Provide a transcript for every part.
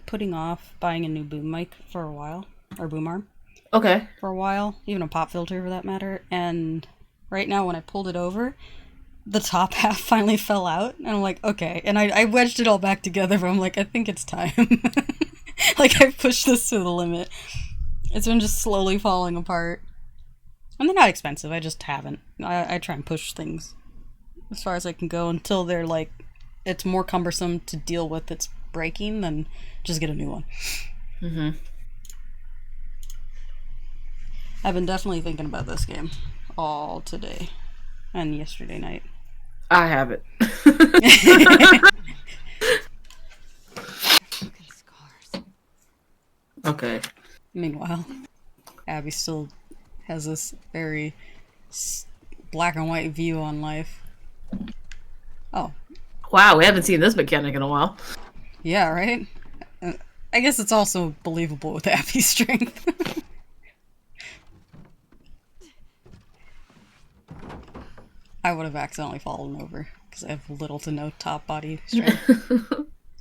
putting off buying a new boom mic for a while, or boom arm Okay. for a while, even a pop filter for that matter. And right now, when I pulled it over, the top half finally fell out, and I'm like, okay. And I wedged it all back together, but I'm like, I think it's time. Like, I've pushed this to the limit. It's been just slowly falling apart. And they're not expensive, I just haven't. I try and push things as far as I can go until they're like, it's more cumbersome to deal with its breaking than just get a new one. Mm-hmm. I've been definitely thinking about this game all today and yesterday night. I have it. Fucking scars. Okay. Meanwhile, Abby still has this very black and white view on life. Oh, Wow, we haven't seen this mechanic in a while. yeah, right? I guess it's also believable with Abby's strength. I would have accidentally fallen over because I have little to no top body strength.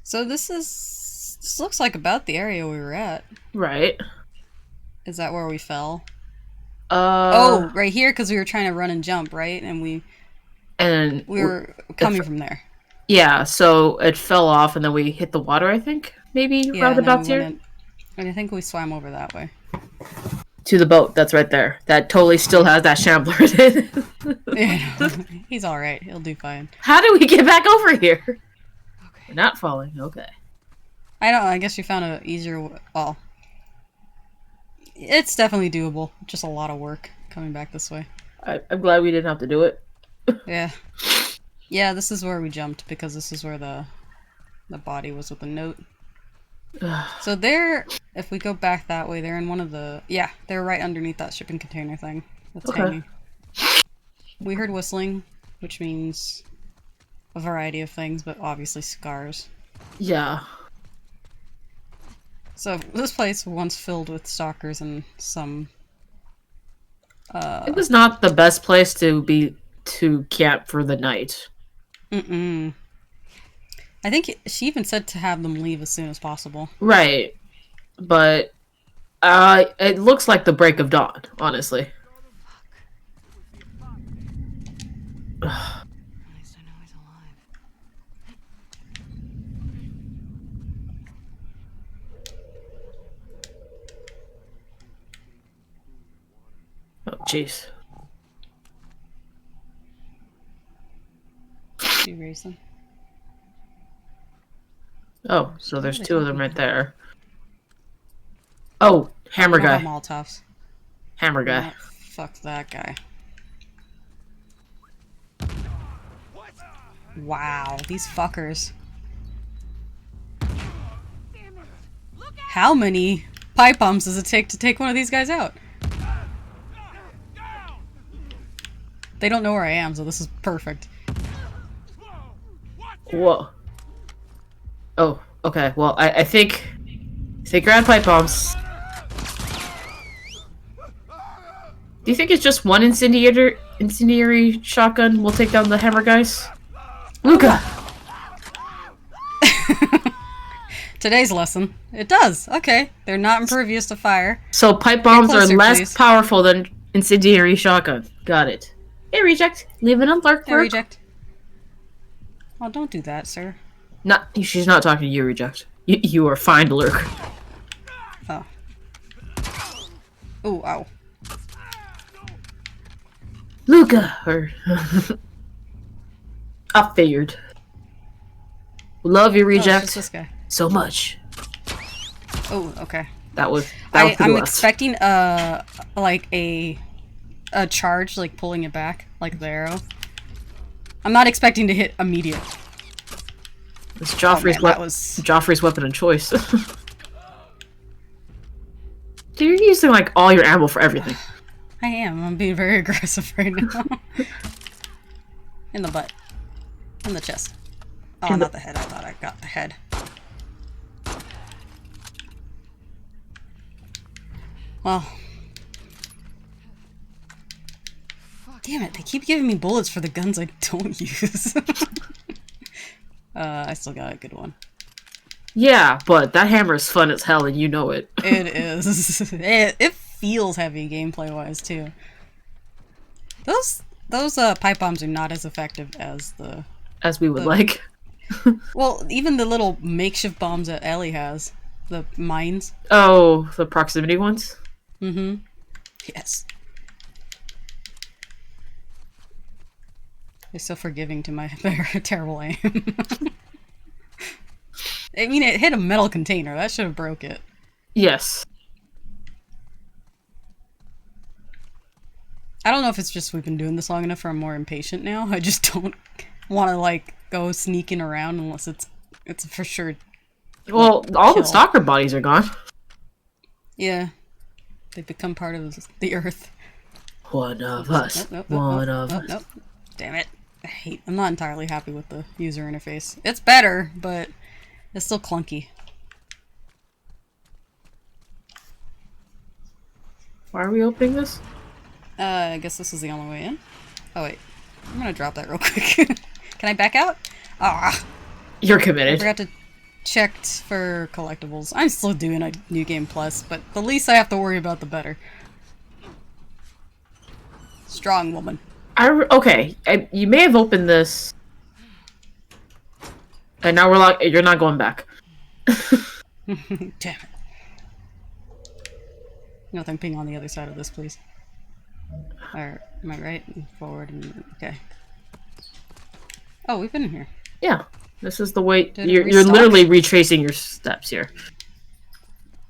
So this looks like about the area we were at. Right. Is that where we fell? Uh, Oh, right here because we were trying to run and jump, right? And we and we were coming from there. yeah, so it fell off, and then we hit the water. I think maybe Yeah, and then roundabouts we went here in, and I think we swam over that way. to the boat. That's right there. That totally still has that shambler in it. Yeah, he's all right. He'll do fine. How did we get back over here? Okay. We're not falling. Okay. I don't. I guess we found a easier. Well, it's definitely doable. Just a lot of work coming back this way. I'm glad we didn't have to do it. Yeah, yeah. This is where we jumped because this is where the body was with the note. So they're, if we go back that way, they're in one of the, yeah, they're right underneath that shipping container thing that's Okay. hanging. We heard whistling, which means a variety of things, but obviously scars. Yeah. So this place was once filled with stalkers and some, It was not the best place to camp for the night. mm-mm. I think she even said to have them leave as soon as possible. Right. But it looks like the break of dawn, honestly. At least I know he's Oh, jeez. alive. She raised them. Oh, so there's What are they two of them talking right about? there. Oh, hammer I don't have guy. Molotovs. Hammer guy. No, fuck that guy. Wow, these fuckers. How many pipe bombs does it take one of these guys out? They don't know where I am, so this is perfect. Whoa. Oh, okay. Well, I think grab pipe bombs. Do you think it's just one incendiary shotgun will take down the hammer guys? Luca! Today's lesson. It does. Okay. They're not impervious to fire. So pipe bombs are closer, less please. powerful than incendiary shotgun. Got it. Hey, reject. Leave it on lurk. Hey, reject. Oh, don't do that, sir. Not. She's not talking to you, reject. You are fine to lurk. Oh. Ooh, ow. Luca! Or... I figured. Love you, Oh, it's reject. just this guy. So much. Oh, okay. That was to I'm the left. expecting like a charge, like pulling it back, like the arrow. I'm not expecting to hit immediate. It's Joffrey's, Oh, man, that was... Joffrey's weapon of choice. Dude, you're using like all your ammo for everything. I am. I'm being very aggressive right now. In the butt. In the chest. Oh, not the head. I thought I got the head. Well. Damn it, they keep giving me bullets for the guns I don't use. I still got a good one. Yeah, but that hammer is fun as hell, and you know it. It is. It feels heavy gameplay wise too. Those pipe bombs are not as effective as As we would the like. well, even the little makeshift bombs that Ellie has, the mines. Oh, the proximity ones? Mm-hmm. Yes. They're so forgiving to my terrible aim. I mean, it hit a metal container. That should have broke it. Yes. I don't know if it's just we've been doing this long enough or I'm more impatient now. I just don't want to, like, go sneaking around unless it's for sure. Well, all the stalker bodies are gone. Yeah. They've become part of the earth. One of us. One of us. Nope. Damn it. I'm not entirely happy with the user interface. It's better, but it's still clunky. Why are we opening this? I guess this is the only way in. Oh, wait. I'm gonna drop that real quick. Can I back out? Ah! You're I committed. forgot to check for collectibles. I'm still doing a New Game Plus, but the least I have to worry about, the better. Strong woman. Okay, you may have opened this, and now you're not going back. Damn it. Nothing ping on the other side of this, please. Or, am I right? Forward and... okay. Oh, we've been in here. Yeah, this is the way. Did it You're restock? literally retracing your steps here.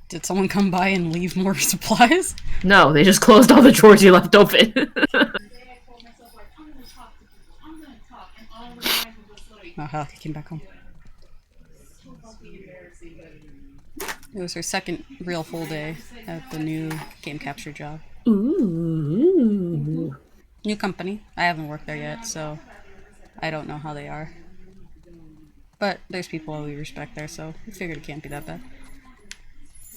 Did someone come by and leave more supplies? No, they just closed all the drawers you left open. Oh hell, I came back home. It was her second real full day at the new game capture job. Ooh. New company. I haven't worked there yet, so I don't know how they are. But there's people we respect there, so I figured it can't be that bad.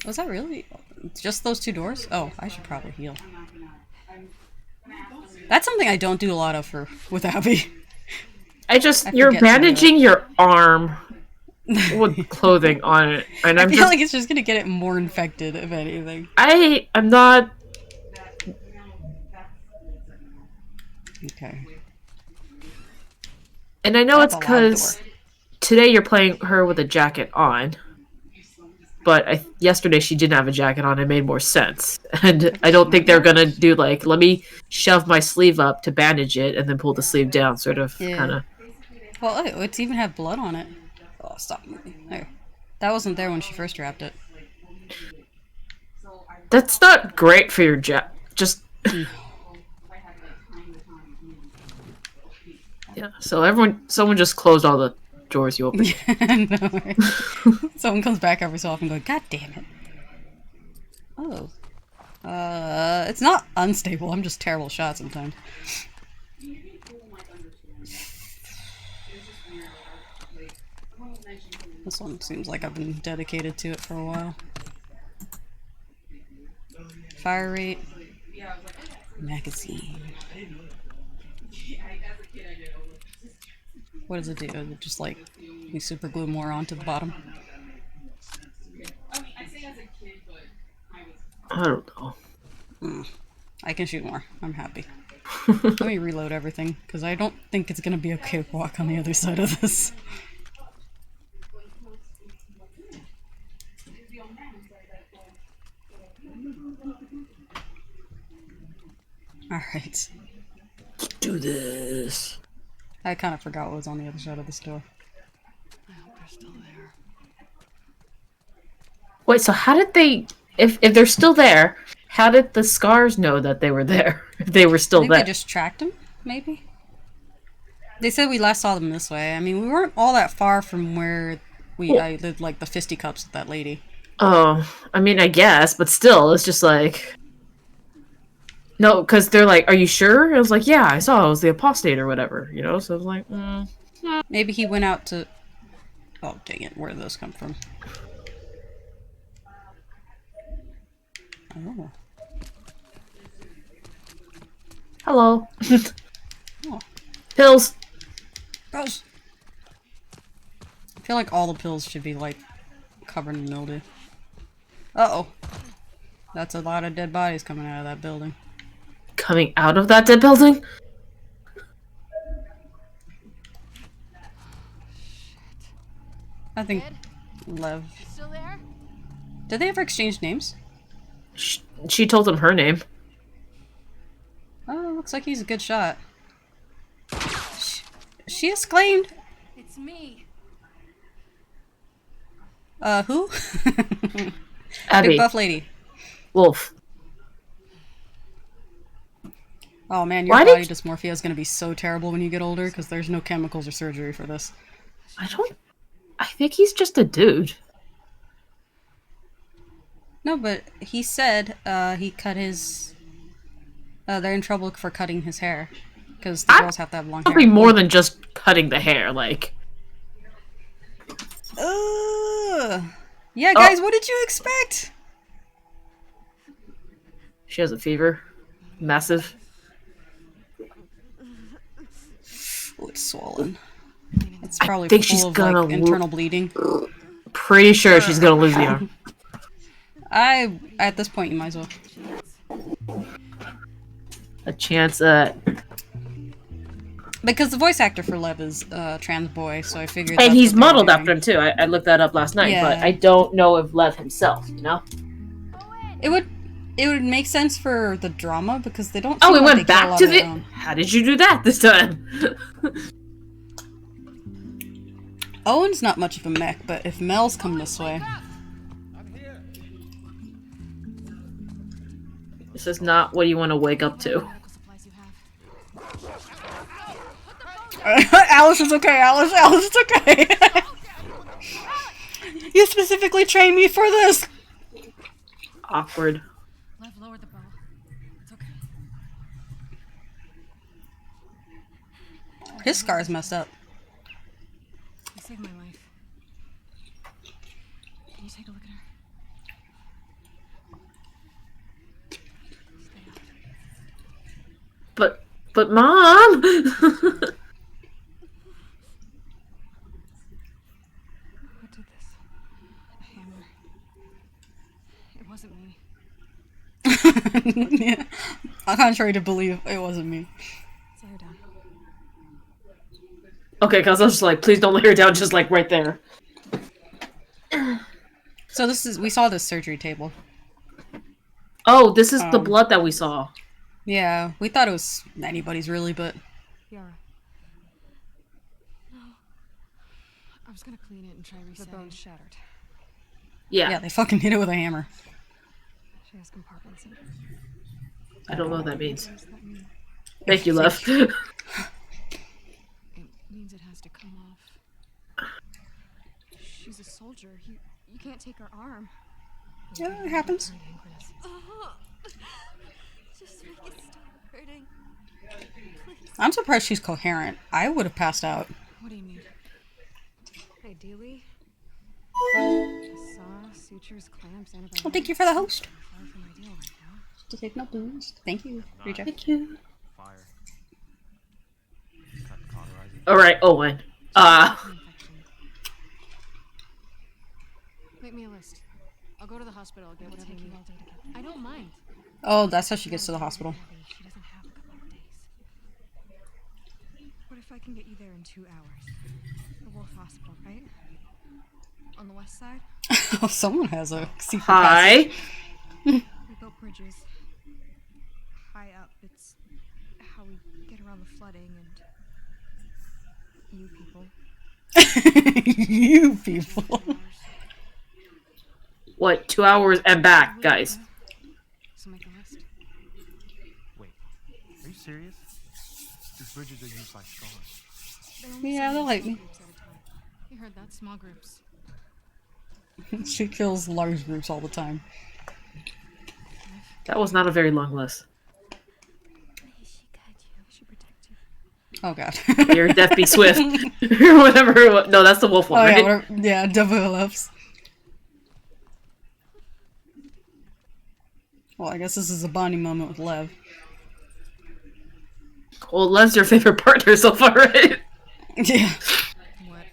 Was that really just those two doors? Oh, I should probably heal. That's something I don't do a lot of with Abby. You're bandaging your arm with clothing on it, and I feel like it's just gonna get it more infected, if anything. I'm not. Okay. And I know it's because today you're playing her with a jacket on, but yesterday she didn't have a jacket on. It made more sense, and I don't think they're gonna do like, let me shove my sleeve up to bandage it and then pull the sleeve down, sort of, kind of. Well, it's even have blood on it. Oh, stop moving. There. That wasn't there when she first wrapped it. That's not great for your just. Yeah, so someone just closed all the doors you opened. Yeah, no. Someone comes back every so often going, God damn it. Oh. It's not unstable, I'm just terrible shot sometimes. This one seems like I've been dedicated to it for a while. Fire rate. Magazine. What does it do? Is it just like we super glue more onto the bottom? I don't know. I can shoot more. I'm happy. Let me reload everything, because I don't think it's going to be a cakewalk on the other side of this. Alright. Let's do this. I kind of forgot what was on the other side of this door. I hope they're still there. Wait, so how did they... If they're still there, how did the scars know that they were there? If they were still there? They just tracked them, maybe? They said we last saw them this way. I mean, we weren't all that far from where I did, like, the fisticuffs with that lady. Oh, I mean, I guess, but still, it's just like... No, because they're like, are you sure? I was like, yeah, I saw it was the apostate or whatever, you know? So I was like, Maybe he went out to... Oh, dang it, where did those come from? Oh. Hello. Oh. Pills. Pills! I feel like all the pills should be, like, covered in mildew. Uh-oh. That's a lot of dead bodies coming out of that building. Coming out of that dead building? I think Lev. Still there? Did they ever exchange names? She told him her name. Oh, looks like he's a good shot. She exclaimed. It's me. Who? Abby. Big buff lady. Wolf. Oh man, your Why body did dysmorphia is going to be so terrible when you get older because there's no chemicals or surgery for this. I think he's just a dude. No, but he said he cut his... they're in trouble for cutting his hair. Because the girls have to have long hair. Something more than just cutting the hair, like... Yeah, guys, what did you expect? She has a fever. Massive. Oh, it's swollen. It's probably I think full she's of gonna like internal bleeding. Pretty sure she's gonna lose the arm. At this point, you might as well. A chance at... Because the voice actor for Lev is trans boy, so I figured. And that's he's what they were modeled doing. after him too. I looked that up last night, Yeah. but I don't know if Lev himself, you know? It would make sense for the drama because they don't. Oh, we seem like went they kill a back lot to of the... their own. How did you do that this time? Owen's not much of a mech, but if Mel's come this way, This is not what you want to wake up to. Medical supplies you have. Alice is okay. Alice is okay. You specifically trained me for this. Awkward. Lev, lower the bow. It's okay. His scar's messed up. You saved my life. Can you take a look at her? Stay out. But Mom! What did this? A hammer. It wasn't me. Yeah. Contrary to belief, it wasn't me. Set her down. Okay, cause I was just like, please don't lay her down just like right there. So we saw this surgery table. Oh, this is the blood that we saw. Yeah, we thought it was anybody's really, but Yara. No. I was gonna clean it and try resetting. The bone's shattered. yeah, they fucking hit it with a hammer. She has compartments in it. I don't know what that means. What does that mean? Thank you, love. It means it has to come off. She's a soldier. You can't take her arm. Yeah, it happens. Just make it stop hurting. Please. I'm surprised she's coherent. I would have passed out. What do you need? Ideally, saw, sutures, clamps, antibiotics. Well, thank you for the host. Far from ideal right now. To take no boost. Thank you. Reject. Thank you. Fire. Cut cauterizing. Alright, Owen. Infection. Make me a list. I'll go to the hospital. I'll get whatever you need. All day to get. I don't mind. Oh, that's how she gets to the hospital. She doesn't have a couple of days. What if I can get you there in 2 hours? The Wolf Hospital, right? On the west side? Oh, someone has a secret Hi. We built bridges. High up. It's how we get around the flooding and you people. pass. You people. What, 2 hours and back, guys? So make a list. Wait, are you serious? These bridges are used by scars. They only Yeah, send they'll in like small me. groups at a time. You heard that? Small groups. She kills large groups all the time. That was not a very long list. May she guide you. May she protect you. Oh god. Your death be swift. Or whatever. No, that's the wolf one, Oh right? yeah, whatever. Yeah, develops. Well, I guess this is a bonding moment with Lev. Well, Lev's your favorite partner so far, right? Yeah. What?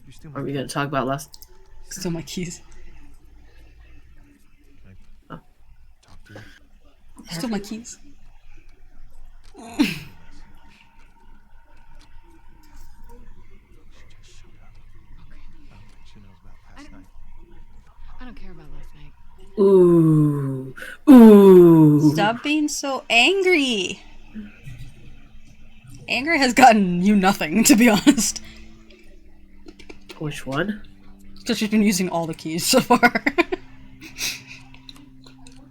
You steal Are we gonna talk about last? Still my keys. Can Oh. I talk to you? Still my keys. She just showed up. I don't think she knows about past night. I don't care about last night. Ooh. Ooh. Stop being so angry. Anger has gotten you nothing, to be honest. Which one? Because she's been using all the keys so far.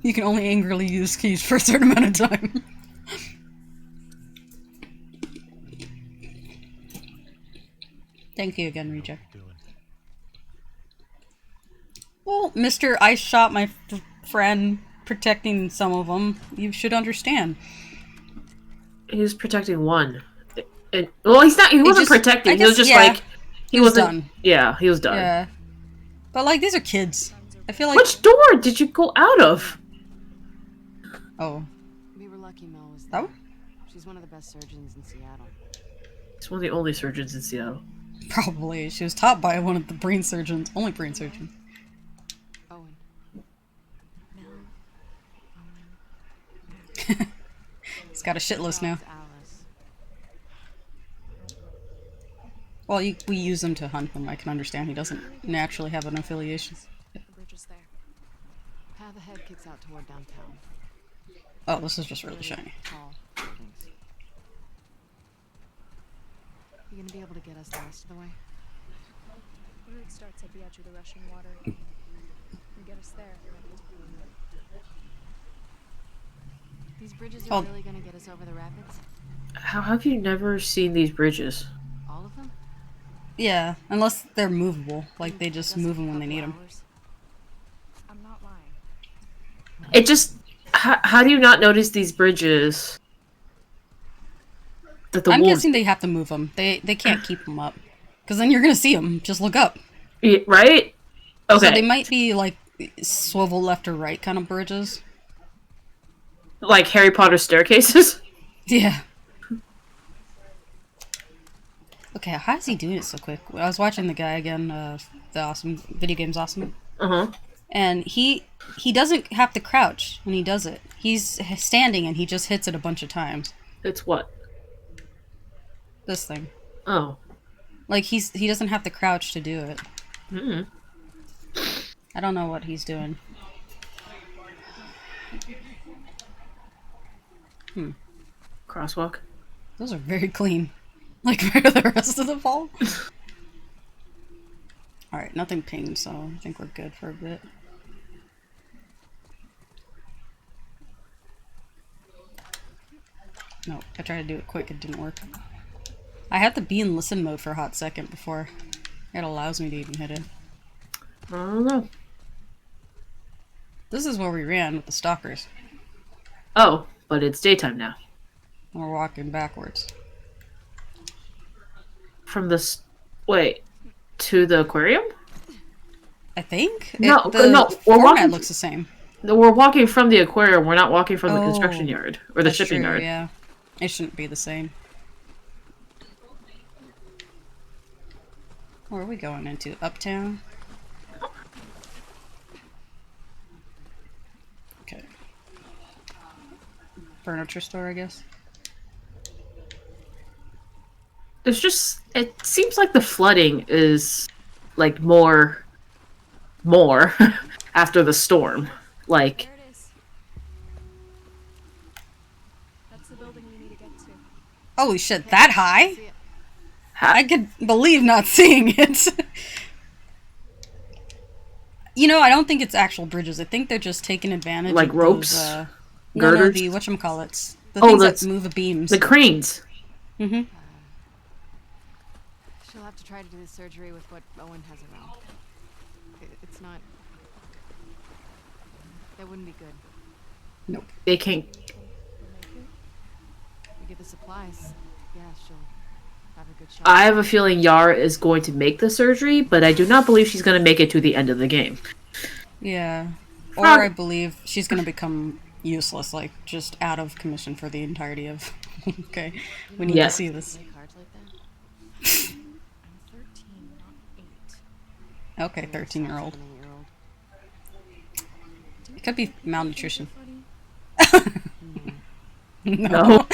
You can only angrily use keys for a certain amount of time. Thank you again, Reject. Doing. Well, Mr. I shot my friend protecting some of them. You should understand. He was protecting one. Well, he's not. He wasn't just- protecting. I He was guess- just yeah. like He was wasn't. done. Yeah, he was done. Yeah. But, like, these are kids. I feel like... Which door did you go out of? Oh. We were lucky Mel was That there. one? She's one of the best surgeons in Seattle. He's one of the only surgeons in Seattle. Probably. She was taught by one of the brain surgeons. Only brain surgeon. Owen. Mel. He's got a shit list now. That's Alice. Well, we use him to hunt him. I can understand he doesn't naturally have an affiliation. The bridge is there. Path ahead kicks out toward downtown. Oh, this is just really shiny. Tall buildings. You gonna be able to get us the rest of the way? The route starts at the edge of the rushing water. You get us there. These bridges Oh. are really gonna get us over the rapids? How have you never seen these bridges? All of them? Yeah, unless they're movable. Like, they just move them when they need them. I'm not lying. It just. How do you not notice these bridges? That the I'm wolves, guessing they have to move them. They can't keep them up. Because then you're gonna see them. Just look up. right? Okay. So they might be, like, swivel left or right kind of bridges. Like Harry Potter staircases. Yeah. Okay, how is he doing it so quick? I was watching the guy again, the awesome video game's awesome, and he doesn't have to crouch when he does it. He's standing and he just hits it a bunch of times. It's what? This thing, Oh. like he doesn't have to crouch to do it. Mm. I don't know what he's doing. Crosswalk. Those are very clean. Like, where are the rest of the ball? Alright, nothing pinged, so I think we're good for a bit. No, I tried to do it quick, it didn't work. I had to be in listen mode for a hot second before it allows me to even hit it. I don't know. This is where we ran with the stalkers. Oh, but it's daytime now. We're walking backwards. From this. Wait. To the aquarium? I think? No, the no, we're format walking- looks the same. No, we're walking from the aquarium. We're not walking from the Oh, construction yard. Or the That's shipping true, yard. yeah. It shouldn't be the same. Where are we going into? Uptown? Okay. Furniture store, I guess. There's just. It seems like the flooding is. Like more after the storm. Like. There it is. That's the building we need to get to. Holy shit, that high? See it? I could believe not seeing it. You know, I don't think it's actual bridges. I think they're just taking advantage Like of ropes? those, no, Girders? the whatchamacallits. The Oh, things that's- that move the beams. The cranes. Mm-hmm. She'll have to try to do the surgery with what Owen has around. It's not... That wouldn't be good. Nope. They can't. We get the supplies. Yeah, she'll have a good shot. I have a feeling Yara is going to make the surgery, but I do not believe she's going to make it to the end of the game. Yeah. Or Frog- I believe she's gonna become useless, like, just out of commission for the entirety of... Okay, we need Yeah. to see this. Play cards like that? I'm 13, not 8. Okay, Maybe 13-year-old. 7-8-year-old. It could be malnutrition. Funny. No. No.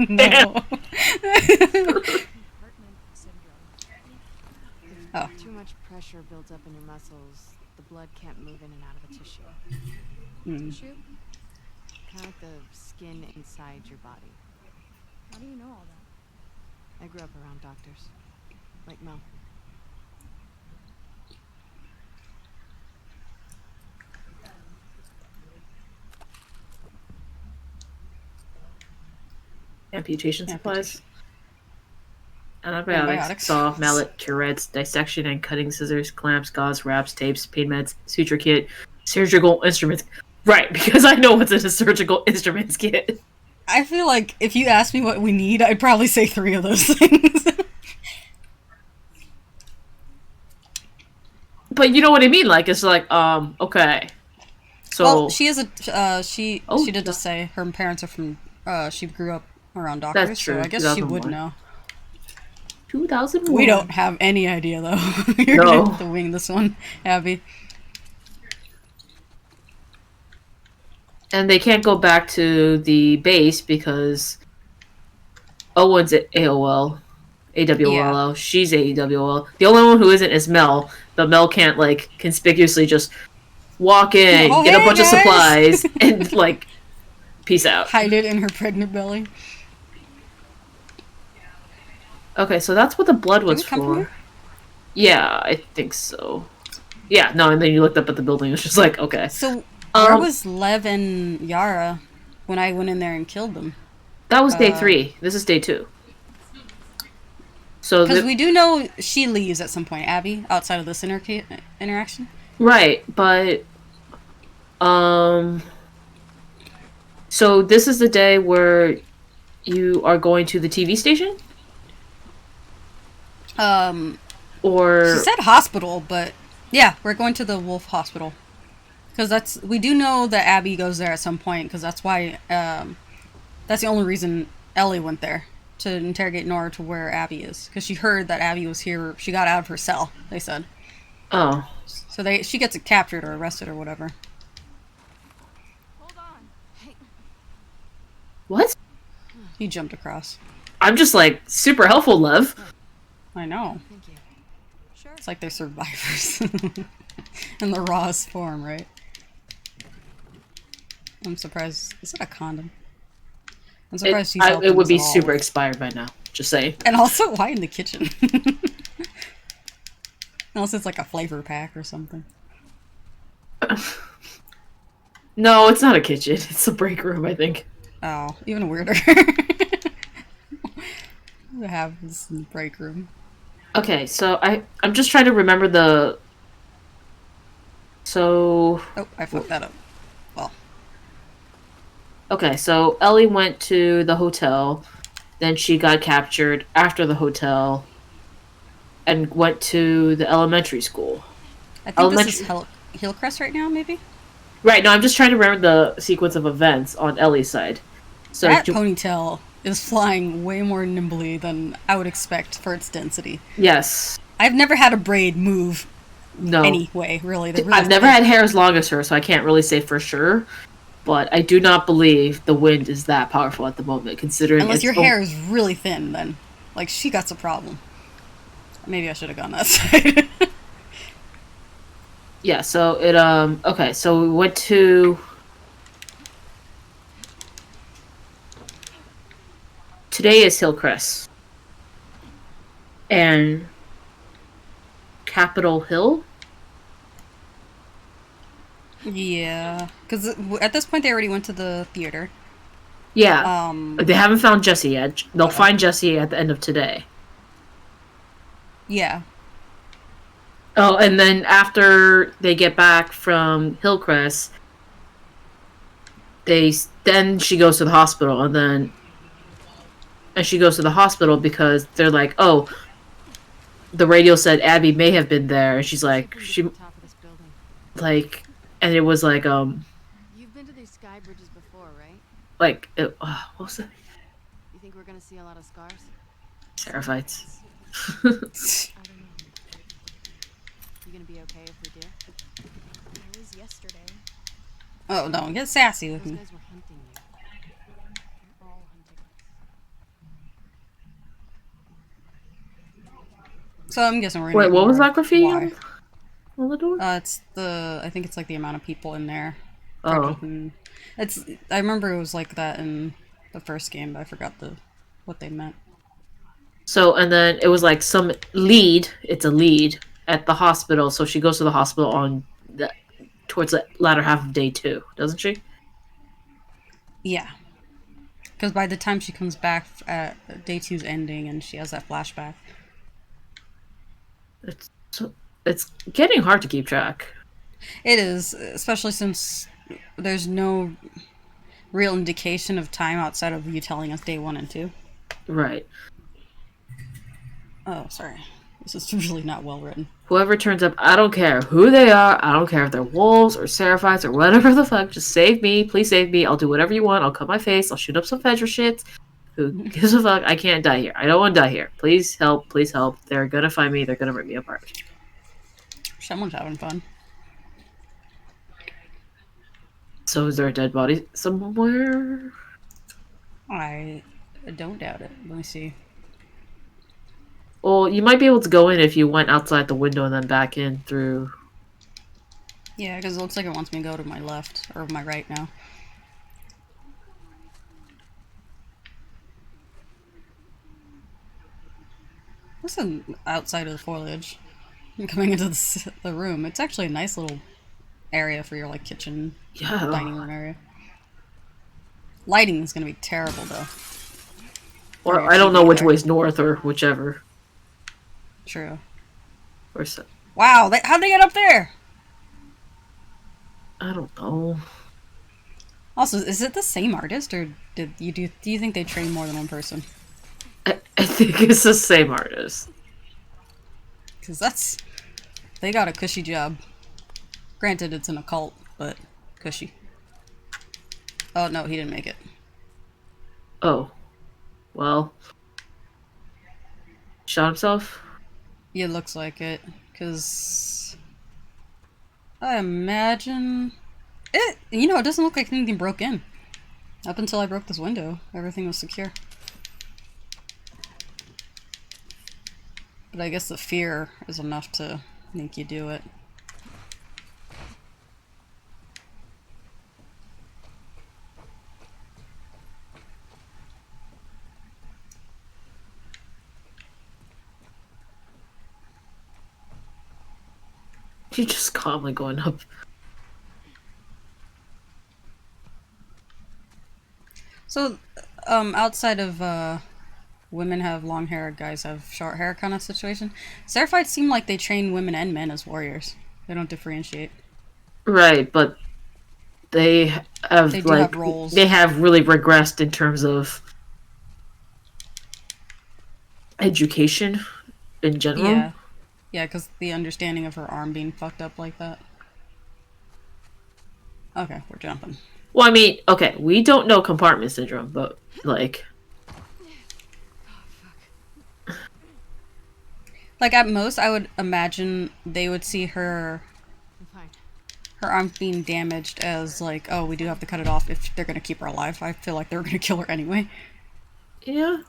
No. Compartment syndrome. If Oh. too much pressure builds up in your muscles, the blood can't move in and out of the tissue. Tissue? Kind of like the skin inside your body. How do you know all that? I grew up around doctors. Like Mel. Amputation supplies. Antibiotics, Antibiotics. saw, mallet, curettes, dissection and cutting scissors, clamps, gauze, wraps, tapes, pain meds, suture kit, surgical instruments. Right, because I know what's in a surgical instruments kit. I feel like if you asked me what we need, I'd probably say 3 of those things. But you know what I mean? Like, it's like, okay. So, well, she is a she Oh, did just say her parents are from she grew up around doctors, That's true, so I guess she would 2001. know. 2001. We don't have any idea though. You're No. gonna have to wing this one, Abby. And they can't go back to the base because Owen's at AOL. AWOL. She's AWOL. The only one who isn't is Mel, but Mel can't, like, conspicuously just walk in, Oh, get a hey, bunch of guys! supplies, and, like, peace out. Hide it in her pregnant belly. Okay, so that's what the blood was Did it come from for. here? Yeah, I think so. Yeah, no, and then you looked up at the building, it was just like, okay. So where Um, was Lev and Yara when I went in there and killed them? That was day 3. This is day 2. So Because we do know she leaves at some point, Abby, outside of this interaction. right, but so this is the day where you are going to the TV station? Or She said hospital, but yeah, we're going to the Wolf Hospital. Because we do know that Abby goes there at some point, because that's why, that's the only reason Ellie went there, to interrogate Nora to where Abby is. Because she heard that Abby was here, she got out of her cell, they said. oh, So she gets captured or arrested or whatever. Hold on. Hey, what? He jumped across. I'm just like super helpful, Lev. I know. Thank you. sure. It's like they're survivors. In the rawest form, right? I'm surprised. Is it a condom? I'm surprised she's helping It would us be at all. super expired by now. Just saying. And also, why in the kitchen? Unless it's like a flavor pack or something. No, it's not a kitchen. It's a break room, I think. Oh, even weirder. To have this in the break room. Okay, so I'm just trying to remember the. So Oh, I fucked that up. Well, okay, so Ellie went to the hotel, then she got captured after the hotel, and went to the elementary school. I think this is Hillcrest right now, maybe? Right, no, I'm just trying to remember the sequence of events on Ellie's side. So That ponytail is flying way more nimbly than I would expect for its density. yes. I've never had a braid move No. anyway, really. They're really I've never had hair as long as her, so I can't really say for sure. But I do not believe the wind is that powerful at the moment, considering Unless it's your hair is really thin, then. Like, she got a problem. Maybe I should have gone that side. Yeah, so it okay, so we went to today is Hillcrest. And Capitol Hill? Yeah. Because at this point, they already went to the theater. Yeah. They haven't found Jesse yet. They'll Okay. find Jesse at the end of today. Yeah. Oh, and then after they get back from Hillcrest, then she goes to the hospital, and she goes to the hospital because they're like, oh, the radio said Abby may have been there, and she's like, Top of this building. like, and it was like, You've been to these sky bridges before, right? what was it? You think we're gonna see a lot of scars? Seraphites. I don't know. safely, dear? I was yesterday. Oh, don't get sassy with Those me. guys were hunting you. They're all hunting us. So I'm guessing we're gonna Wait, get what more was of that graffiti why. on the door? I think it's like the amount of people in there. Oh. I remember it was like that in the first game, but I forgot what they meant. So, and then it was like some lead, it's a lead, at the hospital. So she goes to the hospital towards the latter half of day 2, doesn't she? Yeah. Because by the time she comes back at day two's ending and she has that flashback. It's, it's getting hard to keep track. It is, especially since there's no real indication of time outside of you telling us day 1 and 2. Right. Oh, sorry. This is really not well written. Whoever turns up, I don't care who they are. I don't care if they're wolves or seraphites or whatever the fuck. Just save me. Please save me. I'll do whatever you want. I'll cut my face. I'll shoot up some Fedra shit. Who gives a fuck? I can't die here. I don't want to die here. Please help. Please help. They're gonna find me. They're gonna rip me apart. Someone's having fun. So is there a dead body somewhere? I don't doubt it. Let me see. Well, you might be able to go in if you went outside the window and then back in through. Yeah, because it looks like it wants me to go to my left, or my right now. This is outside of the foliage. I'm coming into the room. It's actually a nice little area for your like kitchen, Yeah. dining room area. Lighting is going to be terrible, though. Or I don't know which way's north or whichever. True. Or so. Wow, how'd they get up there? I don't know. Also, is it the same artist, or do you think they train more than one person? I think it's the same artist. Because they got a cushy job. Granted, it's an occult, but cushy. Oh, no, he didn't make it. Oh. Well. Shot himself? Yeah, it looks like it. Because I imagine it. It doesn't look like anything broke in. Up until I broke this window, everything was secure. But I guess the fear is enough to make you do it. You're just calmly going up. So, outside of women have long hair, guys have short hair kind of situation, Seraphites seem like they train women and men as warriors. They don't differentiate. Right, but they have They do have roles. They have really regressed in terms of education in general. Yeah. Yeah, because the understanding of her arm being fucked up like that. Okay, we're jumping. Well, I mean, okay, we don't know compartment syndrome, but like at most, I would imagine they would see her arm being damaged as like, oh, we do have to cut it off if they're gonna keep her alive. I feel like they're gonna kill her anyway. Yeah.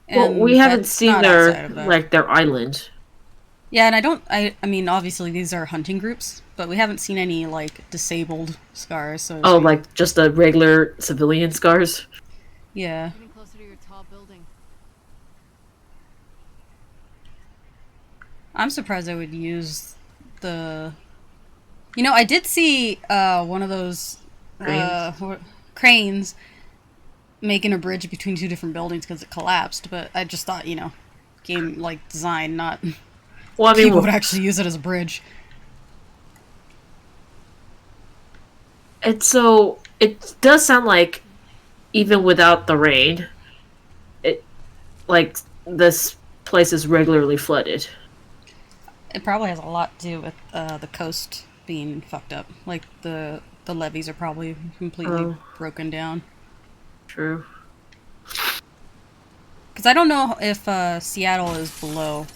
And well, we haven't seen their island. Yeah, and I mean, obviously these are hunting groups, but we haven't seen any like disabled scars. So like just the regular civilian scars. Yeah. Getting closer to your tall building. I'm surprised I would use the. I did see one of those cranes making a bridge between two different buildings because it collapsed. But I just thought, game like design, not. Well, I mean, people would actually use it as a bridge. It does sound like, even without the rain, this place is regularly flooded. It probably has a lot to do with the coast being fucked up. Like the levees are probably completely broken down. True. Because I don't know if Seattle is below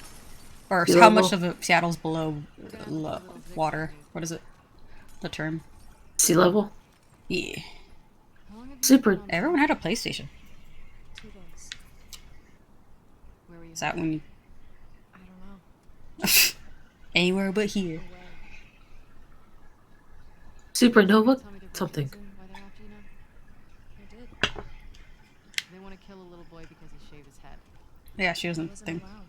Or Sea how much level? of Seattle's below water? What is it? The term? Sea level? Yeah. How long have you Super. been on Everyone had a PlayStation. 2 days. Where were you? Is that when you... I don't know. Anywhere but here. Away. Supernova? Tell me the Something. reason why they're after you now? I did. They want to kill a little boy because he shaved his head. Yeah, she I wasn't wasn't thing. allowed.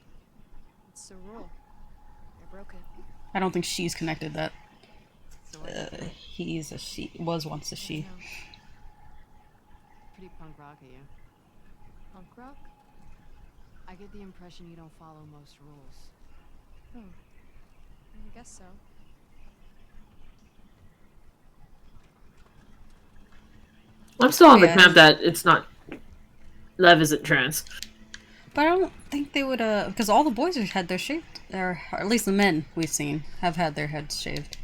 It's the rule. I broke it. I don't think she's connected that. So why did you do it? He's a she. Was once a I she. don't know. Pretty punk rock of you. Punk rock? I get the impression you don't follow most rules. Hmm. I guess so. I'm still on the Yeah. camp that it's not. Lev isn't trans. But I don't think they would, because all the boys have had their shaved, or at least the men we've seen have had their heads shaved.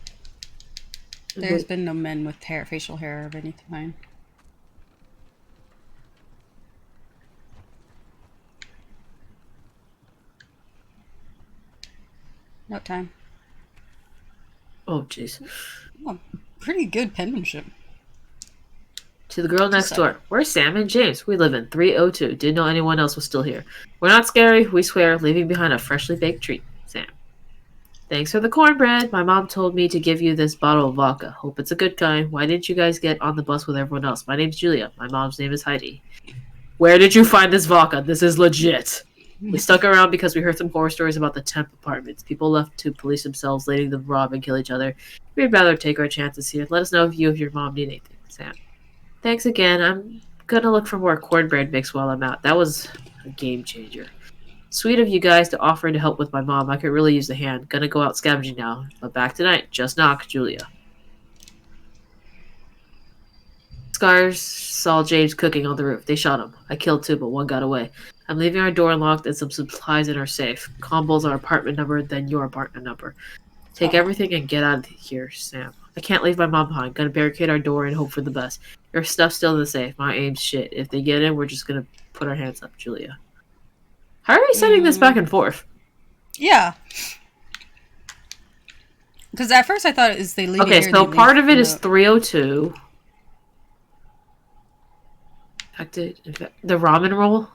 There's been no men with hair, facial hair of any kind. No time. Oh, jeez. Oh, pretty good penmanship. To the girl next Just door. We're Sam and James. We live in 302. Didn't know anyone else was still here. We're not scary, we swear, leaving behind a freshly baked treat. Sam. Thanks for the cornbread. My mom told me to give you this bottle of vodka. Hope it's a good kind. Why didn't you guys get on the bus with everyone else? My name's Julia. My mom's name is Heidi. Where did you find this vodka? This is legit. We stuck around because we heard some horror stories about the temp apartments. People left to police themselves, letting them rob and kill each other. We'd rather take our chances here. Let us know if you or your mom need anything. Sam. Thanks again. I'm gonna look for more cornbread mix while I'm out. That was a game changer. Sweet of you guys to offer to help with my mom. I could really use the hand. Gonna go out scavenging now. But back tonight. Just knock, Julia. Scars saw James cooking on the roof. They shot him. I killed two, but one got away. I'm leaving our door unlocked and some supplies in our safe. Combos our apartment number, then your apartment number. Take everything and get out of here, Sam. I can't leave my mom behind. Gonna barricade our door and hope for the best. Your stuff's still in the safe. My aim's shit. If they get in, we're just gonna put our hands up, Julia. How are we sending this back and forth? Yeah. Because at first I thought it was they leave Okay, it here. so they part leave of it the is note. 302. The ramen roll?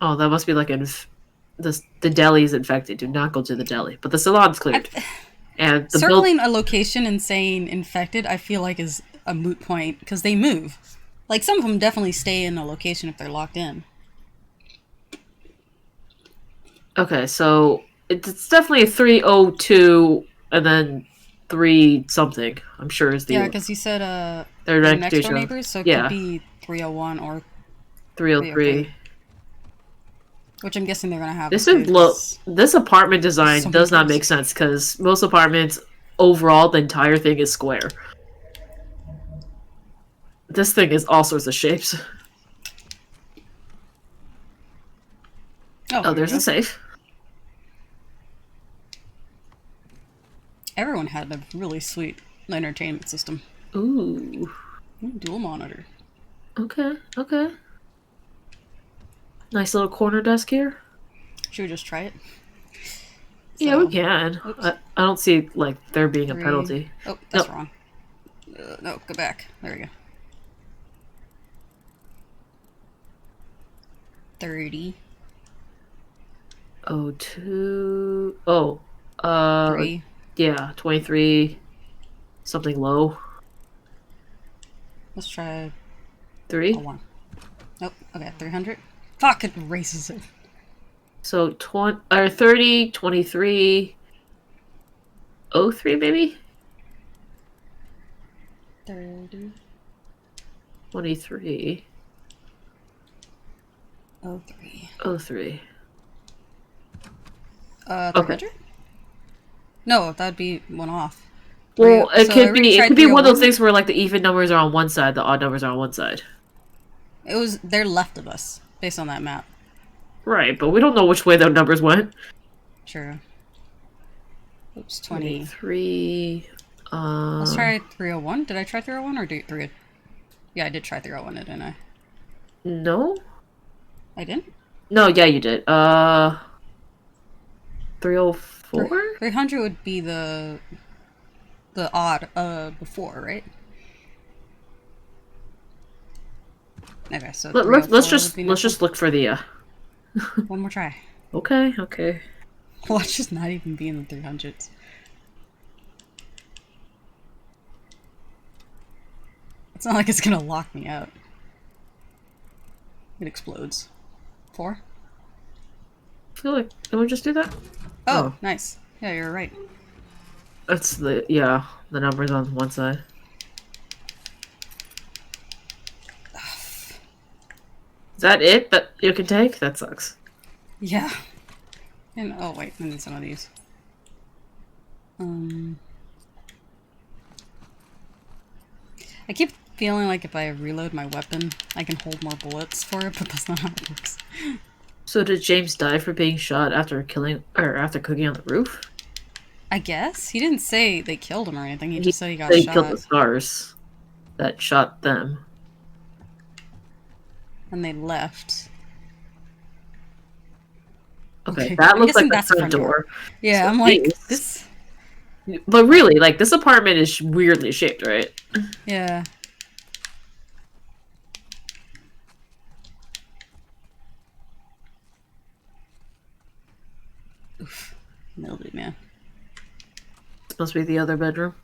Oh, that must be like the deli is infected. Do not go to the deli. But the salon's cleared. And the Circling a location and saying infected, I feel like is a moot point because they move. Like some of them definitely stay in a location if they're locked in. Okay, so it's definitely a 302 and then 3 something. I'm sure is the Yeah, because you said they're they're next next to each door other. neighbors, so it Yeah. could be 301 or 303. which I'm guessing they're gonna have. This is low. This apartment design so does not many make sense because most apartments overall the entire thing is square. This thing is all sorts of shapes. Oh, there's a safe. Everyone had a really sweet entertainment system. Ooh. Dual monitor. Okay, okay. Nice little corner desk here. Should we just try it? Yeah, we can. Oops. I don't see like there being a 3. penalty. Oh, that's Nope. wrong. No, go back. There we go. 30. Oh, 2. Oh, 3. yeah, 23. Something low. Let's try 3. 1. Nope. Okay, 300. Fuck, it erases it. So 30, 23, 03 maybe? 30. 23, 03. 03. 300? No, that'd be one off. Well, it So I could already be tried one of those 301. things where like the even numbers are on one side, the odd numbers are on one side. They're left of us, based on that map. Right, but we don't know which way the numbers went. True. Oops, 20. 23. Let's try 301. Did I try 301 or do 3? Yeah, I did try 301, didn't I? No? I didn't? No, yeah, you did. 304? 300 would be the odd before, right? Okay, so 304 would be Let's next one. just look for the One more try. Okay. Watch just not even be in the 300s. It's not like it's gonna lock me out. It explodes. 4? I feel like can we just do that? Oh, nice. Yeah, you're right. That's the numbers on one side. Is that it that you can take? That sucks. Yeah. And oh wait, I need some of these. I keep feeling like if I reload my weapon, I can hold more bullets for it, but that's not how it works. So did James die for being shot after cooking on the roof? I guess he didn't say they killed him or anything. He just said he got They shot, killed the SARS that shot them. and they left. Okay, that I'm looks like guessing the that's the front door. Yeah, So I'm like these- this. But really, like this apartment is weirdly shaped, right? Yeah. Oof, nailed it, man. This must be the other bedroom.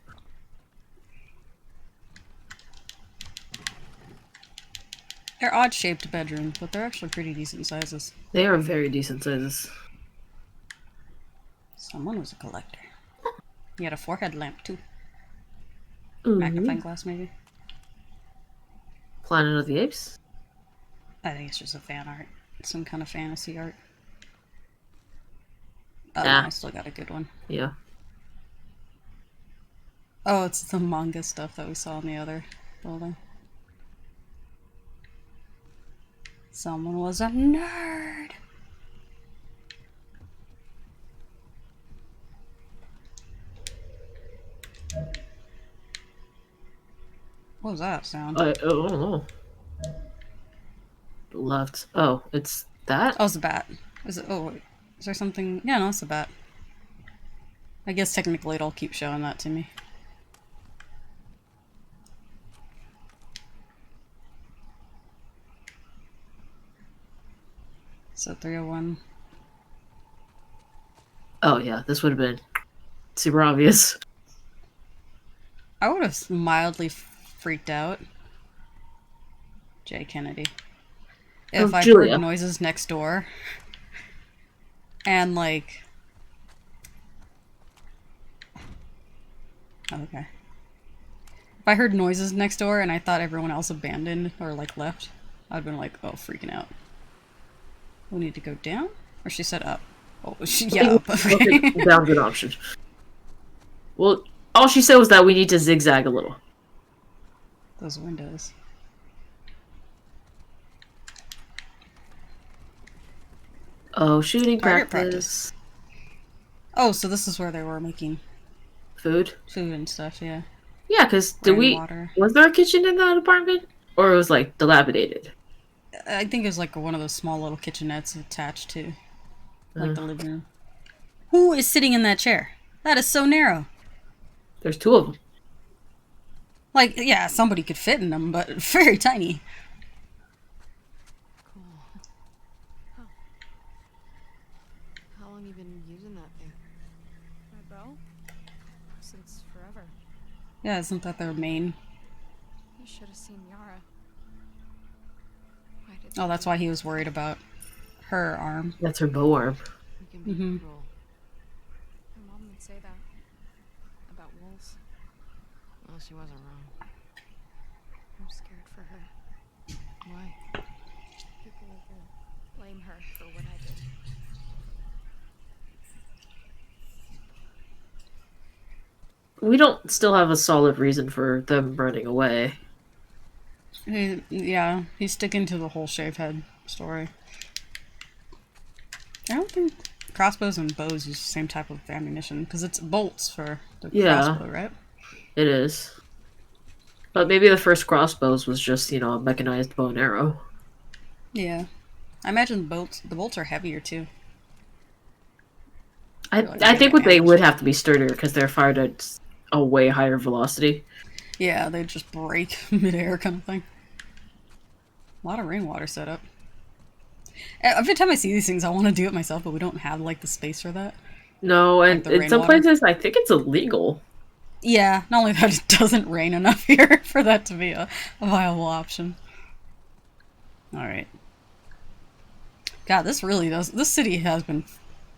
They're odd-shaped bedrooms, but they're actually pretty decent sizes. They are very decent sizes. Someone was a collector. He had a forehead lamp too. Ooh. Magnifying glass, maybe. Planet of the Apes? I think it's just a fan art. Some kind of fantasy art. Oh, Yeah. I still got a good one. Yeah. Oh, it's the manga stuff that we saw in the other building. Someone was a nerd. What was that sound? I don't know. Left. Oh, it's that? Oh, it's a bat. Is it? Oh, wait. Is there something? Yeah, no, it's a bat. I guess technically it'll keep showing that to me. So 301. Oh yeah, this would have been super obvious. I would have mildly freaked out. Jay Kennedy. If I Julia. heard noises next door. And like... Oh, okay. If I heard noises next door and I thought everyone else abandoned or like left, I'd been like, oh, freaking out. We need to go down? Or she said up? Oh, yeah, up. Okay. Down's an option. Well, all she said was that we need to zigzag a little. Those windows. Oh, shooting Target practice. Oh, so this is where they were making Food? food and stuff, yeah. Yeah, because Rainwater. was there a kitchen in that apartment? Or it was like dilapidated? I think it was like one of those small little kitchenettes attached to like the living room. Who is sitting in that chair? That is so narrow. There's two of them. Like, yeah, somebody could fit in them, but very tiny. Cool. Huh. How long you been using that thing? My bow? Since forever. Yeah, isn't that their main? You should have seen Yara. Why did Oh, that's why he was worried about her arm. That's her bow arm. You can be Mhm. cruel. my mom would say that about wolves? Well, she wasn't wrong. I'm scared for her. Why? People will blame her for what I did. We don't still have a solid reason for them running away. Yeah, he's sticking to the whole shave head story. I don't think crossbows and bows use the same type of ammunition, because it's bolts for the crossbow, right? It is. But maybe the first crossbows was just, a mechanized bow and arrow. Yeah. I imagine the bolts are heavier too. I think what they would have to be sturdier because they're fired at a way higher velocity. Yeah, they just break midair kind of thing. A lot of rainwater set up. Every time I see these things, I want to do it myself, but we don't have like the space for that. No, and Like the in some rainwater. places, I think it's illegal. Yeah, not only that, it doesn't rain enough here for that to be a viable option. Alright. God, this really does. This city has been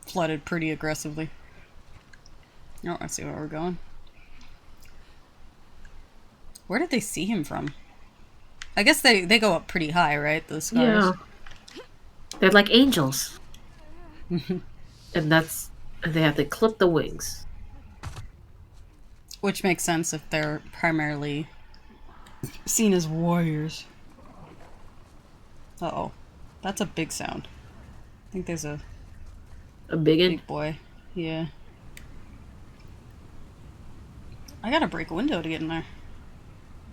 flooded pretty aggressively. Oh, let's see where we're going. Where did they see him from? I guess they go up pretty high, right? Those scars. Yeah. They're like angels. And they have to clip the wings. Which makes sense if they're primarily seen as warriors. Uh-oh. That's a big sound. I think there's a big boy. Yeah. I gotta break a window to get in there.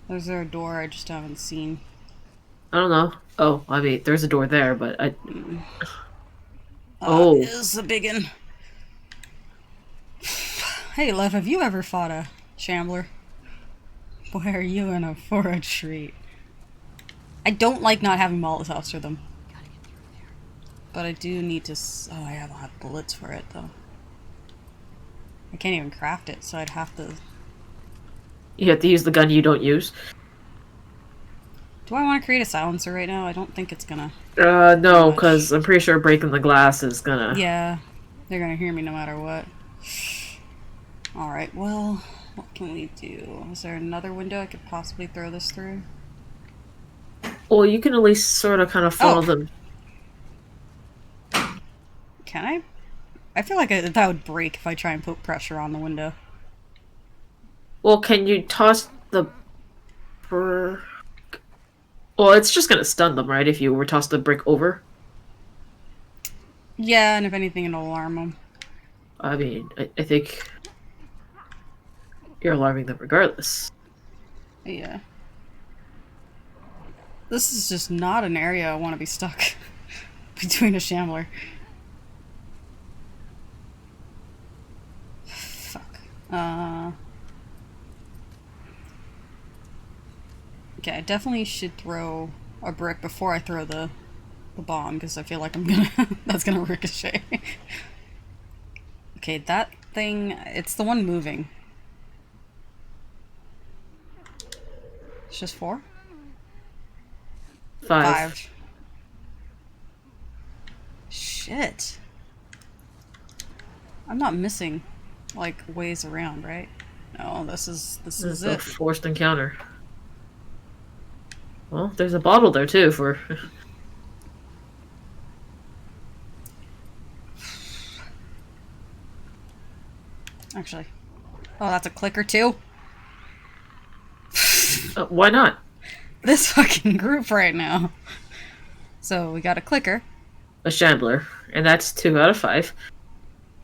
Is there a door I just haven't seen? I don't know. Oh, I mean, there's a door there, but I... Oh. It is a big one. Hey, love, have you ever fought a shambler? Why are you in for a treat? I don't like not having Molotovs for them. But I do need to... Oh, I don't have bullets for it, though. I can't even craft it, so I'd have to... You have to use the gun you don't use. Do I want to create a silencer right now? I don't think it's gonna... No, because I'm pretty sure breaking the glass is gonna... Yeah, they're gonna hear me no matter what. Alright, well, what can we do? Is there another window I could possibly throw this through? Well, you can at least sort of kind of follow them. Can I? I feel like that would break if I try and put pressure on the window. Well, can you toss the... Well, it's just gonna stun them, right? If you were tossed the brick over. Yeah, and if anything, it'll alarm them. I mean, I think you're alarming them regardless. Yeah. This is just not an area I want to be stuck between a shambler. Fuck. Okay, I definitely should throw a brick before I throw the bomb, because I feel like I'm gonna... that's gonna ricochet. Okay, that thing... It's the one moving. It's just 4? 5. Shit. I'm not missing, like, ways around, right? No, this is a it. forced encounter. Well, there's a bottle there too for... Actually. Oh, that's a clicker too? why not? This fucking group right now. So, we got a clicker. A shambler. And that's 2 out of 5.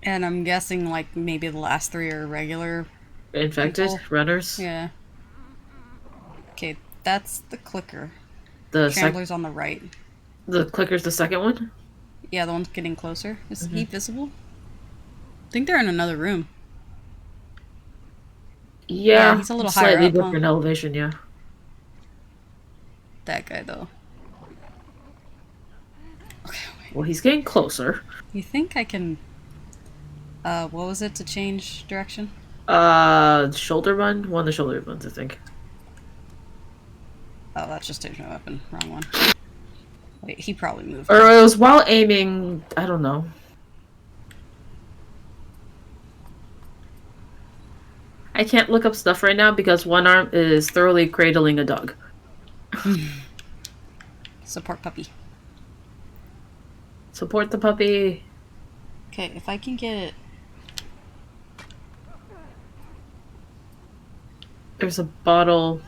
And I'm guessing, like, maybe the last 3 are regular Infected? people. Runners? Yeah. Okay, that's the clicker. The Shambler's on the right. The clicker's the second one? Yeah, the one's getting closer. Is he visible? I think they're in another room. Yeah, he's a little higher slightly up, different huh? elevation, yeah. That guy, though. Okay, wait. Well, he's getting closer. You think I can... what was it to change direction? Shoulder bun? One of the shoulder buns, I think. Oh, that's just changed my weapon. Wrong one. Wait, he probably moved. Or it was while aiming... I don't know. I can't look up stuff right now because one arm is thoroughly cradling a dog. Support puppy. Support the puppy. Okay, if I can get it... There's a bottle.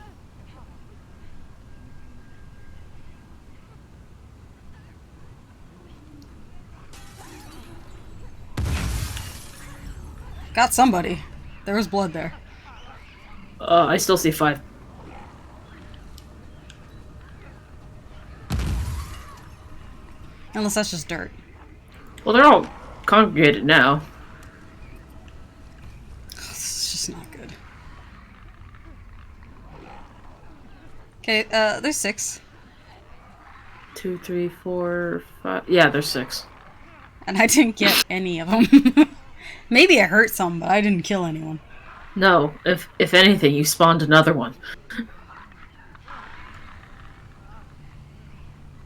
Got somebody. There was blood there. I still see 5. Unless that's just dirt. Well, they're all congregated now. That's not good. Okay, there's 6. 2, 3, 4, 5. Yeah, there's 6. And I didn't get any of them. Maybe I hurt some, but I didn't kill anyone. No, if anything, you spawned another one.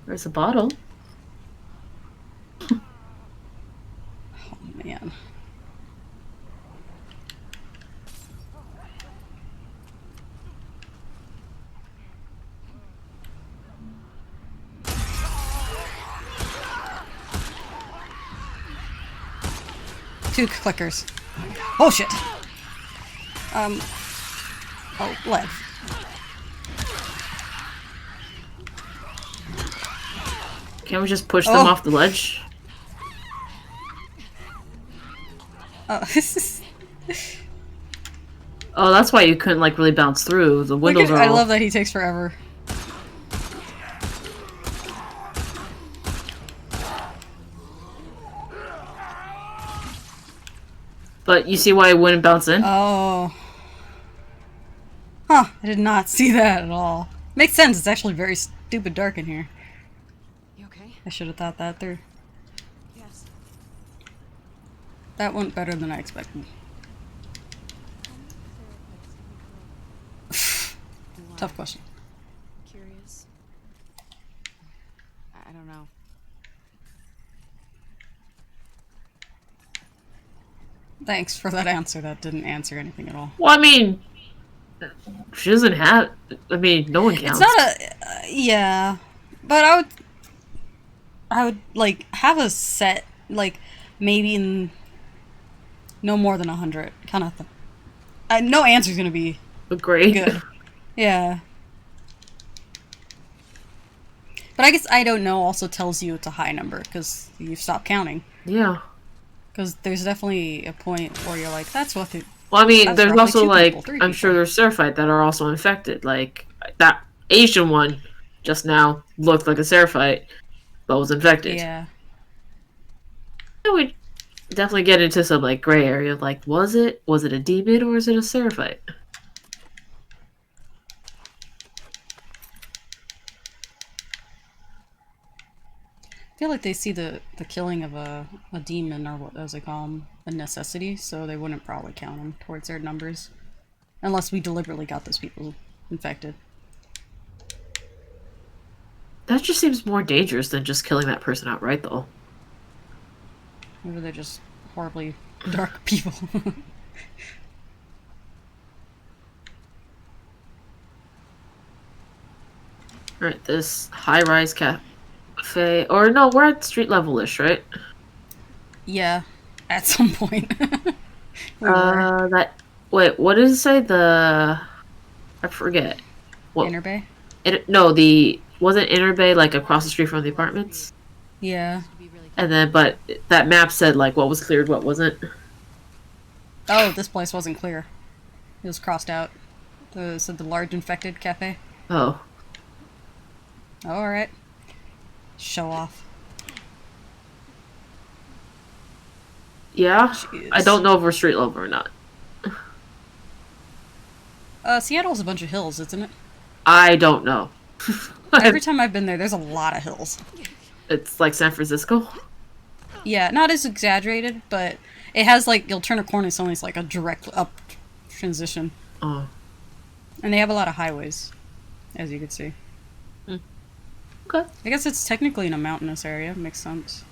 There's a bottle. Oh, man. Two clickers. Oh, shit. Oh, lead. Can't we just push them off the ledge? This is... Oh, that's why you couldn't, like, really bounce through. The windows are I all... love that he takes forever. But you see why it wouldn't bounce in? Oh. Huh, I did not see that at all. Makes sense, it's actually very stupid dark in here. You okay? I should have thought that through. Yes. That went better than I expected. Tough question. Curious. I don't know. Thanks for that answer. That didn't answer anything at all. Well, I mean... She doesn't have... I mean, no one counts. It's not a... yeah. But I would, like, have a set, like, maybe in no more than 100, kind of thing. No answer's gonna be Agree. good. Yeah. But I guess I don't know also tells you it's a high number, because you've stopped counting. Yeah. Because there's definitely a point where you're like, that's what the... Well, I mean, That's there's roughly also, 2 like, people, 3 I'm sure there's Seraphite that are also infected. Like, that Asian one just now looked like a Seraphite, but was infected. Yeah. And we definitely get into some, like, gray area. Like, was it a demon or is it a Seraphite? I feel like they see the killing of a demon, or what as they call them, a necessity, so they wouldn't probably count them towards their numbers. Unless we deliberately got those people infected. That just seems more dangerous than just killing that person outright, though. Maybe they're just horribly dark people. Alright, this high-rise cafe... Or, no, we're at street level-ish, right? Yeah, at some point. We were. That... Wait, what does it say? I forget. What? Inner Bay? No, wasn't Inner Bay, like, across the street from the apartments? Yeah. To be really And then, but that map said, like, what was cleared, what wasn't. Oh, this place wasn't clear. It was crossed out. It said the large infected cafe. Oh. Oh, alright. Show off. Yeah? Jeez. I don't know if we're street level or not. Seattle's a bunch of hills, isn't it? I don't know. Every time I've been there, there's a lot of hills. It's like San Francisco? Yeah, not as exaggerated, but it has, like, you'll turn a corner, it's always, like, a direct up transition. Oh. And they have a lot of highways, as you can see. Okay. I guess it's technically in a mountainous area. Makes sense.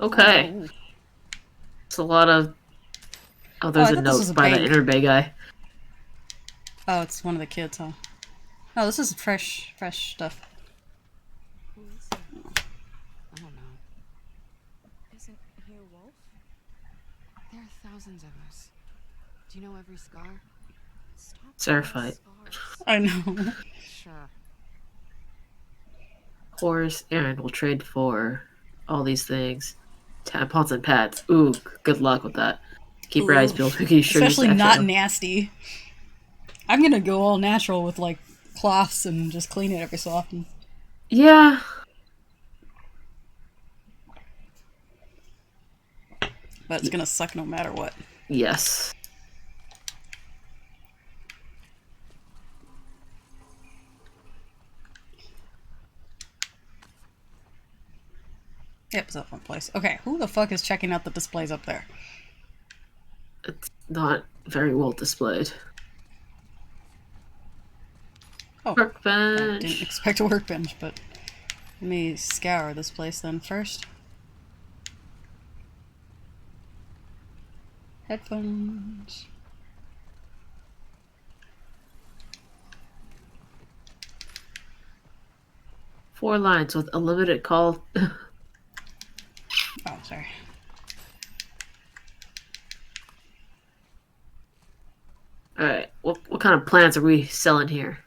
Okay. Oh. It's a lot of... Oh, there's I a thought this was note a by the bank. Inner Bay guy. Oh, it's one of the kids, huh? Oh, this is fresh stuff. Who is he? I don't know. Isn't he a wolf? There are thousands of us. Do you know every scar? Stop Seraphite. scars. I know. Sure. Horse, Aaron will trade for all these things. Tampons and pads. Ooh, good luck with that. Keep your eyes Ooh. peeled. You sure Especially use not extra. nasty. I'm gonna go all natural with, like, cloths and just clean it every so often. Yeah. But it's gonna suck no matter what. Yes. Yep, it's up one place. Okay, who the fuck is checking out the displays up there? It's not very well displayed. Oh, I didn't Workbench. expect a workbench, but let me scour this place then first. Headphones. Four lines with unlimited call. Oh, sorry. Alright, what kind of plans are we selling here?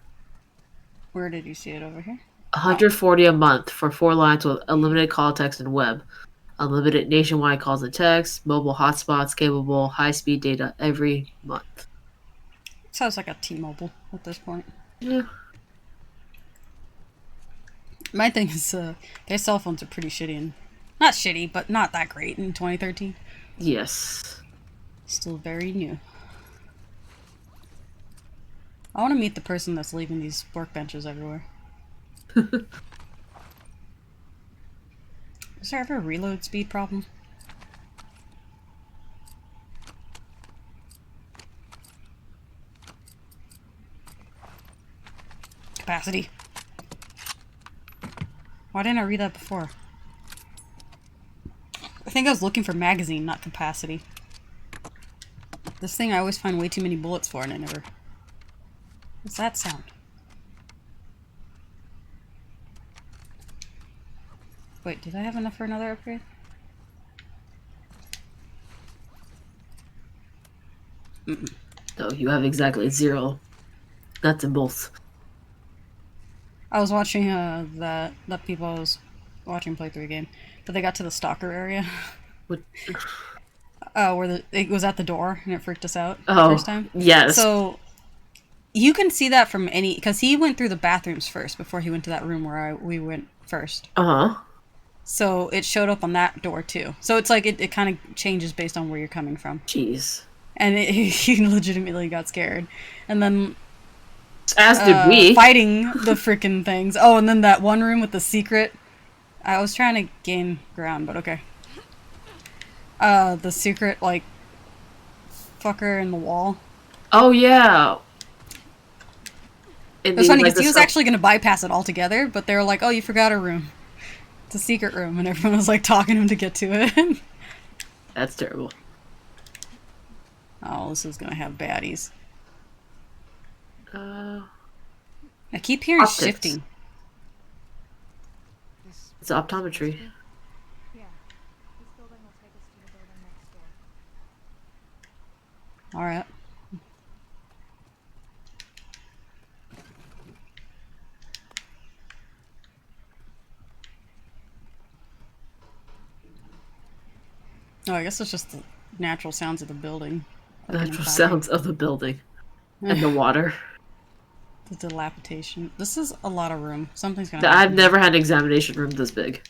Where did you see it over here? 140 a month for 4 lines with unlimited call, text, and web. Unlimited nationwide calls and texts, mobile hotspots, capable high-speed data every month. Sounds like a T-Mobile at this point. Yeah. My thing is, their cell phones are pretty shitty and not shitty, but not that great in 2013. Yes. Still very new. I want to meet the person that's leaving these workbenches everywhere. Is there ever a reload speed problem? Capacity. Why didn't I read that before? I think I was looking for magazine, not capacity. This thing I always find way too many bullets for and I never... What's that sound? Wait, did I have enough for another upgrade? No, you have exactly 0 nuts and bolts. I was watching that people I was watching play through a game, but they got to the stalker area. What? Where it was at the door and it freaked us out the Oh, first time. yes. So you can see that from any, because he went through the bathrooms first before he went to that room where we went first. Uh-huh. So it showed up on that door too. So it's like it kind of changes based on where you're coming from. Jeez. And he legitimately got scared. And then As did we. fighting the freaking things. Oh, and then that one room with the secret. I was trying to gain ground, but okay. The secret, like, fucker in the wall. Oh, yeah. It was funny because he was actually going to bypass it altogether, but they were like, oh, you forgot a room. It's a secret room, and everyone was, like, talking him to get to it. That's terrible. Oh, this is going to have baddies. Uh, I keep hearing Optics. shifting. it's optometry. Yeah. This building will take us to the building next door. Alright. Oh, I guess it's just the natural sounds of the building. Natural sounds of the building. And the water. The dilapidation. This is a lot of room. Something's gonna I've happen. never had an examination room this big.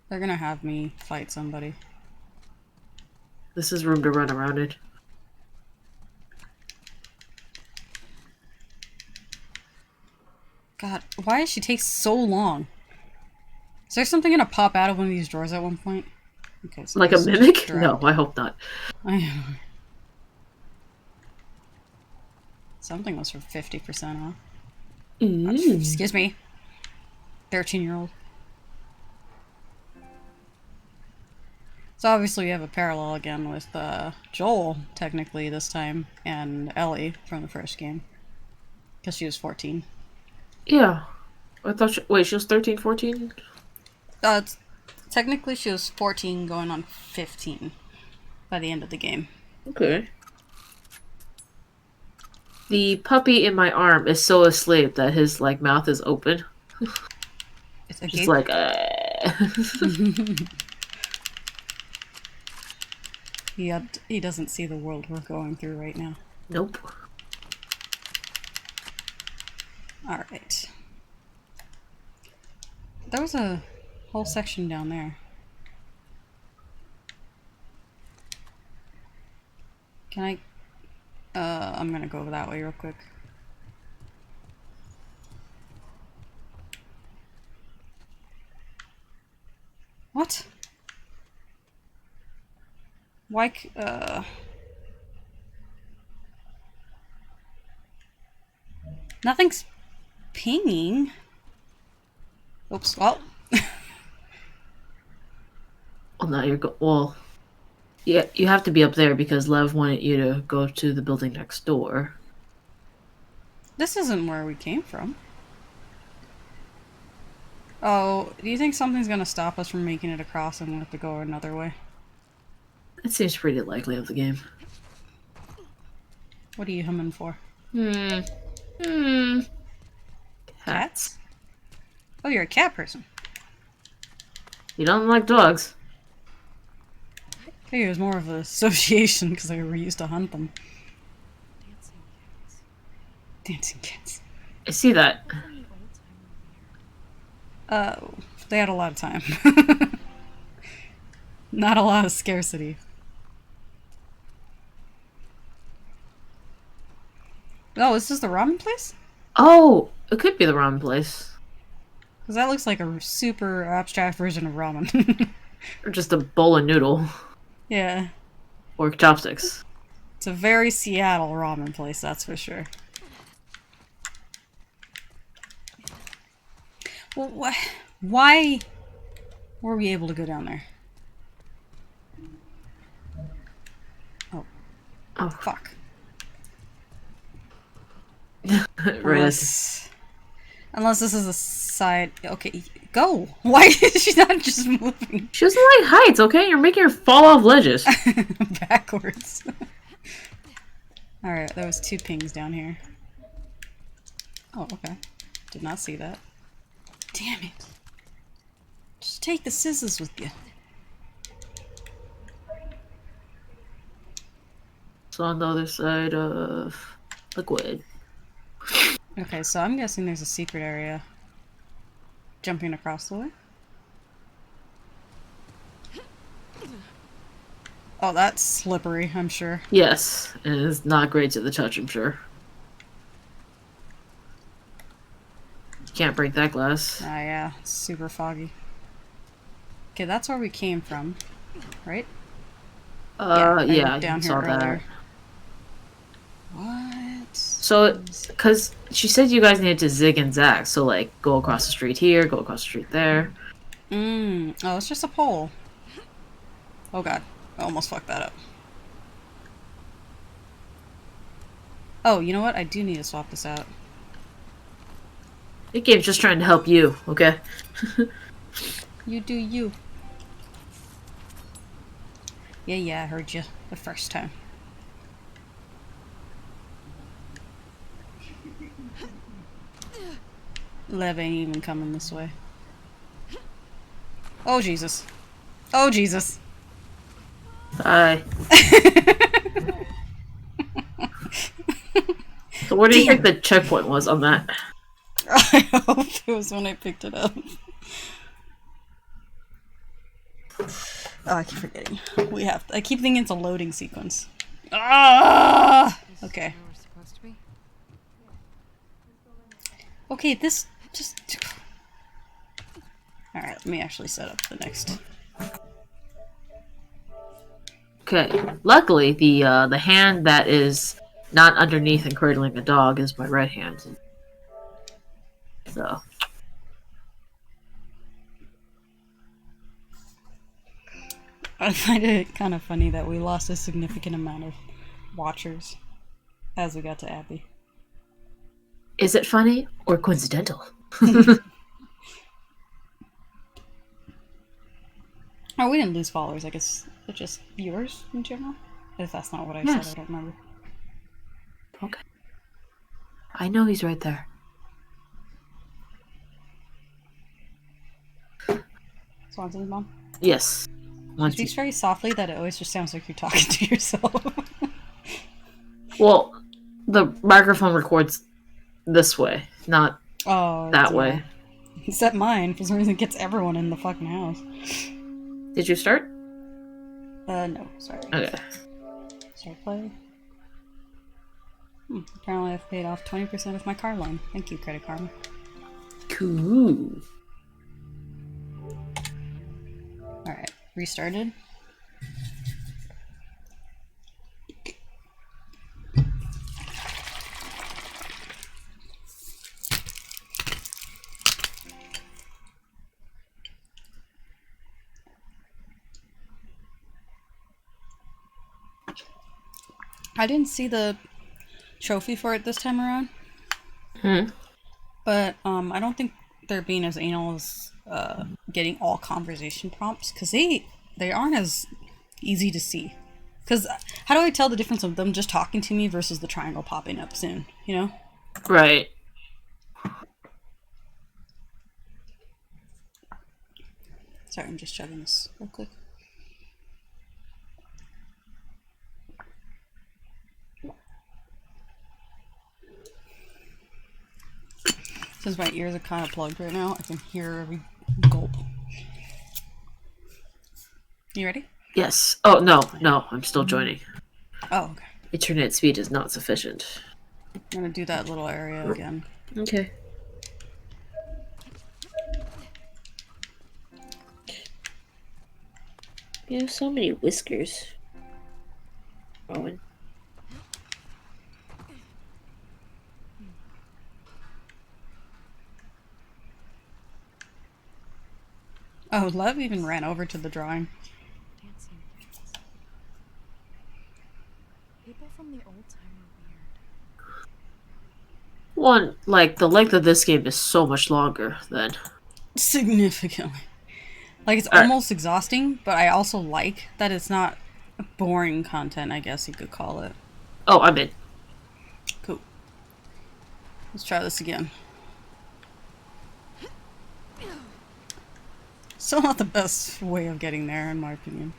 They're gonna have me fight somebody. This is room to run around in. God, why does she take so long? Is there something gonna pop out of one of these drawers at one point? Okay, so Like a this is mimic? just dragged. No, I hope not. Something was for 50% off. Mm. Excuse me. 13-year-old. So obviously we have a parallel again with Joel, technically this time, and Ellie from the first game. Because she was 14. Yeah. I thought wait, she was 13, 14? Technically she was 14 going on 15 by the end of the game. Okay. The puppy in my arm is so asleep that his like mouth is open. It's a Just gape. like He doesn't see the world we're going through right now. Nope. Alright. There was a whole section down there. Can I... I'm gonna go over that way real quick. What? Why Nothing's pinging. Oops, well... Well, now you're well, yeah, you have to be up there because Lev wanted you to go to the building next door. This isn't where we came from. Oh, do you think something's gonna stop us from making it across and we'll have to go another way? It seems pretty likely of the game. What are you humming for? Cats? Oh, you're a cat person. You don't like dogs? I think it was more of an association because I were used to hunt them. Dancing cats. I see that. They had a lot of time. Not a lot of scarcity. Oh, is this the ramen place? Oh, it could be the ramen place. Because that looks like a super abstract version of ramen. Or just a bowl of noodle. Yeah. Or chopsticks. It's a very Seattle ramen place, that's for sure. Well, why were we able to go down there? Oh, fuck. Right. Unless this is a side... Okay, go! Why is she not just moving? She doesn't like heights, okay? You're making her fall off ledges. Backwards. Alright, there was 2 pings down here. Oh, okay. Did not see that. Damn it. Just take the scissors with you. It's on the other side of liquid. Okay, so I'm guessing there's a secret area. Jumping across the way? Oh, that's slippery, I'm sure. Yes, and it's not great to the touch, I'm sure. You can't break that glass. Ah, yeah, it's super foggy. Okay, that's where we came from, right? Yeah, down I here saw that. earlier. What? So, because she said you guys needed to zig and zag, so like go across the street here, go across the street there. Oh, it's just a pole. Oh god, I almost fucked that up. Oh, you know what? I do need to swap this out. The game's just trying to help you, okay? You do you. Yeah, I heard you the first time. Lev ain't even coming this way. Oh, Jesus. Oh, Jesus. Hi. So where do you think the checkpoint was on that? I hope it was when I picked it up. Oh, I keep forgetting. I keep thinking it's a loading sequence. Ah! Okay. Where we're supposed to be? Okay, this just... Alright, let me actually set up the next. Okay. Luckily, the hand that is not underneath and cradling the dog is my right hand. So. I find it kind of funny that we lost a significant amount of watchers as we got to Abby. Is it funny or coincidental? Oh, we didn't lose followers. I guess it's just viewers in general. If that's not what I Yes. said, I don't remember. Okay. I know he's right there. Swanson's mom? Yes. She Once speaks very softly that it always just sounds like you're talking to yourself. Well, the microphone records this way, not Oh, that yeah. way. Except mine, for some reason it gets everyone in the fucking house. Did you start? No, sorry. Okay. Start play. Apparently I've paid off 20% of my car loan. Thank you, Credit Karma. Cool. Alright, restarted. I didn't see the trophy for it this time around. But I don't think they're being as anal as getting all conversation prompts, because they aren't as easy to see. Because how do I tell the difference of them just talking to me versus the triangle popping up soon, you know? Right. Sorry, I'm just chugging this real quick. Since my ears are kind of plugged right now, I can hear every gulp. You ready? Yes. Oh, no, I'm still joining. Oh, okay. Internet speed is not sufficient. I'm gonna do that little area again. Okay. You have so many whiskers. Owen. Oh, Lev even ran over to the drawing. Dancing things. People from the old time are weird. One, like, the length of this game is so much longer than... Significantly. Like, it's Alright. almost exhausting, but I also like that it's not boring content, I guess you could call it. Oh, I'm in. Cool. Let's try this again. Still not the best way of getting there, in my opinion.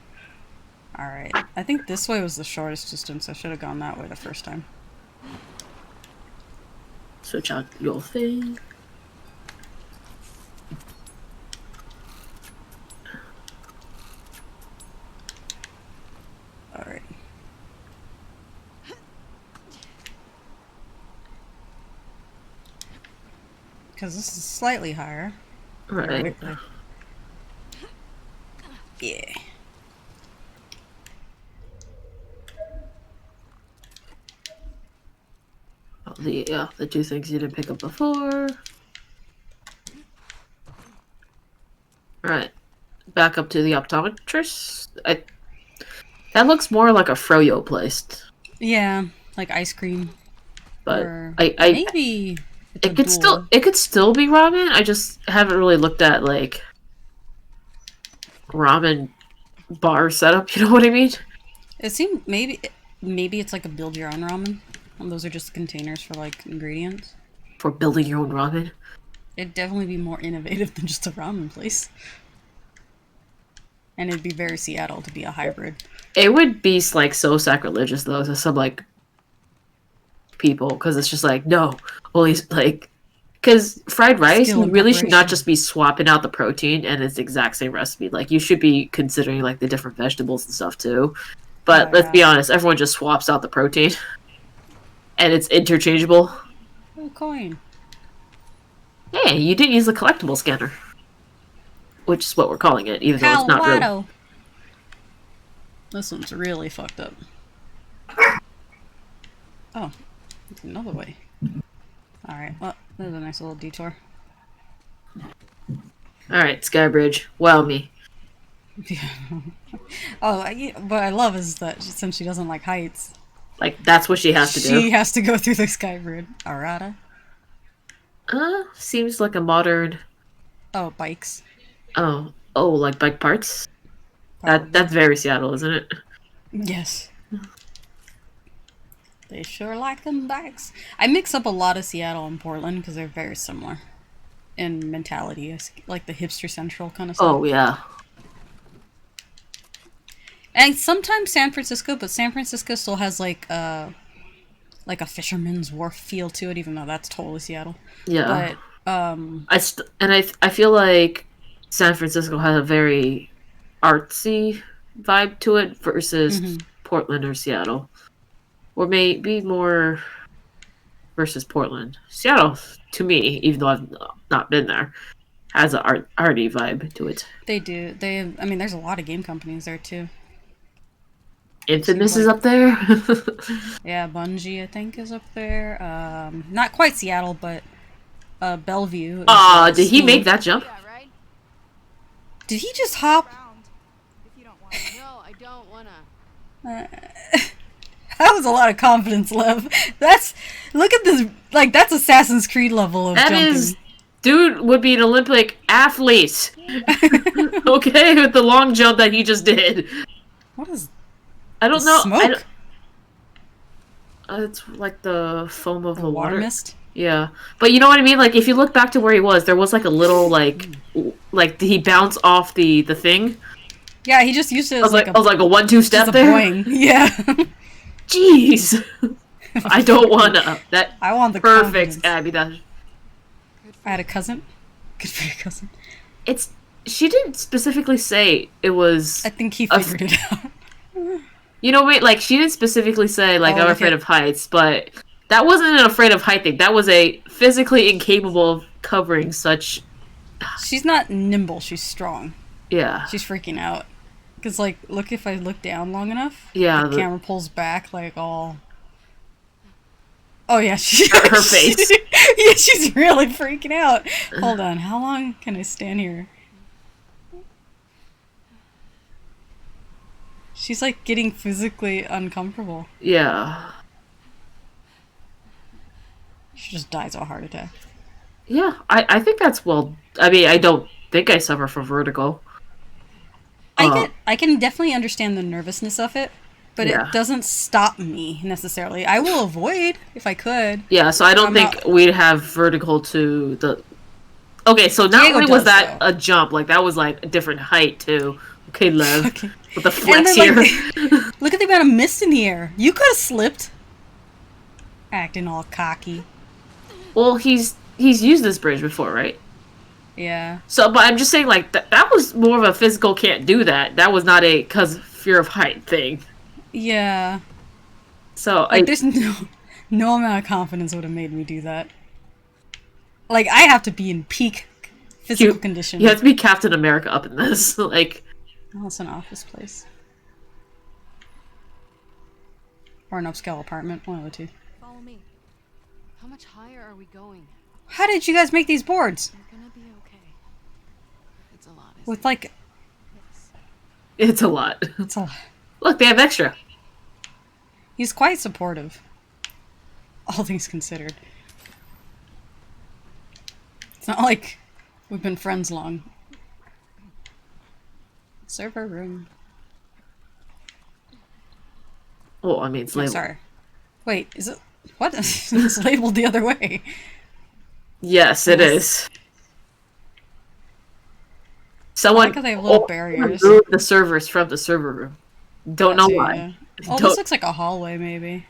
Alright. I think this way was the shortest distance. I should have gone that way the first time. Switch out your thing. Alright. Because this is slightly higher. Right. Theoretically. Yeah. Oh, the two things you didn't pick up before. Right. Back up to the optometrist. That looks more like a froyo place. Yeah, like ice cream. But Or I maybe it's a it could still be ramen. I just haven't really looked at like ramen bar setup, you know what I mean? It seemed maybe it's like a build your own ramen. And those are just containers for like ingredients. For building your own ramen. It'd definitely be more innovative than just a ramen place. And it'd be very Seattle to be a hybrid. It would be like so sacrilegious though to some like people, because it's just like no, only like because fried rice Skill you and really should not preparation. just be swapping out the protein and it's the exact same recipe. Like you should be considering like the different vegetables and stuff too. But Oh, let's yeah. be honest, everyone just swaps out the protein, and it's interchangeable. Oh, coin. Hey, you didn't use the collectible scanner, which is what we're calling it, even though it's not really. Colorado. This one's really fucked up. Oh, it's another way. Alright, well, that was a nice little detour. All right, Skybridge, wow me. What I love is that since she doesn't like heights, Like that's what she has to she do. has to go through the sky bridge. Arata. Seems like a modern. Oh, bikes. Oh, like bike parts. Probably. That's very Seattle, isn't it? Yes. They sure like them bikes. I mix up a lot of Seattle and Portland because they're very similar in mentality. It's like the hipster central kind of stuff. Oh yeah. And sometimes San Francisco, but San Francisco still has like a fisherman's wharf feel to it, even though that's totally Seattle. Yeah. But I feel like San Francisco has a very artsy vibe to it versus Portland or Seattle. Or maybe more versus Portland. Seattle, to me, even though I've not been there, has an arty vibe to it. They do. I mean, there's a lot of game companies there too. Infamous Seems is like- up there. Yeah, Bungie, I think, is up there. Not quite Seattle, but Bellevue. is, Did he school. make that jump? Yeah, right? Did he just hop? Around, if you don't want. No, I don't wanna. That was a lot of confidence, Lev. Look at this. Like, that's Assassin's Creed level of That jumping. is, dude would be an Olympic athlete. Okay, with the long jump that he just did. What is I don't the know. smoke? It's like the foam of The the water water. mist? Yeah, but you know what I mean. Like if you look back to where he was, there was like a little like he bounced off the thing. Yeah, he just used it I as was like, a, I was like a 1-2 just step a there. boing. Yeah. Jeez, I don't wanna. That I want the perfect, confidence. Abby. That I had a cousin. Good for your cousin. it's. She didn't specifically say it was. I think he A- figured it out. You know, wait, like she didn't specifically say like Oh, I'm okay. afraid of heights, but that wasn't an afraid of height thing. That was a physically incapable of covering such. She's not nimble, she's strong. Yeah, She's freaking out. Because, like, look, if I look down long enough, yeah. the camera pulls back, like, all... Oh, yeah, she... Her face. Yeah, she's really freaking out. Hold on, how long can I stand here? She's, like, getting physically uncomfortable. Yeah, She just dies of a heart attack. yeah. I think that's well. I mean, I don't think I suffer from vertigo. I can definitely understand the nervousness of it, but Yeah. it doesn't stop me, necessarily. I will avoid, if I could. Yeah, so I don't I'm think not- we'd have vertical to the. Okay, so not Diego only was does, that though. a jump, like that was like a different height too. Okay, Lev, Okay. with the And flex then, here. like, look at the amount of mist in the air. You could have slipped. Acting all cocky. Well, he's used this bridge before, right? Yeah. So, but I'm just saying, like that was more of a physical can't do that. That was not a cause fear of height thing. Yeah. So Like, there's no amount of confidence would have made me do that. Like, I have to be in peak physical condition. you have to be Captain America up in this. Like, Oh, it's an office place. Or an upscale apartment, one of the two. Follow me. How much higher are we going? How did you guys make these boards? We're gonna be okay. It's a lot. Isn't With, like, it's a lot. it's a... Look, they have extra. He's quite supportive. All things considered. It's not like we've been friends long. Server room. Oh, I mean, it's Oh, labeled. sorry. Wait, is it... What? It's labeled the other way. Yes, it is. I Someone like how they have little barriers. removed the servers from the server room. Don't know Too, why. yeah. Oh, Don't- this looks like a hallway, maybe.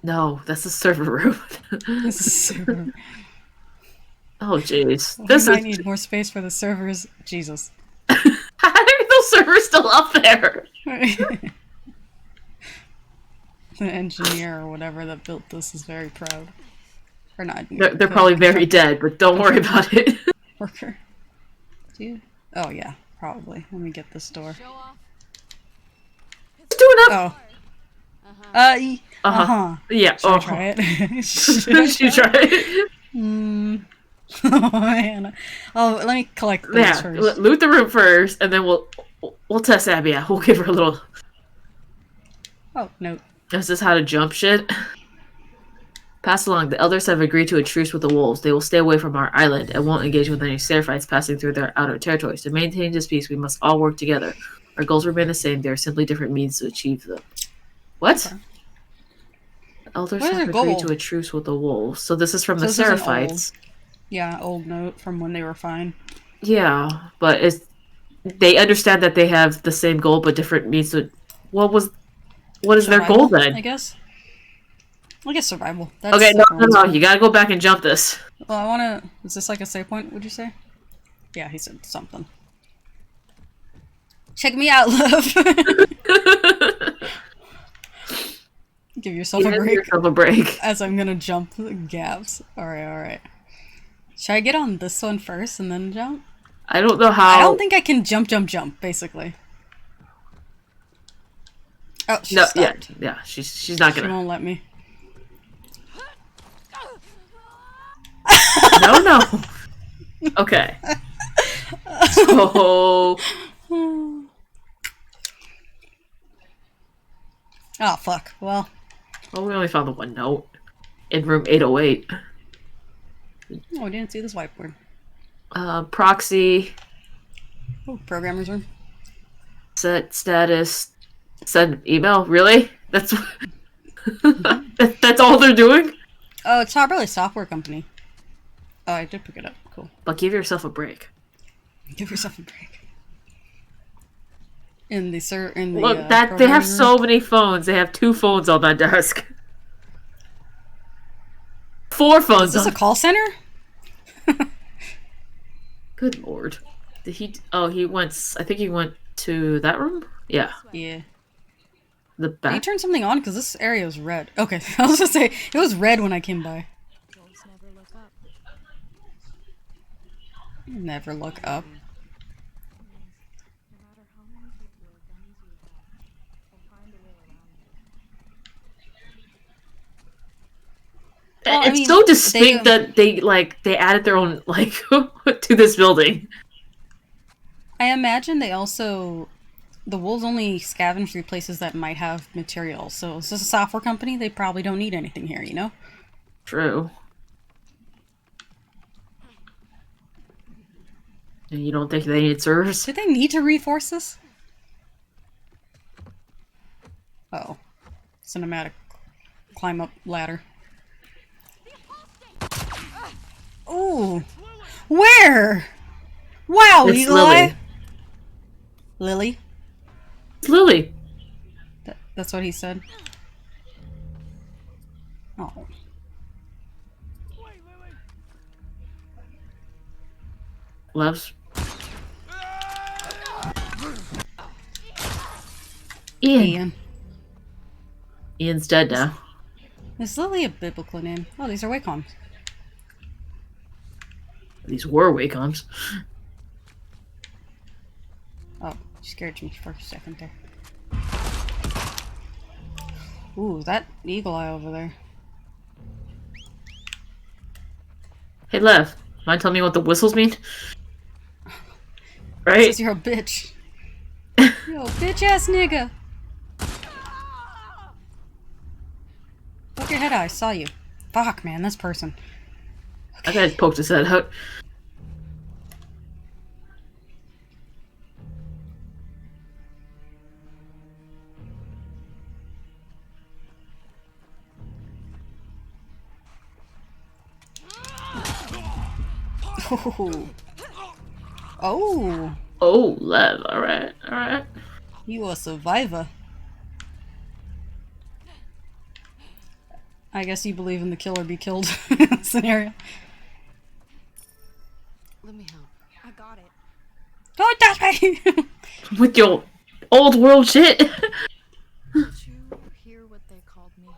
No, that's the server room. This is server. Oh, jeez. We This might is. need more space for the servers. Jesus. How are those servers still up there? The engineer or whatever that built this is very proud. Or not. They're probably very dead, but don't worry about it. Worker. Do you? Oh, yeah. Probably. Let me get this door. Show off. It's doing up. Oh. Uh-huh. Uh-huh. Yeah. Should I try it? Should I She try tried. Oh, man. Oh, let me collect those Yeah. first. Loot the room first, and then we'll test Abby out. We'll give her a little. Oh, no. Is this how to jump shit? Pass along. The elders have agreed to a truce with the wolves. They will stay away from our island and won't engage with any stair fights passing through their outer territories. To maintain this peace, we must all work together. Our goals remain the same. There are simply different means to achieve them. What? Okay. The elders What is have their agreed goal? to a truce with the wolves. So this is from So the this is an Seraphites. Yeah, old note from when they were fine. Yeah, but they understand that they have the same goal but different means to. What is their goal Survival, I then? guess. I guess survival. That's Okay, no, everyone's no, goal. you gotta go back and jump this. Well, I wanna... Is this like a save point, would you say? Yeah, he said something. Check me out, love! Give yourself a Give break. yourself a break. As I'm gonna jump the gaps. Alright. Should I get on this one first and then jump? I don't know how. I don't think I can jump, basically. Oh, she stopped. Yeah. She's not She gonna. won't let me. No. Okay. So. Oh, fuck. Well, We only found the one note in room 808. oh, I didn't see this whiteboard. Proxy, Oh, programmer's room. set status, send email. Really? That's that's all they're doing? Oh, it's probably a software company. Oh, I did pick it up. Cool. But give yourself a break. Give yourself a break. In the Look, that they have so many phones. They have 2 phones on that desk. 4 phones. Is this on... a call center? Good lord. Did he? Oh, he went. I think he went to that room. Yeah. Yeah. The Can you back. turn something on? Because this area is red. Okay, I was gonna say, it was red when I came by. Wolves never look up. Never look up. No matter how many people or guns you have, they'll find a way around it. Well, I It's mean, so distinct they, that they added their own to this building. I imagine they also... The wolves only scavenge through places that might have material. So is this a software company? They probably don't need anything here, you know? True. And you don't think they need servers? Do they need to reinforce this? Uh-oh. Cinematic climb up ladder. Ooh. Where? Wow, It's Eagle Lily. Eye. Lily? It's Lily. That's what he said. Oh. Loves. Ian. Ian's dead now. Is Lily a biblical name? Oh, these are Wacom. These were Wacoms. Oh, you scared me for a second there. Ooh, that eagle eye over there. Hey, Lev. Mind telling me what the whistles mean? Right? Says you're a bitch. Yo, bitch ass nigga. Poke your head out, I saw you. Fuck, man, this person. That guy just poked his head out. Oh. Oh, Oh, Lev. Alright. you a survivor. I guess you believe in the kill or be killed scenario. Let me help. I got it. Don't touch me! With your old world shit. Did you hear what they called me?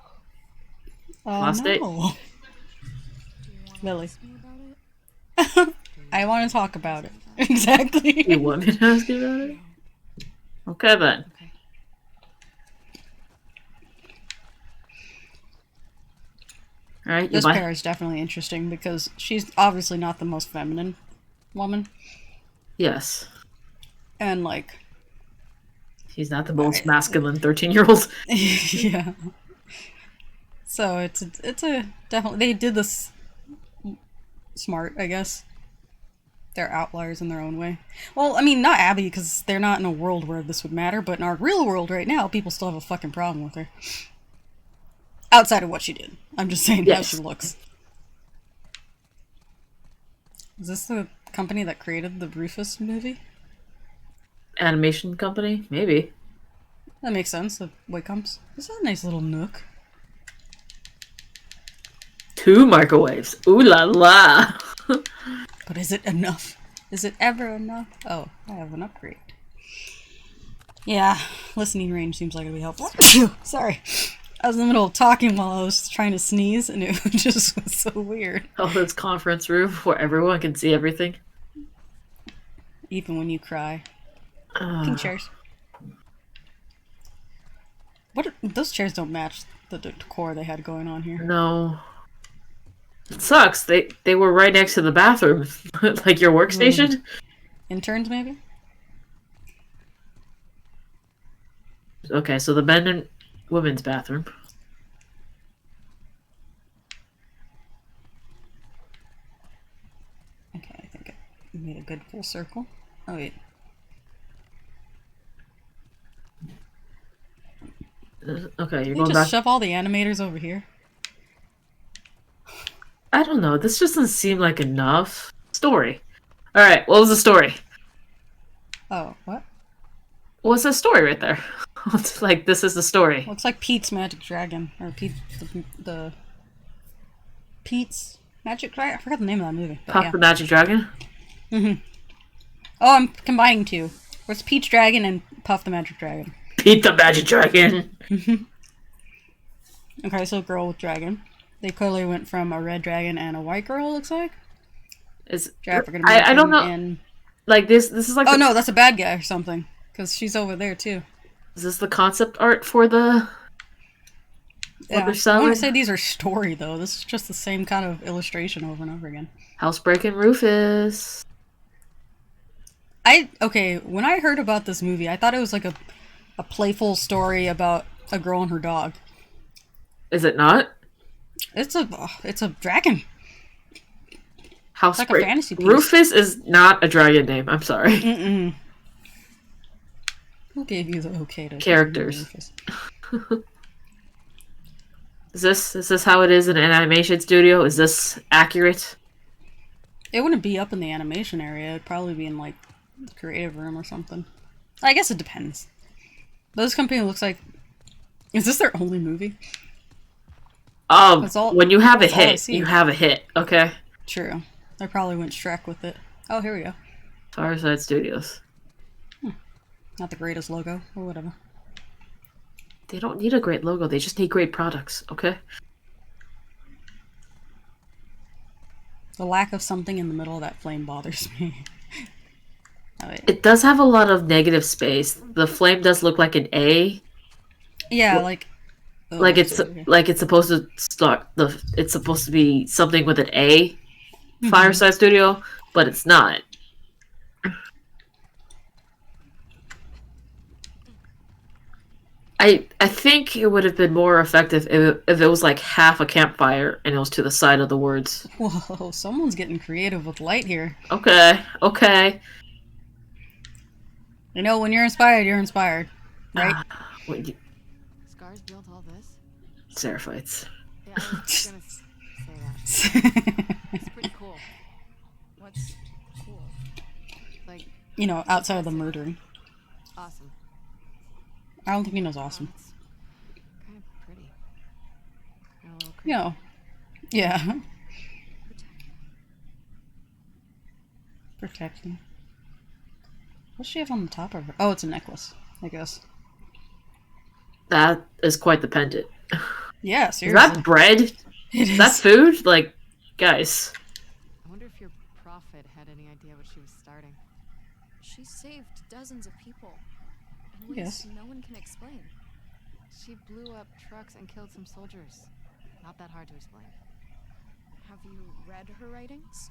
Oh, Lost it. Do no. you want to Lily. ask me about it? I want to talk about it. Exactly. You want me to ask you about it? Okay, then. Okay. Alright, you This buy. pair is definitely interesting because she's obviously not the most feminine woman. Yes. And, like... He's not the most masculine 13-year-old. yeah. So it's a definitely... They did this smart, I guess. They're outliers in their own way. Well, I mean, not Abby, because they're not in a world where this would matter, but in our real world right now, people still have a fucking problem with her. Outside of what she did. I'm just saying how Yes. she looks. Is this the company that created the Rufus movie? Animation company? Maybe. That makes sense. The Wacoms. This is a nice little nook. 2 microwaves. Ooh la la. But is it enough? Is it ever enough? Oh, I have an upgrade. Yeah, listening range seems like it'd be helpful. Sorry. I was in the middle of talking while I was trying to sneeze, and it just was so weird. Oh, this conference room where everyone can see everything. Even when you cry. Pink chairs. Those chairs don't match the decor they had going on here. No. It sucks. They were right next to the bathroom. Like your workstation? Interns, maybe? Okay, so the men and women's bathroom. Okay, I think I made a good full circle. Oh, wait. Okay, you're Can you going just back. shove all the animators over here? I don't know. This just doesn't seem like enough. Story. Alright, what was the story? Oh, what? What's the story right there? It's like, this is the story. Looks like Pete's Magic Dragon. Or the Pete's Magic Dragon? I forgot the name of that movie. But Puff yeah. the Magic Dragon? Oh, I'm combining two. Where's Pete's Dragon and Puff the Magic Dragon? Pete the Magic Dragon! Okay, so girl with dragon. They clearly went from a red dragon and a white girl, it looks like. I don't know. And... Like, this is like... Oh, no, that's a bad guy or something. Because she's over there, too. Is this the concept art for the... Yeah, they're I selling? want to say these are story, though. This is just the same kind of illustration over and over again. Housebreaking Rufus. Okay, when I heard about this movie, I thought it was like a playful story about a girl and her dog. Is it not? It's a dragon. Housebreaking. like a fantasy piece. Rufus is not a dragon name. I'm sorry. Mm-mm. Who gave you the okay to Characters. Rufus? Is this how it is in an animation studio? Is this accurate? It wouldn't be up in the animation area. It'd probably be in like the creative room or something. I guess it depends. But this company looks like... Is this their only movie? When you have a that's all I hit, see. you have a hit, okay? True. They probably went Shrek with it. Oh, here we go. Fireside Studios. Not the greatest logo, or whatever. They don't need a great logo, they just need great products, okay? The lack of something in the middle of that flame bothers me. Oh, wait. It does have a lot of negative space. The flame does look like an A. Yeah, like... Oh, Like it's okay. like it's supposed to start it's supposed to be something with an A. Mm-hmm. Fireside Studio, but it's not. I think it would have been more effective if it was like half a campfire and it was to the side of the words. Whoa, someone's getting creative with light here. Okay. You know, when you're inspired, right? Wait, Scars built all this? Seraphites. Yeah, I was gonna say that. It's pretty cool. What's cool? Like, You know, outside of the murdering. awesome. I don't think he knows awesome. It's kind of pretty. And a little creepy. You know. Yeah. Protection. What's she have on the top of her? Oh, it's a necklace, I guess. That is quite the pendant. Yeah, Is seriously. that bread? It Is is. that food? Like, guys. I wonder if your prophet had any idea what she was starting. She saved dozens of people in ways Yes. no one can explain. She blew up trucks and killed some soldiers. Not that hard to explain. Have you read her writings?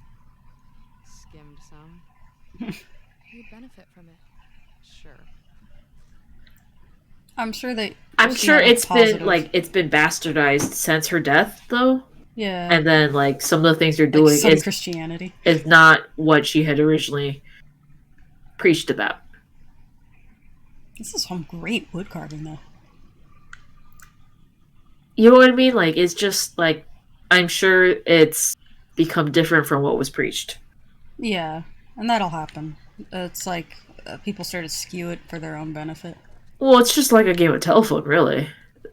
Skimmed some. You'd benefit from it. Sure. I'm sure I'm sure it's it's been bastardized since her death, though. Yeah. And then like some of the things they're like doing some is Christianity. not what she had originally preached about. This is some great wood carving, though. You know what I mean? Like, it's just like, I'm sure it's become different from what was preached. Yeah, and that'll happen. It's like people start to skew it for their own benefit. Well, it's just like a game of telephone, really.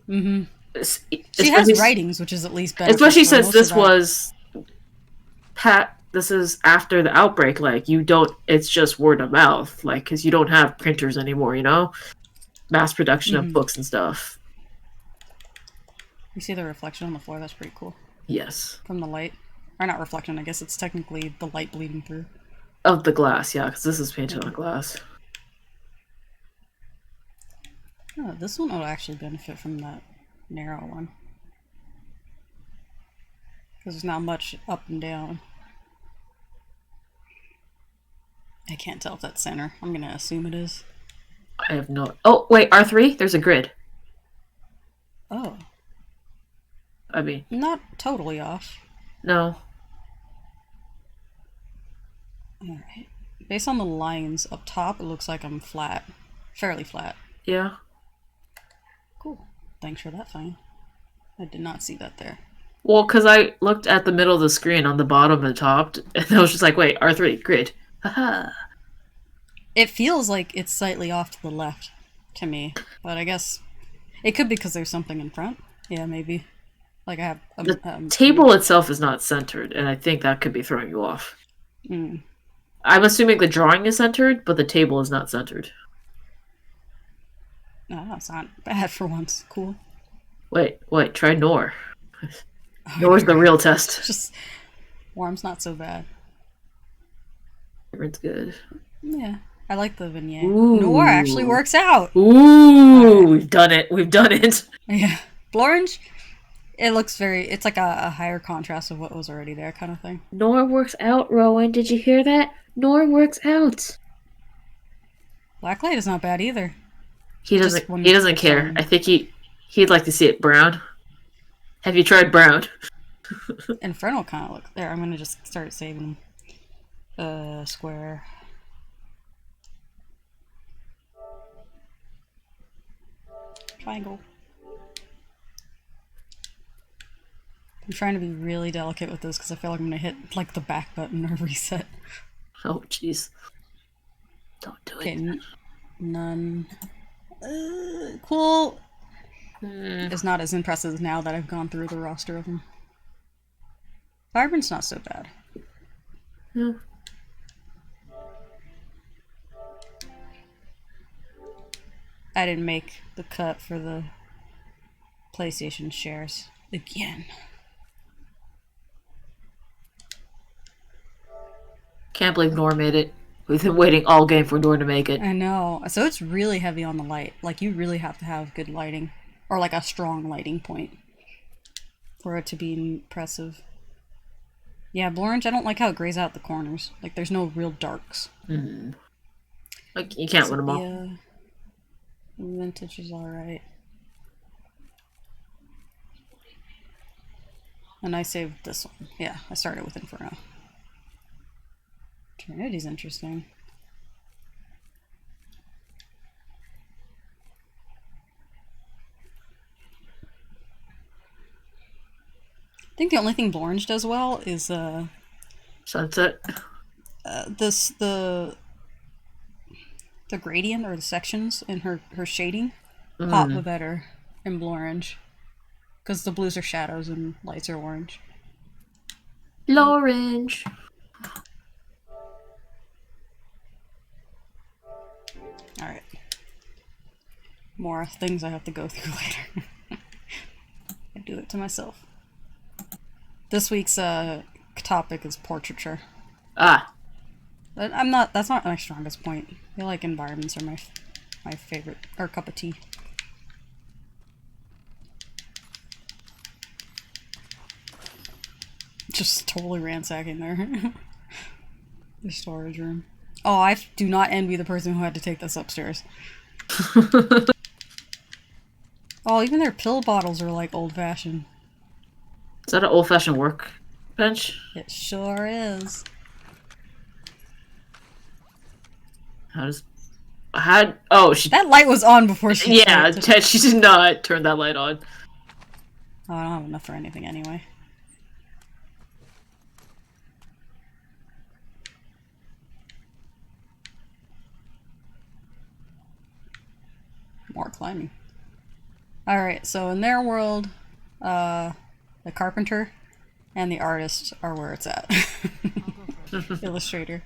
Mm-hmm. She Especially- has writings, which is at least better. Especially since this is after the outbreak. Like, it's just word of mouth. Like, because you don't have printers anymore, you know? Mass production of books and stuff. You see the reflection on the floor? That's pretty cool. Yes. From the light. Or not reflection, I guess it's technically the light bleeding through. Of the glass, yeah, because this is painted on glass. Oh, this one will actually benefit from that narrow one. Because there's not much up and down. I can't tell if that's center. I'm gonna assume it is. I have no... Oh, wait, R3? There's a grid. Oh. I mean... Not totally off. No. Alright. Based on the lines up top, it looks like I'm flat. Fairly flat. Yeah. Cool. Thanks for that, Fine. I did not see that there. Well, because I looked at the middle of the screen on the bottom and top, and I was just like, wait, R3, grid. Haha. It feels like it's slightly off to the left to me, but I guess it could be because there's something in front. Yeah, maybe. Like I have The table itself is not centered, and I think that could be throwing you off. Mm. I'm assuming the drawing is centered, but the table is not centered. No, that's not bad for once. Cool. Wait, try Nor. Nor's the real test. Just Warm's not so bad. It's good. Yeah, I like the vignette. Ooh. Noir actually works out. Ooh, right. We've done it. We've done it. Yeah, Blorange. It looks very. It's like a higher contrast of what was already there, kind of thing. Nor works out, Rowan. Did you hear that? Nor works out. Blacklight is not bad either. He doesn't. He doesn't care. I think he'd like to see it brown. Have you tried brown? Infernal kind of looks there. I'm gonna just start saving them. Square. Triangle. I'm trying to be really delicate with this because I feel like I'm gonna hit like the back button or reset. Oh, jeez. Don't do it. None. Cool. It's not as impressive now that I've gone through the roster of them. Vibrant's not so bad. Yeah. I didn't make the cut for the PlayStation shares again. Can't believe Nor made it. We've been waiting all game for Nor to make it. I know. So it's really heavy on the light. Like, you really have to have good lighting. Or, like, a strong lighting point. For it to be impressive. Yeah, Blorange, I don't like how it grays out the corners. Like, there's no real darks. Like, you can't win them all. Yeah. Vintage is alright. And I saved this one. Yeah, I started with Inferno. Trinity's interesting. I think the only thing Blorange does well is Sunset. the gradient or the sections in her shading pop the better in Blorange. Because the blues are shadows and lights are orange. Orange. Alright. More things I have to go through later. I do it to myself. This week's topic is portraiture. Ah. But that's not my strongest point. I feel like environments are my favorite, or cup of tea. Just totally ransacking there. The storage room. Oh, I do not envy the person who had to take this upstairs. Oh, even their pill bottles are like old-fashioned. Is that an old-fashioned workbench? It sure is. That light was on before she... Yeah, she did not turn that light on. Oh, I don't have enough for anything anyway. More climbing. Alright, so in their world, the carpenter and the artist are where it's at. Illustrator.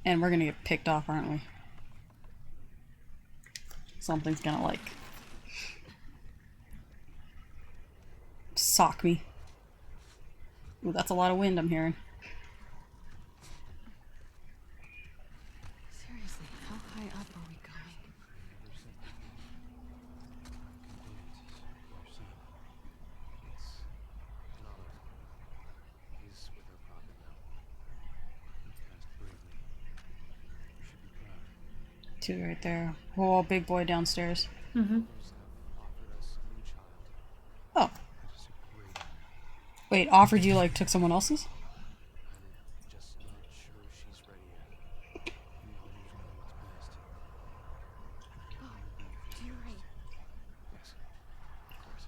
And we're gonna get picked off, aren't we? Something's gonna, like, sock me. Ooh, that's a lot of wind I'm hearing. Seriously, how high up are we going? He's with our prophet now. He passed bravely. You should be proud. Two right there. Oh, big boy downstairs. Mm-hmm. Offered us a new child. Oh. It is a great honor. Wait, offered you, like, took someone else's? I'm just not sure she's ready yet. We always know what's best. Oh, you're right. Yes, of course.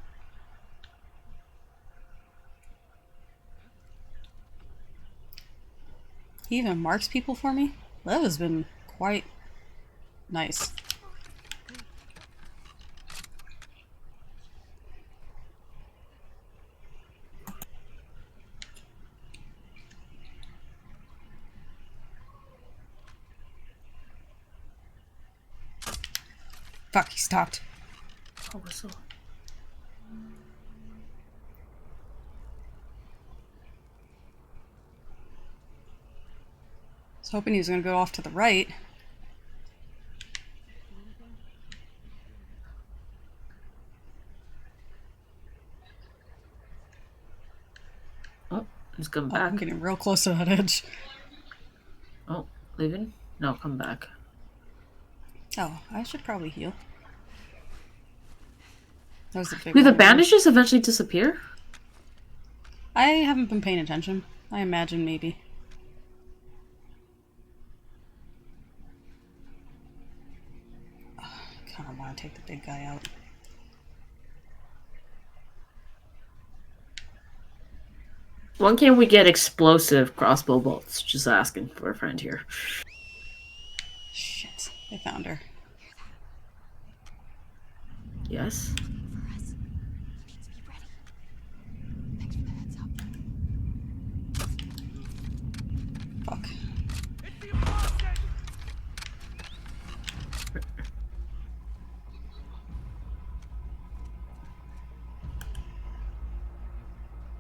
He even marks people for me? That has been quite nice. Fuck, he stopped. Oh, whistle. I was hoping he was gonna go off to the right. Oh, he's coming Oh, I'm back. getting real close to that edge. Oh, leaving? No, come back. Oh, I should probably heal. That was a big Do the one. bandages eventually disappear? I haven't been paying attention. I imagine maybe. Oh, I kind of want to take the big guy out. When can we get explosive crossbow bolts? Just asking for a friend here. Shit, they found her. Yes? For us. Let's be ready. Thanks for the heads up. Fuck.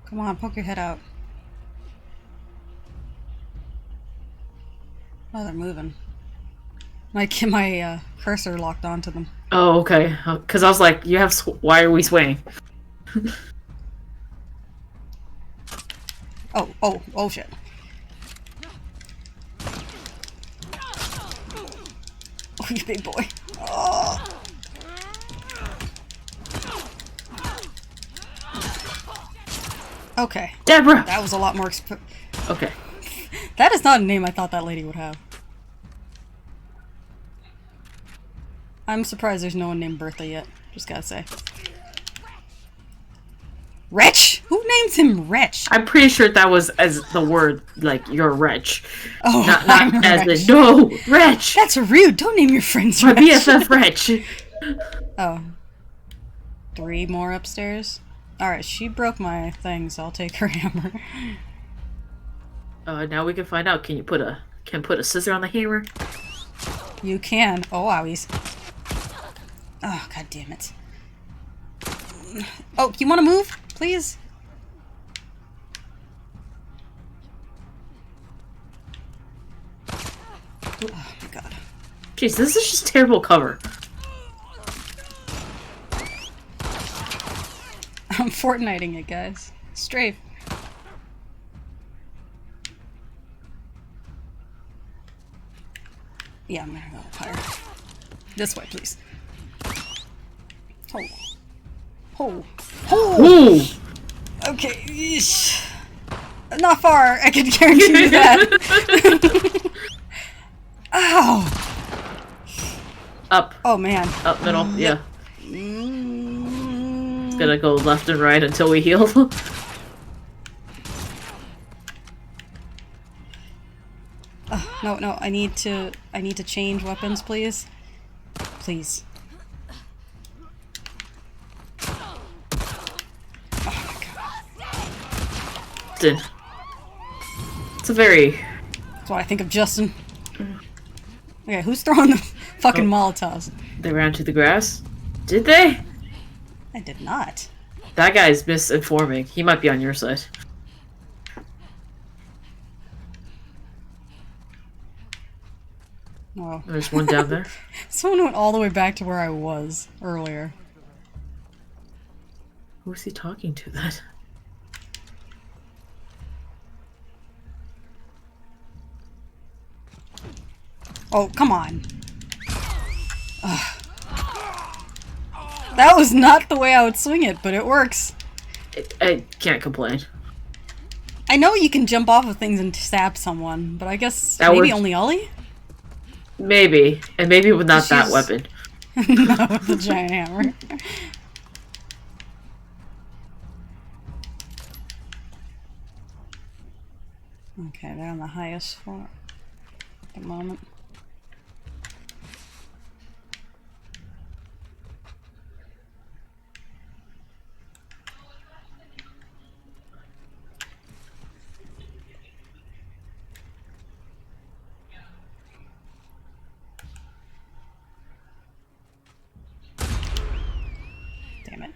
Come on, poke your head out. Oh, they're moving. My cursor locked onto them. Oh, okay. Because I was like, you have. Why are we swaying? Oh, shit. Oh, you big boy. Oh. Okay, Deborah! that was a lot more Okay. That is not a name I thought that lady would have. I'm surprised there's no one named Bertha yet. Just gotta say. Wretch? Who names him Wretch? I'm pretty sure that was as the word, like, you're a wretch. Oh, Not I'm a as wretch. in, no, wretch! That's rude. Don't name your friends My Wretch. BFF wretch! Oh. 3 more upstairs? Alright, she broke my thing, so I'll take her hammer. Now we can find out. Can put a scissor on the hammer? You can. Oh, wowies. Oh, god damn it. Oh, you want to move? Please? Oh my god. Jeez, this is just terrible cover. I'm Fortniting it, guys. Strafe. Yeah, I'm gonna go up higher. This way, please. Oh. Oh. Oh! Ooh! Okay. Yeesh. Not far, I can guarantee you that. Ow! Up. Oh man. Up middle, yeah. Mm. It's gonna go left and right until we heal. No, I need to change weapons, please. Please. Oh my god. It's a very... That's what I think of Justin. Okay, who's throwing the fucking Molotovs? They ran to the grass? Did they? I did not. That guy's misinforming. He might be on your side. Oh. There's one down there. Someone went all the way back to where I was earlier. Who's he talking to then? Oh, come on. Ugh. That was not the way I would swing it, but it works. I can't complain. I know you can jump off of things and stab someone, but I guess That maybe would- only Ollie? Maybe. And maybe with not that She's- weapon. Not with the giant hammer. Okay, they're on the highest floor at the moment. Damn it.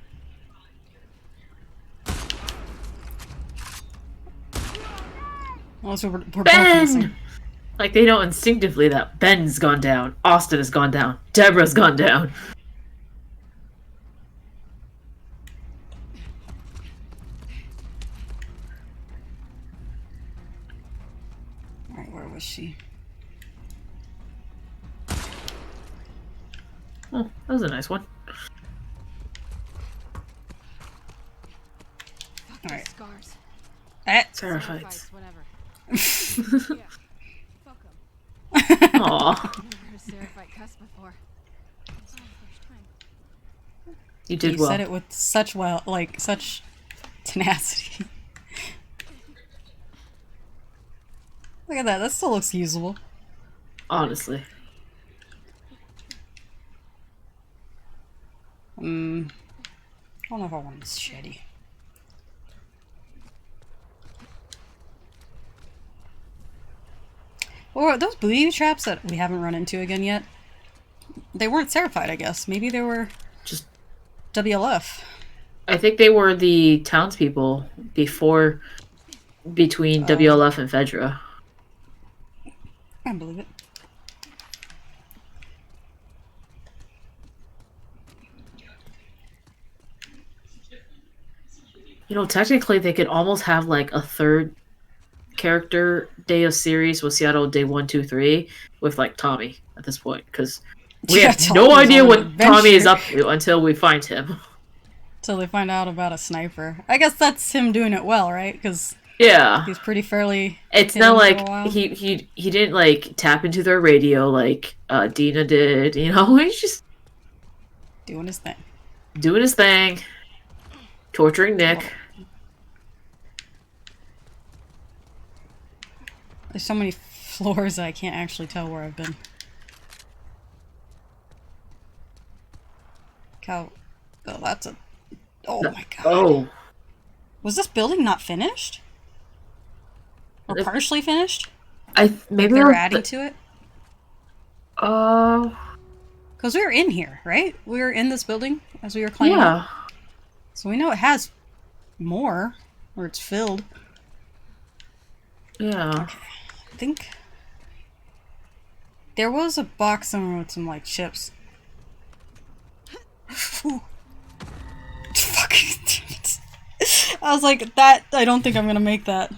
Also, we're both missing. Ben! Like, they know instinctively that Ben's gone down, Austin has gone down, Deborah's gone down. Alright, where was she? Oh, that was a nice one. Alright. Scars. Terrified. Fights, whatever. Yeah. Fuck 'em. Aw, Never heard a Sarah fight cuss before. Oh, first time. you did You well. said it with such such tenacity. Look at that, that still looks usable. Honestly. I don't know if I want this machete. Or those booby traps that we haven't run into again yet. They weren't Seraphite, I guess. Maybe they were Just, WLF. I think they were the townspeople between WLF and Fedra. I can't believe it. You know, technically they could almost have like a third character day of series with Seattle day 1, 2, 3 with like Tommy at this point, because we Yeah, have no Tommy's idea on what an Tommy is adventure. up to until we find him. Till they find out about a sniper. I guess that's him doing it well, right? Because Yeah. he's pretty fairly. It's hidden not for a like while. he didn't like tap into their radio like Dina did, you know. He's just Doing his thing. doing his thing, torturing Nick. There's so many floors that I can't actually tell where I've been. Cow. Oh, that's a. Oh my god. Oh, Was this building not finished? Or If- partially finished? maybe They were we're- adding to it? Uh, Because we were in here, right? We were in this building as we were climbing up. yeah. So we know it has more, or it's filled. Yeah. I think there was a box somewhere with some like chips. Ooh. Fucking damn it. I was like, that I don't think I'm gonna make that.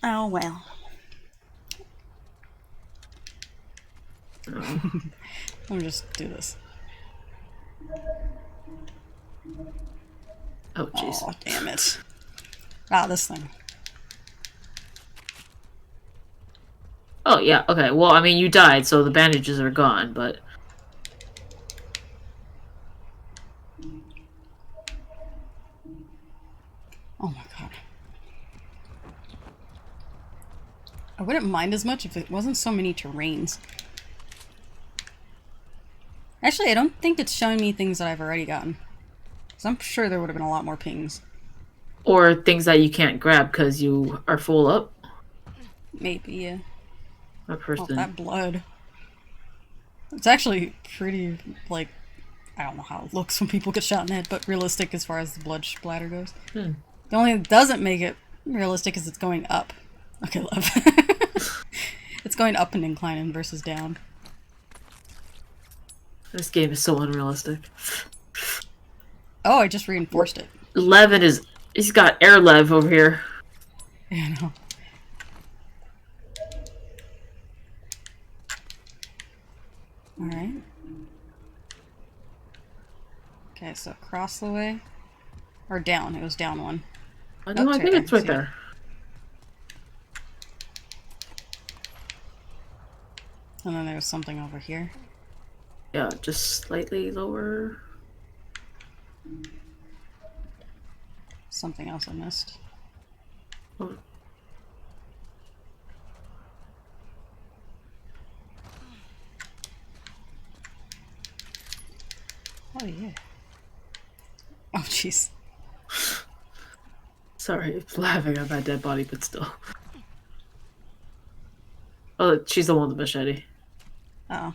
Oh well. Let me just do this. Oh, jeez. Oh damn it. Ah, this thing. Oh, yeah. Okay. Well, I mean, you died, so the bandages are gone, but Oh my god. I wouldn't mind as much if it wasn't so many terrains. Actually, I don't think it's showing me things that I've already gotten. Because I'm sure there would have been a lot more pings. or things that you can't grab because you are full up. Maybe, yeah. A Oh, person. that blood. It's actually pretty, like, I don't know how it looks when people get shot in the head, but realistic as far as the blood splatter goes. Hmm. The only thing that doesn't make it realistic is it's going up. Okay, love. It's going up and inclining versus down. This game is so unrealistic. Oh, I just reinforced it. Levin is... He's got air lev over here. Yeah, I know. Alright. Okay, so across the way. Or down. It was down one. I know, I think it's right there. And then there's something over here. Yeah, just slightly lower. Something else I missed. Oh. Oh, yeah. Oh, jeez. Sorry, I'm laughing at that dead body, but still. Oh, she's the one with the machete. Oh.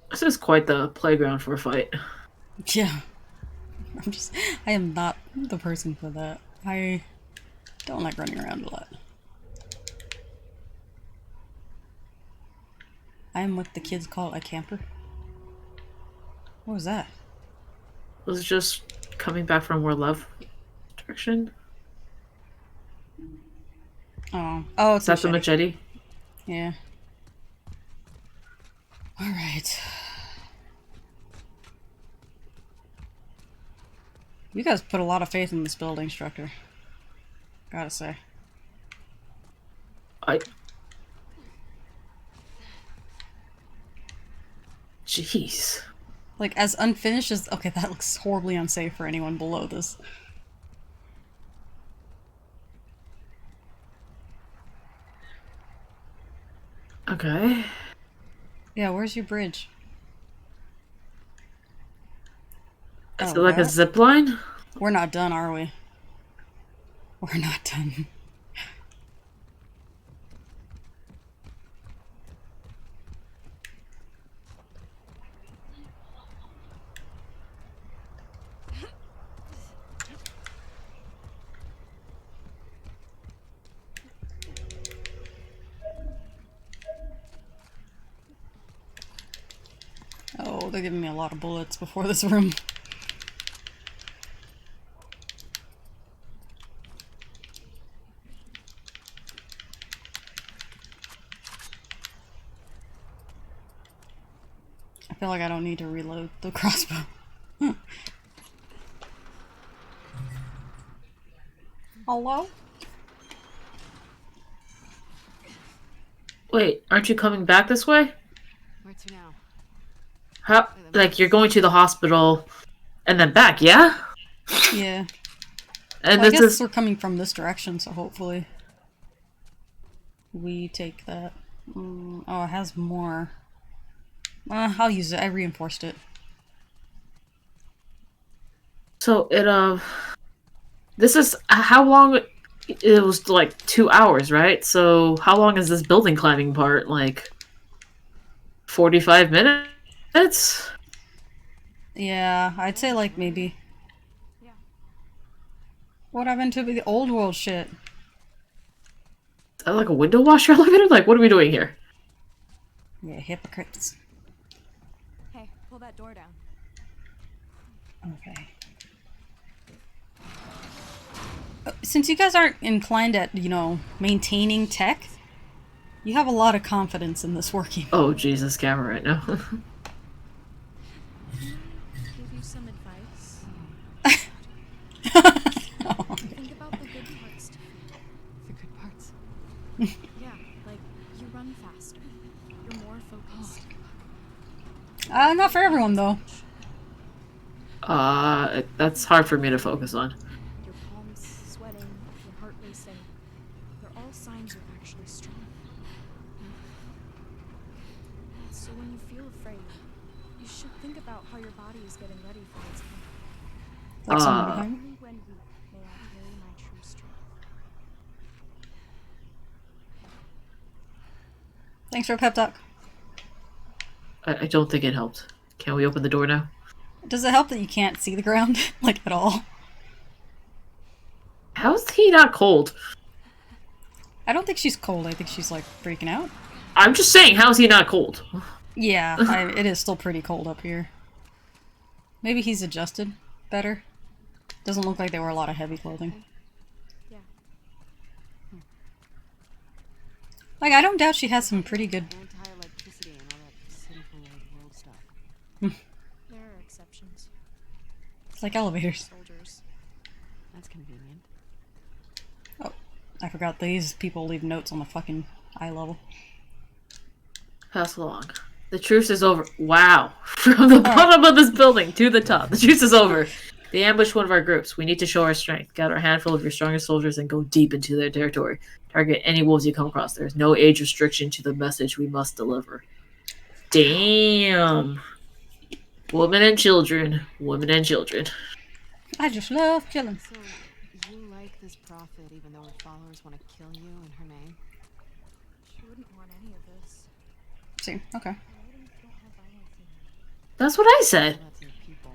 This is quite the playground for a fight. Yeah. I am not the person for that. I don't like running around a lot. I am what the kids call a camper. What was that? It was just coming back from where love direction. Oh. Oh, it's Is that the machete? Yeah. Alright. You guys put a lot of faith in this building structure. Gotta say. Jeez. Like, as unfinished as... Okay, that looks horribly unsafe for anyone below this. Okay. Yeah, where's your bridge? Is Oh, it like a that? zip line? We're not done, are we? We're not done. Oh, they're giving me a lot of bullets before this room. I feel like I don't need to reload the crossbow. Hello? Wait, aren't you coming back this way? Where to now? How? Like, you're going to the hospital and then back, yeah? Yeah. And Well, I this guess is... we're coming from this direction, so hopefully we take that. Oh, it has more. I'll use it. I reinforced it. So, this is... How long... It was, like, 2 hours, right? So, how long is this building climbing part? Like, 45 minutes? Yeah, I'd say like maybe. Yeah. What happened to the old world shit? Is that like a window washer elevator? Like, what are we doing here? Yeah, hypocrites. Hey, pull that door down. Okay. Since you guys aren't inclined at, you know, maintaining tech, you have a lot of confidence in this working. Oh, Jesus, camera right now. Give you some advice. Oh, Think about the good parts to feel. The good parts. Yeah, like you run faster. You're more focused. not for everyone though. That's hard for me to focus on. Your palms sweating, your heart racing. They're all signs you're actually strong. So when you feel afraid, you should think about how your body is getting ready for its end. Like someone behind me. Only when weak may I carry my true strength. Thanks for a pep talk. I don't think it helped. Can we open the door now? Does it help that you can't see the ground? Like, at all? How's he not cold? I don't think she's cold. I think she's, like, freaking out. I'm just saying, how's he not cold? Yeah, it is still pretty cold up here. Maybe he's adjusted better. Doesn't look like they wear a lot of heavy clothing. Yeah. Like, I don't doubt she has some pretty good... Anti-electricity and all that sinful old world stuff. There are exceptions. It's like elevators. Soldiers. That's convenient. Oh, I forgot these people leave notes on the fucking eye level. Pass along. The truce is over. Wow. From the bottom of this building to the top. The truce is over. They ambushed one of our groups. We need to show our strength. Gather a handful of your strongest soldiers and go deep into their territory. Target any wolves you come across. There is no age restriction to the message we must deliver. Damn. Women and children. Women and children. I just love killing. So, you like this prophet even though her followers want to kill you in her name? She wouldn't want any of this. See, okay. Writings don't have violence in them. That's what I said. That's your people.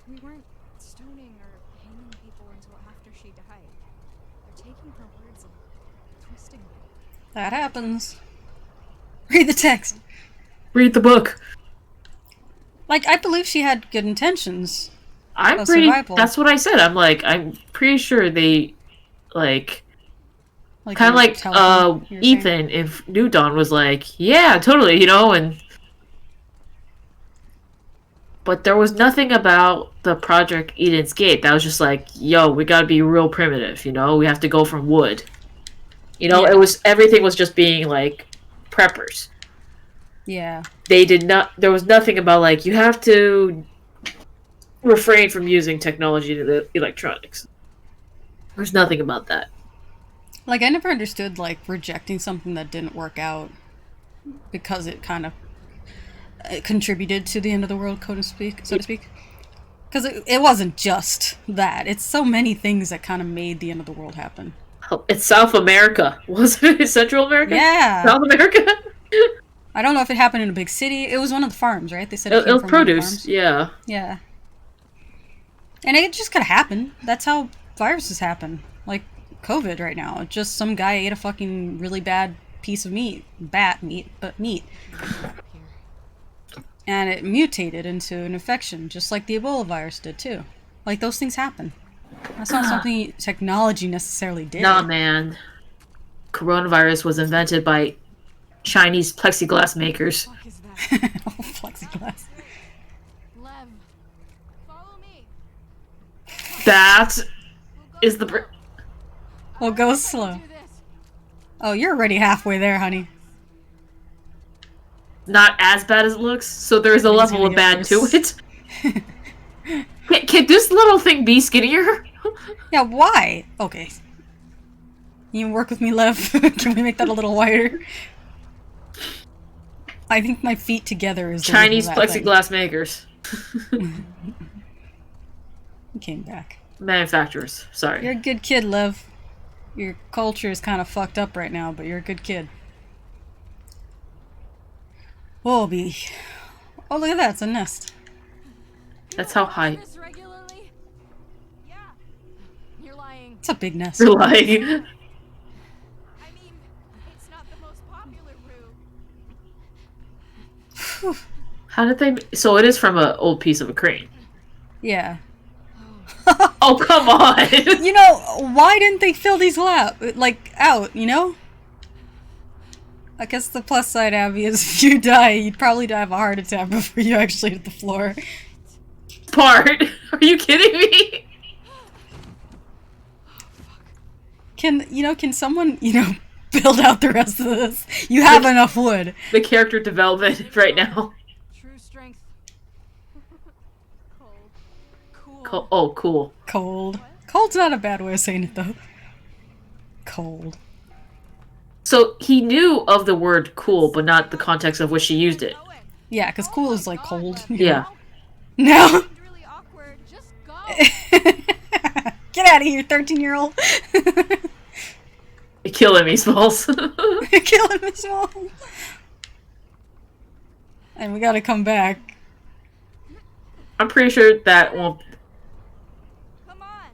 We weren't stoning or hanging people until after she died. They're taking her words and twisting them. That happens. Read the text. Read the book. Like, I believe she had good intentions. I'm Of pretty. survival. That's what I said. I'm pretty sure they, like, Like, kind of you like tell them you're saying. Ethan. If New Dawn was like, yeah, totally, and. But there was nothing about the Project Eden's Gate that was just like, yo, we gotta be real primitive, we have to go from wood. Yeah. Everything was just being like preppers. Yeah. There was nothing about like, you have to refrain from using technology to the electronics. There's nothing about that. Like, I never understood, like, rejecting something that didn't work out because it kind of contributed to the end of the world, so to speak. Because it wasn't just that. It's so many things that kind of made the end of the world happen. It's South America. Was it Central America? Yeah. South America? I don't know if it happened in a big city. It was one of the farms, right? They said It came was from one of the produce, farms. yeah. Yeah. And it just could happen. That's how viruses happen. Like COVID right now. Just some guy ate a fucking really bad piece of meat. Bat meat, but meat. And it mutated into an infection, just like the Ebola virus did too. Like, those things happen. That's not something technology necessarily did. Nah, man. Coronavirus was invented by Chinese plexiglass makers. What is that? Oh, plexiglass. Lev, follow me. That is the... Well, go slow. Do this. Oh, you're already halfway there, honey. Not as bad as it looks, so there's a It's level gonna of get bad to worse. it. Can this little thing be skinnier? Yeah, why? Okay. You work with me, Lev? Can we make that a little wider? I think my feet together is the width of Chinese that thing. plexiglass makers. He came back. Manufacturers, sorry. You're a good kid, Lev. Your culture is kind of fucked up right now, but you're a good kid. Oh, look at that, it's a nest. That's how high... This regularly? Yeah. You're lying. It's a big nest. You're like... I mean, it's not the most popular route. How did they... So it is from an old piece of a crane. Yeah. Oh, come on! You know, why didn't they fill these out, I guess the plus side, Abby, is if you die, you'd probably die of a heart attack before you actually hit the floor. Part? Are you kidding me? Can someone, build out the rest of this? You have enough wood. The character development right now. True strength. Cold. Cool. Oh, cool. Cold. Cold's not a bad way of saying it, though. Cold. So he knew of the word cool, but not the context of which she used it. Yeah, because cool is like cold. Yeah. No! Seemed really awkward. Just go. Get out of here, 13-year-old. Kill him, he smells. Kill him as well. And we gotta come back. I'm pretty sure that won't. Come on!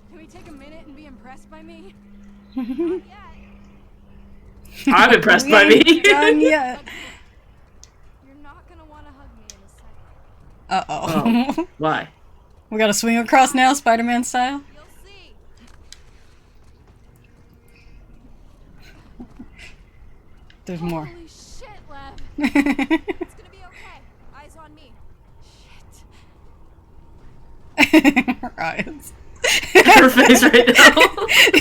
Can we take a minute and be impressed by me? I'm I'm impressed by me. Done yet. You're not gonna want to hug me in a second. Uh-oh. Why? We gotta swing across now, Spider-Man style. You'll see. There's more. Holy shit, Lev. It's gonna be okay. Eyes on me. Shit. Her eyes. Her face right now.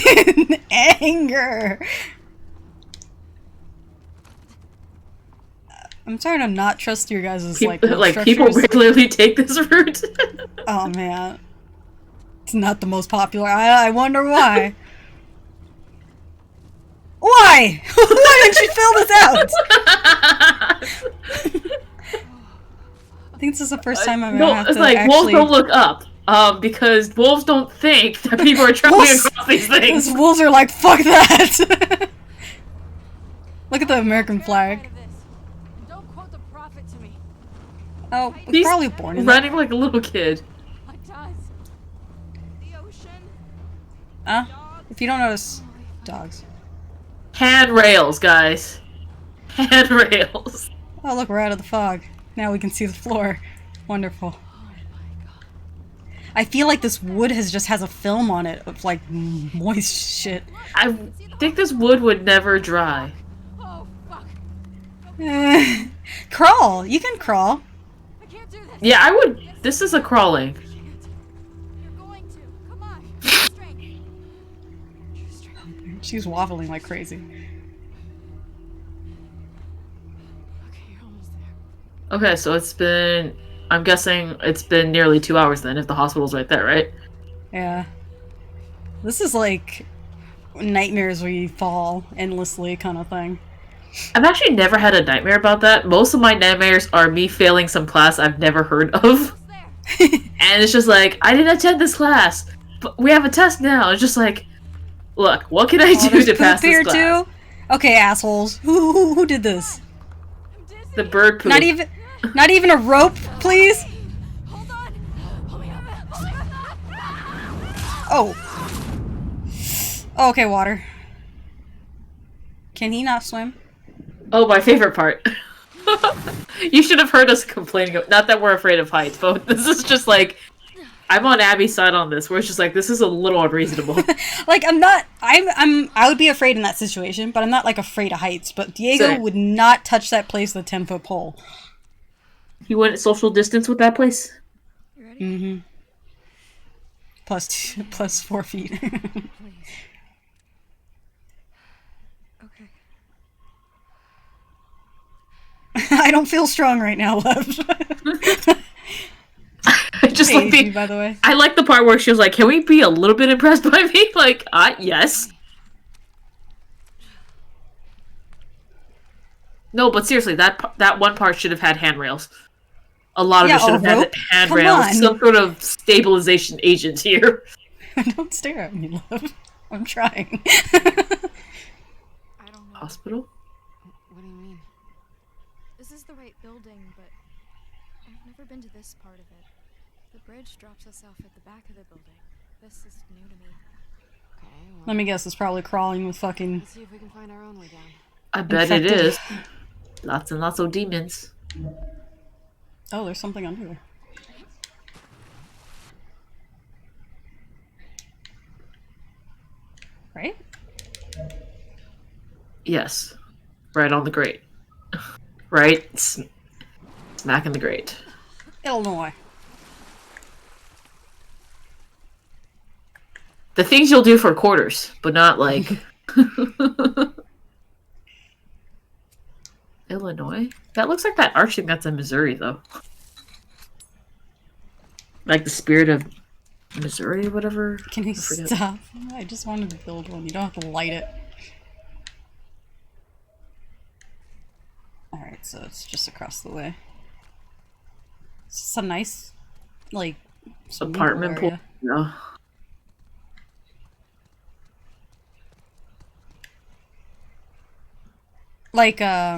In anger. I'm starting to not trust your guys' like work People structures. regularly take this route. Oh man, it's not the most popular. I wonder why. Why? Why didn't you fill this out? I think this is the first time I'm gonna have it's to like actually. wolves don't look up. Because wolves don't think that people are traveling Wolves- across these things. Those wolves are like, fuck that. Look at the American flag. Terrified of this. And don't quote the prophet to me. Oh, He's he's probably born in running like a little kid. What does? The ocean? Huh? If you don't notice, dogs. Handrails, guys. Handrails. Oh, look, we're out of the fog. Now we can see the floor. Wonderful. I feel like this wood has a film on it of like moist shit. I think this wood would never dry. Oh, fuck. Crawl. You can crawl. I can't do this. Yeah, I would. This is a crawling. You're going to. Come on. Strength. Strength. She's waffling like crazy. Okay, you're almost there. Okay, so it's been. I'm guessing it's been nearly 2 hours then, if the hospital's right there, right? Yeah. This is like nightmares where you fall endlessly kind of thing. I've actually never had a nightmare about that. Most of my nightmares are me failing some class I've never heard of. Almost there. And it's just like, I didn't attend this class, but we have a test now. It's just like, look, what can I do There's to poop pass here this class? too? Okay, assholes. Who did this? I'm dizzy. The bird poop. Not even a rope, please? Hold on. Hold me up. Hold me up. Oh. Okay, water. Can he not swim? Oh, my favorite part. You should have heard us complaining. Not that we're afraid of heights, but this is just like, I'm on Abby's side on this, where it's just like, this is a little unreasonable. Like, I would be afraid in that situation, but I'm not like afraid of heights. But Diego Same. would not touch that place with a 10-foot pole. You went social distance with that place? You ready? Mm-hmm. Plus 4 feet. Please. Okay. I don't feel strong right now, love. I just like Easy, by the way. I like the part where she was like, "Can we be a little bit impressed by me?" Like, yes. No, but seriously, that one part should have had handrails. A lot of Yeah, it should have a had rope? handrails. Come on. Some sort of stabilization agent here. Don't stare at me, love. I'm trying. I don't know. Hospital? What do you mean? This is the right building, but I've never been to this part of it. The bridge drops us off at the back of the building. This is new to me. Okay, well, Let me guess, it's probably crawling with fucking... let's see if we can find our own way down. I bet it Infected. is. Lots and lots of demons. Oh, there's something under there. Right? Yes. Right on the grate. Right? Smack in the grate. Illinois. The things you'll do for quarters, but not like... Illinois? That looks like that arch thing that's in Missouri, though. Like the spirit of Missouri or whatever. Can you I forget. stop? I just wanted to build one. You don't have to light it. Alright, so it's just across the way. It's some nice, like, swimming Apartment pool. area. Yeah. Like, I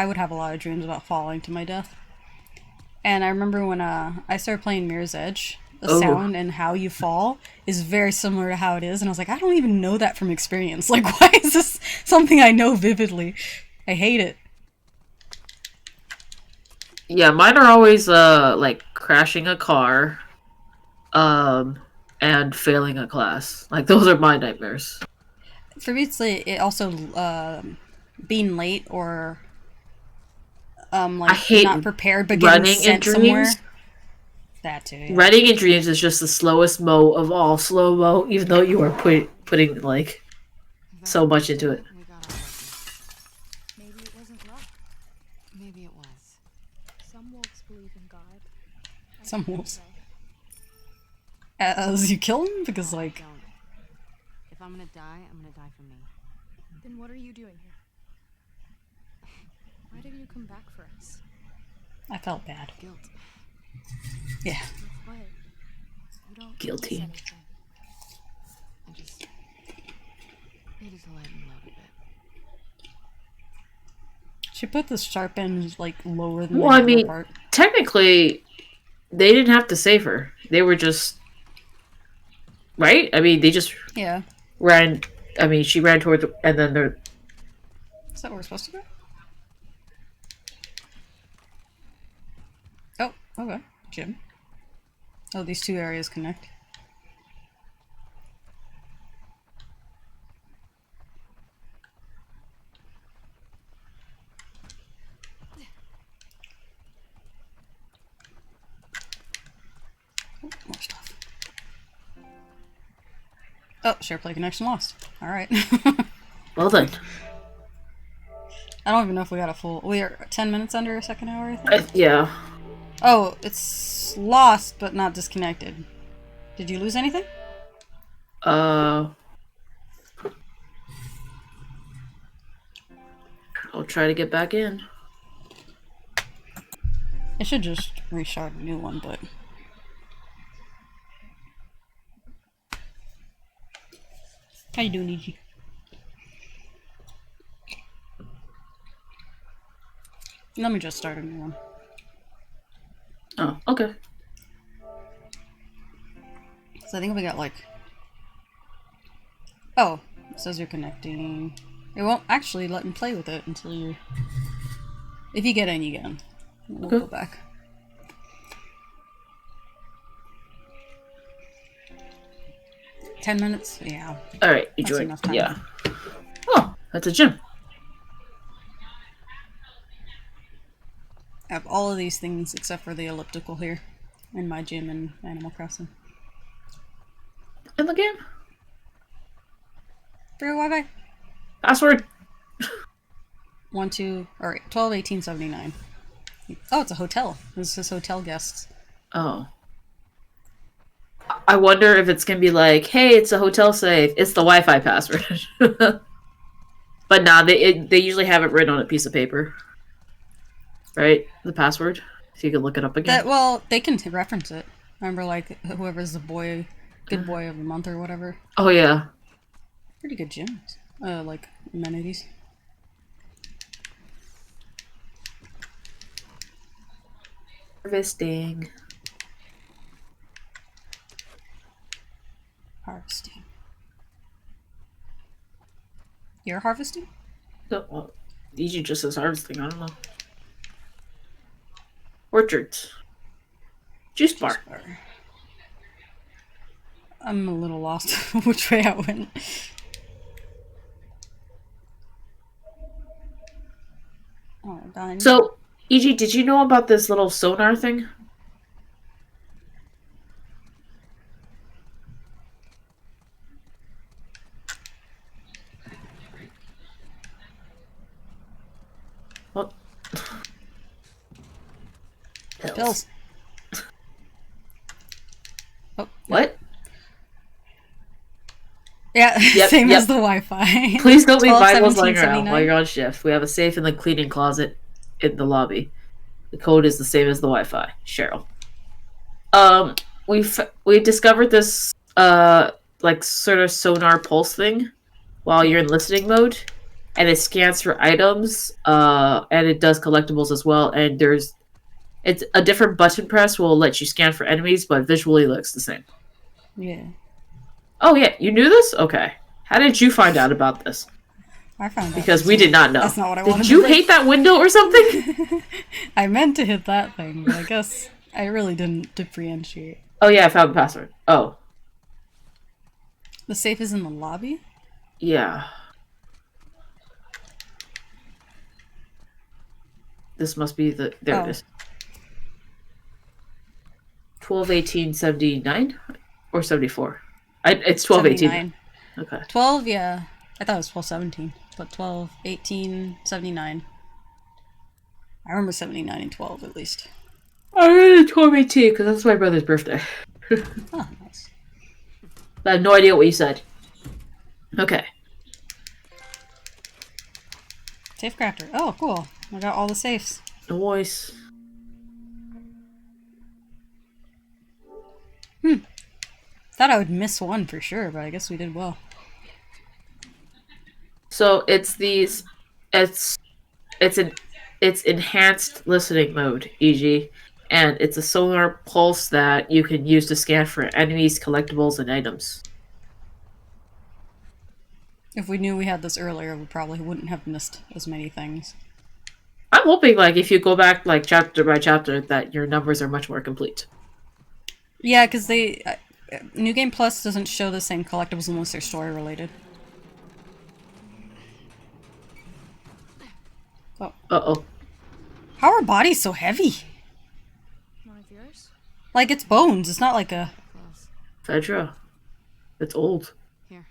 would have a lot of dreams about falling to my death. And I remember when I started playing Mirror's Edge, the Oh. sound and how you fall is very similar to how it is. And I was like, I don't even know that from experience. Like, why is this something I know vividly? I hate it. Yeah, mine are always like crashing a car, um, and failing a class. Like those are my nightmares. For me, it also being late or I like hate not prepared but getting running in sent somewhere. dreams. That too, yeah. Running in dreams is just the slowest mo of all slow mo, even though you are putting like so much into it. We got our lucky. Maybe it wasn't luck. Maybe it was. Some wolves believe in God. I Some don't wolves. think As you kill him because like Don't. If I'm gonna die, I'm gonna die for me. so. Then what are you doing here? Why did you come back for us? I felt bad. Guilt. Yeah. With what? You don't Guilty. miss anything. I just needed to lighten load a bit. She put the sharp end like lower than Well, the I other mean, part. technically, they didn't have to save her. They were just right. I mean, they just Yeah. ran. I mean, she ran toward the, and then they're Is that where we're supposed to go? Oh, okay. Gym. Oh, these two areas connect. Oh, more stuff. Oh, share play connection lost. Alright. well done. I don't even know if we got a full. We are 10 minutes under a second hour, I think. Yeah. Oh, it's lost but not disconnected. Did you lose anything? I'll try to get back in. It should just restart a new one, but. How you doing, EG? Let me just start a new one. Oh, okay. So I think we got like. Oh, it says you're connecting. It won't actually let me play with it until you. If you get in, you get in. We'll Okay. go back. $10 minutes? Yeah. All right, you That's joined. enough time. Yeah. Oh, that's a gym. I have all of these things except for the elliptical here in my gym in Animal Crossing. In the game. Free Wi-Fi. Password. 12 18 79. Oh, it's a hotel. This is hotel guests. Oh. I wonder if it's gonna be like, hey, it's a hotel safe. It's the Wi-Fi password. But nah, they usually have it written on a piece of paper, right? The password, so you can look it up again. Well, they can reference it. Remember, like whoever's the good boy of the month or whatever. Oh yeah. Pretty good gyms. Like amenities. Harvesting. Harvesting. You're harvesting? No, well, usually just says harvesting. I don't know. Orchards. Juice bar. I'm a little lost which way I went. Oh, dying. So, EG, did you know about this little sonar thing? What? Pills. Oh, What? yeah, Yep, same yep. as the Wi-Fi. Please don't leave 12, Bibles 17, lying around 79. while you're on shift. We have a safe in the cleaning closet in the lobby. The code is the same as the Wi-Fi. Cheryl. We discovered this like sort of sonar pulse thing while you're in listening mode, and it scans for items, and it does collectibles as well. And it's a different button press will let you scan for enemies, but visually looks the same. Yeah. Oh yeah, you knew this? Okay. How did you find out about this? I found out. Because we did not know. That's not what I wanted Did to you bring. hate that window or something? I meant to hit that thing, but I guess I really didn't differentiate. Oh yeah, I found the password. Oh. The safe is in the lobby? Yeah. This must be the... There Oh. it is. 12/18/79? Or 74? It's 12/18. 79. Okay. 12, yeah. I thought it was 12/17, but 12/18/79. I remember 79 and 12 at least. I really 12/18 because that's my brother's birthday. Oh, nice. I have no idea what you said. Okay. Safe crafter. Oh, cool. I got all the safes. Noise. Thought I would miss one for sure, but I guess we did well. So it's these... It's enhanced listening mode, e.g., and it's a sonar pulse that you can use to scan for enemies, collectibles, and items. If we knew we had this earlier, we probably wouldn't have missed as many things. I'm hoping, like, if you go back, like, chapter by chapter, that your numbers are much more complete. Yeah, because they... New Game Plus doesn't show the same collectibles unless they're story related. Oh. Uh-oh. How are bodies so heavy? One of yours? Like, it's bones. It's not like a... Close. Fedra. It's old. Here.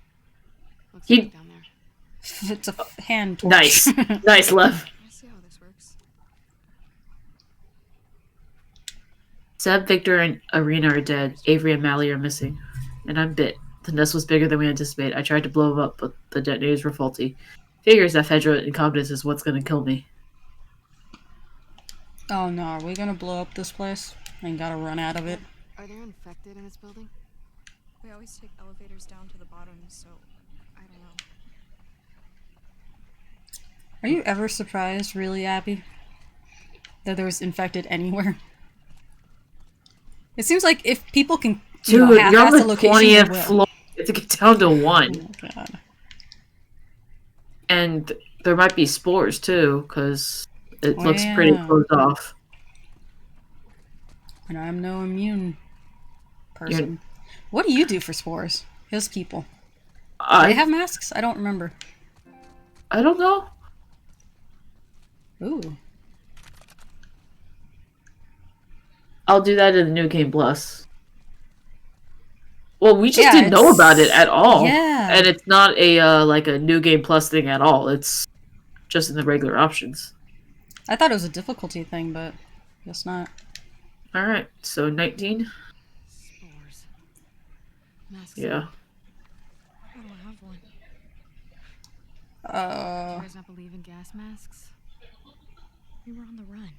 Let's He- go down there. It's a hand torch. Nice. Nice, Lev. Let's see how this works. Seb, Victor, and Arena are dead. Avery and Mally are missing. And I'm bit. The nest was bigger than we anticipated. I tried to blow them up, but the detonators were faulty. Figures that Fedra incompetence is what's gonna kill me. Oh no, are we gonna blow up this place? And gotta run out of it? Are there infected in this building? We always take elevators down to the bottom, so I don't know. Are you ever surprised, really, Abby? That there's infected anywhere? It seems like if people can, Dude, you're on half-ass the a location, they 20th will. floor. You have to get down to 1. Oh my god. And there might be spores, too, because it Oh, looks pretty yeah. closed off. And I'm no immune person. What do you do for spores? His people. Do they I have masks? I don't remember. don't know. Ooh. I'll do that in the New Game Plus. Well, we just Yeah, didn't know it's- about it at all. yeah. And it's not a like a New Game Plus thing at all. It's just in the regular options. I thought it was a difficulty thing, but guess not. All right, so 19. Spores. Masks. Yeah. I don't have one. Do you guys not believe in gas masks? We were on the run.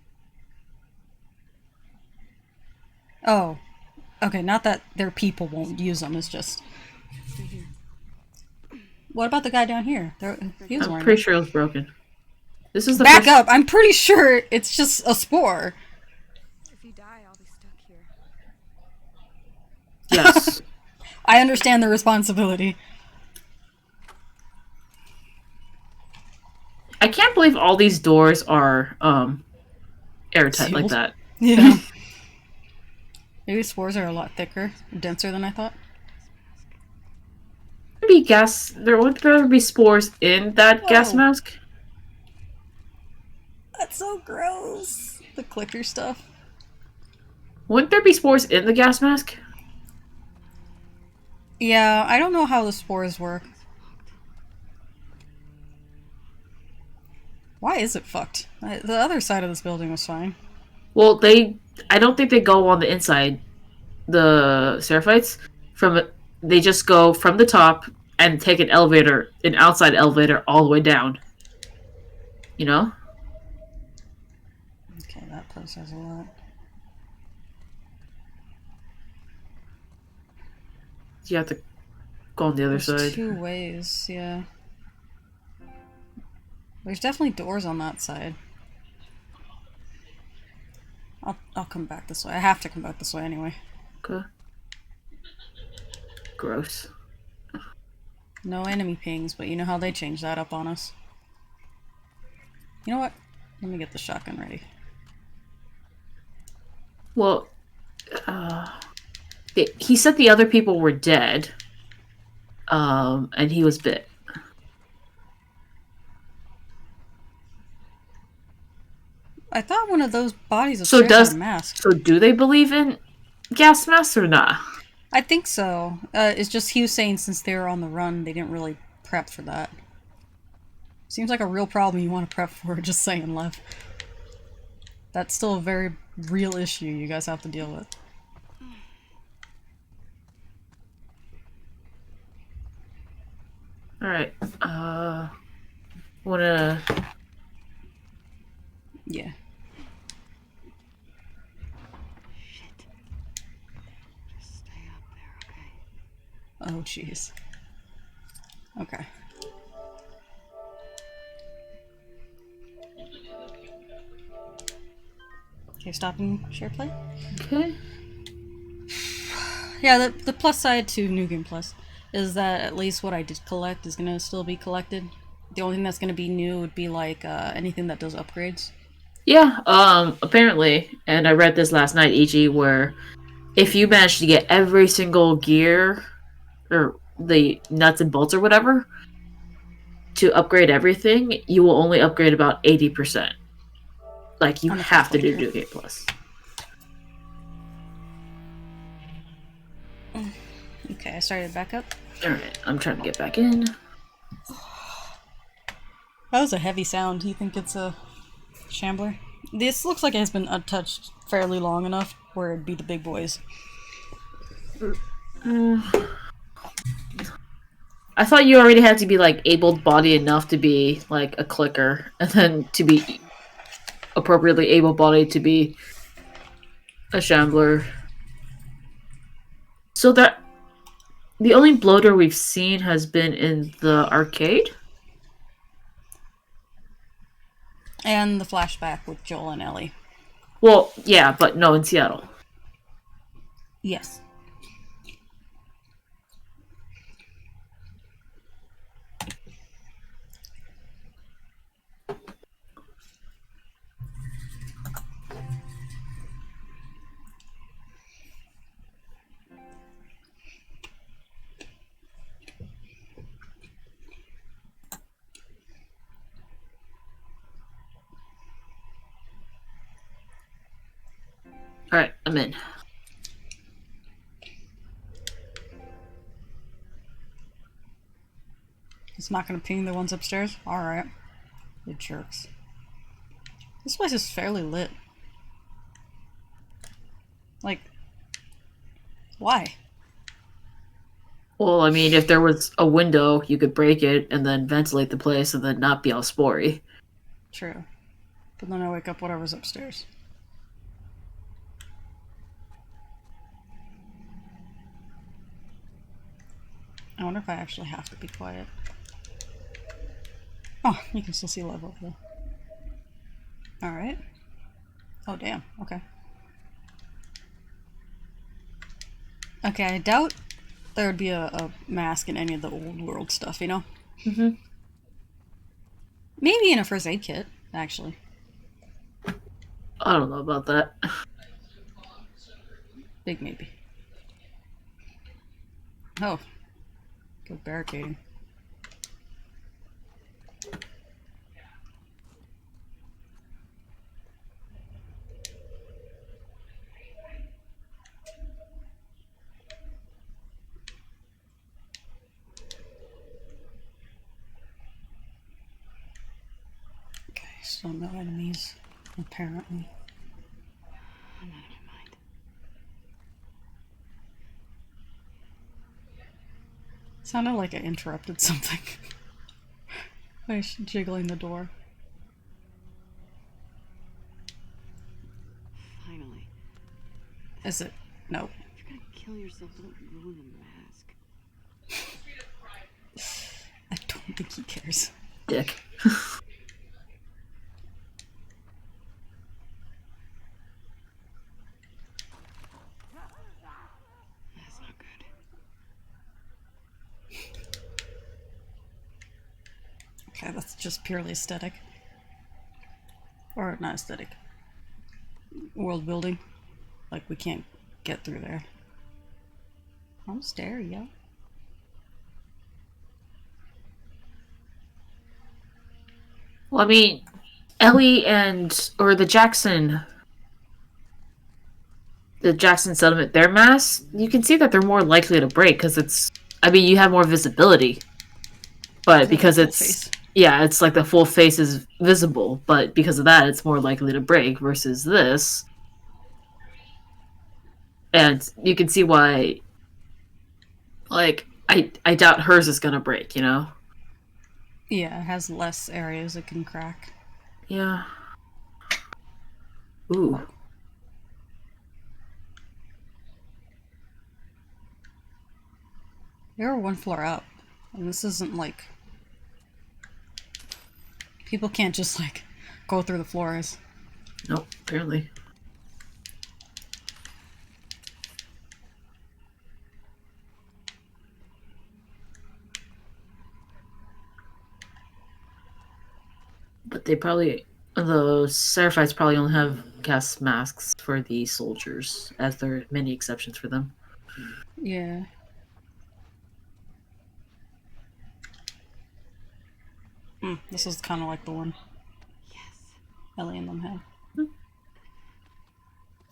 Oh. Okay, not that their people won't use them, it's just... Stay here. What about the guy down here? He was I'm wearing pretty it. sure it was broken. This is the Back first... up! I'm pretty sure it's just a spore. If you die, I'll be stuck here. Yes. I understand the responsibility. I can't believe all these doors are airtight like Sealed? that. Yeah. Maybe spores are a lot thicker, denser than I thought. There would there be spores in that gas Whoa. mask? That's so gross. The clicker stuff. Wouldn't there be spores in the gas mask? Yeah, I don't know how the spores work. Why is it fucked? The other side of this building was fine. Well, I don't think they go on the inside, the Seraphites. They just go from the top and take an outside elevator all the way down. You know? Okay, that place has a lot. You have to go on the other There's side. 2 ways, yeah. There's definitely doors on that side. I'll come back this way. I have to come back this way anyway. Okay. Gross. No enemy pings, but you know how they change that up on us. You know what? Let me get the shotgun ready. Well, he said the other people were dead. And he was bit. I thought one of those bodies upstairs had a mask. So do they believe in gas masks or not? I think so. It's just he was saying since they were on the run, they didn't really prep for that. Seems like a real problem you want to prep for, just saying, Lev. That's still a very real issue you guys have to deal with. Alright, wanna... Yeah. Shit. Just stay up there, okay? Oh, jeez. Okay. Okay, stopping share play? Okay. Yeah, the plus side to New Game Plus is that at least what I did collect is going to still be collected. The only thing that's going to be new would be like anything that does upgrades. Yeah, apparently, and I read this last night, EG, where if you manage to get every single gear, or the nuts and bolts or whatever, to upgrade everything, you will only upgrade about 80%. Like, you have to do New Game Plus. Okay, I started back up. Alright, I'm trying to get back in. That was a heavy sound. Do you think it's a shambler? This looks like it has been untouched fairly long enough where it'd be the big boys. I thought you already had to be, like, able-bodied enough to be, like, a clicker, and then to be appropriately able-bodied to be a shambler. So that... The only bloater we've seen has been in the arcade? And the flashback with Joel and Ellie. Well, yeah, but no, in Seattle. Yes. Alright, I'm in. It's not gonna ping the ones upstairs? Alright. You jerks. This place is fairly lit. Like, why? Well, I mean, if there was a window, you could break it and then ventilate the place and then not be all spory. True. But then I wake up whatever's upstairs. I wonder if I actually have to be quiet. Oh, you can still see Lev over there. Alright. Oh, damn. Okay. Okay, I doubt there would be a mask in any of the old world stuff, you know? Mm-hmm. Maybe in a first aid kit, actually. I don't know about that. Big maybe. Oh. Good barricading. Okay, so no enemies, apparently. I'm out of my mind. Sounded like I interrupted something. By jiggling the door. Finally. Is it? No. If you're gonna kill yourself, don't ruin the mask. I don't think he cares. Dick. Okay, that's just purely aesthetic. Or not aesthetic. World building. Like, we can't get through there. Almost there, yo. Well, I mean, Ellie or the Jackson settlement, their mass, you can see that they're more likely to break because you have more visibility. But because it's like the full face is visible, but because of that, it's more likely to break versus this. And you can see why, like, I doubt hers is gonna break, you know? Yeah, it has less areas it can crack. Yeah. Ooh. You're one floor up. And this isn't like... People can't just, like, go through the floors. Nope, apparently. But the Seraphites probably only have gas masks for the soldiers, as there are many exceptions for them. Yeah. This is kind of like the one. Yes. Ellie and them had.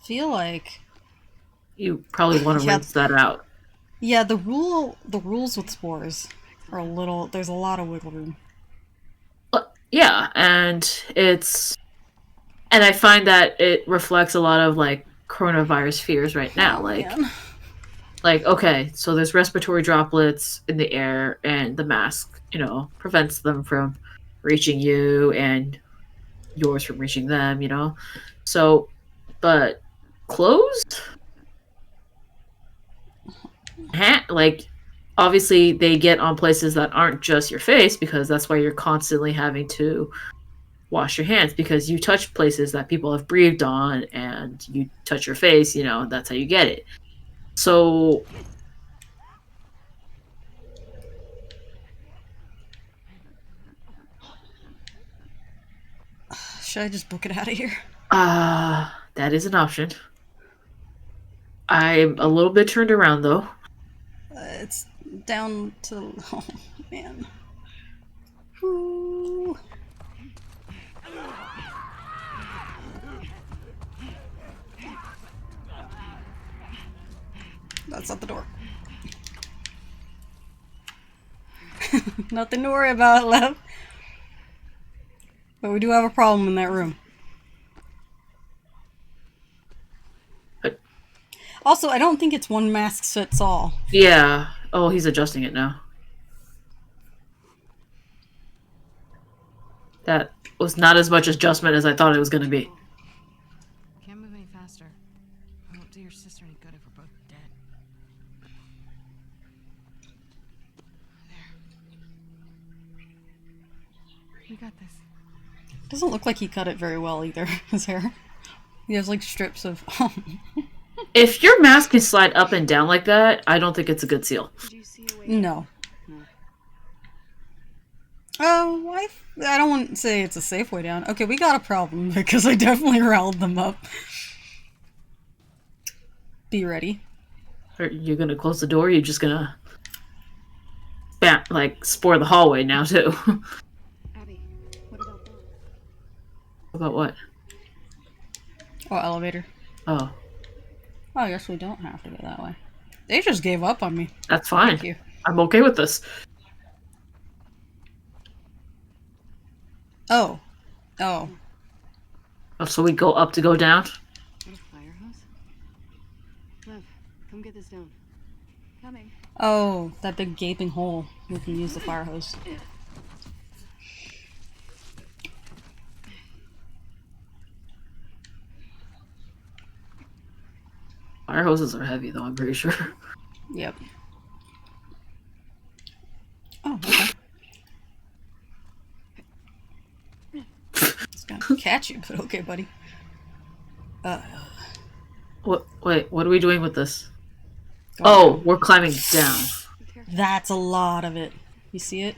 Feel like... You probably want to rinse that out. Yeah, the rules with spores are a little... There's a lot of wiggle room. Yeah, and I find that it reflects a lot of, like, coronavirus fears right now. Like, okay, so there's respiratory droplets in the air, and the mask, prevents them from reaching you and yours from reaching them, So, but clothes? Like, obviously they get on places that aren't just your face, because that's why you're constantly having to wash your hands, because you touch places that people have breathed on, and you touch your face, that's how you get it. So Should I just book it out of here? that is an option. I'm a little bit turned around, though. It's down to... Oh, man. Ooh. That's not the door. Nothing to worry about, love. But we do have a problem in that room. Also, I don't think it's one mask fits all. Yeah. Oh, he's adjusting it now. That was not as much adjustment as I thought it was going to be. Can't move any faster. I won't do your sister any good if we're both dead. There. We got this. Doesn't look like he cut it very well either, his hair. He has like strips of... If your mask can slide up and down like that, I don't think it's a good seal. Did you see a way? No. Oh, I don't want to say it's a safe way down. Okay, we got a problem because I definitely riled them up. Be ready. Are you gonna close the door? Or you're just gonna spore the hallway now too. Abby, what about that? About what? Oh, elevator. Oh, Oh, I guess we don't have to go that way. They just gave up on me. that's fine. Thank you. I'm okay with this. Oh. Oh. Oh, so we go up to go down? What, a fire hose? Lev, come get this down. Coming. Oh, that big gaping hole. We can use the fire hose. Fire hoses are heavy, though, I'm pretty sure. Yep. Oh, okay. It's gonna catch you, but okay, buddy. Wait, what are we doing with this? Go Oh, on. we're climbing down. That's a lot of it. You see it?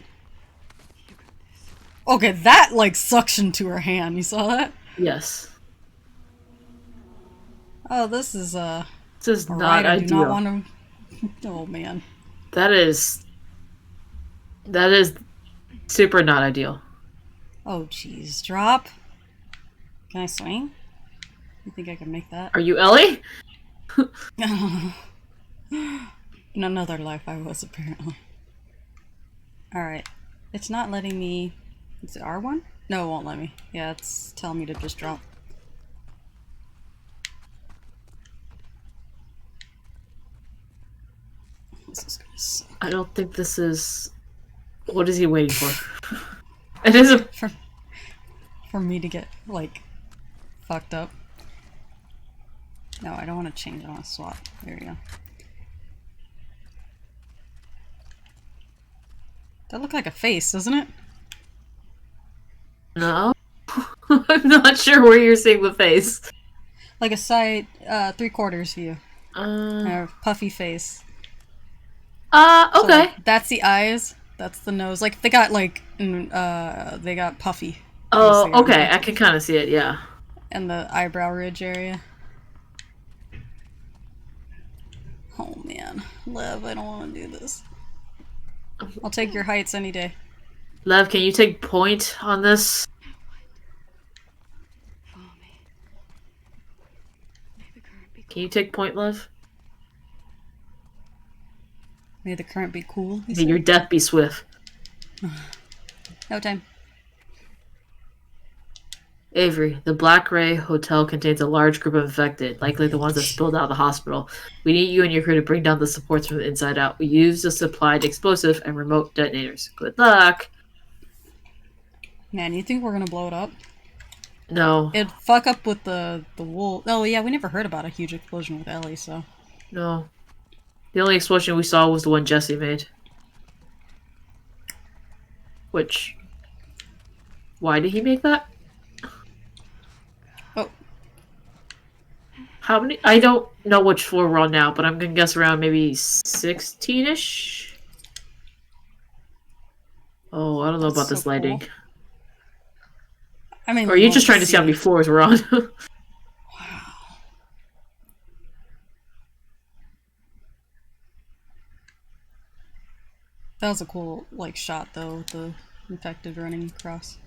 You got this. Okay, that like suctioned to her hand. You saw that? Yes. Oh, this is This is a not ride I do not ideal. want to. Oh man. That is super not ideal. Oh jeez, drop. Can I swing? You think I can make that? Are you Ellie? In another life, I was apparently. All right, it's not letting me. Is it R1? No, it won't let me. Yeah, it's telling me to just drop. This is gonna suck. I don't think this is. What is he waiting for? It is a. For me to get like fucked up. No, I don't want to change. I want to swap. There we go. That looked like a face, doesn't it? No. I'm not sure where you're seeing the face. Like a side, 3/4 view. Puffy face. So, Okay. like, that's the eyes. That's the nose. Like they got like, they got puffy. Oh, basically, okay. I can kind of see it. Yeah. and the eyebrow ridge area. Oh man, Lev, I don't want to do this. I'll take your heights any day. Lev, can you take point on this? Follow me. May the current be Can you take point, Lev? May the current be cool. he May said. your death be swift. No time. Avery, the Black Ray Hotel contains a large group of infected, likely the ones that spilled out of the hospital. We need you and your crew to bring down the supports from the inside out. We use the supplied explosive and remote detonators. Good luck. Man, you think we're gonna blow it up? No. It'd fuck up with the wool. Oh yeah, we never heard about a huge explosion with Ellie, so. No. The only explosion we saw was the one Jesse made. Which... Why did he make that? Oh, How many? I don't know which floor we're on now, but I'm gonna guess around maybe 16-ish? Oh, I don't know That's about so this lighting. cool. I mean, Or are you just trying to see how many floors we're on? Wow. That was a cool like shot though, with the infected running across.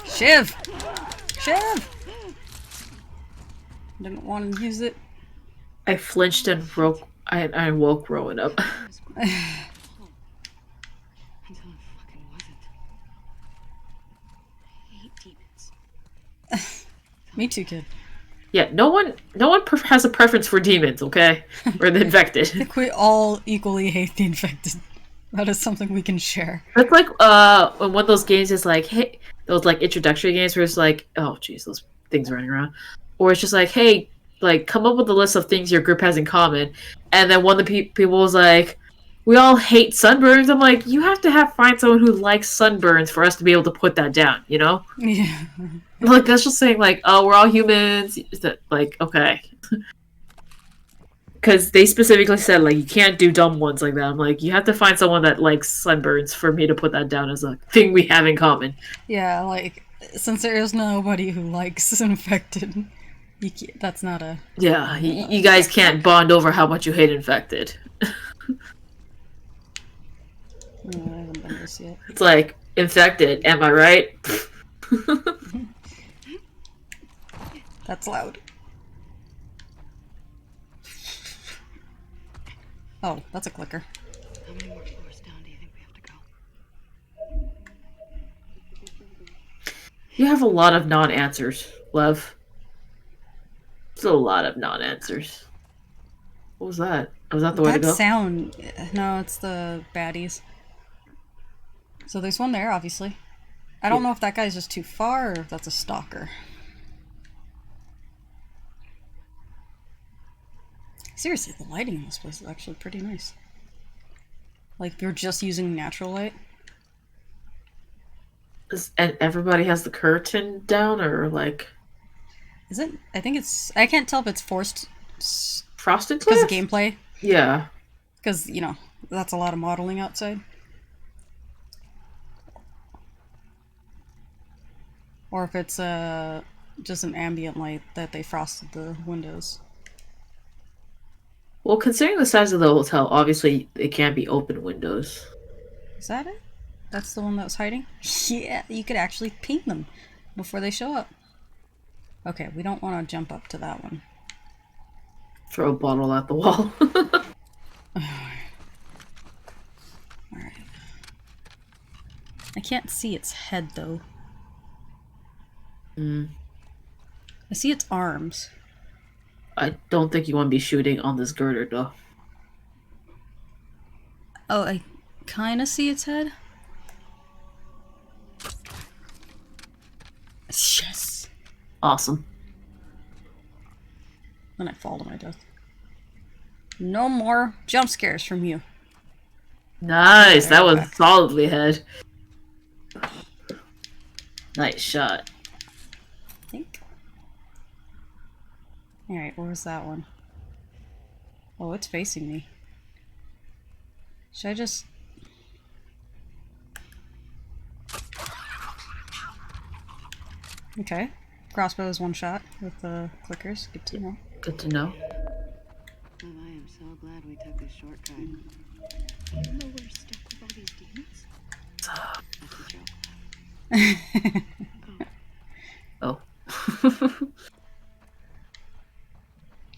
Shiv! Shiv! Didn't want to use it. I flinched and broke. I woke Rowan up. until it fucking wasn't. I hate demons. Me too, kid. Yeah, no one has a preference for demons, okay? Or the I infected. think we all equally hate the infected. That is something we can share. That's like when one of those games is like, hey, those like introductory games where it's like, oh jeez, those things running around, or it's just like, hey, like come up with a list of things your group has in common, and then one of the people was like, we all hate sunburns. I'm like, you have to find someone who likes sunburns for us to be able to put that down, you know? Yeah. Like that's just saying like, oh, we're all humans. Is that like okay? Because they specifically said like you can't do dumb ones like that. I'm like, you have to find someone that likes sunburns for me to put that down as a thing we have in common. Yeah, like, since there is nobody who likes infected, that's not a... Yeah, you guys can't bond over how much you hate infected. I haven't done this yet. It's like infected. Am I right? That's loud. Oh, that's a clicker. How many more floors down do you think we have to go? You have a lot of non-answers, Lev. It's a lot of non-answers. What was that? Was that the way to That go? sound... No, it's the baddies. So there's one there, obviously. I don't know if that guy's just too far or if that's a stalker. Seriously, the lighting in this place is actually pretty nice. Like you're just using natural light. And everybody has the curtain down, or like Is it? I think it's. I can't tell if it's forced frosted because of cliff? gameplay. Yeah. Because, you know, that's a lot of modeling outside. Or if it's just an ambient light that they frosted the windows. Well, considering the size of the hotel, obviously it can't be open windows. Is that it? That's the one that was hiding? Yeah, you could actually ping them before they show up. Okay, we don't want to jump up to that one. Throw a bottle at the wall. Alright. I can't see its head, though. I see its arms. I don't think you want to be shooting on this girder, though. Oh, I kind of see its head. Yes! Awesome. Then I fall to my death. No more jump scares from you. Nice. Okay, That was back. solidly head. Nice shot. I think. Alright, where's that one? Oh, it's facing me. Should I just... Okay. Crossbow is one shot with the clickers. Good to know. Good to know. Liv, I am so glad we took this shortcut. Even though we're stuck with all these demons? That's a joke. Oh.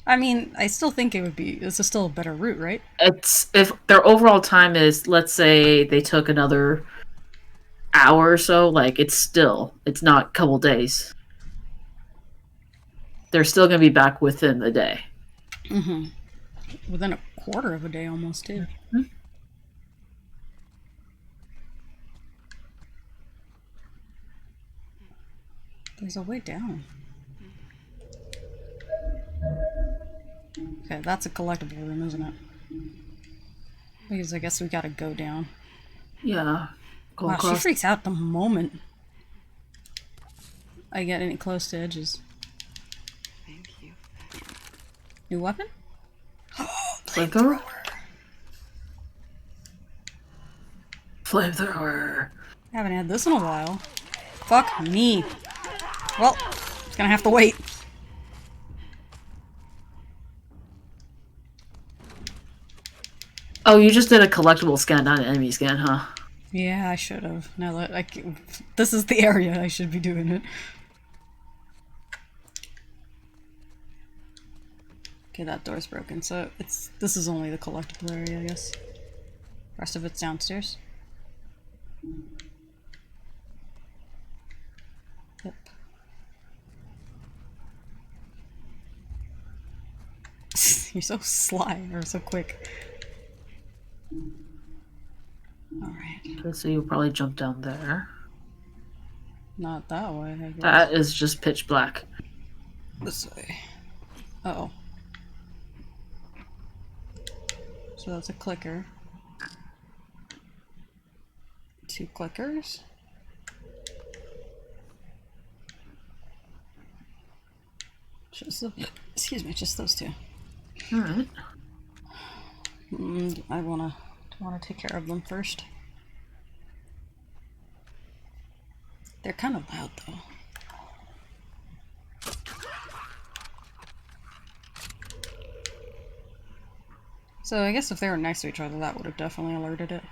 I mean, I still think it would be... This is still a better route, right? It's if their overall time is, let's say they took another hour or so, like it's not a couple days. They're still gonna be back within the day. Mm-hmm. Within a quarter of a day almost, too. Mm-hmm. There's a way down. Okay, that's a collectible room, isn't it? Because I guess we gotta go down. Yeah. Go Wow, she across. freaks out the moment I get any close to edges. Thank you. New weapon? Flamethrower. Flamethrower. Haven't had this in a while. Fuck me. Well, it's gonna have to wait. Oh, you just did a collectible scan, not an enemy scan, huh? Yeah, I should have. Now that this is the area I should be doing it. Okay, that door's broken, so this is only the collectible area, I guess. Rest of it's downstairs. Yep. You're so sly, or so quick. Alright. Okay, so you'll probably jump down there. Not that way, I guess. That is just pitch black. This way. Uh-oh. So that's a clicker. 2 clickers. Just excuse me, just those 2. Alright. I wanna take care of them first. They're kind of loud though. So I guess if they were next to each other, that would have definitely alerted it.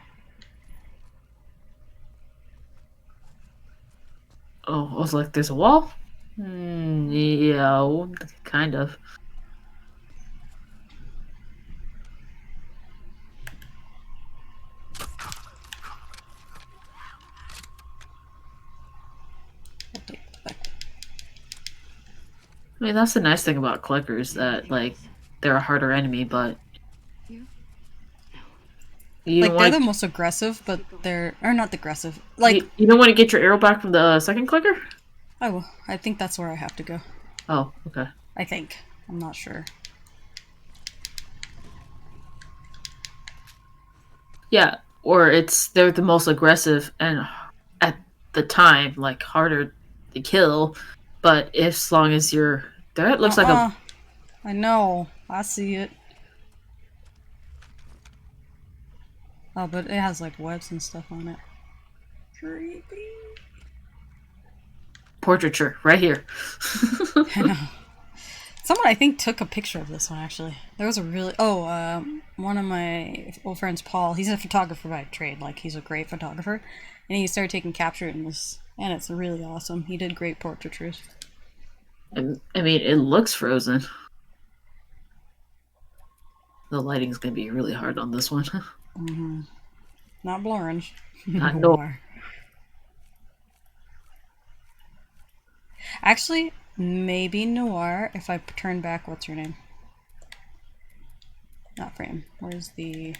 Oh, I was like, there's a wall? Yeah, kind of. I'll take it back. I mean, that's the nice thing about clickers, that, like, they're a harder enemy, but... You Like, don't they're want the most aggressive, but they're... Or not aggressive. Like... you don't want to get your arrow back from the second clicker? I will. I think that's where I have to go. Oh, okay. I think. I'm not sure. Yeah, or they're the most aggressive and at the time like harder to kill. But if as long as you're there, it looks like a I know. I see it. Oh, but it has like webs and stuff on it. Creepy. portraiture right here. I know. Someone I think took a picture of this one actually. There was a really one of my old friends, Paul. He's a photographer by trade. Like he's a great photographer, and he started taking capture in this, and it's really awesome. He did great portraitures. I mean, it looks frozen. The lighting's gonna be really hard on this one. Not Blorange. Not no. Noir. Actually, maybe Noir if I turn back. What's her name? Not frame. Where's the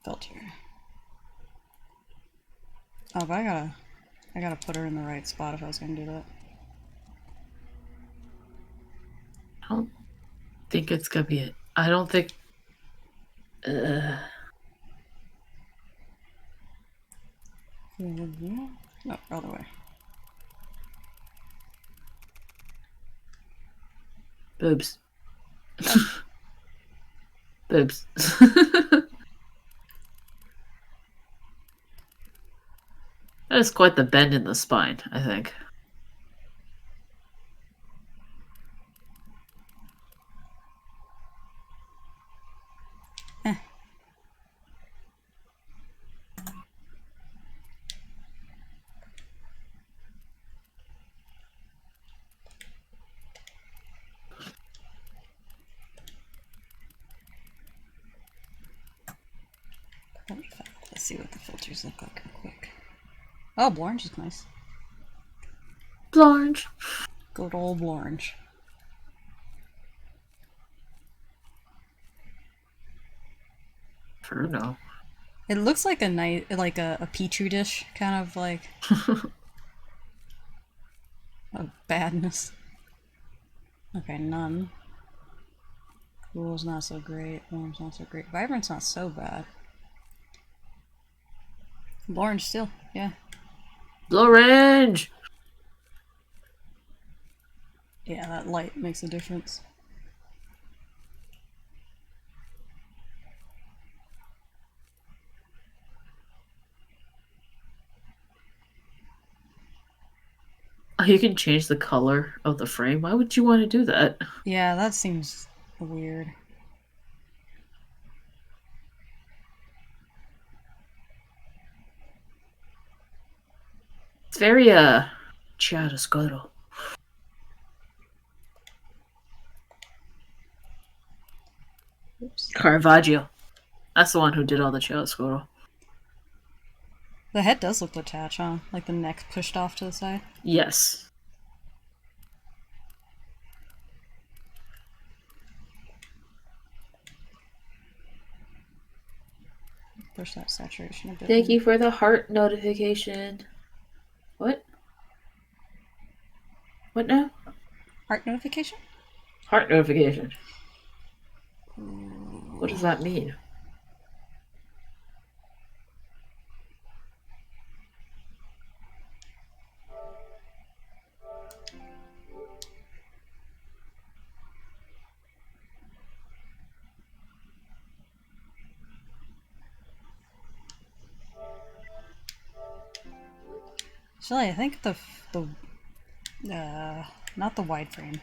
filter? Oh, but I gotta put her in the right spot if I was gonna do that. I don't think it's gonna be it. I don't think. No, other way. Boobs. Boobs. That is quite the bend in the spine, I think. Let's see what the filters look like real quick. Oh, Blorange is nice. Blorange. Good old Blorange. Inferno. It looks like a nice, like a petri dish, kind of like of badness. Okay, none. Cool's not so great. Warm's not so great. Vibrant's not so bad. Blorange still, yeah. Blorange! Yeah, that light makes a difference. Oh, you can change the color of the frame. Why would you want to do that? Yeah, that seems weird. It's very, chiaroscuro. Oops. Caravaggio. That's the one who did all the chiaroscuro. The head does look detached, huh? Like the neck pushed off to the side. Yes. Push that saturation a bit. Thank you for the heart notification. What? What now? Heart notification? Heart notification. What does that mean? Actually, I think the not the wide frame.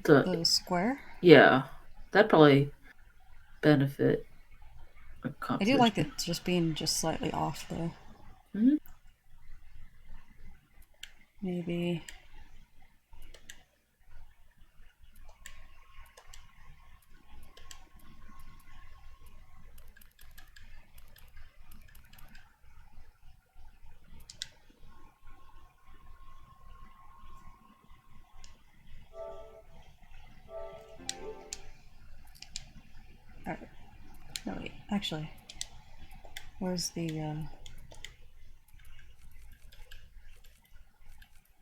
The square? Yeah. That'd probably benefit a I do like composition. it just being just slightly off though. Mhm. Maybe. Alright. No, wait. Actually. Where's the,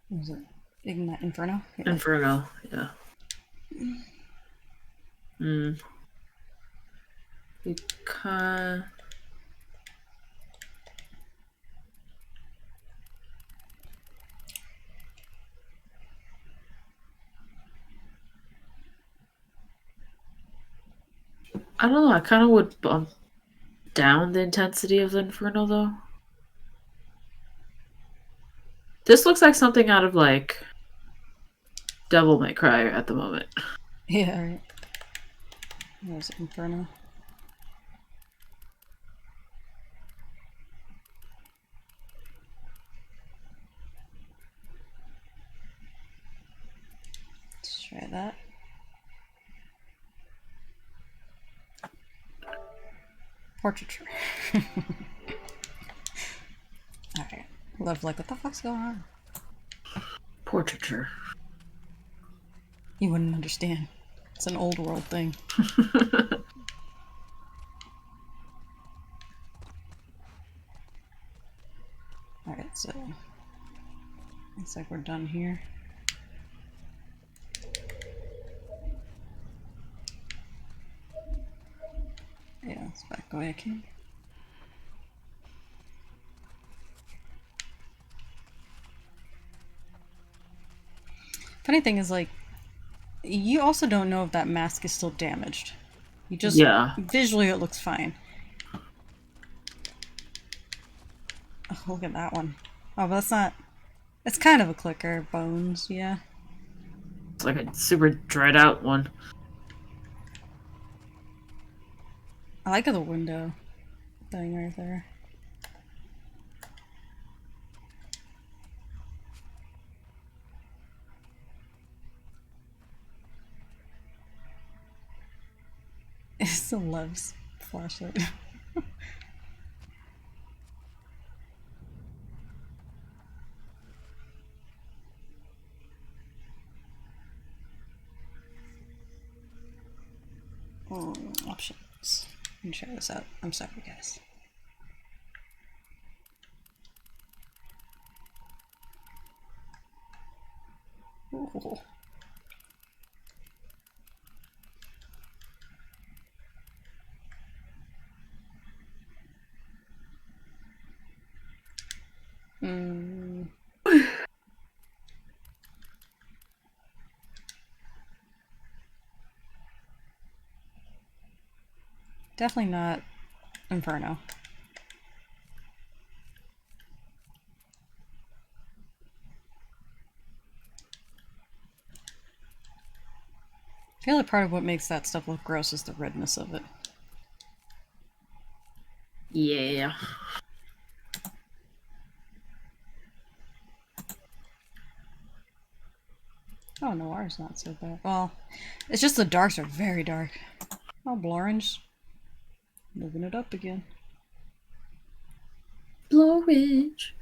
what was it? Ignite Inferno? Yeah. Inferno, yeah. Because... I don't know, I kind of would bump down the intensity of the Inferno, though. This looks like something out of, like, Devil May Cry at the moment. Yeah, right. There's Inferno. Let's try that. Portraiture. Alright. Love, like, what the fuck's going on? Portraiture. You wouldn't understand. It's an old world thing. Alright, so looks like we're done here. Yeah, let's back the way I came. Funny thing is, like, you also don't know if that mask is still damaged. You just, yeah. Visually it looks fine. Oh, look at that one. Oh, but that's not, it's kind of a clicker. Bones, yeah. It's like a super dried out one. I like the window thing right there. It still loves flashlight. Options. Let me try this out. I'm sorry, guys. Ooh. Definitely not Inferno. I feel like part of what makes that stuff look gross is the redness of it. Yeah. Oh, Noir's not so bad. Well, it's just the darks are very dark. Oh, Blorange. Moving it up again. Blorange.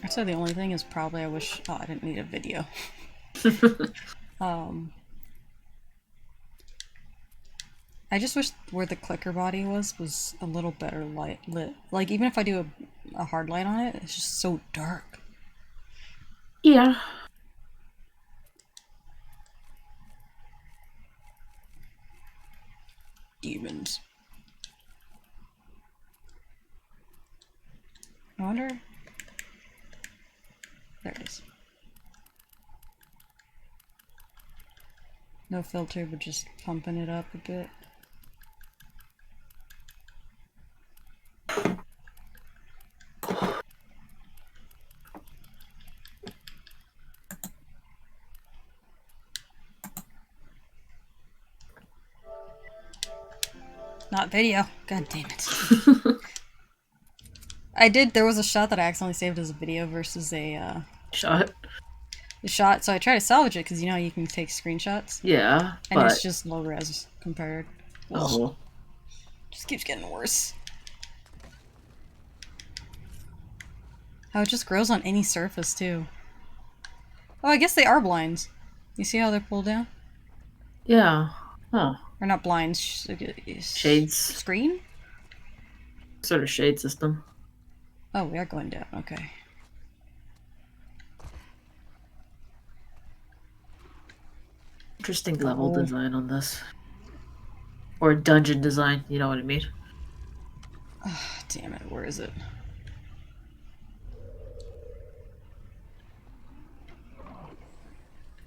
I'd say the only thing is probably I wish... Oh, I didn't need a video. I just wish where the clicker body was a little better lit. Like, even if I do a hard light on it, it's just so dark. Yeah. Demons. I wonder... There it is. No filter, but just pumping it up a bit. Not video. God damn it. There was a shot that I accidentally saved as a video versus a Shot. shot, so I tried to salvage it because you know you can take screenshots. Yeah, and but... it's just low res compared. Oh. Just keeps getting worse. How it just grows on any surface too. Oh, I guess they are blinds. You see how they're pulled down? Yeah. Huh. Or not blinds. Shades. Screen? Sort of shade system. Oh, we are going down. Okay. Interesting level Oh. design on this. Or dungeon design, you know what I mean? Damn it, where is it?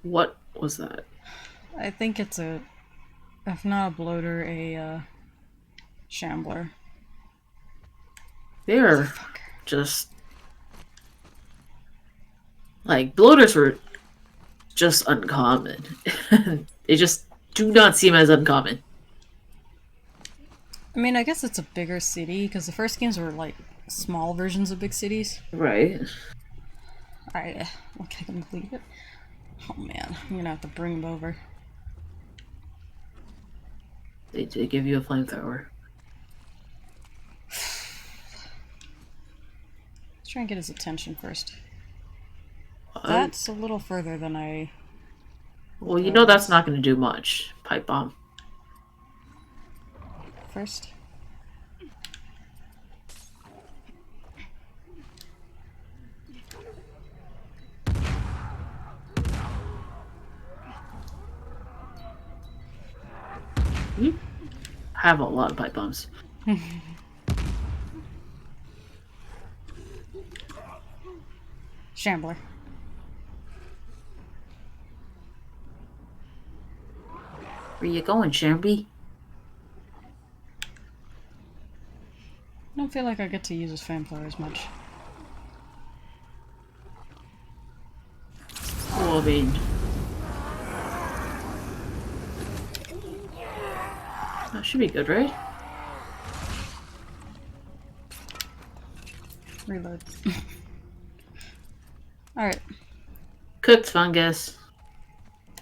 What was that? I think it's a, if not a bloater, a shambler. They're Fucker. just like bloaters were just uncommon. They just do not seem as uncommon. I mean, I guess it's a bigger city, because the first games were like small versions of big cities. Right. Alright, okay, I can complete it. Oh man, I'm gonna have to bring them over. They did give you a flamethrower. Let's try and get his attention first. What? That's a little further than I... Well, you know that's not going to do much. Pipe bomb. First. You have a lot of pipe bombs. Shambler. Where you going, Shamby? I don't feel like I get to use his flamethrower as much. Well, I mean... That should be good, right? Reload. Alright. Cooked fungus.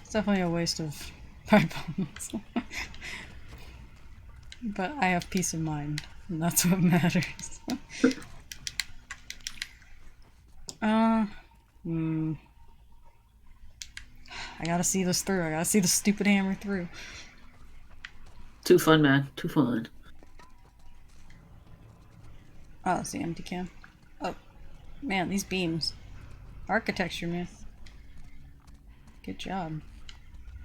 It's definitely a waste of pipe bombs. But I have peace of mind, and that's what matters. I gotta see this through. I gotta see the stupid hammer through. Too fun, man. Too fun. Oh, that's the empty can. Oh, man, these beams. Architecture, man. Good job.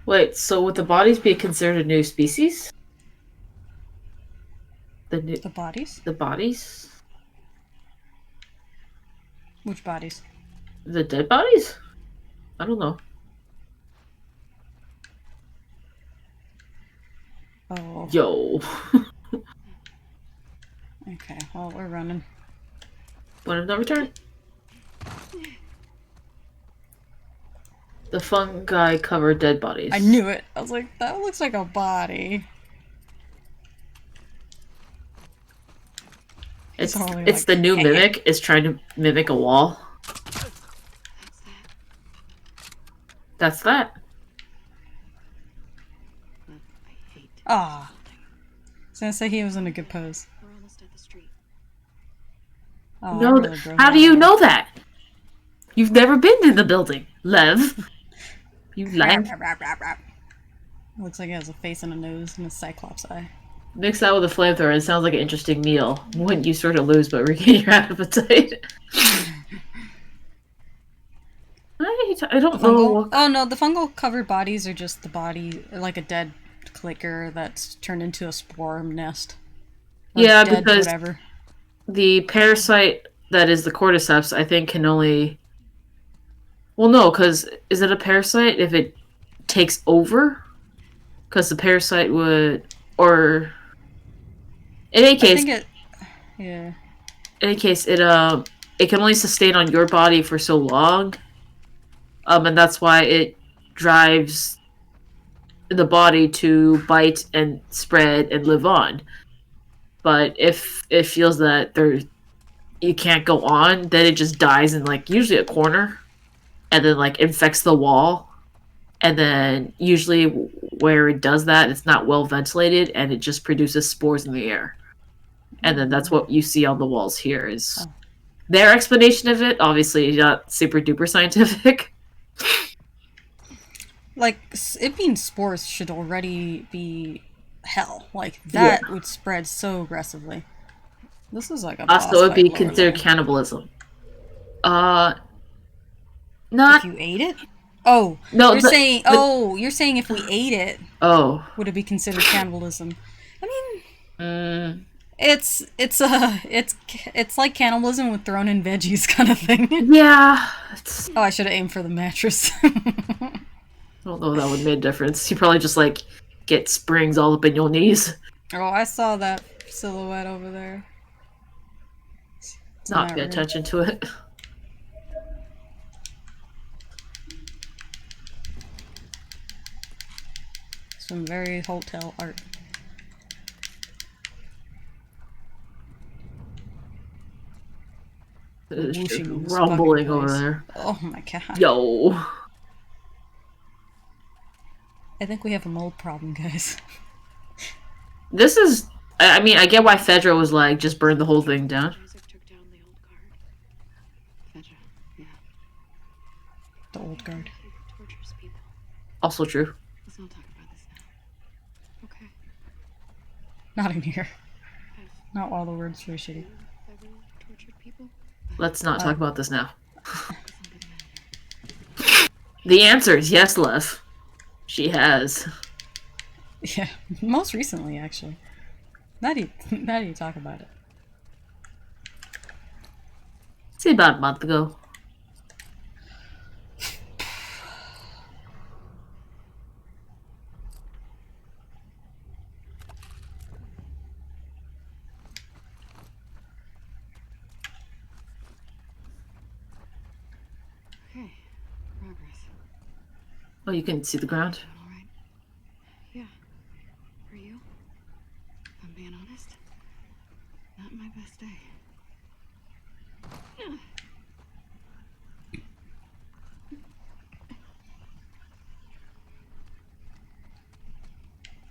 Wait, so would the bodies be considered a new species? The bodies? The bodies? Which bodies? The dead bodies? I don't know. Oh. Yo. Okay, well, we're running. Point of no return. The fungi cover dead bodies. I knew it. I was like, that looks like a body. It's totally it's like, the new mimic. It's trying to mimic a wall. That's that. I hate. Ah. I was gonna say he was in a good pose. We're almost at the street. Oh, I No, really drove how that do you way. know that? You've never been in the building, Lev. You lie. Looks like it has a face and a nose and a cyclops eye. Mix that with a flamethrower. It sounds like an interesting meal. Wouldn't you sort of lose but regain your appetite? I don't know. Fungal? Oh no, the fungal covered bodies are just the body, like a dead clicker that's turned into a spore nest. Or Yeah, dead, because whatever. the parasite that is the cordyceps, I think, can only. Well, no, because is it a parasite if it takes over? Because the parasite would, or in any I case, think it. Yeah. in any case, it can only sustain on your body for so long, and that's why it drives the body to bite and spread and live on. But if it feels that you can't go on, then it just dies in like usually a corner, and then like infects the wall, and then usually where it does that, it's not well ventilated, and it just produces spores in the air, and then that's what you see on the walls here is their explanation of it. Obviously, not super duper scientific. Like, it being spores should already be hell. Like, that would spread so aggressively. This is like a boss Also, it would fight be lower considered level. cannibalism. If Not. you ate it? Oh, No, you're saying, you're saying if we ate it, Oh. would it be considered cannibalism? I mean, Mm, it's like cannibalism with thrown in veggies kind of thing. yeah. Oh, I should have aimed for the mattress. I don't know if that would make a difference. You probably just like get springs all up in your knees. Oh, I saw that silhouette over there. It's in Not that pay room. attention to it. Some very hotel art. There's just Whooshing in this rumbling fucking over place. there. Oh my god. Yo. I think we have a mold problem, guys. This is. I mean, I get why Fedra was like, just burn the whole thing down. Joseph took down the old guard. Fedra, yeah. The old guard. He tortures people. Also true. Let's not talk about this now. Okay. Not in here. I've Not while the word's very shitty. ever tortured people. Let's not talk about this now. Something the matter. The answer is yes, Lev. She has. Yeah, most recently, actually. Now do you talk about it? Say about a month ago. Okay. Progress. Oh, you can see the ground? Doing all right? Yeah. For you? If I'm being honest, not my best day.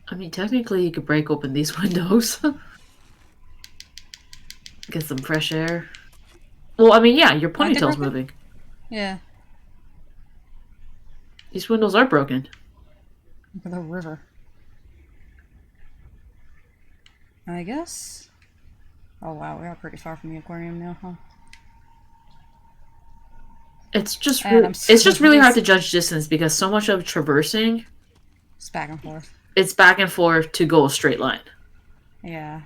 I mean, technically, you could break open these windows. Get some fresh air. Well, I mean, yeah, your I did ponytail's break it. moving. Yeah, These windows are broken. look at the river. I guess. Oh wow, we are pretty far from the aquarium now, huh? It's just And I'm it's just really hard so- to judge distance because so much of traversing, It's back and forth. it's back and forth to go a straight line. Yeah.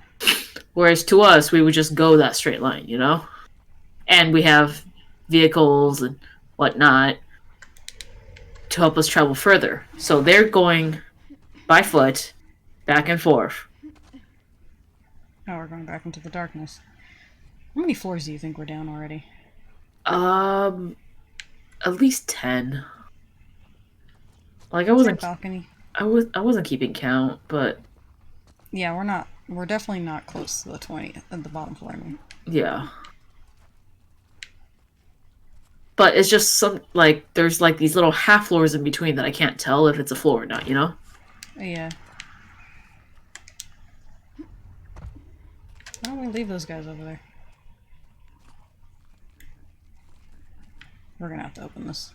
Whereas to us, we would just go that straight line, you know? And we have vehicles and whatnot to help us travel further. So they're going by foot, back and forth. Now we're going back into the darkness. How many floors do you think we're down already? At least 10. Like Is there a balcony? I wasn't keeping count, but Yeah, we're not. We're definitely not close to the 20 at the bottom floor. I mean. yeah. But it's just some like there's like these little half floors in between that I can't tell if it's a floor or not, you know? Yeah. Why don't we leave those guys over there? We're gonna have to open this.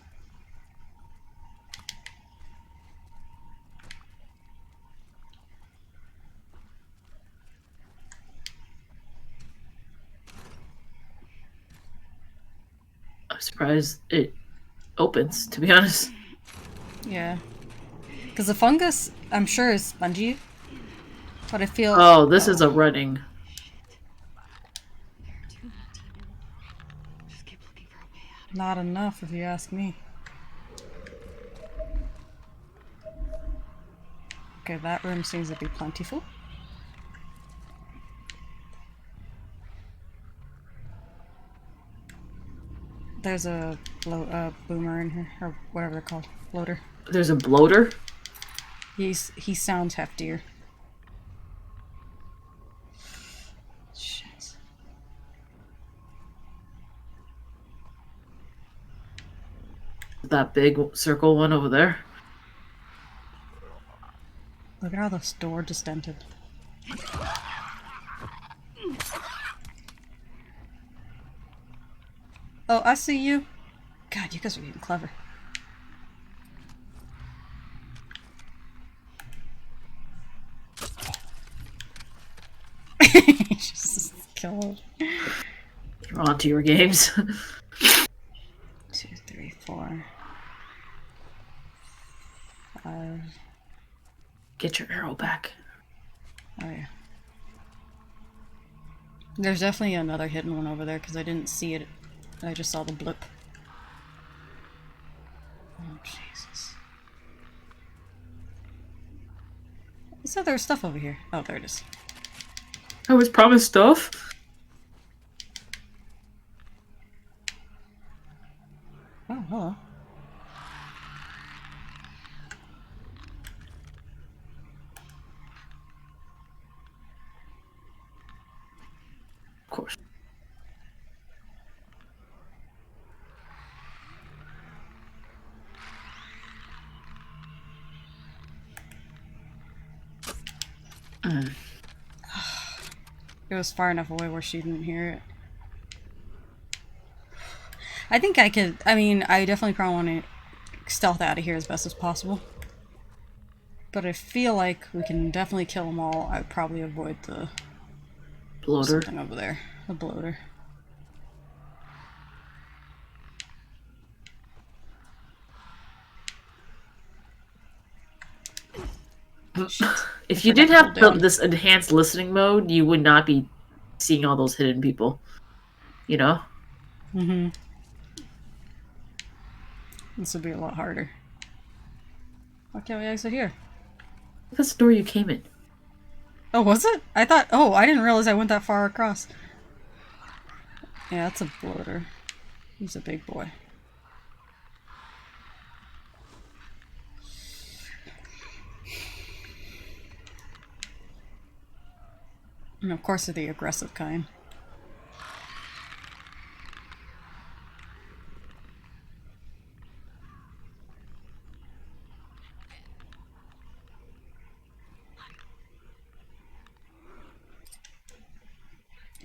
I'm surprised it opens, to be honest. Yeah. Because the fungus, I'm sure, is spongy. But I feel. Oh, this is a running. There are too many demons. Just keep looking for a way out. Not enough, if you ask me. Okay, that room seems to be plentiful. There's a boomer in here, or whatever they're called, floater. There's a bloater. He sounds heftier. Shit. That big circle one over there. Look at how this door disdented. Oh, I see you. God, you guys are getting clever. On to your games. 2, 3, 4, 5. Get your arrow back. Oh yeah. There's definitely another hidden one over there because I didn't see it. I just saw the blip. Oh Jesus! I said there was stuff over here. Oh, there it is. I was promised stuff. Oh, hello. Of course. It was far enough away where she didn't hear it. I think I could. I mean, I definitely probably want to stealth out of here as best as possible. But I feel like we can definitely kill them all. I'd probably avoid the Bloater. something over there. The bloater. If you did have this enhanced listening mode, you would not be seeing all those hidden people. You know? Mm-hmm. This would be a lot harder. Why can't we exit here? That's the door you came in. Oh, was it? I thought... Oh, I didn't realize I went that far across. Yeah, that's a bloater. He's a big boy. And of course they're the aggressive kind.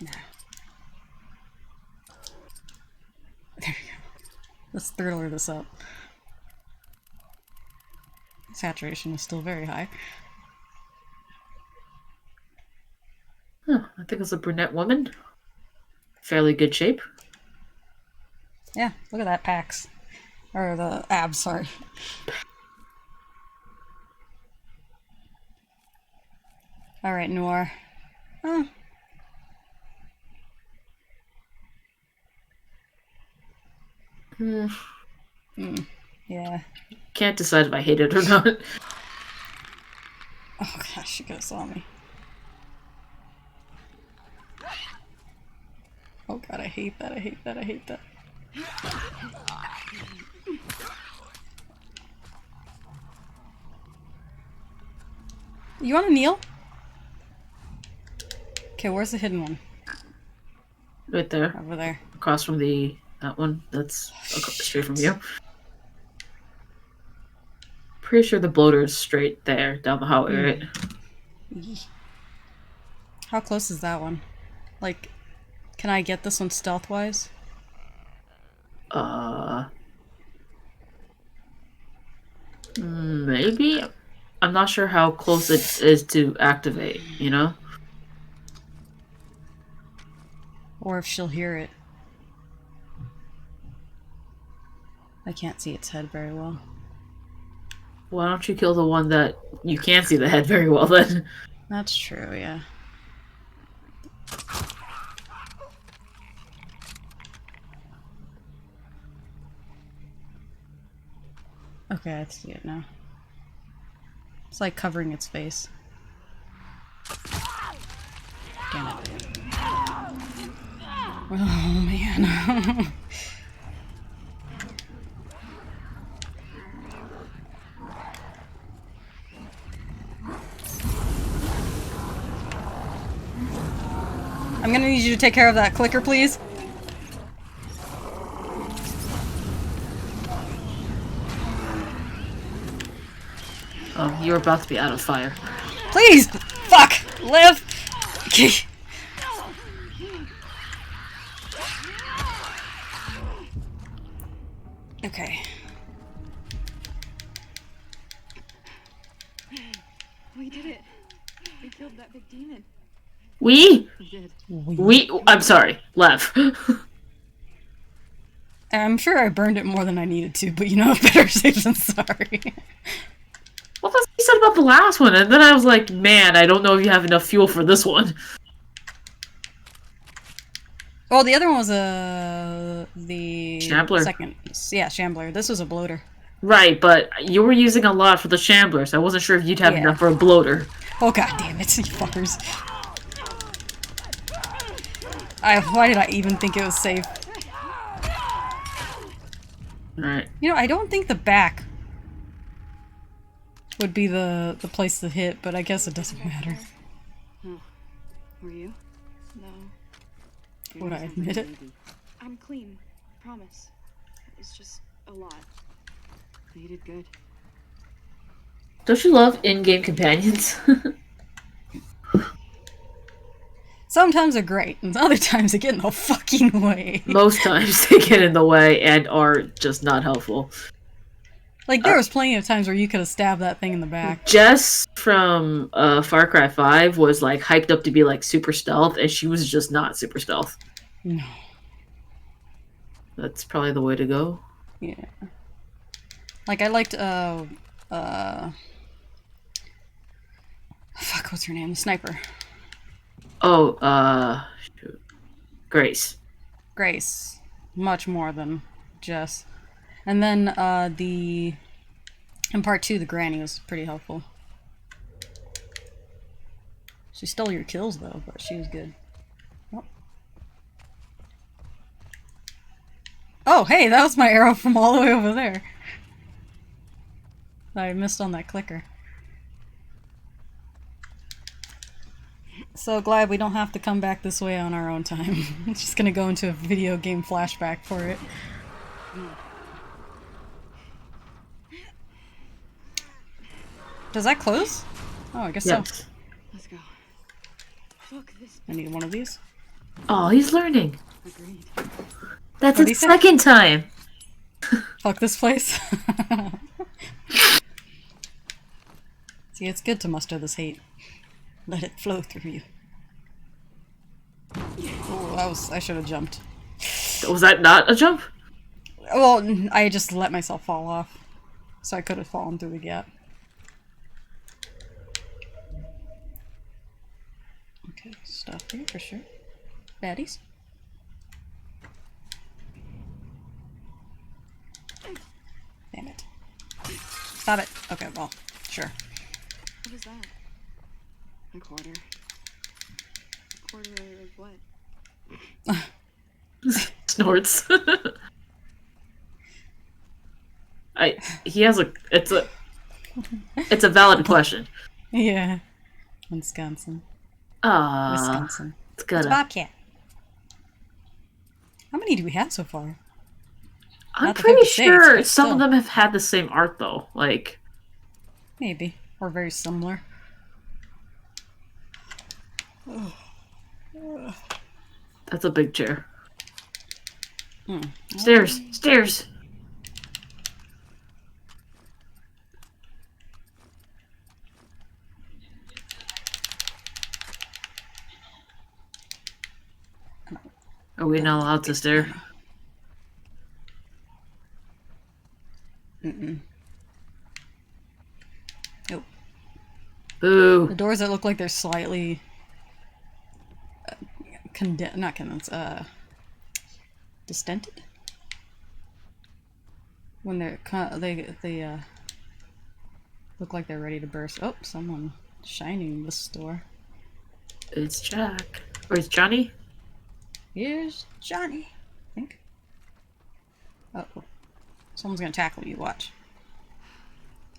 Nah. There we go. Let's thriller this up. Saturation is still very high. Huh, I think it's a brunette woman. Fairly good shape. Yeah, look at that pecs. Or the abs, sorry. Alright, Noir. Oh. Yeah. Can't decide if I hate it or not. Oh gosh, she could have saw me. Oh god, I hate that, I hate that, I hate that. You wanna kneel? Okay, where's the hidden one? Right there. Over there. Across from that one. That's straight from you. Pretty sure the bloater is straight there, down the hallway, right? How close is that one? Like, can I get this one stealth-wise? Maybe? I'm not sure how close it is to activate, you know? Or if she'll hear it. I can't see its head very well. Why don't you kill the one that you can see the head very well then? That's true, yeah. Okay, I see it now. It's like covering its face. Damn it. Oh man. I'm gonna need you to take care of that clicker, please. Oh, you're about to be out of fire. Please! Fuck! Live! Okay. Okay. We did it. We killed that big demon. We? We did. I'm sorry, Lev. I'm sure I burned it more than I needed to, but you know, better safe than sorry. Well, that's what you said about the last one, and then I was like, man, I don't know if you have enough fuel for this one. Well, the other one was the Shambler. second. Yeah, Shambler. This was a bloater. Right, but you were using a lot for the Shamblers. I wasn't sure if you'd have Yeah. enough for a bloater. Oh god damn it, you fuckers. Why did I even think it was safe? Alright. You know, I don't think the back would be the place to hit, but I guess it doesn't matter. Oh, were you? No. Would I admit it? I'm clean. Promise. It was just a lot. You did good. Don't you love in-game companions? Sometimes they're great, and other times they get in the fucking way. Most times they get in the way and are just not helpful. Like, there was plenty of times where you could have stabbed that thing in the back. Jess from Far Cry 5 was like hyped up to be like super stealth, and she was just not super stealth. No. That's probably the way to go. Yeah. Like, I liked, fuck, what's her name? The sniper. Oh, shoot. Grace. Grace. Much more than Jess. And then, in part 2, the granny was pretty helpful. She stole your kills, though, but she was good. Oh, hey, that was my arrow from all the way over there. I missed on that clicker. So glad we don't have to come back this way on our own time. I'm just gonna go into a video game flashback for it. Does that close? Oh, I guess Yes. so. Let's go. Look, this I need one of these. Oh, he's learning. agreed. That's What'd his he say? second time. Fuck this place. See, it's good to muster this hate. Let it flow through you. Oh, I should have jumped. Was that not a jump? Well, I just let myself fall off. So I could have fallen through the gap. Okay, stuff here for sure. Baddies. Damn it. Stop it. Okay, well, sure. What is that? A quarter. A quarter of what? Snorts. It's a valid question. Yeah. Wisconsin. Wisconsin. It's gotta. Bobcat. How many do we have so far? I'm Not the pretty 56, sure but some of still. them have had the same art though. Like, Maybe. Or very similar. that's a big chair. Hmm. Stairs, stairs. Are we not allowed to stare? Mm-mm. Nope. Boo. The doors that look like they're slightly distended when they're they look like they're ready to burst. Oh, someone shining this door. It's Jack. Or it's Johnny? Here's Johnny, I think. Oh, someone's gonna tackle you. Watch.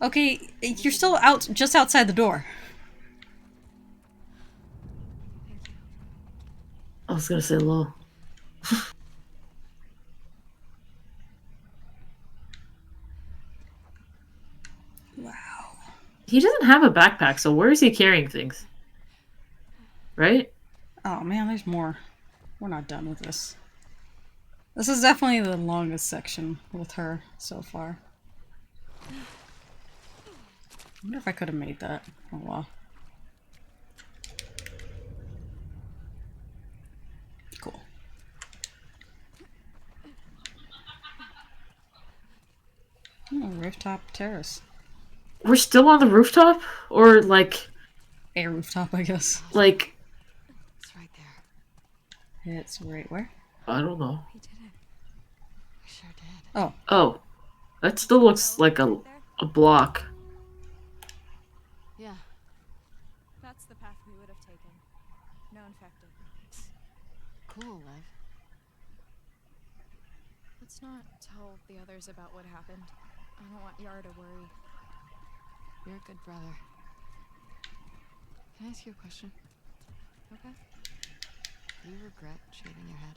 Okay, you're still just outside the door. I was gonna say low. Wow. He doesn't have a backpack, so where is he carrying things? Right? Oh man, there's more. We're not done with this. This is definitely the longest section with her so far. I wonder if I could have made that. Oh well. Cool. rooftop terrace. We're still on the rooftop? Or, like... A rooftop, I guess. Like... It's right there. It's right where? I don't know. We did it. We sure did. Oh, Oh. That still looks like Right there? a block. Yeah. That's the path we would have taken. No infected. Cool, Lev. Let's not tell the others about what happened. I don't want Yara to worry. You're a good brother. Can I ask you a question? Okay? Do you regret shaving your head?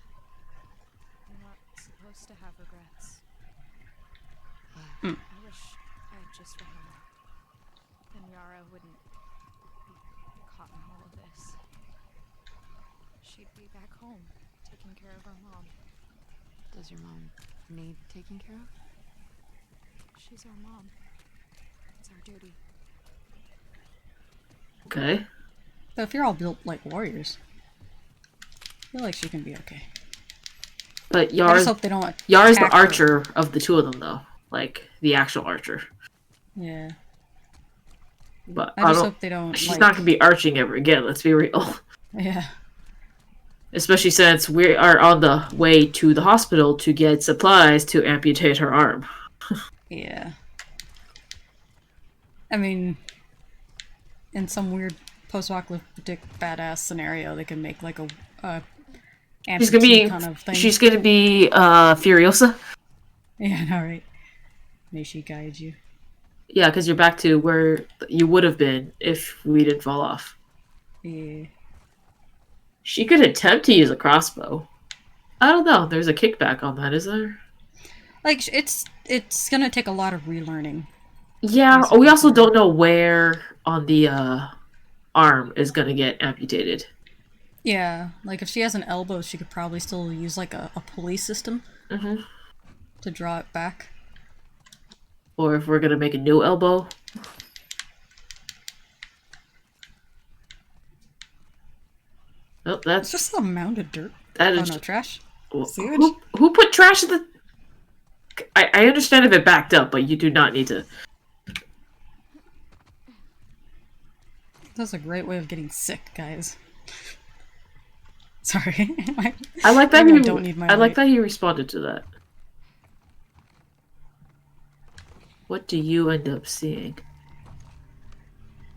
You're not supposed to have regrets. Yeah. I wish I had just run away. Then Yara wouldn't be caught in all of this. She'd be back home, taking care of her mom. Does your mom need taking care of? She's our mom. It's our duty. Okay. but if you're all built like warriors, I feel like she can be okay. But I just Yara's hope they don't the attack her. archer of the two of them, though. Like, the actual archer. Yeah. But I just hope they don't. she's like, not going to be arching ever again, let's be real. Yeah. Especially since we are on the way to the hospital to get supplies to amputate her arm. Yeah. I mean, in some weird post-apocalyptic badass scenario, they can make like a She's gonna be amputee kind of thing. she's gonna be Furiosa. Yeah, I know, right? May she guide you. Yeah, because you're back to where you would have been if we didn't fall off. Yeah. She could attempt to use a crossbow. I don't know. There's a kickback on that, is there? Like it's gonna take a lot of relearning. Yeah. We also don't know where on the arm is gonna get amputated. Yeah, like if she has an elbow, she could probably still use like a pulley system Mm-hmm. to draw it back. Or if we're gonna make a new elbow. Oh, It's that's just a mound of dirt. that Oh is no, trash. who, Sewage? who put trash in the. I understand if it backed up, but you do not need to. That's a great way of getting sick, guys. Sorry. I like that Maybe he. I don't need my I like light. that he responded to that. What do you end up seeing?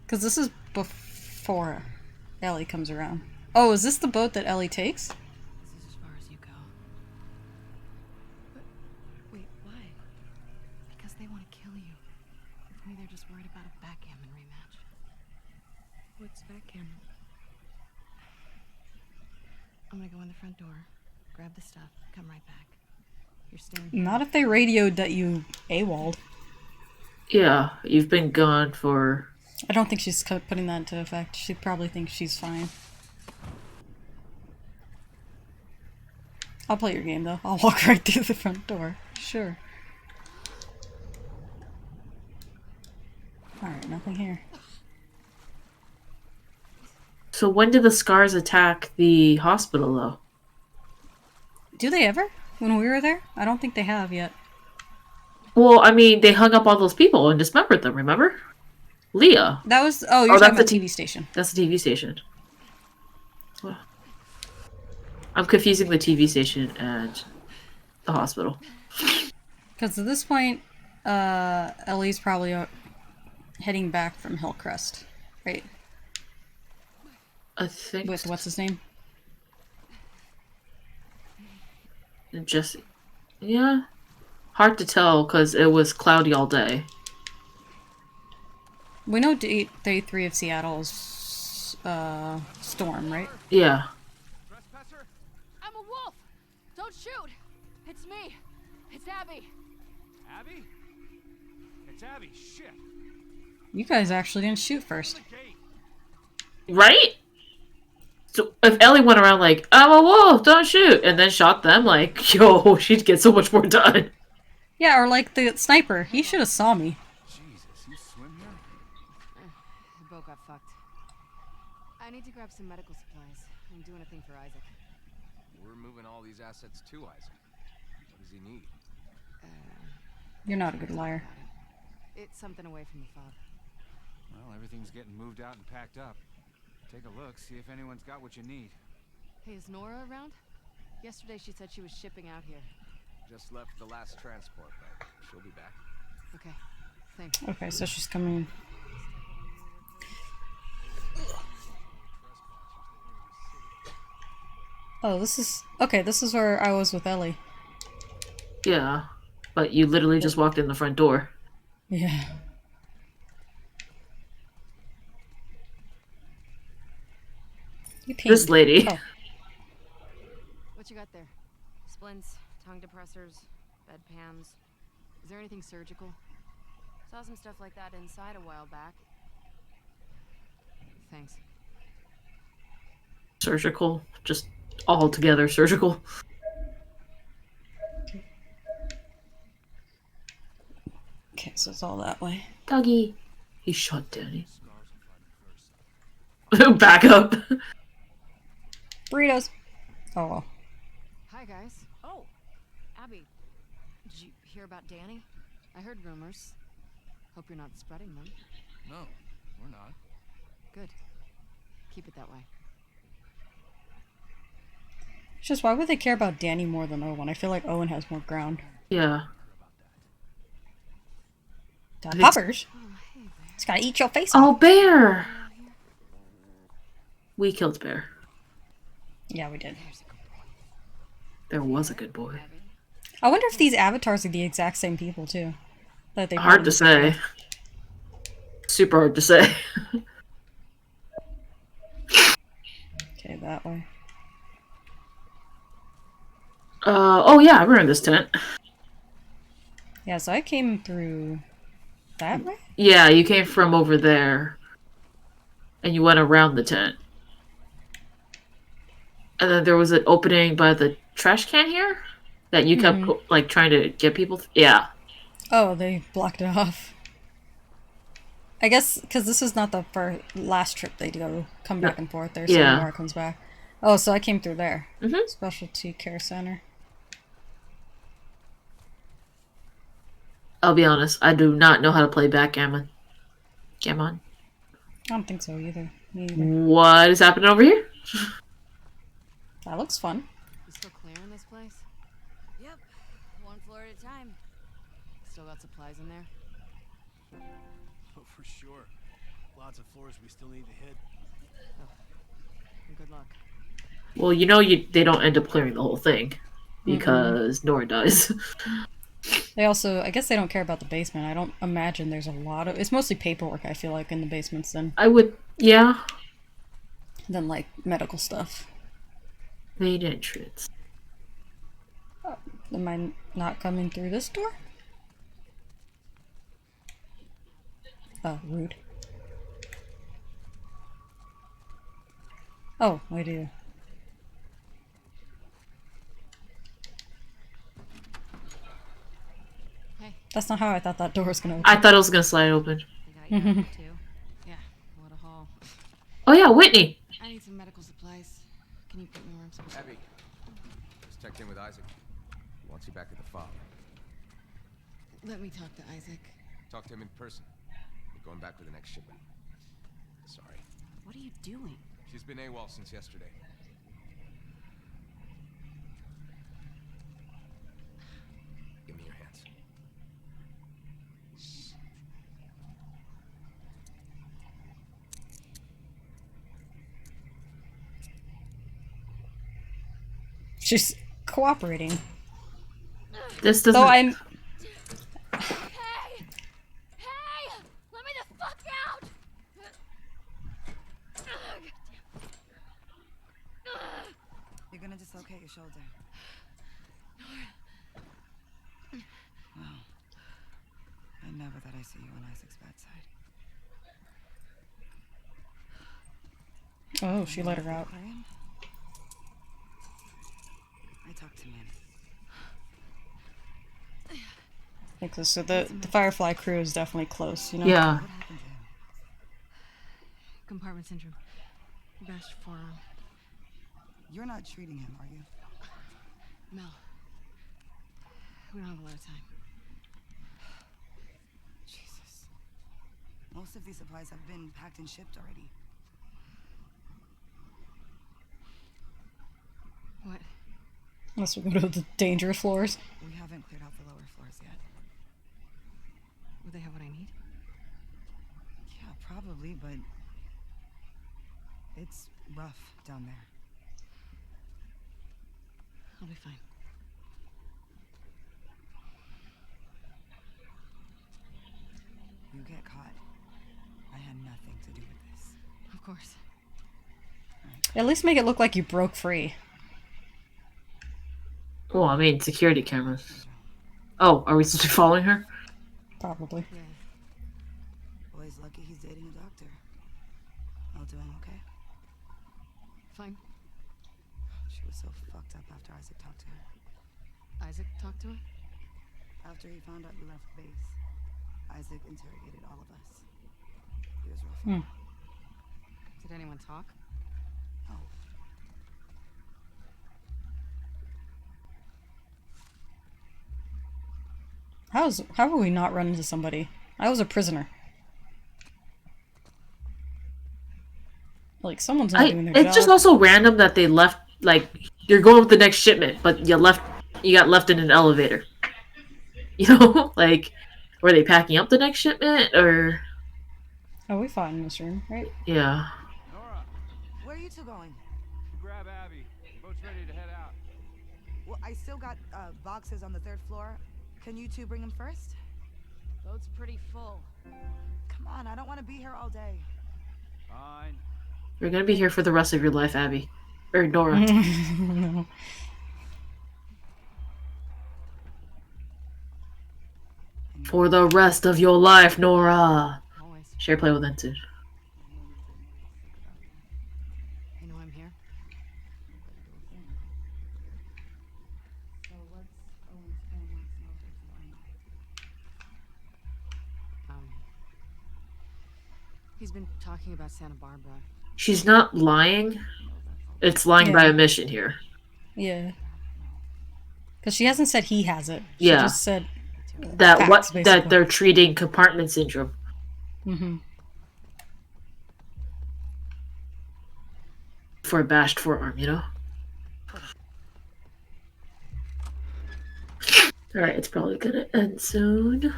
Because this is before Ellie comes around. Oh, is this the boat that Ellie takes? This is as far as you go. Wait, why? Because they want to kill you. With me, they're just worried about a backgammon rematch. What's backgammon? I'm gonna go in the front door, grab the stuff, come right back. You're staying here. Not if they radioed that you AWOL'd. Yeah, you've been gone for. I don't think she's putting that into effect. She probably thinks she's fine. I'll play your game though. I'll walk right through the front door. Sure. Alright, nothing here. So when did the scars attack the hospital, though? Do they ever? When we were there? I don't think they have yet. Well, I mean, they hung up all those people and dismembered them. Remember, Leah. That was. Oh, you're Oh, talking that's about the TV station. That's the TV station. I'm confusing the TV station and the hospital. Because at this point, Ellie's probably heading back from Hillcrest, right? I think With what's his name? Jesse. Yeah, hard to tell because it was cloudy all day. We know day 3 of Seattle's storm, right? Yeah. Trespasser? I'm a wolf! Don't shoot! It's me! It's Abby! Abby? It's Abby. Shit. You guys actually didn't shoot first. The gate. Right? So if Ellie went around like, I'm a wolf, don't shoot, and then shot them, like, yo, she'd get so much more done. Yeah, or like the sniper. He should have saw me. Jesus, you swim here? The boat got fucked. I need to grab some medical supplies. I'm doing a thing for Isaac. We're moving all these assets to Isaac. What does he need? You're not a good liar. It's something away from the fog. Well, everything's getting moved out and packed up. Take a look, see if anyone's got what you need. Hey, is Nora around? Yesterday she said she was shipping out here. Just left the last transport, but she'll be back. Okay, thanks. Okay, so she's coming. Oh, this is... Okay, this is where I was with Ellie. Yeah, but you literally just walked in the front door. Yeah. You pinged. This lady. Oh. What you got there? Splints, tongue depressors, bedpans. Is there anything surgical? Saw some stuff like that inside a while back. Thanks. Surgical. Just all together surgical. Okay, so it's all that way. Dougie. He shot Danny. Back up. Burritos. Oh, well. Hi, guys. Oh, Abby, did you hear about Danny? I heard rumors. Hope you're not spreading them. No, we're not. Good. Keep it that way. It's just, why would they care about Danny more than Owen? I feel like Owen has more ground. Yeah. Poppers? It's gotta eat your face Oh, off. Bear! We killed Bear. Yeah, we did. There was a good boy. I wonder if these avatars are the exact same people, too. That they Hard to say. Super hard to say. Okay, that way. Oh yeah, we're in this tent. Yeah, so I came through that way? Yeah, you came from over there. And you went around the tent. And then there was an opening by the trash can here that you kept like trying to get people. Yeah. Oh, they blocked it off. I guess because this is not the last trip they do. Come back and forth there, so Yeah. Nora comes back. Oh, so I came through there. Mhm. Specialty Care Center. I'll be honest, I do not know how to play backgammon. Gammon. I don't think so either. Me either. What is happening over here? That looks fun. You still clearing this place? Yep, one floor at a time. Still got supplies in there? Oh, for sure. Lots of floors we still need to hit. Good luck. Well, you know they don't end up clearing the whole thing. Because Nora dies. They also, I guess they don't care about the basement. I don't imagine there's a lot of... It's mostly paperwork, I feel like, in the basements then. I would... Yeah. Than, like, medical stuff. Main entrance. Am I not coming through this door? Oh, rude. Oh, I do. Hey. That's not how I thought that door was gonna open. I thought it was gonna slide open. They got you out, too. Yeah, what a haul. Oh yeah, Whitney! I need some medical supplies. Can you put me where I'm supposed to Abby, just checked in with Isaac. He wants you back at the farm. Let me talk to Isaac. Talk to him in person. We're going back for the next shipment. Sorry. What are you doing? She's been AWOL since yesterday. Give me your hands. She's cooperating. This doesn't... Though I'm... Hey! Hey! Let me the fuck out! You're gonna dislocate your shoulder. Well, I never thought I'd see you on Isaac's bedside. Oh, she let her out. Aquarium? I talked to Min. I think so. The Firefly crew is definitely close, you know? Yeah. What happened to him? Compartment syndrome. Bashed forearm. You're not treating him, are you? Mel. We don't have a lot of time. Jesus. Most of these supplies have been packed and shipped already. What? Unless we go to the dangerous floors. We haven't cleared out the lower floors yet. Will they have what I need? Yeah, probably, but it's rough down there. I'll be fine. You get caught. I had nothing to do with this. Of course. At least make it look like you broke free. Well, I mean, security cameras. Oh, are we supposed to be following her? Probably. Yeah. Boy's lucky he's dating a doctor. All doing okay? Fine. She was so fucked up after Isaac talked to her. Isaac talked to her? After he found out you left base, Isaac interrogated all of us. He was rough. Hmm. Did anyone talk? Oh. How have we not run into somebody? I was a prisoner. Like, someone's not doing their job. It's just also random that they left, like, you're going with the next shipment, but you got left in an elevator. You know? Like, were they packing up the next shipment, or... Oh, we fought in this room, right? Yeah. Nora, Where are you two going? grab Abby. The boat's ready to head out. Well, I still got boxes on the 3rd floor. Can you two bring them first? Boat's pretty full. Come on, I don't want to be here all day. Fine. You're gonna be here for the rest of your life, Abby. Or Nora. No. For the rest of your life, Nora. Always. Share play with Ensign. You know I'm here? He's been talking about Santa Barbara. She's not lying. It's lying by Yeah. omission here. Yeah. Because she hasn't said he has it. She Yeah. just said That facts, that basically. they're treating compartment syndrome Mm-hmm. for a bashed forearm, you know? Alright, it's probably gonna end soon.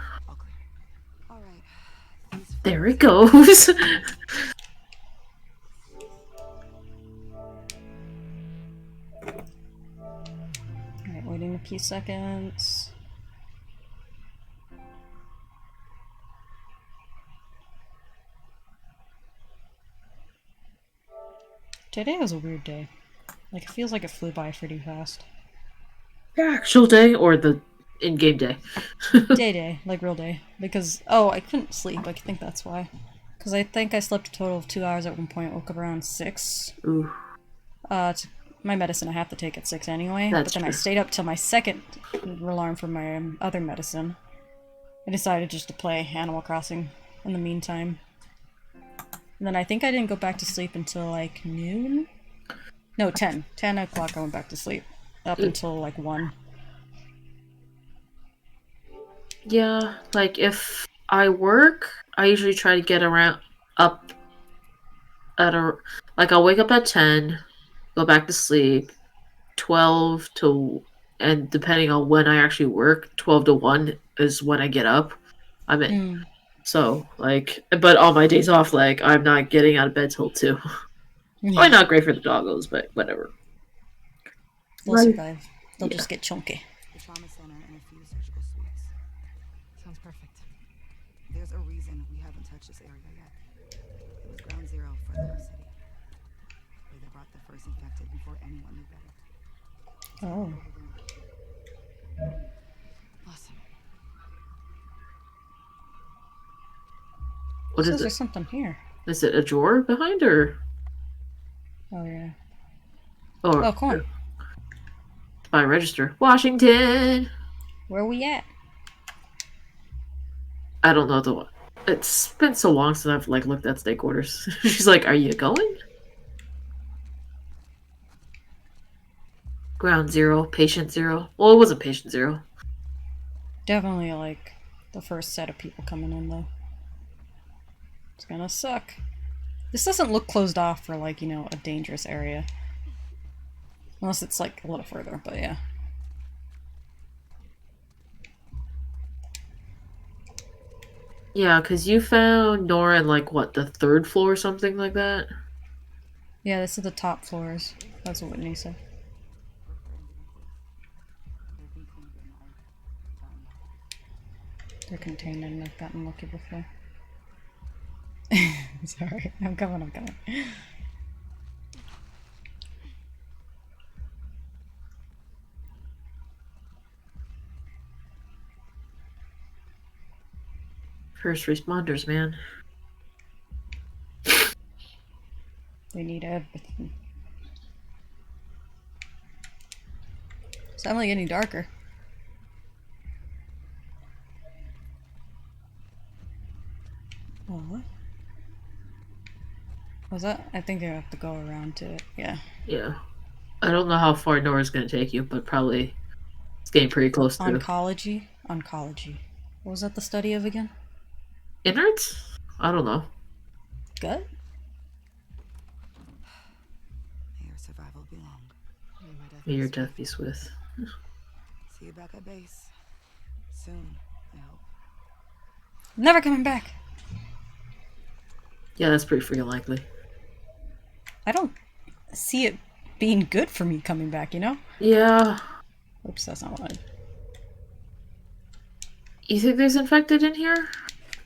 All right. There it goes. Alright, waiting a few seconds. Today was a weird day. Like, it feels like it flew by pretty fast. The actual day or the in-game day? Day, like real day. Because, oh, I couldn't sleep. I think that's why. Because I think I slept a total of 2 hours at one point. Woke up around 6. Ooh. It's my medicine I have to take at 6 anyway. That's but then I true. stayed up till my second alarm for my other medicine. I decided just to play Animal Crossing in the meantime. And then I think I didn't go back to sleep until like noon? No, 10. 10 o'clock I went back to sleep. Up until like 1. Yeah, like if I work, I usually try to get up at like I'll wake up at 10, go back to sleep, 12 to, and depending on when I actually work, 12 to 1 is when I get up. I'm in. So, like, but on my days off, like, I'm not getting out of bed till 2. Probably not great for the doggos, but whatever. They'll survive. They'll just get chunky. The trauma center and a few surgical suites. Sounds perfect. There's a reason we haven't touched this area yet. It was ground zero for the whole city. Where they brought the first infected before anyone knew better. Oh. Awesome. What Says is there's it? something here. Is it a drawer behind, or? Oh, yeah. Or Oh, coin. by register. Washington! Where we at? I don't know the one. It's been so long since I've like looked at stake orders. She's like, "Are you going?" Ground zero, patient zero. Well, it wasn't patient zero. Definitely like the first set of people coming in though. It's gonna suck. This doesn't look closed off for, like, you know, a dangerous area. Unless it's, like, a little further, but yeah. Yeah, because you found Nora in, like, what, the 3rd floor or something like that? Yeah, this is the top floors. That's what Whitney said. They're contained and I've gotten lucky before. Sorry, I'm coming. First responders, man. They need everything. It's definitely getting darker. Oh, what? Was that? I think I have to go around to it. Yeah. Yeah. I don't know how far Nora's gonna take you, but probably it's getting pretty close to Oncology? Oncology. What was that the study of again? innards? I don't know. Gut? May your survival be long. May your death be swift. See you back at base. Soon, I hope. Never coming back. Yeah, that's pretty freaking likely. I don't see it being good for me coming back, you know? Yeah. Oops, that's not what I... You think there's infected in here?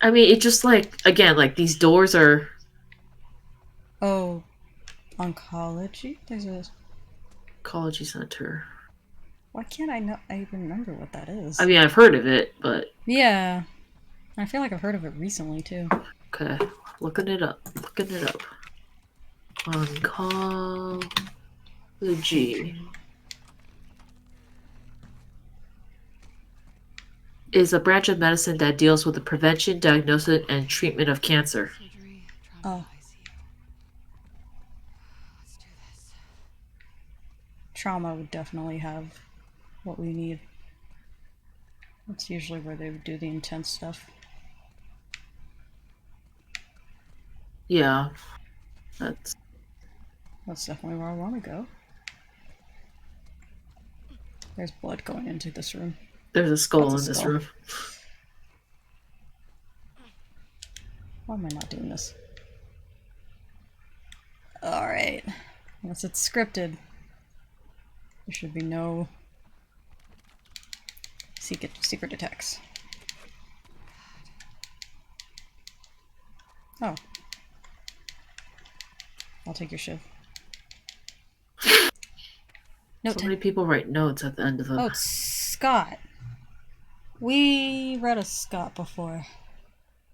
I mean, it just, like, again, like, these doors are... Oh, oncology? There's a... Ecology Center. Why can't I know? I remember what that is. I mean, I've heard of it, but... Yeah. I feel like I've heard of it recently, too. Okay. Looking it up. Oncology is a branch of medicine that deals with the prevention, diagnosis, and treatment of cancer. Oh. Let's do this. Trauma would definitely have what we need. That's usually where they would do the intense stuff. Yeah. That's definitely where I want to go. There's blood going into this room. There's a skull in this room. Why am I not doing this? Alright. Unless it's scripted. There should be no secret attacks. Oh. I'll take your shiv. So many people write notes at the end of them. Oh, it's Scott. We read a Scott before.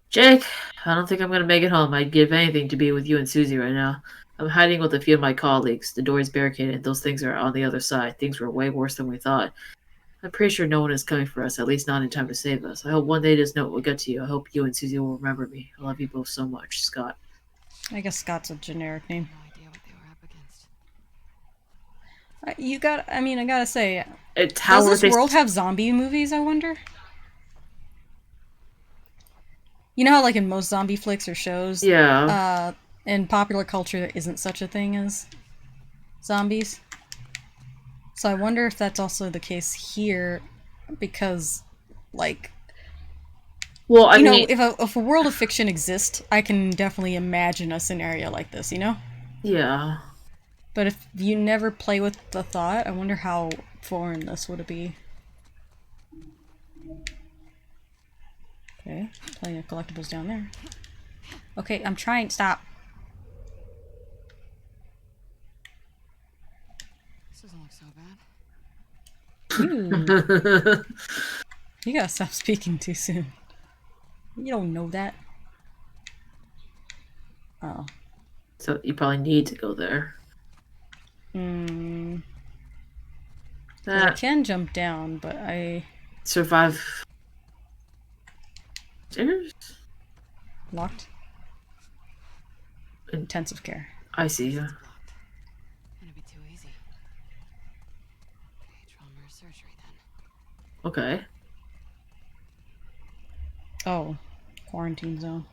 Jake, I don't think I'm gonna make it home. I'd give anything to be with you and Susie right now. I'm hiding with a few of my colleagues. The door is barricaded. Those things are on the other side. Things were way worse than we thought. I'm pretty sure no one is coming for us, at least not in time to save us. I hope one day this note will get to you. I hope you and Susie will remember me. I love you both so much, Scott. I guess Scott's a generic name. No idea what they were up against. I gotta say, How does this world have zombie movies, I wonder? You know how, like, in most zombie flicks or shows, yeah, in popular culture, there isn't such a thing as zombies. So I wonder if that's also the case here, because, like, well, I mean, if a world of fiction exists, I can definitely imagine a scenario like this, you know? Yeah. But if you never play with the thought, I wonder how foreign this would be. Okay, plenty of collectibles down there. Okay, I'm trying. Stop. This doesn't look so bad. You gotta stop speaking too soon. You don't know that. Oh. So you probably need to go there. I can jump down, but I... Survive... Stairs? Locked? Intensive care. I see you. Gonna be too easy. Okay, trauma surgery then. Okay. Oh. Quarantine zone.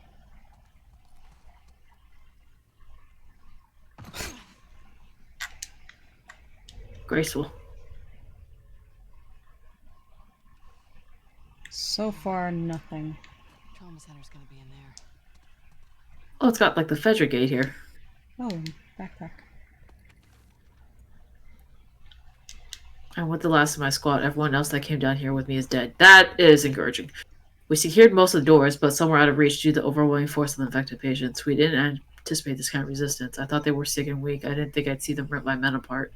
graceful. So far, nothing. Trauma center's gonna be in there. Oh, it's got like the Fedra gate here. Oh, backpack. I'm with the last of my squad. Everyone else that came down here with me is dead. That is encouraging. We secured most of the doors, but some were out of reach due to the overwhelming force of the infected patients. We didn't anticipate this kind of resistance. I thought they were sick and weak. I didn't think I'd see them rip my men apart.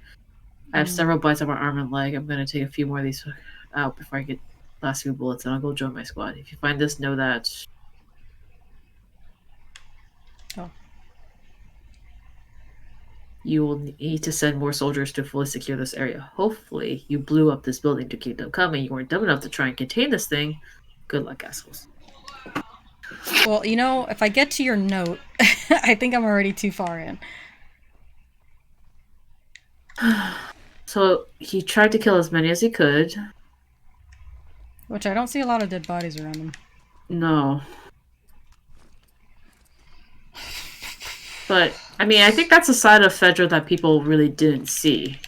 I have several bites on my arm and leg. I'm going to take a few more of these out before I get last few bullets, and I'll go join my squad. If you find this, know that... Oh. You will need to send more soldiers to fully secure this area. Hopefully, you blew up this building to keep them coming. You weren't dumb enough to try and contain this thing. Good luck, assholes. Well, you know, if I get to your note, I think I'm already too far in. So, he tried to kill as many as he could. Which I don't see a lot of dead bodies around him. No. But, I mean, I think that's a side of Fedra that people really didn't see.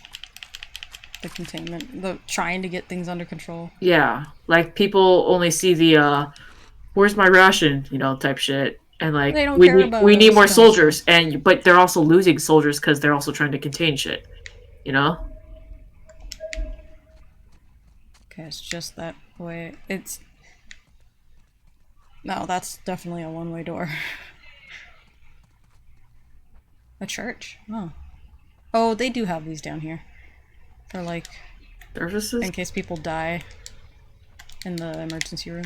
The containment. The trying to get things under control. Yeah. Like, people only see the, where's my ration, you know, type shit. And, like, They don't we care about need us more kind of soldiers. stuff. But they're also losing soldiers because they're also trying to contain shit. You know? Okay, it's just that way. It's... No, that's definitely a one-way door. A church? Oh. Oh, they do have these down here. For, like... Services? In case people die in the emergency room.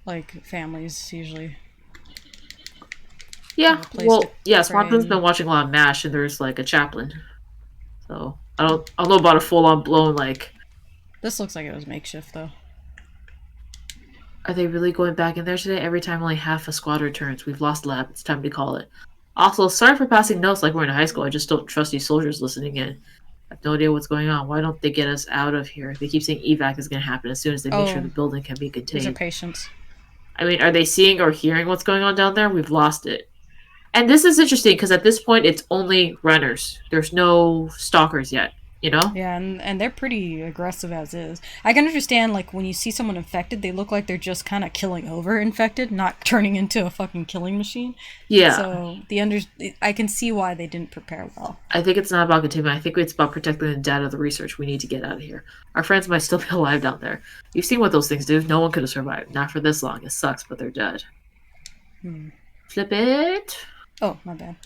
Like, families, usually. Yeah, well, yeah, Swanton's pray been watching a lot of MASH, and there's, like, a chaplain. So, I don't know about a full-on blown, like... This looks like it was makeshift, though. Are they really going back in there today? Every time only half a squad returns. We've lost lab. It's time to call it. Also, sorry for passing notes like we're in high school. I just don't trust these soldiers listening in. I have no idea what's going on. Why don't they get us out of here? They keep saying evac is going to happen as soon as they make sure the building can be These are contained. patients. I mean, are they seeing or hearing what's going on down there? We've lost it. And this is interesting because at this point, it's only runners. There's no stalkers yet, you know? Yeah, and they're pretty aggressive as is. I can understand, like, when you see someone infected, they look like they're just kind of killing over infected, not turning into a fucking killing machine. Yeah. So, I can see why they didn't prepare well. I think it's not about containment. I think it's about protecting the data of the research. We need to get out of here. Our friends might still be alive down there. You've seen what those things do. No one could have survived. Not for this long. It sucks, but they're dead. Flip it. Oh, my bad.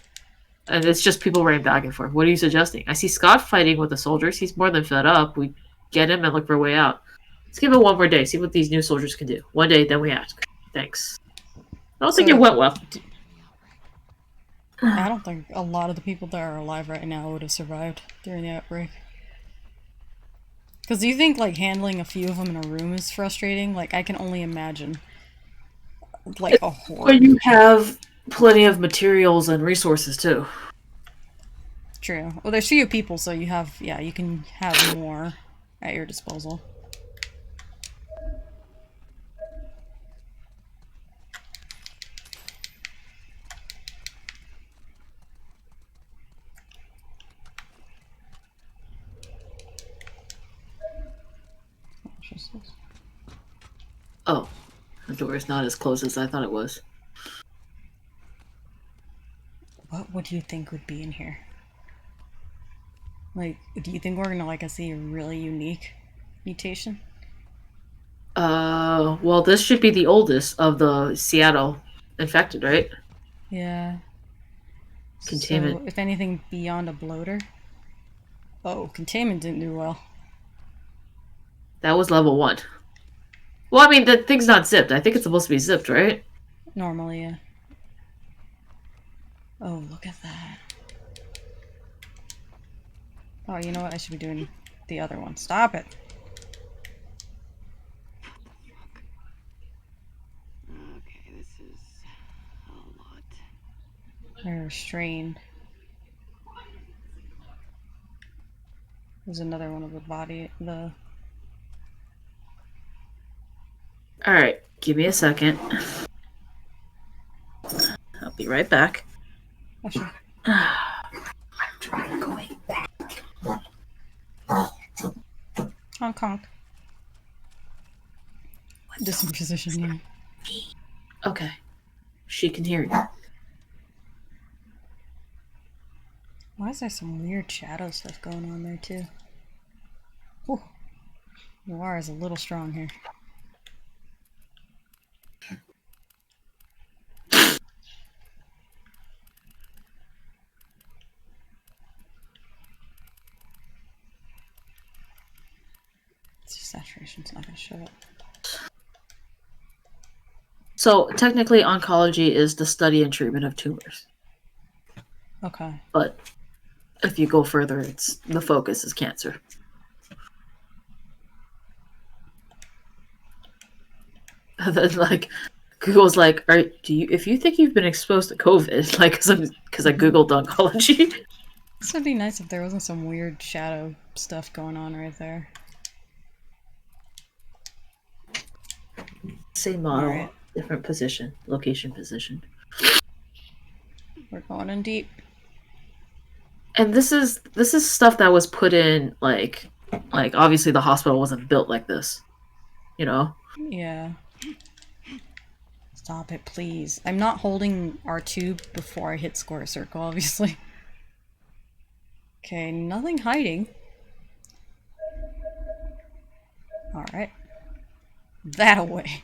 And it's just people running back and forth. What are you suggesting? I see Scott fighting with the soldiers. He's more than fed up. We get him and look for a way out. Let's give it one more day. See what these new soldiers can do. One day, then we ask. Thanks. I don't think it went well. I don't think a lot of the people that are alive right now would have survived during the outbreak. Because do you think, like, handling a few of them in a room is frustrating? Like, I can only imagine. Like, a horde. But you have plenty of materials and resources, too. True. Well, there's fewer people, so you have, yeah, you can have more at your disposal. Oh, the door is not as close as I thought it was. What would you think would be in here? Like, do you think we're gonna, like, see a really unique mutation? Well, this should be the oldest of the Seattle infected, right? Yeah. Containment. So, if anything beyond a bloater? Oh, containment didn't do well. That was level 1. Well, I mean, the thing's not zipped. I think it's supposed to be zipped, right? Normally, yeah. Oh, look at that. Oh, you know what? I should be doing the other one. Stop it. Okay, this is a lot. They're restrained. There's another one of the body. Alright, give me a second. I'll be right back. Oh, sure. I'm trying going back. Honk honk. Disposition, yeah. Okay. She can hear you. Why is there some weird shadow stuff going on there, too? Ooh. Noir is a little strong here. Saturation's not gonna show up. So technically, oncology is the study and treatment of tumors. Okay. But if you go further, it's the focus is cancer. And then, like, Google's like, if you think you've been exposed to COVID, like, because I googled oncology. This would be nice if there wasn't some weird shadow stuff going on right there. Same model, Alright. different position, location, position. We're going in deep. And this is stuff that was put in like obviously the hospital wasn't built like this, you know. Yeah. Stop it, please. I'm not holding R2 before I hit square circle, obviously. Okay, nothing hiding. Alright. That away.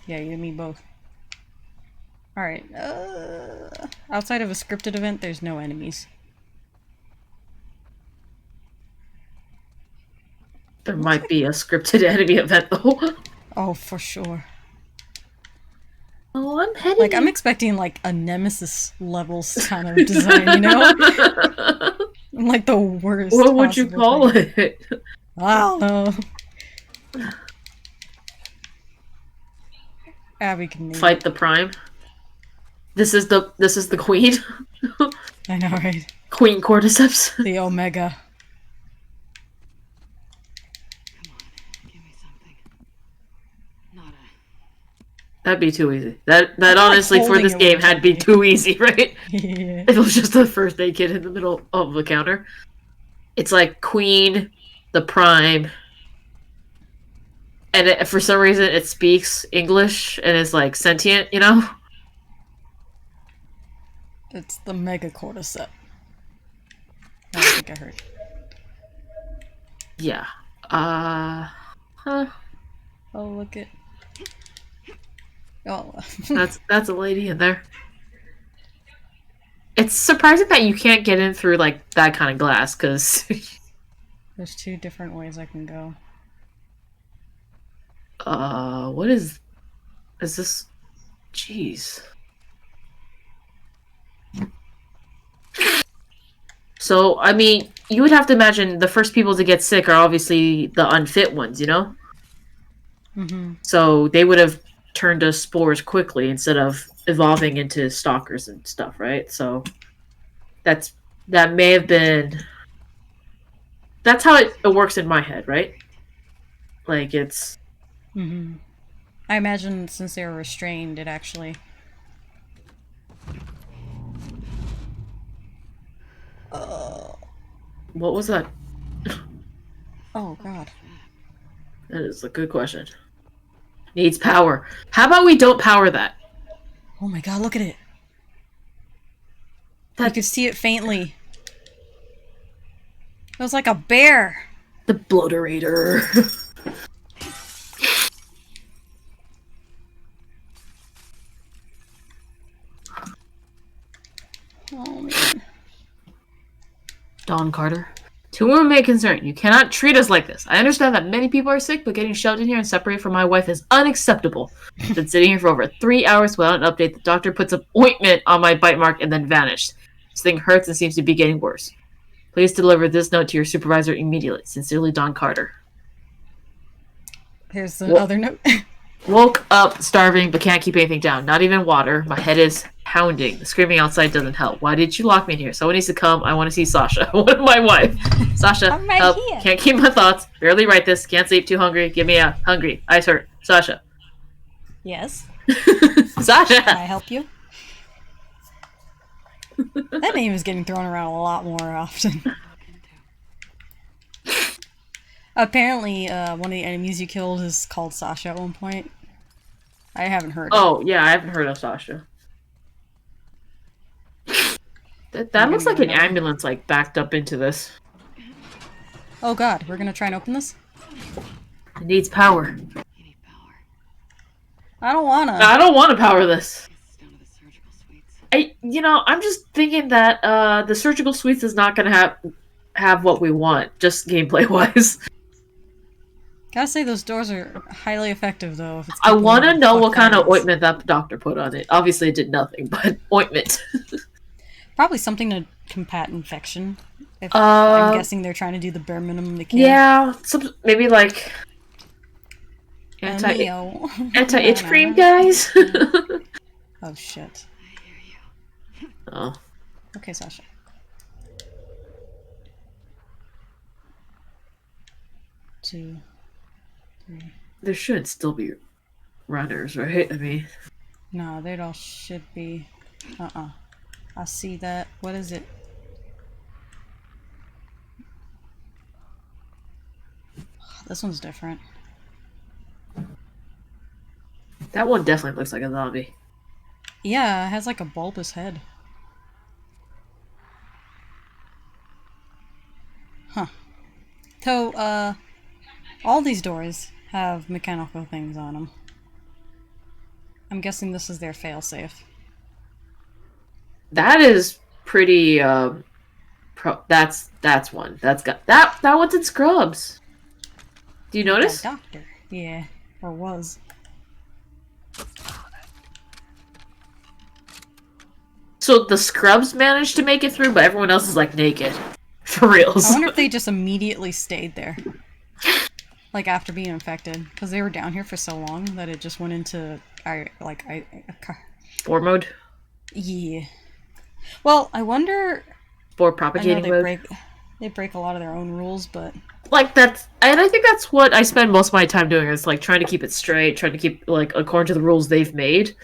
Yeah, you and me both. Alright, outside of a scripted event, there's no enemies. There might be a scripted enemy event though. Oh, for sure. Oh, I'm heading. Like, I'm expecting, like, a Nemesis levels kind of design, you know? Like, the worst. What would you call thing. it? I don't know. Abby can name Fight the Prime. This is the Queen. I know, right? Queen Cordyceps. The Omega. Come on, give me something. Not a... That'd be too easy. That honestly for holding this it game would had be be. too easy, right? Yeah. If it was just the first aid kit in the middle of the counter. It's like Queen, the Prime, and for some reason it speaks English and is like sentient, you know? It's the Mega Cordyceps. I don't think I heard. Yeah. Huh. Oh, look at. Oh. That's a lady in there. It's surprising that you can't get in through like that kind of glass, because There's two different ways I can go. what is this? Jeez. So, I mean, you would have to imagine the first people to get sick are obviously the unfit ones, you know? Mm-hmm. So they would have turned to spores quickly instead of evolving into stalkers and stuff, right? So that may have been... That's how it works in my head, right? Like, it's... Mm-hmm. I imagine since they were restrained, it actually... What was that? Oh, God. That is a good question. Needs power. How about we don't power that? Oh my God, look at it. You could see it faintly. It was like a bear. The bloaterator. Oh, man. Dawn Carter. To whom it may concern, you cannot treat us like this. I understand that many people are sick, but getting shoved in here and separated from my wife is unacceptable. I've been sitting here for over 3 hours without an update. The doctor puts an ointment on my bite mark and then vanished. This thing hurts and seems to be getting worse. Please deliver this note to your supervisor immediately. Sincerely, Dawn Carter. Here's the other note. Woke up starving, but can't keep anything down. Not even water. My head is pounding. The screaming outside doesn't help. Why did you lock me in here? Someone needs to come. I want to see Sasha. What my wife? Sasha, I'm right help. here. Can't keep my thoughts. Barely write this. Can't sleep. Too hungry. Give me a hungry. Eyes hurt. Sasha. Yes. Sasha. Can I help you? That name is getting thrown around a lot more often. Apparently, one of the enemies you killed is called Sasha at one point. I haven't heard it. Oh, yeah, I haven't heard of Sasha. That looks like an ambulance, like, backed up into this. Oh god, we're gonna try and open this? It needs power. You need power. I don't wanna. I don't want to power this. It's down to the surgical suites. I'm just thinking that the surgical suites is not gonna have what we want, just gameplay wise. Gotta say, those doors are highly effective, though. If it's I people want to who know fuck what kind of guys. ointment that doctor put on it. Obviously, it did nothing, but ointment. Probably something to combat infection. I'm guessing they're trying to do the bare minimum they can. Yeah, maybe like Neo. anti-itch cream, guys. Oh shit. I hear you. Oh, Okay, Sasha. Two, three. there should still be runners, right? I mean, No, they all should be. I see that. What is it? This one's different. that one definitely looks like a zombie. Yeah, it has like a bulbous head. Huh. So, all these doors have mechanical things on them. I'm guessing this is their failsafe. That is pretty. That's one. That's got that. That one's in Scrubs. Do you notice? That doctor. Yeah, or was. So the Scrubs managed to make it through, but everyone else is like naked. For reals. I wonder if they just immediately stayed there. Like after being infected. Because they were down here for so long that it just went into... Spore mode? Yeah. Well, I wonder... Spore I know propagating mode? they break a lot of their own rules, but... Like, that's... And I think that's what I spend most of my time doing, is like trying to keep it straight, trying to keep, like, according to the rules they've made.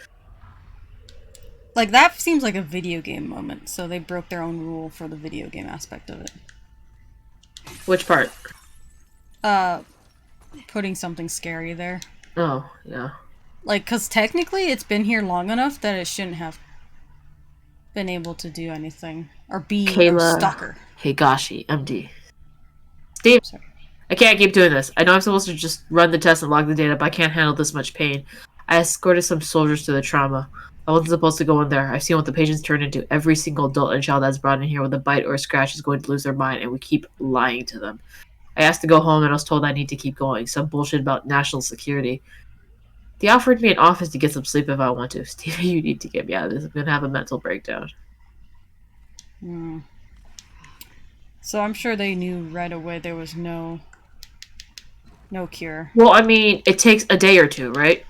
Like, that seems like a video game moment, so they broke their own rule for the video game aspect of it. Which part? Putting something scary there. Oh, yeah. Like, because technically it's been here long enough that it shouldn't have been able to do anything. Or be a stalker. Higashi, MD. Steve, Sorry. I can't keep doing this. I know I'm supposed to just run the test and log the data, but I can't handle this much pain. I escorted some soldiers to the trauma. I wasn't supposed to go in there. I've seen what the patients turn into. Every single adult and child that's brought in here with a bite or a scratch is going to lose their mind, and we keep lying to them. I asked to go home, and I was told I need to keep going. Some bullshit about national security. They offered me an office to get some sleep if I want to. Steve, you need to get me out of this. I'm going to have a mental breakdown. So I'm sure they knew right away there was no cure. Well, I mean, it takes a day or two, right?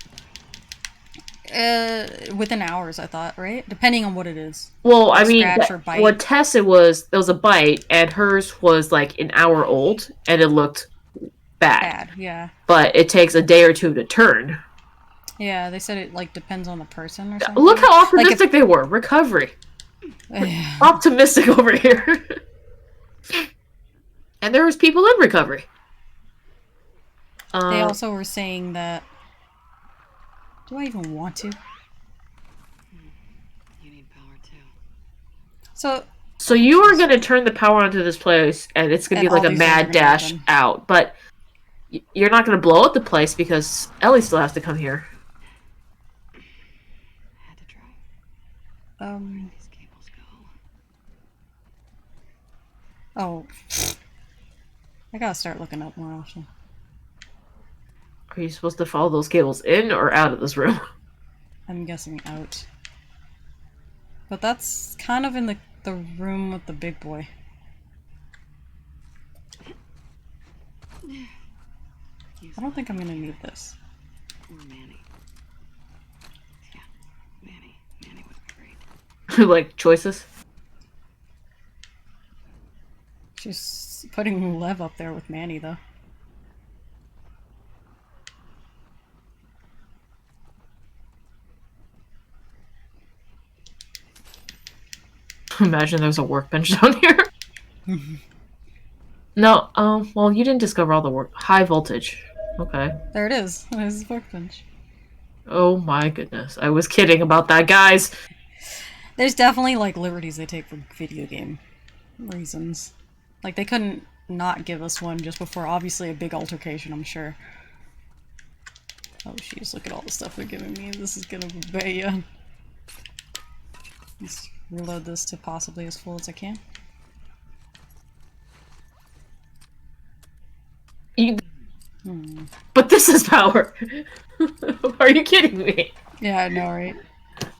Within hours, I thought, right? Depending on what it is. Well, I mean, Scratch or bite. what Tess it was a bite, and hers was like an hour old, and it looked bad. Yeah. But it takes a day or two to turn. Yeah, they said it, like, depends on the person or something. Look how optimistic they were. Recovery. Optimistic over here. And there was people in recovery. They also were saying that... Do I even want to? You need power too. So you are going to turn the power onto this place, and it's going to be like a mad dash out. But you're not going to blow up the place because Ellie still has to come here. Had to try. Where do these cables go? Oh. I gotta start looking up more often. Are you supposed to follow those cables in or out of this room? I'm guessing out. But that's kind of in the room with the big boy. I don't think I'm gonna need this. Or Manny. Yeah, Manny. Manny would be great. Like, choices? She's putting Lev up there with Manny, though. Imagine there's a workbench down here. No, well, you didn't discover all the work. High voltage. Okay. There it is. There's his workbench. Oh my goodness. I was kidding about that, guys. There's definitely, like, liberties they take for video game reasons. Like, they couldn't not give us one just before, obviously, a big altercation, I'm sure. Oh, jeez, look at all the stuff they're giving me. This is gonna be ya. Let's reload this to possibly as full as I can. But this is power. Are you kidding me? Yeah, I know, right?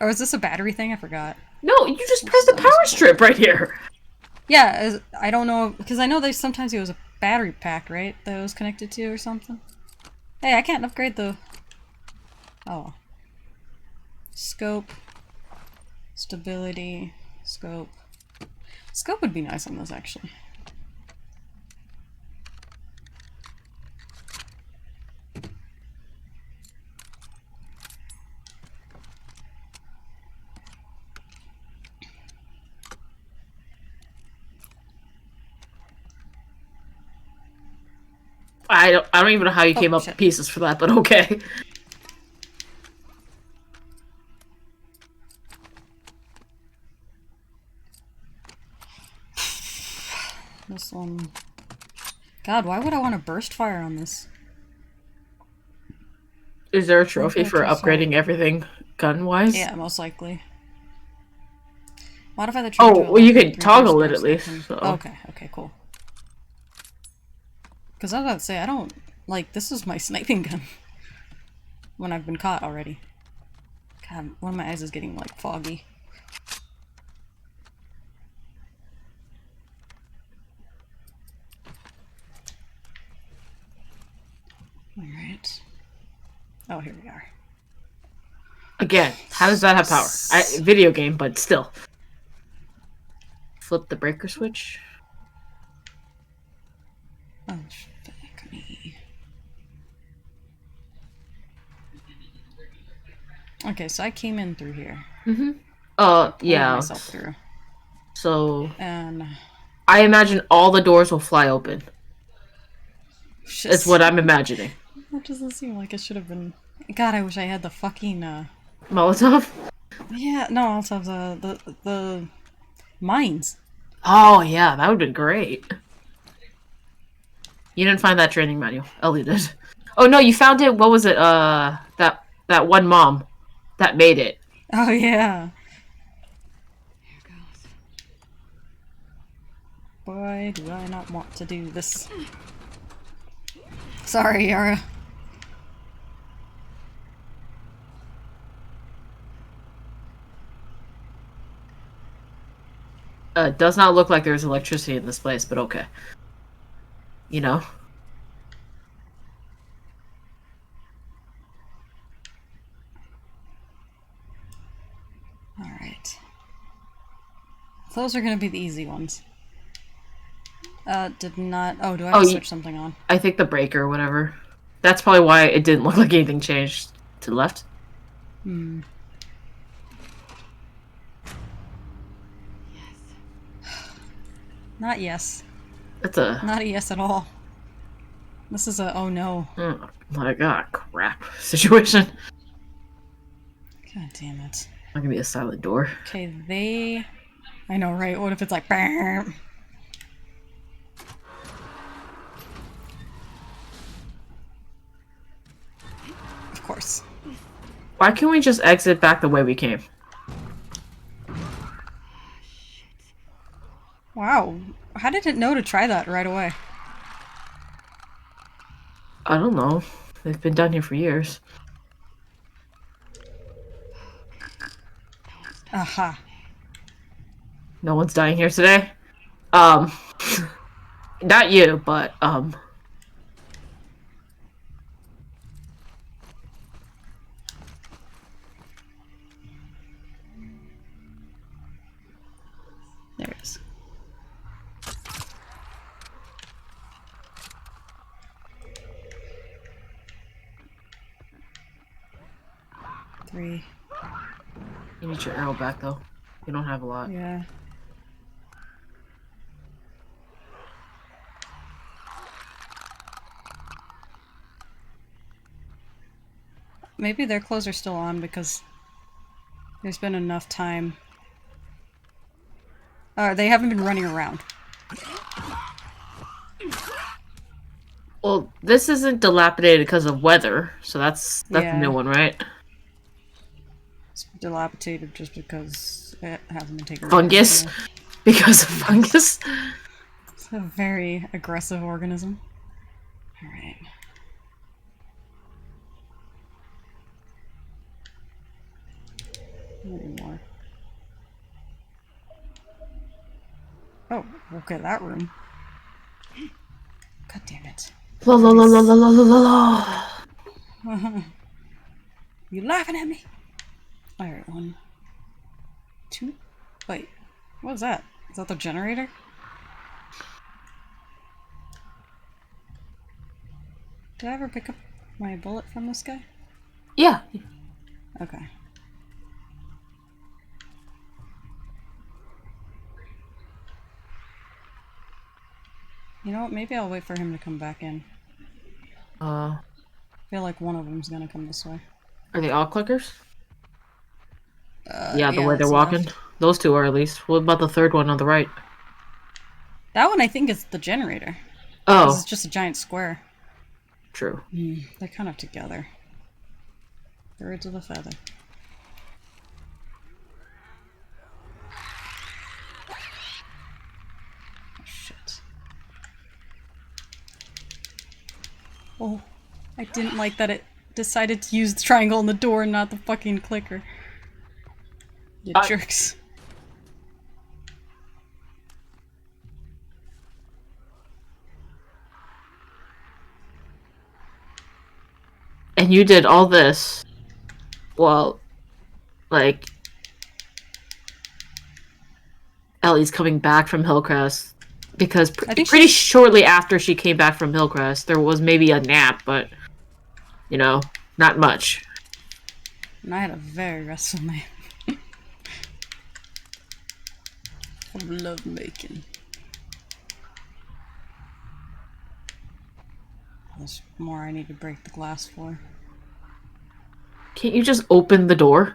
Or is this a battery thing? I forgot. No, you just press the power strip right here. Yeah, I don't know, because I know there's sometimes it was a battery pack, right? That it was connected to or something. Hey, I can't upgrade the... Oh. Scope. Stability. Scope. Scope would be nice on this, actually. I don't even know how you came up with pieces for that, but okay. This one... God, why would I want to burst fire on this? Is there a trophy for upgrading everything gun-wise? Yeah, most likely. Modify the trophy. Oh, well, you could toggle it at least. So. Okay, okay, cool. Because I was about to say, I don't... Like, this is my sniping gun. When I've been caught already. God, one of my eyes is getting, like, foggy. Alright. Oh, here we are. Again, how does that have power? Video game, but still. Flip the breaker switch. Oh, fuck me. Okay, so I came in through here. Mm-hmm. Yeah. Myself through. So... And... I imagine all the doors will fly open. That's what I'm imagining. That doesn't seem like it should have been... God, I wish I had the fucking, Molotov? Yeah, no, Molotov's, the mines. Oh, yeah, that would've been great. You didn't find that training manual. Ellie did. Oh, no, you found it, what was it, that one mom that made it. Oh, yeah. Here goes. Why do I not want to do this? Sorry, Yara. Does not look like there's electricity in this place, but okay. You know? Alright. Those are gonna be the easy ones. Did not... Oh, do I have to switch something on? I think the breaker or whatever. That's probably why it didn't look like anything changed to the left. Hmm. Not yes. That's a... Not a yes at all. This is a oh no. Oh my god, crap situation. God damn it. Not gonna be a silent door. Okay, they... I know, right? What if it's like... Bam! Of course. Why can't we just exit back the way we came? Wow. How did it know to try that right away? I don't know. They've been down here for years. Aha. No one's dying here today? Not you, but, There it is. Three. you need your arrow back, though. You don't have a lot. Yeah. maybe their clothes are still on because there's been enough time. They haven't been running around. Well, this isn't dilapidated because of weather, so that's a new one, right? It's dilapidated just because it hasn't been taken Fungus? care of. Because of fungus? It's a very aggressive organism. Alright. Not anymore. Oh, okay, that room. God damn it. La la la la la la la la. You laughing at me? Alright, 1, 2. Wait, what was that? Is that the generator? Did I ever pick up my bullet from this guy? Yeah. Okay. You know what? Maybe I'll wait for him to come back in. I feel like one of them's gonna come this way. Are they all clickers? Yeah, the way they're that's walking. left. Those two are at least. What about the third one on the right? That one I think is the generator. Oh. This is just a giant square. True. They're kind of together. Birds of a feather. Oh, shit. Oh, I didn't like that it decided to use the triangle on the door and not the fucking clicker. You jerks. And you did all this while, like, Ellie's coming back from Hillcrest. Because pretty shortly after she came back from Hillcrest, there was maybe a nap, but, you know, not much. And I had a very restful night. Of love making. There's more I need to break the glass for. Can't you just open the door?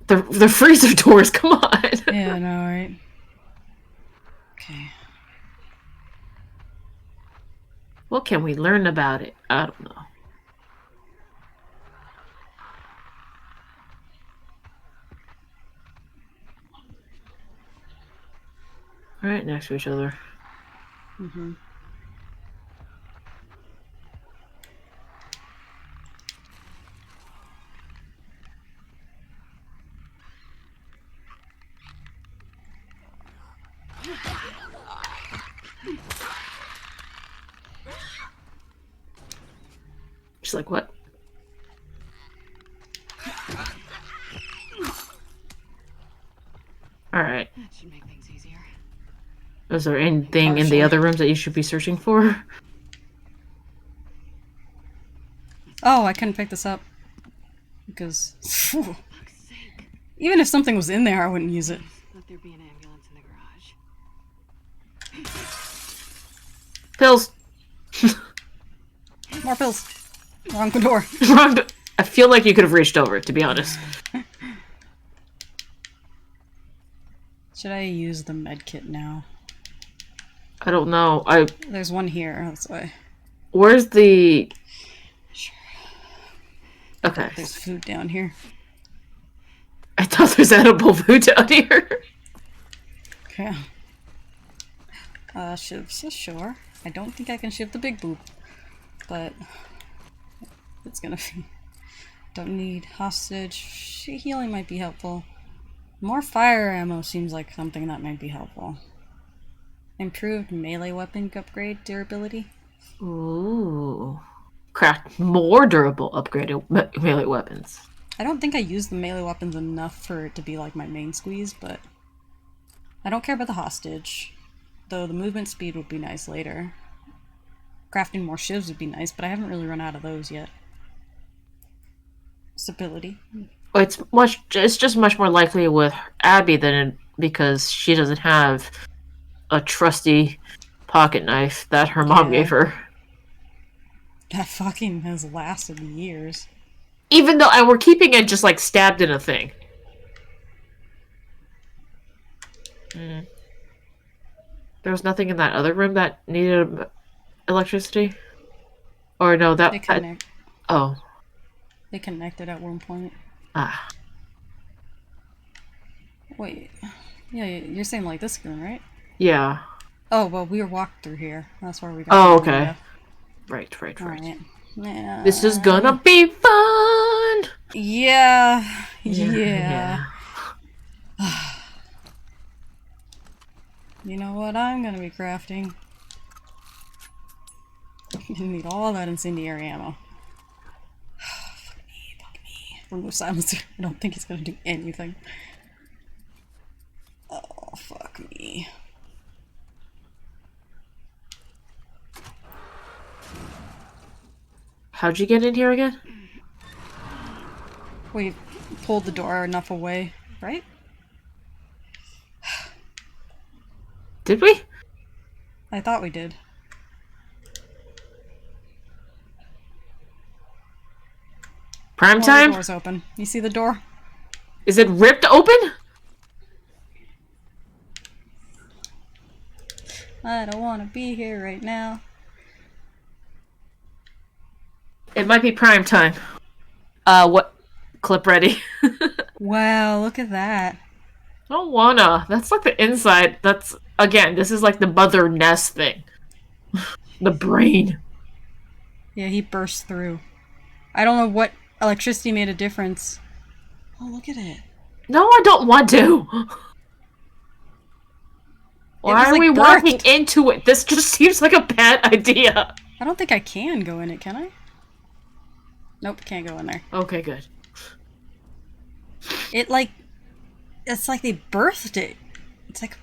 The freezer doors, come on! Yeah, I know, right? Okay. What can we learn about it? I don't know. Right next to each other. Mm-hmm. She's like, what? Alright. That should make things easier. Is there anything in the other rooms that you should be searching for? Oh, I couldn't pick this up. Because... even if something was in there, I wouldn't use it. Let there be an ambulance in the garage. Pills! More pills! Wrong door. I feel like you could have reached over, to be honest. Should I use the med kit now? I don't know. There's one here, that's why. Where's the... Sure. Okay. There's food down here. I thought there's edible food down here. Okay. Shivs, sure. I don't think I can shiv the big boop. But... it's gonna be... Don't need hostage. Healing might be helpful. More fire ammo seems like something that might be helpful. Improved melee weapon upgrade durability. Ooh. Craft more durable upgraded melee weapons. I don't think I use the melee weapons enough for it to be like my main squeeze, but... I don't care about the hostage. Though the movement speed would be nice later. Crafting more shivs would be nice, but I haven't really run out of those yet. Stability. It's just much more likely with Abby because she doesn't have a trusty pocket knife that her mom gave her. That fucking has lasted years. Even though we're keeping it just like stabbed in a thing. There was nothing in that other room that needed electricity? Or no, They connect. Oh. They connected at one point. Ah. Wait. Yeah, you're saying like this room, right? Yeah. Oh, well, we were walked through here. That's where we got Oh, the okay. idea. Right. Alright. Yeah. This is gonna be fun! Yeah. You know what I'm gonna be crafting? You need all that incendiary ammo. Fuck me. Remove silencer. I don't think it's gonna do anything. Oh, fuck me. How'd you get in here again? We pulled the door enough away, right? Did we? I thought we did. Prime Oh, the time? door's open. You see the door? Is it ripped open? I don't want to be here right now. It might be prime time. What? Clip ready. Wow, look at that. I don't wanna. That's like the inside. That's, again, this is like the mother nest thing. The brain. Yeah, he burst through. I don't know what electricity made a difference. Oh, look at it. No, I don't want to. Why are we walking into it? This just seems like a bad idea. I don't think I can go in it, can I? Nope, can't go in there. Okay, good. It like... It's like they birthed it. It's like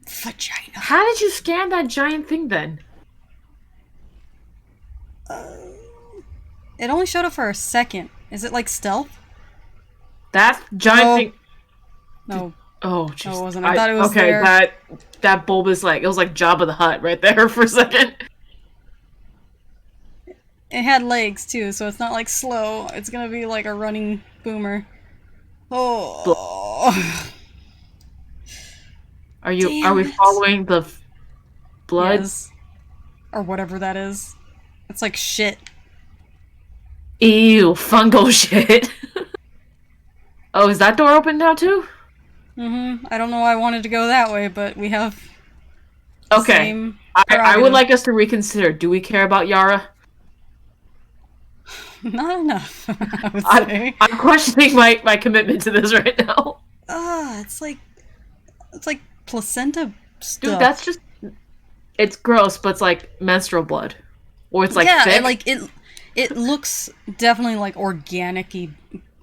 vagina. How did you scan that giant thing then? It only showed up for a second. Is it like stealth? That giant thing... No. Oh, jeez. No, it wasn't. I thought it was okay, there. that bulb is like... It was like Jabba the Hutt right there for a second. It had legs too, so it's not like slow. It's gonna be like a running boomer. Oh. Are we following the blood? Yes. Or whatever that is. It's like shit. Ew, fungal shit. Oh, is that door open now too? Mm-hmm. I don't know why I wanted to go that way, but we have okay. I would like us to reconsider. Do we care about Yara? Not enough, I would say. I'm questioning my commitment to this right now. It's like placenta stuff. Dude, that's just... It's gross, but it's like menstrual blood. Or it's like thick. Like it looks definitely like organic-y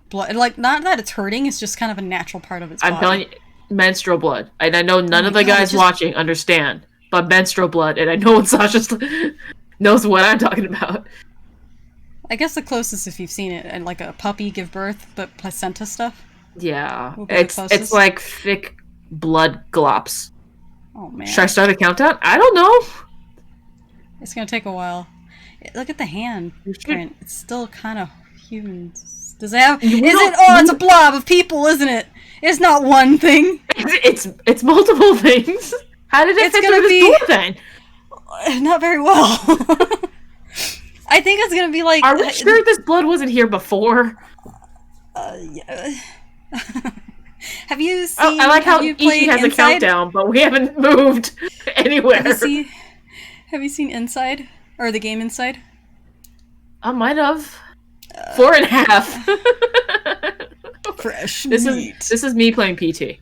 blood. Like, not that it's hurting, it's just kind of a natural part of its body. I'm telling you, menstrual blood. And I know none of the guys watching understand, but menstrual blood, and I know Sasha knows what I'm talking about. I guess the closest, if you've seen it, and like a puppy give birth, but placenta stuff. Yeah, it's like thick blood glops. Oh man! Should I start a countdown? I don't know. It's gonna take a while. Look at the hand print. It's still kind of human. Does it have? Is it? Oh, it's a blob of people, isn't it? It's not one thing. It's multiple things. How did it fit through this door then? Not very well. I think it's gonna be like... Are we sure this blood wasn't here before? Yeah. Have you seen... Oh, I like how Ichi has a countdown, but we haven't moved anywhere. Have you seen Inside? Or the game Inside? I might have. 4.5. Fresh meat. This is me playing PT.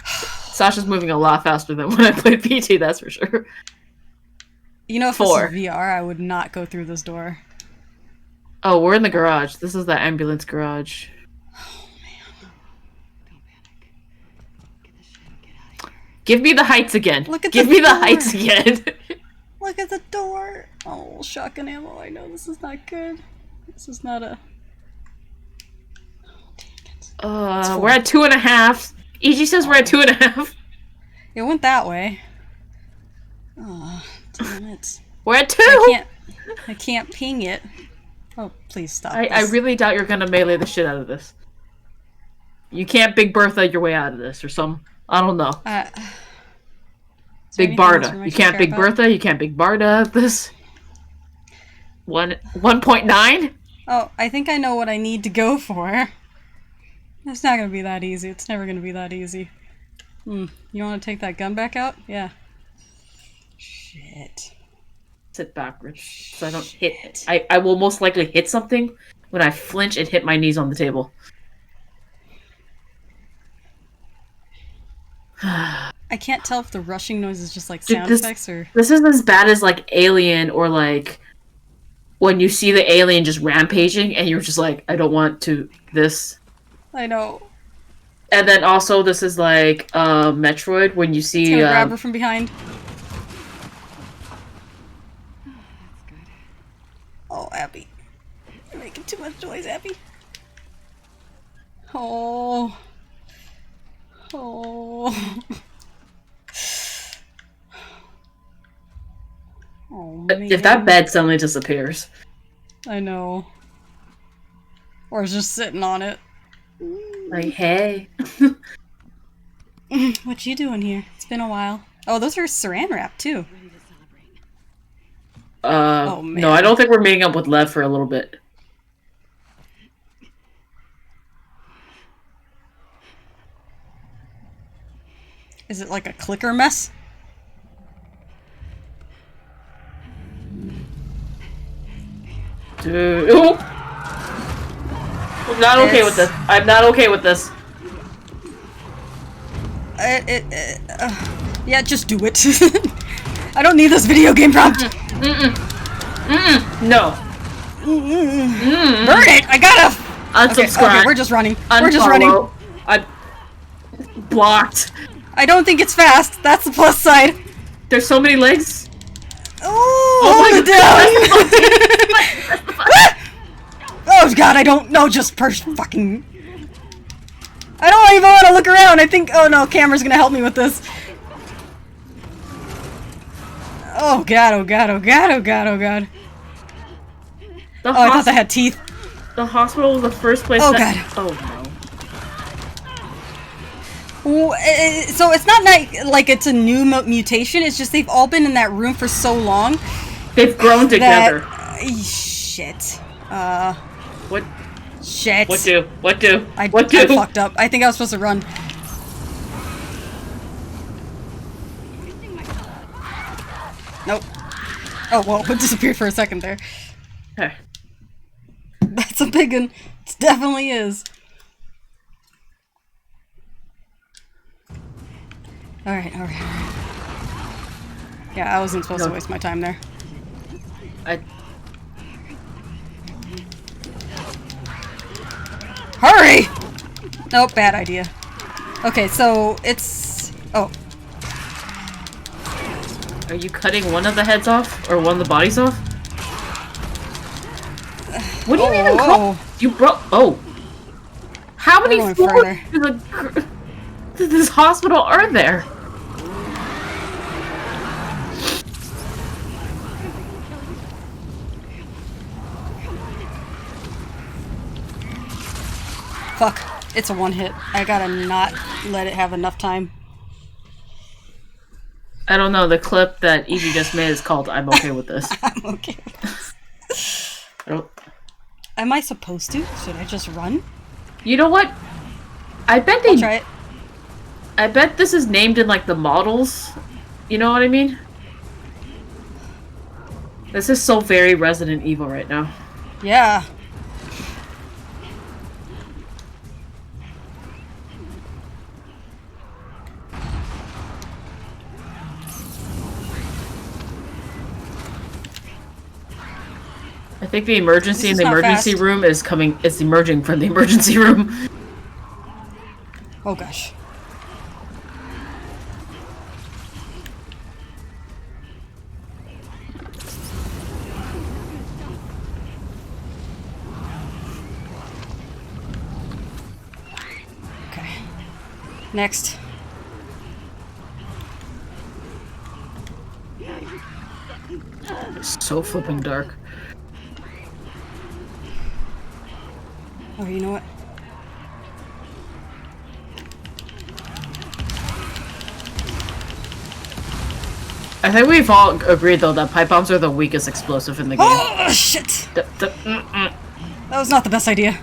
Sasha's moving a lot faster than when I played PT, that's for sure. You know, if this is VR, I would not go through this door. Oh, we're in the garage. This is the ambulance garage. Oh, man. Don't panic. Get this shit and get out of here. Give me the heights again. Give me the heights again. Look at the door. Oh, shotgun ammo. I know this is not good. This is not a... Oh, dang it. We're at 2.5. Ichi says we're at 2.5. It went that way. Oh, damn it. We're at 2! I can't ping it. Oh, please stop. I really doubt you're gonna melee the shit out of this. You can't Big Bertha your way out of this, or some. I don't know. Big Barda. You can't Big Bertha. You can't Big Barda this. 1.9. Oh, I think I know what I need to go for. It's not gonna be that easy. It's never gonna be that easy. You want to take that gun back out? Yeah. Shit. Sit backwards so I don't hit. I will most likely hit something when I flinch and hit my knees on the table. I can't tell if the rushing noise is just like sound effects or. This is as bad as like Alien or like when you see the alien just rampaging and you're just like, I don't want to this. I know. And then also this is like Metroid when you see It's gonna grab her from behind. That's good. Oh, Abby. You're making too much noise, Abby. Oh. Oh. Oh, man. If that bed suddenly disappears. I know. Or is just sitting on it. Like, hey. What you doing here? It's been a while. Oh, those are saran wrap too. Ready to celebrate. Oh, man. No, I don't think we're meeting up with Lev for a little bit. Is it like a clicker mess? Dude. Ooh. I'm not okay with this. I'm not okay with this. Yeah, just do it. I don't need this video game prompt. No. Burn it! I gotta. Unsubscribe. Okay, we're just running. Unfollow. We're just running. I'm blocked. I don't think it's fast. That's the plus side. There's so many legs. Oh, hold it down. Oh god, I don't know. Just fucking. I don't even want to look around. I think. Oh no, camera's gonna help me with this. Oh god, oh god, oh god, oh god, oh god. Oh, I thought they had teeth. The hospital was the first place. Oh that... god. Oh no. So it's not like it's a new mutation. It's just they've all been in that room for so long. They've grown together. Shit. What? Shit. What do? What do? I fucked up. I think I was supposed to run. Nope. Oh, whoa. It disappeared for a second there. Okay. That's a big one. It definitely is. Alright. Yeah, I wasn't supposed to waste my time there. Hurry! Nope, bad idea. Okay, so it's... Oh. Are you cutting one of the heads off? Or one of the bodies off? What do you even call... You broke... Oh. How many floors to this hospital are there? Fuck. It's a one hit. I gotta not let it have enough time. I don't know. The clip that Evie just made is called I'm okay with this. I'm okay with this. Am I supposed to? Should I just run? You know what? I bet they... I'll try it. I bet this is named in, like, the models. You know what I mean? This is so very Resident Evil right now. Yeah. I think the emergency in the emergency room is emerging from the emergency room. Oh gosh. Okay. Next. It's so flipping dark. Oh, you know what? I think we've all agreed though that pipe bombs are the weakest explosive in the game. Oh, shit! That was not the best idea.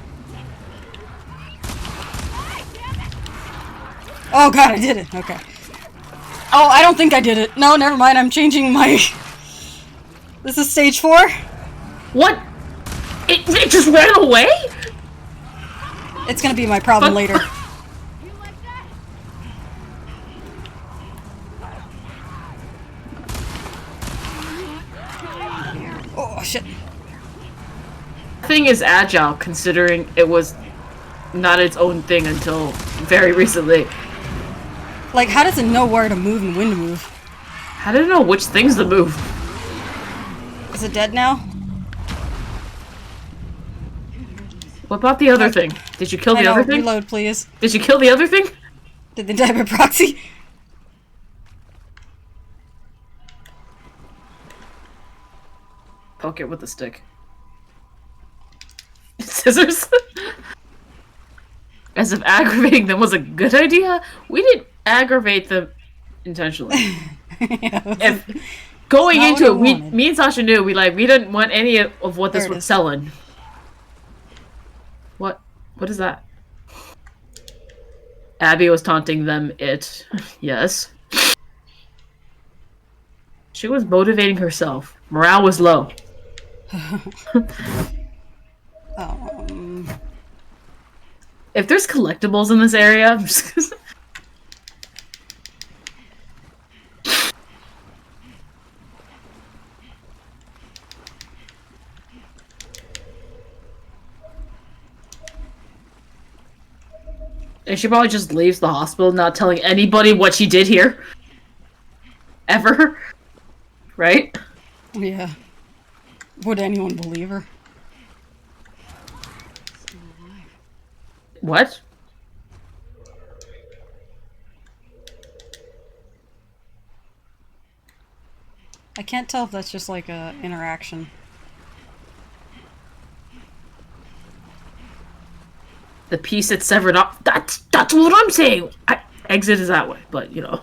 Oh god, I did it. Okay. Oh, I don't think I did it. No, never mind. I'm changing my... This is stage 4? What? It just ran away? It's gonna be my problem later. Oh, shit. Thing is agile, considering it was not its own thing until very recently. Like, how does it know where to move and when to move? How did it know which things to move? Is it dead now? What about the other thing? Did you kill the other thing? Reload, please. Did you kill the other thing? Did they die by proxy? Poke it with the stick. Scissors? As if aggravating them was a good idea? We didn't aggravate them intentionally. Yeah, If going not into what I it, wanted. me and Sasha knew we didn't want any of what this There it was is. selling. What is that? Abby was taunting them. Yes. She was motivating herself. Morale was low. If there's collectibles in this area, I'm just gonna... And she probably just leaves the hospital not telling anybody what she did here. Ever. Right? Yeah. Would anyone believe her? Still alive. What? I can't tell if that's just like a interaction. The piece that's severed off. That's what I'm saying. Exit is that way, but you know.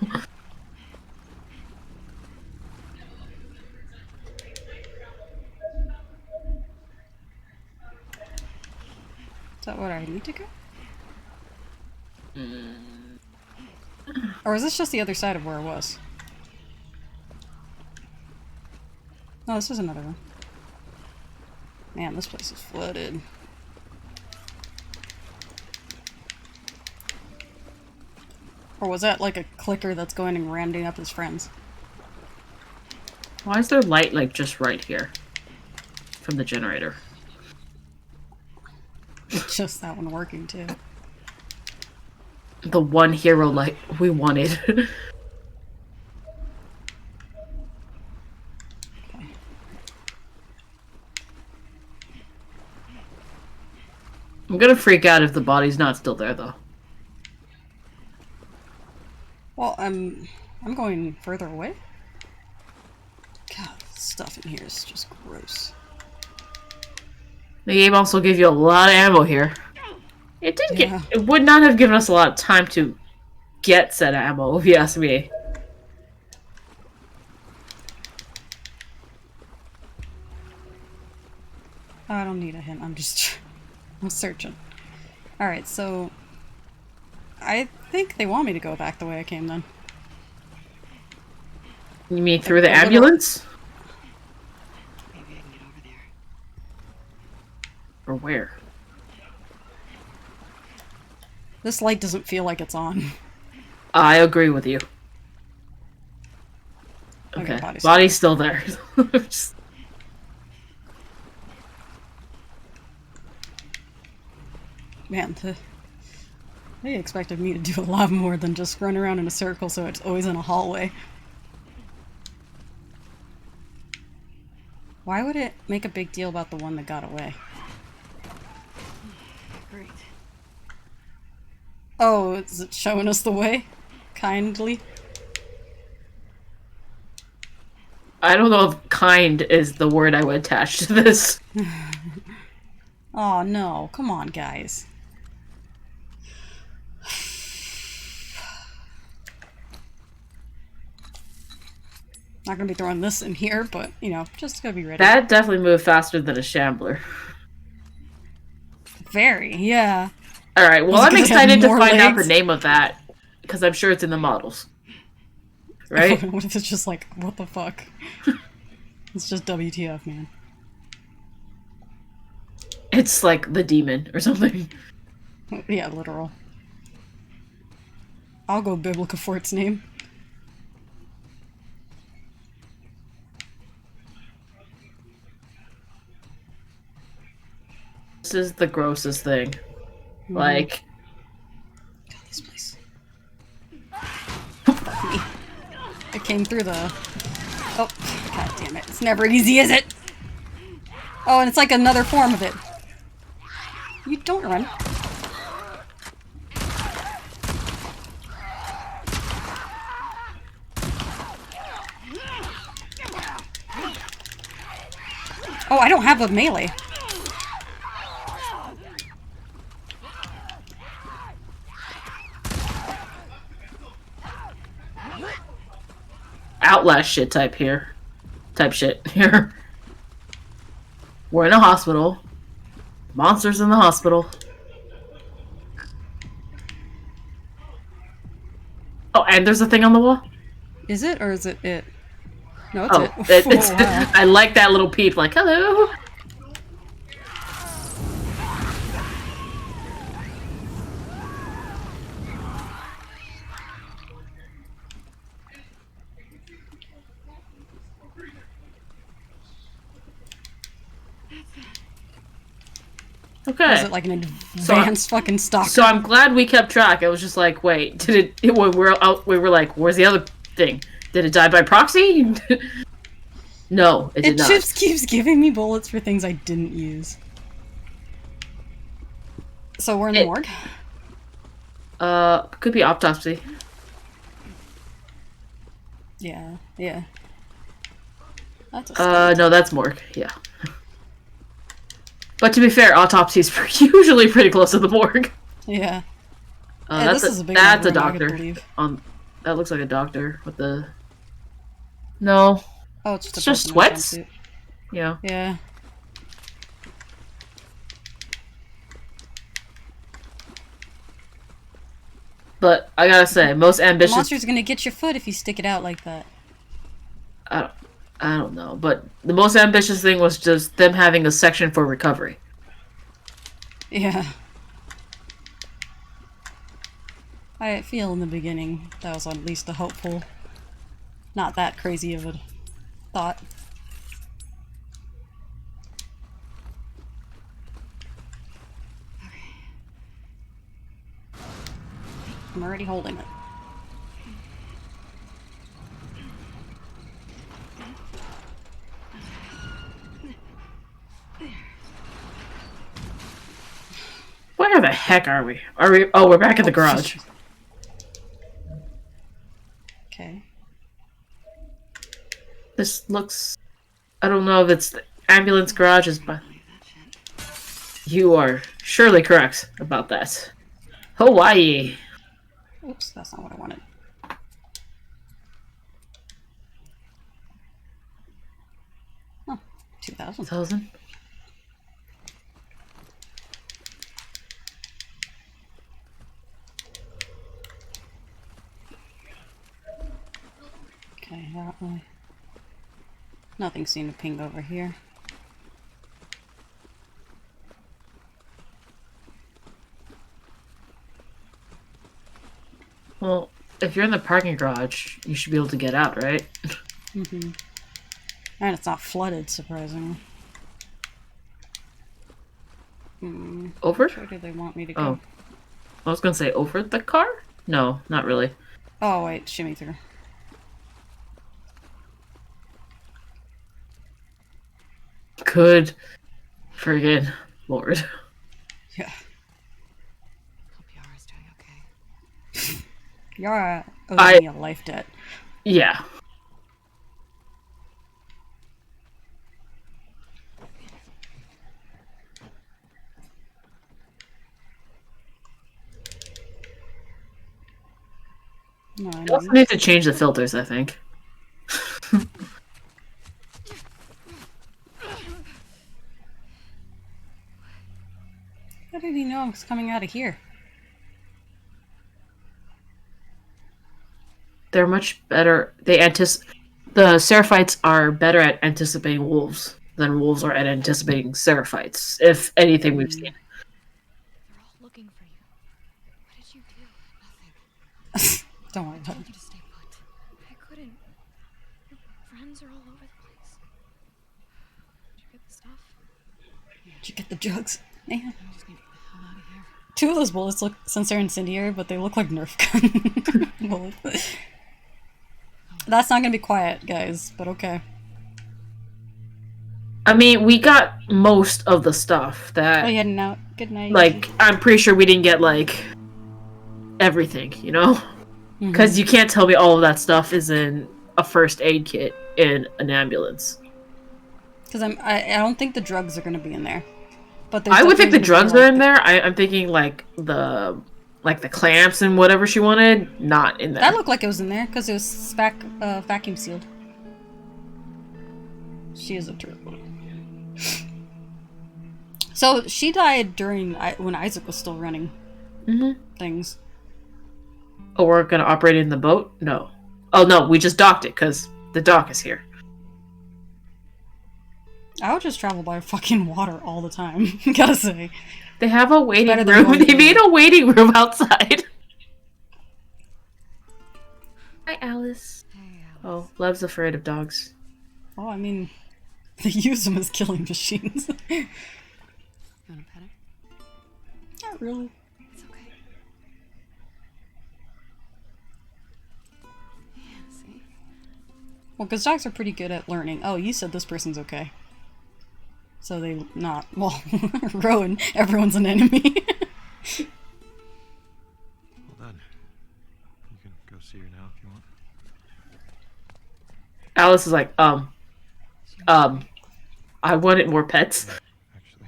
Is that what I need to go? Or is this just the other side of where it was? No, this is another one. Man, this place is flooded. Or was that like a clicker that's going and rounding up his friends? Why is there light like just right here? From the generator. Just that one working too. The one hero light we wanted. Okay. I'm gonna freak out if the body's not still there though. Well, I'm going further away. God, stuff in here is just gross. The game also gave you a lot of ammo here. It didn't Yeah. It would not have given us a lot of time to get said ammo, if you ask me. I don't need a hint. I'm searching. Alright, so I think they want me to go back the way I came then. You mean through the a little- ambulance? Maybe I can get over there. Or where? This light doesn't feel like it's on. I agree with you. Okay, Okay, body's body's still there. Just- Man, they expected me to do a lot more than just run around in a circle so it's always in a hallway. Why would it make a big deal about the one that got away? Great. Oh, is it showing us the way? Kindly? I, I don't know if kind is the word I would attach to this. Oh no, come on, guys. Not gonna be throwing this in here, but, you know, just gotta be ready. That definitely moved faster than a shambler. Very, yeah. Alright, well, Was it I'm 'cause it had excited to more find out the legs? name of that, because I'm sure it's in the models. Right? What if it's just like, what the fuck? It's just WTF, man. It's like the demon or something. Yeah, literal. I'll go biblical for its name. This is the grossest thing. Like... God, this place. Fuck me. It came through the... Oh, god damn it. It's never easy, is it? Oh, and it's like another form of it. You don't run. Oh, I don't have a melee. Outlast shit type here. Type shit here. We're in a hospital. Monsters in the hospital. Oh, and there's a thing on the wall? Is it, or is it it? No, it's Oh, it. it's, Oh, wow. I like that little peep, like, hello! Okay. Was it like an advanced fucking stalker? So I'm glad we kept track. I was just like, wait, did it we were like, where's the other thing? Did it die by proxy? No, it did not. It just keeps giving me bullets for things I didn't use. So we're in the morgue? Could be autopsy. Yeah, yeah. That's a skeleton. No, that's morgue, yeah. But to be fair, autopsies are usually pretty close to the morgue. Yeah. That's this is a big that's a room, I could doctor. believe. That looks like a doctor with the... No. Oh, it's It's just, just sweats? Yeah. Yeah. But I gotta say, most The ambitious... monster's gonna get your foot if you stick it out like that. I don't know, but the most ambitious thing was just them having a section for recovery. Yeah. I feel in the beginning that was at least a hopeful, not that crazy of a thought. I'm already holding it. Where the heck are we? Oh, we're back at the garage. Okay. This looks... I don't know if it's the ambulance garages, but... You are surely correct about that. Hawaii. Oops, that's not what I wanted. Oh, 2,000. 1,000? Okay, that way. Nothing seemed to ping over here. Well, if you're in the parking garage, you should be able to get out, right? Mm-hmm. And it's not flooded, surprisingly. Over? Where do they want me to go? Oh. I was gonna say over the car? No, not really. Oh, wait, shimmy through. Good friggin' lord. Yeah. Hope Yara's doing okay. Yara owes me a life debt. Yeah. No, I We also know. need to change the filters, I think. How did he know it's coming out of here? They're much better. The Seraphites are better at anticipating wolves than wolves are at anticipating Seraphites. If anything, we've seen. They're all looking for you. What did you do? Nothing. Don't worry I about told it. you to stay put. I couldn't. Your friends are all over the place. Did you get the stuff? Did you get the drugs? Man. I just need to get the hell out of here. 2 of those bullets look, since they're incendiary, but they look like Nerf gun bullets. That's not gonna be quiet, guys, but okay. I mean, we got most of the stuff that. Oh, you heading out? Good night. Like, I'm pretty sure we didn't get, like, everything, you know? Because you can't tell me all of that stuff is in a first aid kit in an ambulance. Because I don't think the drugs are gonna be in there. But I would think the drugs are in there. there. I'm thinking, like the clamps and whatever she wanted, not in there. That looked like it was in there, because it was vacuum sealed. She is a turtle. So, she died during when Isaac was still running things. Oh, we're gonna operate in the boat? No. Oh, no, we just docked it, because the dock is here. I would just travel by fucking water all the time, gotta say. They have a waiting better than room. going They through made it. a waiting room outside. Hi, Alice. Hey, Alice. Oh, Lev's afraid of dogs. Oh, I mean, they use them as killing machines. You want to pet her? Not really. It's okay. Yeah, see? Well, because dogs are pretty good at learning. Oh, you said this person's okay. So they not. Well, Rowan, everyone's an enemy. Well done. You can go see her now if you want. Alice is like, I wanted more pets. Actually.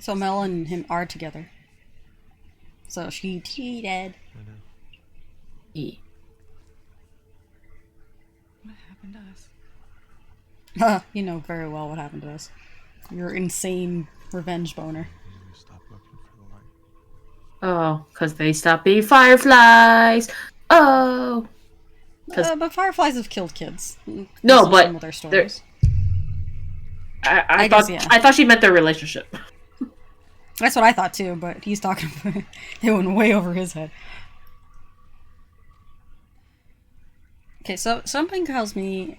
So Mel and him are together. So she cheated. I know. E. What happened to us? You know very well what happened to us. Your insane revenge boner. You stop looking for the light. Oh, because they stopped being fireflies. Oh. But fireflies have killed kids. No, Based on but some of their stories. I guess, thought yeah. I thought she meant their relationship. That's what I thought too, but he's talking. They went way over his head. Okay, so something tells me,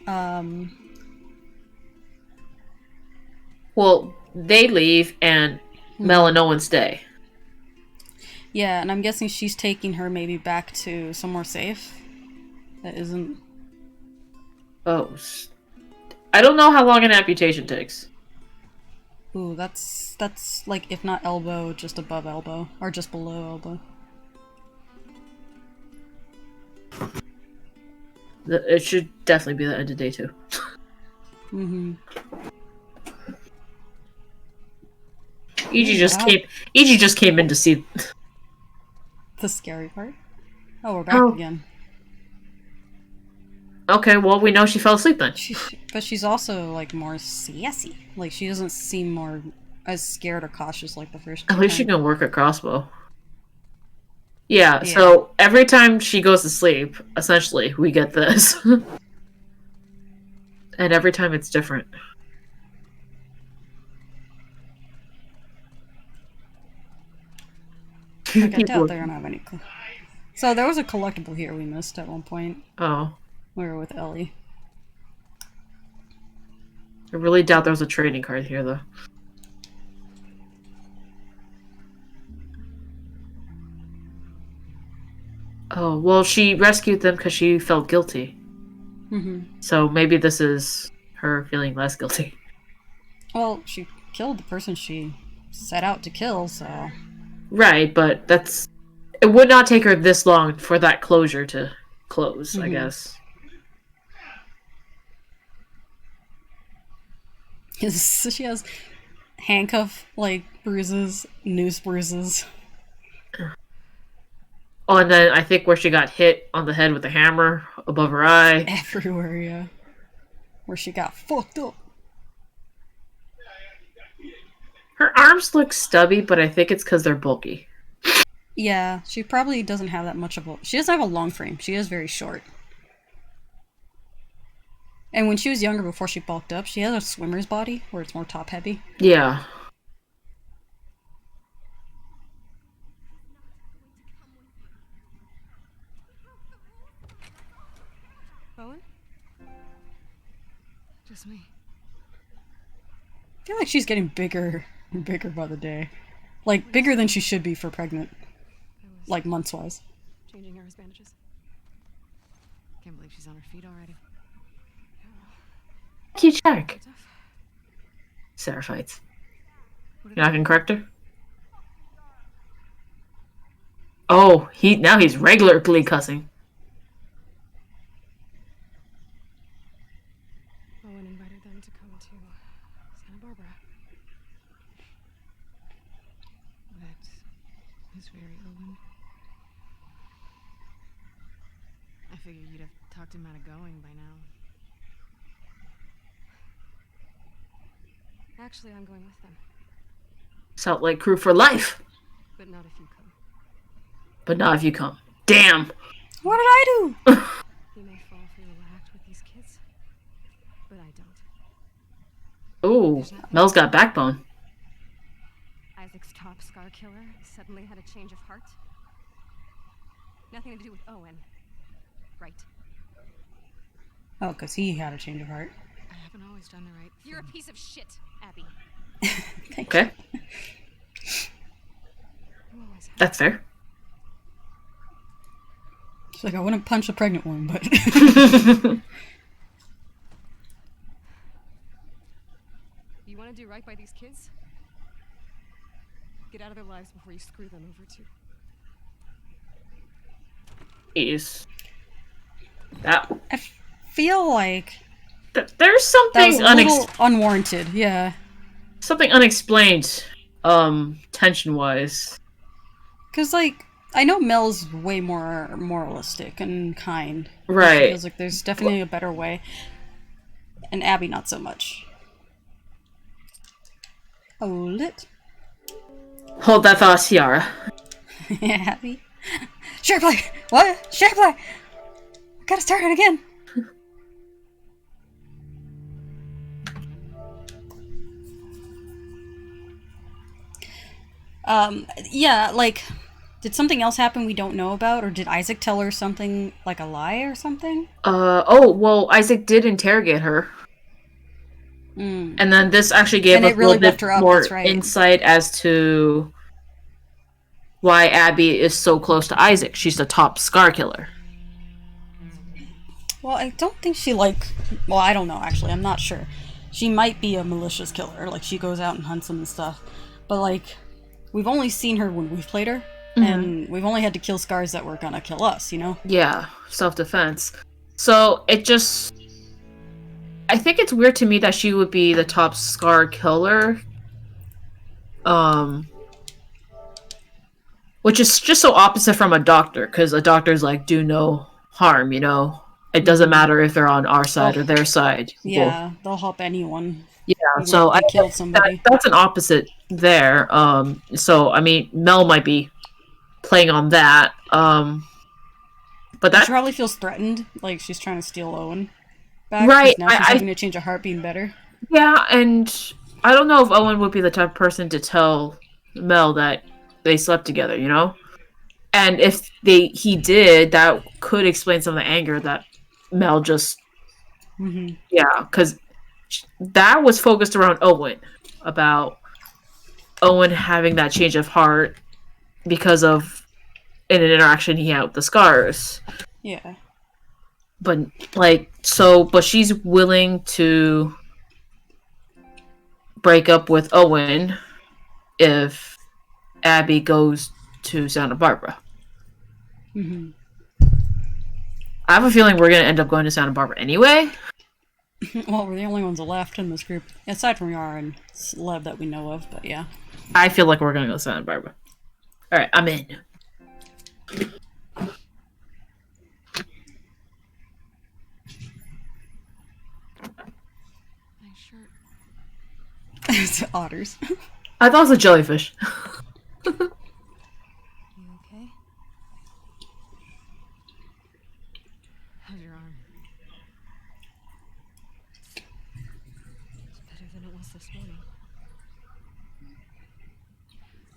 Well, they leave and Mel and Owen stay. yeah, and I'm guessing she's taking her maybe back to somewhere safe. That isn't. Oh. I don't know how long an amputation takes. Ooh, that's like if not elbow, just above elbow or just below elbow. It should definitely be the end of day 2. Mm-hmm. EG Wow. just came in to see. The scary part. Oh, we're back Oh. again. Okay, well we know she fell asleep then. But she's also like more sassy. Like she doesn't seem more as scared or cautious like the first. At least she time. can work a crossbow. Yeah, Yeah. so every time she goes to sleep, essentially, we get this. And every time it's different. Like, I doubt they don't have any. So there was a collectible here we missed at one point. Oh. We were with Ellie. I really doubt there was a trading card here, though. Oh, well, she rescued them because she felt guilty. Mm-hmm. So maybe this is her feeling less guilty. Well, she killed the person she set out to kill, so. Right, but that's... It would not take her this long for that closure to close, I guess. So she has handcuff like bruises, noose bruises. Oh, and then I think where she got hit on the head with a hammer above her eye. Everywhere, yeah. Where she got fucked up. Her arms look stubby, but I think it's because they're bulky. Yeah, she probably doesn't have that much of a... She doesn't have a long frame. She is very short. And when she was younger, before she bulked up, she has a swimmer's body, where it's more top-heavy. Yeah. Owen? Just me. I feel like she's getting bigger and bigger by the day. Like, bigger than she should be for pregnant. Like, months-wise. Changing Yara's bandages. Can't believe she's on her feet already. Key check. Tough. Sarah fights. What You're not gonna correct her? Oh, now he's regularly cussing. Owen invited them to come to Santa Barbara. That is very Owen. I figured you'd have talked him out of going by now. Actually, I'm going with them, Salt Lake crew for life. but not if you come. But not if you come. Damn. What did I do? You may fall for your act with these kids, but I don't. Ooh, Mel's got backbone. Isaac's top scar killer suddenly had a change of heart. Nothing to do with Owen. Right. Oh, because he had a change of heart. I haven't always done the right thing. You're a piece of shit, Abby. Okay, You always have. that's fair. She's like, I wouldn't punch a pregnant one, but... You want to do right by these kids? Get out of their lives before you screw them over too. Jeez. That I feel like there's that was something a little unwarranted, yeah. something unexplained, tension-wise. Because, like, I know Mel's way more moralistic and kind. Right. She feels like there's definitely a better way. And Abby, not so much. Hold it. Hold that thought, Ciara. Yeah, Abby. Share play! What? Share play! Gotta start it again. Yeah, like, did something else happen we don't know about, or did Isaac tell her something, like a lie or something? Oh, well, Isaac did interrogate her. Mm. And then this actually gave And us it really a little buffed bit her up, more that's right. insight as to why Abby is so close to Isaac. She's the top scar killer. Well, I don't think she, like... Well, I don't know, actually. I'm not sure. She might be a malicious killer. Like, she goes out and hunts them and stuff. But, like, we've only seen her when we've played her. Mm-hmm. And we've only had to kill scars that were gonna kill us, you know? Yeah, self-defense. So, it just... I think it's weird to me that she would be the top scar killer. Which is just so opposite from a doctor, because a doctor's like, do no harm, you know? It doesn't matter if they're on our side or their side. Yeah, they'll help anyone. Yeah, Even so if I they killed think somebody. that's an opposite there. So I mean, Mel might be playing on that. But She that probably feels threatened, like she's trying to steal Owen back. 'cause Right, now she's I- having to change a heart being better. yeah, and I don't know if Owen would be the type of person to tell Mel that they slept together, you know. And if he did, that could explain some of the anger that Mel just Mm-hmm. yeah, because that was focused around Owen, about Owen having that change of heart because of an interaction he had with the scars. Yeah. But but she's willing to break up with Owen if Abby goes to Santa Barbara. Mm-hmm. I have a feeling we're gonna end up going to Santa Barbara anyway. Well, we're the only ones left in this group, aside from Yara and Lev that we know of, but yeah. I feel like we're gonna go Santa Barbara. Alright, I'm in. Nice shirt. It's otters. I thought it was a jellyfish. You okay? How's your arm? It's better than it was this morning.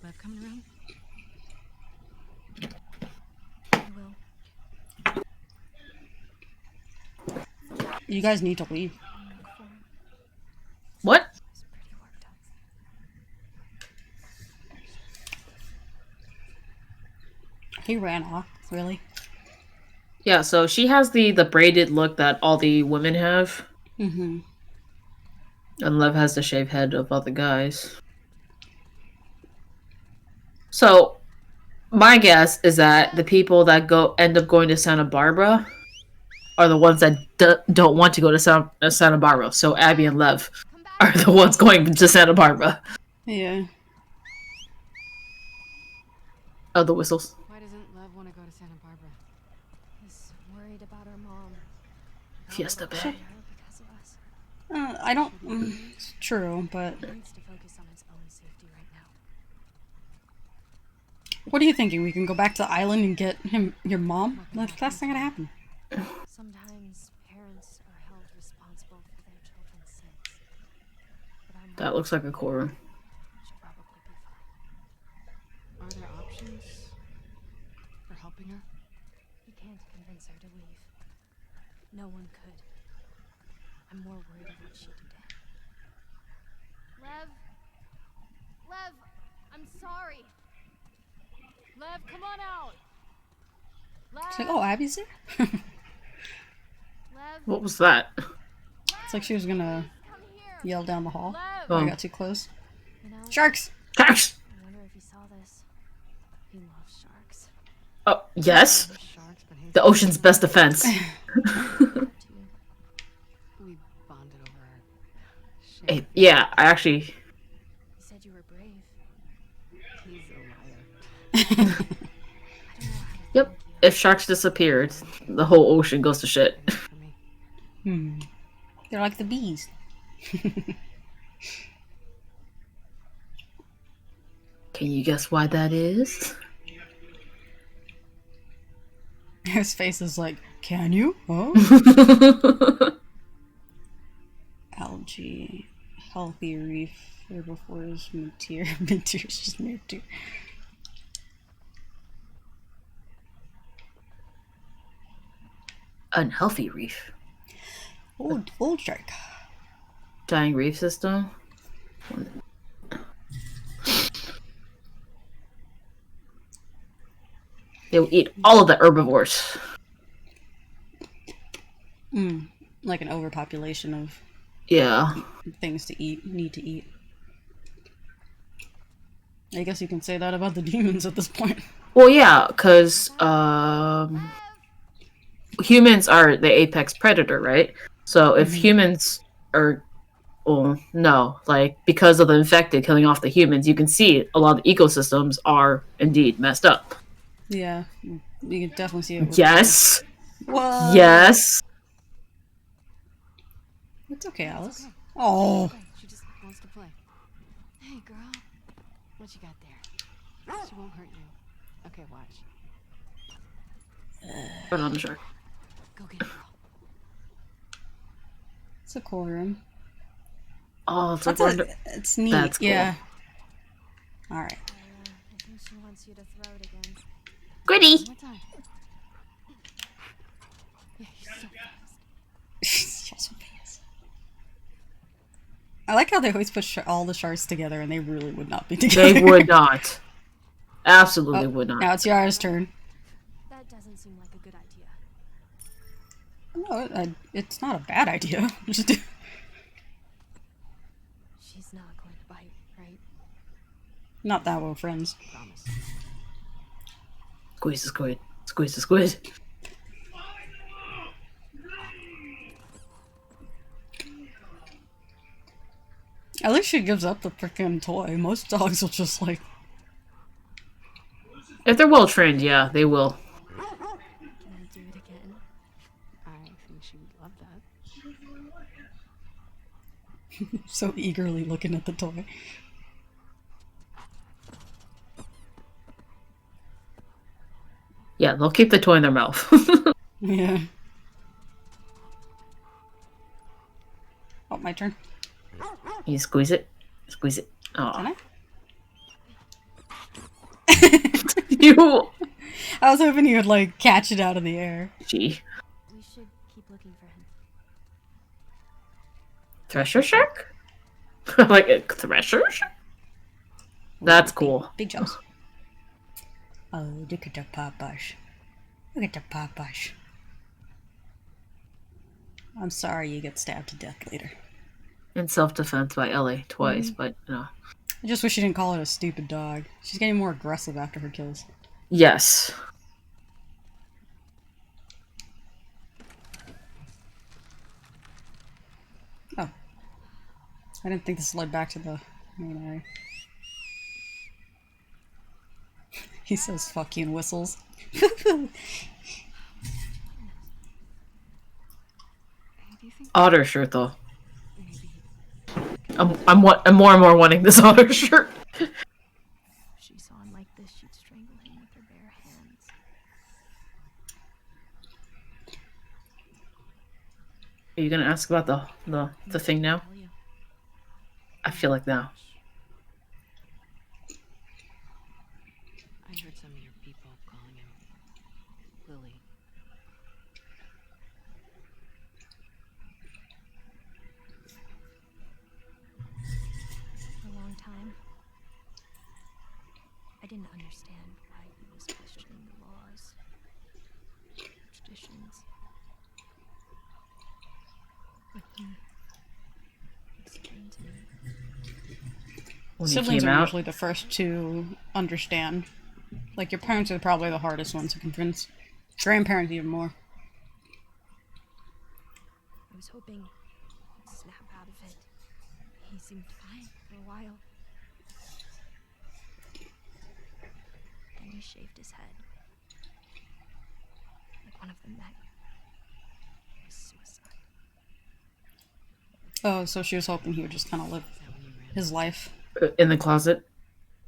Lev coming around? I will. You guys need to leave. What? It's pretty worked up. He ran off, really. Yeah, so she has the braided look that all the women have. Mm-hmm. And Lev has the shaved head of all the guys. So, my guess is that the people that end up going to Santa Barbara are the ones that don't want to go to Santa Barbara. So Abby and Lev are the ones going to Santa Barbara. Yeah. Oh, the whistles. Why doesn't Lev want to go to Santa Barbara? He's worried about our mom. Fiesta Bay. Because of us. I don't... it's true, but... He needs to focus on his own safety right now. What are you thinking? We can go back to the island and get your mom? That's not gonna happen. Sometimes parents are held responsible for their children's sins. But our mom That looks like a core. should probably be fine. Are there options for helping her? You can't convince her to leave. No one could. I'm more worried of what she did. Lev? Lev, I'm sorry. Lev, come on out. Lev, It's like, oh, Abby's there? Lev, What was that? It's like she was gonna come here. yell down the hall. Lev. I Oh. got too close. You know, Sharks! Sharks! I wonder if he saw this. He loves sharks. Oh, yes. Sharks, but he's The ocean's best defense. To you. we bonded over our Hey, yeah, I actually... He said you were brave. He's a liar. I don't know how to Yep. thank you. If sharks disappeared, the whole ocean goes to shit. For me. They're like the bees. Can you guess why that is? His face is like, can you? Oh? Algae. Healthy reef. Herbivores. Mid-tier. Mid-tier is just mid-tier. Unhealthy reef. Old shark. Dying reef system. They will eat all of the herbivores. Like an overpopulation of Yeah. things to eat, need to eat. I guess you can say that about the demons at this point. Well, yeah, because humans are the apex predator, right? So if humans are, well, no, like because of the infected killing off the humans, you can see a lot of the ecosystems are indeed messed up. Yeah, you can definitely see it. Yes. What? Yes. It's okay, Alice. Oh, Okay, she just wants to play. Hey, girl. What you got there? She won't hurt you. Okay, watch. Put on the shark. Go get it, girl. it's a cool room. Oh, it's That's like it's neat. That's cool. Yeah. All right. I think she wants you to throw it again. Goody. One more time. Yeah, you're so fast. She's so fast. I like how they always put all the sharks together, and they really would not be together. They would not. Absolutely Oh, would not. now it's Yara's turn. That doesn't seem like a good idea. No, it's not a bad idea. Just She's not going to bite, right? not that we're friends. Promise. Squeeze the squid. Squeeze the squid. At least she gives up the freaking toy. Most dogs will just like. If they're well trained, yeah, they will. Can I do it again? I think she would love that. So eagerly looking at the toy. Yeah, they'll keep the toy in their mouth. Yeah. Oh, my turn. You squeeze it. Squeeze it. Can Oh. I? You. I was hoping you would like catch it out of the air. Gee. We should keep looking for him. Thresher Shark? Like a Thresher Shark? That's cool. Big jumps. Oh, look at the papash. Look at the papash. I'm sorry you get stabbed to death later. In self-defense by Ellie twice, but no. I just wish she didn't call it a stupid dog. She's getting more aggressive after her kills. Yes. Oh. I didn't think this led back to the main area. He says fuck you and whistles. Otter shirt, though. I'm more and more wanting this otter shirt. If she saw him like this, she'd strangle him with her bare hands. Are you gonna ask about the thing now? Tell you. I feel like now. I heard some of your people calling him Lily. For a long time, I didn't understand why he was questioning the laws, traditions. But he explained to me. When he Siblings came are out. usually the first to understand. Like, your parents are probably the hardest ones to convince. Grandparents even more. I was hoping he'd snap out of it. He seemed fine for a while. Then he shaved his head. Like one of the men. It was suicide. Oh, so she was hoping he would just kind of live his life. In the closet.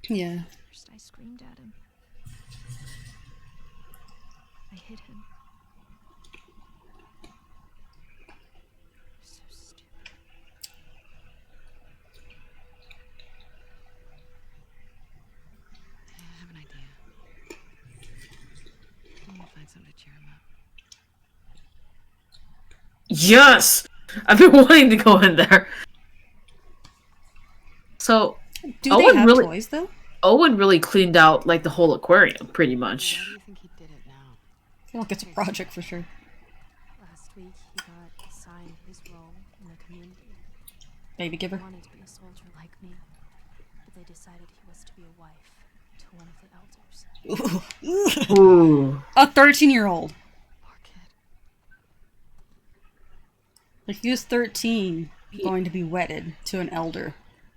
Yeah. First I screamed at him. I hit him. So stupid. I have an idea. I'm gonna find something to cheer him up. Yes! I've been wanting to go in there. So Do Owen they have really- toys, though? Owen really cleaned out like the whole aquarium, pretty Why much. do you think he did it now? I feel like it's a project for sure. Last week he got assigned his role in the community. Baby He giver. wanted to be a soldier like me, but they decided he was to be a wife to one of the elders. Ooh. A 13-year-old. Poor kid. If he was 13, going to be wedded to an elder.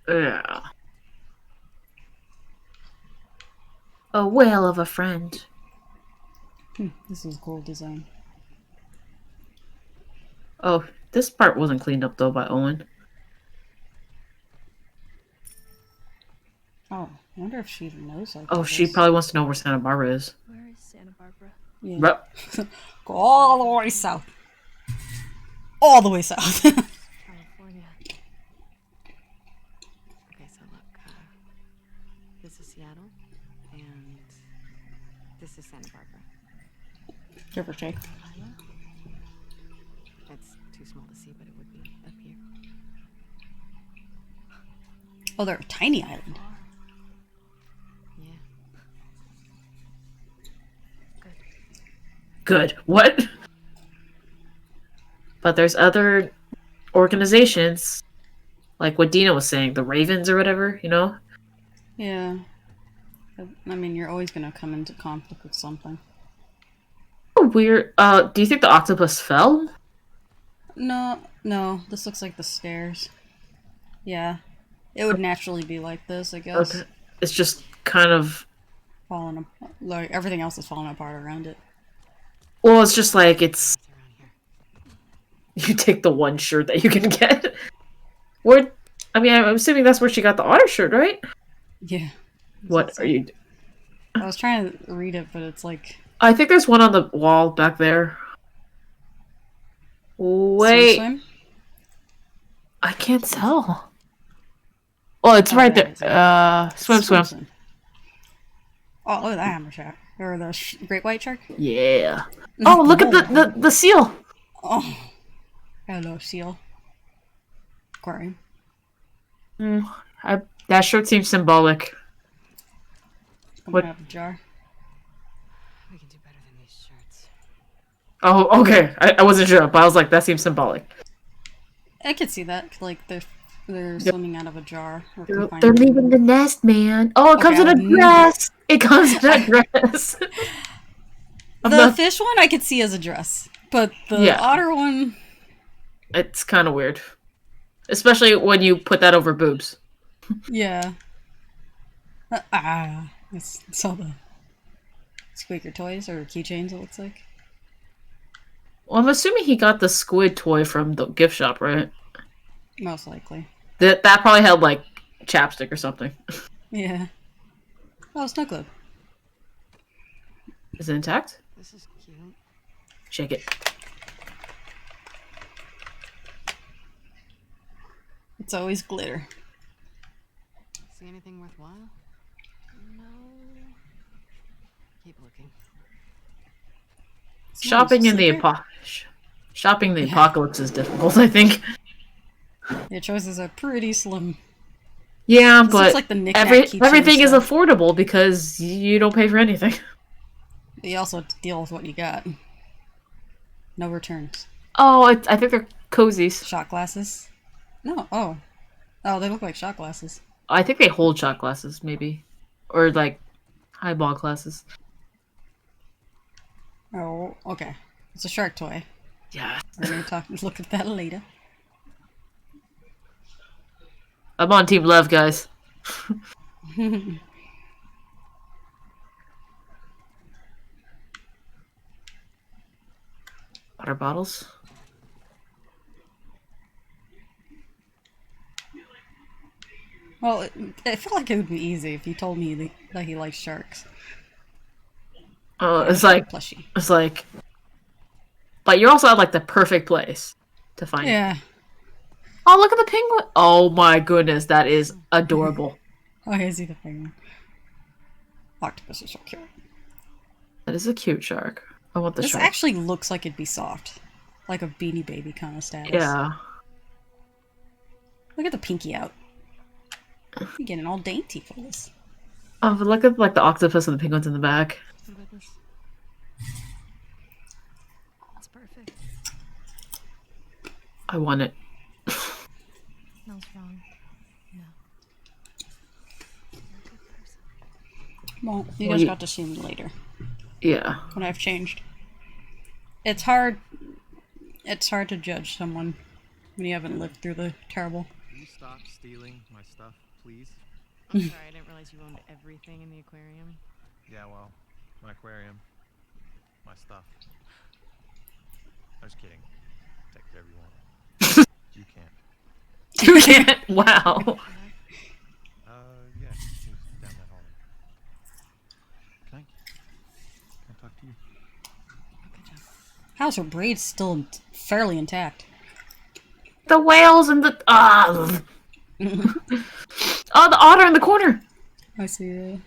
Yeah. A whale of a friend. This is a cool design. Oh, this part wasn't cleaned up though by Owen. Oh, I wonder if she even knows. Like, Oh, she probably wants to know where Santa Barbara is. Where is Santa Barbara? Yeah. Rup. Go all the way south. All the way south. California. Okay, so look. This is Seattle, and this is Santa Barbara. Give or take. Lila? It's too small to see, but it would be up here. Oh, they're a tiny island. Yeah. Good. What? But there's other organizations, like what Dina was saying, the Ravens or whatever, you know? Yeah. I mean, you're always gonna come into conflict with something. Weird. Do you think the octopus fell? No, no. This looks like the stairs. Yeah. It would naturally be like this, I guess. Okay. It's just kind of. Falling apart. Like, everything else is falling apart around it. Well, it's just like it's. You take the one shirt that you can get. Where? I mean, I'm assuming that's where she got the otter shirt, right? Yeah. What are you? I was trying to read it, but it's like... I think there's one on the wall back there. Wait. Swim? I can't tell. Oh, it's right there. Swim. Oh, look at that hammer shark. Or the great white shark. Yeah. Oh, look at the seal. Oh. Hello, seal. Aquarium. That shirt seems symbolic. What? Out of a jar. We can do better than these shirts. Oh, okay. I wasn't sure, but I was like, that seems symbolic. I could see that. Like, they're swimming out of a jar. They're leaving the nest, man. Oh, it comes in a dress. It comes in a dress. The fish one I could see as a dress. But the otter one... It's kind of weird. Especially when you put that over boobs. Yeah. It's all the squeaker toys or keychains, it looks like. Well, I'm assuming he got the squid toy from the gift shop, right? Most likely. That probably had, like, chapstick or something. Yeah. Oh, snow globe. Is it intact? This is cute. Shake it. It's always glitter. See anything worthwhile? No. Keep looking. Shopping in the apocalypse is difficult, I think. Your choices are pretty slim. Yeah, this but like the everything is affordable because you don't pay for anything. You also have to deal with what you got. No returns. Oh, I think they're cozies. Shot glasses? No. Oh, they look like shot glasses. I think they hold shot glasses, maybe, or like highball glasses. Oh, okay. It's a shark toy. Yeah. We're gonna look at that later. I'm on Team Love, guys. Water bottles. Well, I feel like it would be easy if you told me that he likes sharks. Oh, it's like plushie. It's like, but you're also at like the perfect place to find. Yeah. It. Oh, look at the penguin! Oh my goodness, that is adorable. Oh, I see the penguin. Octopus is so cute. That is a cute shark. I want the this shark. This actually looks like it'd be soft, like a Beanie Baby kind of status. Yeah. Look at the pinky out. You're getting all dainty for this. Oh, but look at like the octopus and the penguins in the back. What about this? That's perfect. I want it. No, it's wrong. No. You're a good person. Well, you guys got to see me later. Yeah. When I've changed. It's hard to judge someone when you haven't lived through the terrible. Can you stop stealing my stuff, please? I'm sorry, I didn't realize you owned everything in the aquarium. Yeah, well, my aquarium, my stuff. I was kidding. Take whatever you want. You can't. You can't. Wow. Yeah, it was down that hallway. Can I talk to you? How's her braids still fairly intact? The whales and the oh, the otter in the corner. I see it.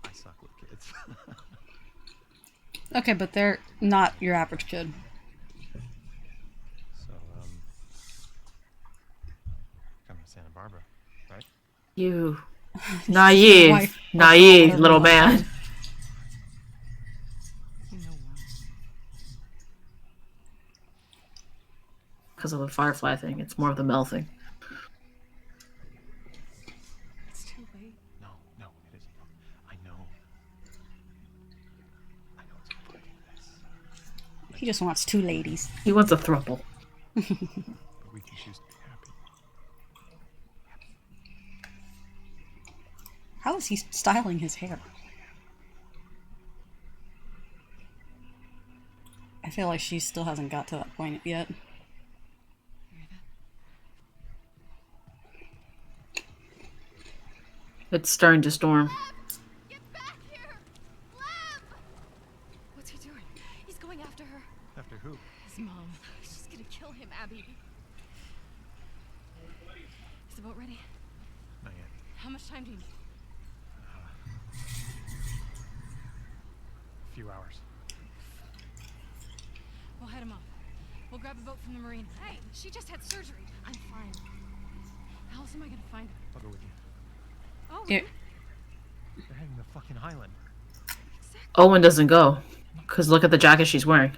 I suck with kids. Okay, but they're not your average kid. So, come to Santa Barbara, right? You naive little man. Because of the firefly thing, it's more of the Mel thing. It's too late. No, it isn't. I know it's important for this. He just wants 2 ladies. He wants a throuple. But we can choose to be happy. How is he styling his hair? I feel like she still hasn't got to that point yet. It's starting to storm. Get back here! Lem! What's he doing? He's going after her. After who? His mom. She's gonna kill him, Abby. Is the boat ready? Not yet. How much time do you need? A few hours. We'll head him off. We'll grab a boat from the marina. Hey, she just had surgery. I'm fine. How else am I gonna find her? I'll go with you. Oh, Yeah. They're heading to fucking Highland. Owen doesn't go. Because look at the jacket she's wearing.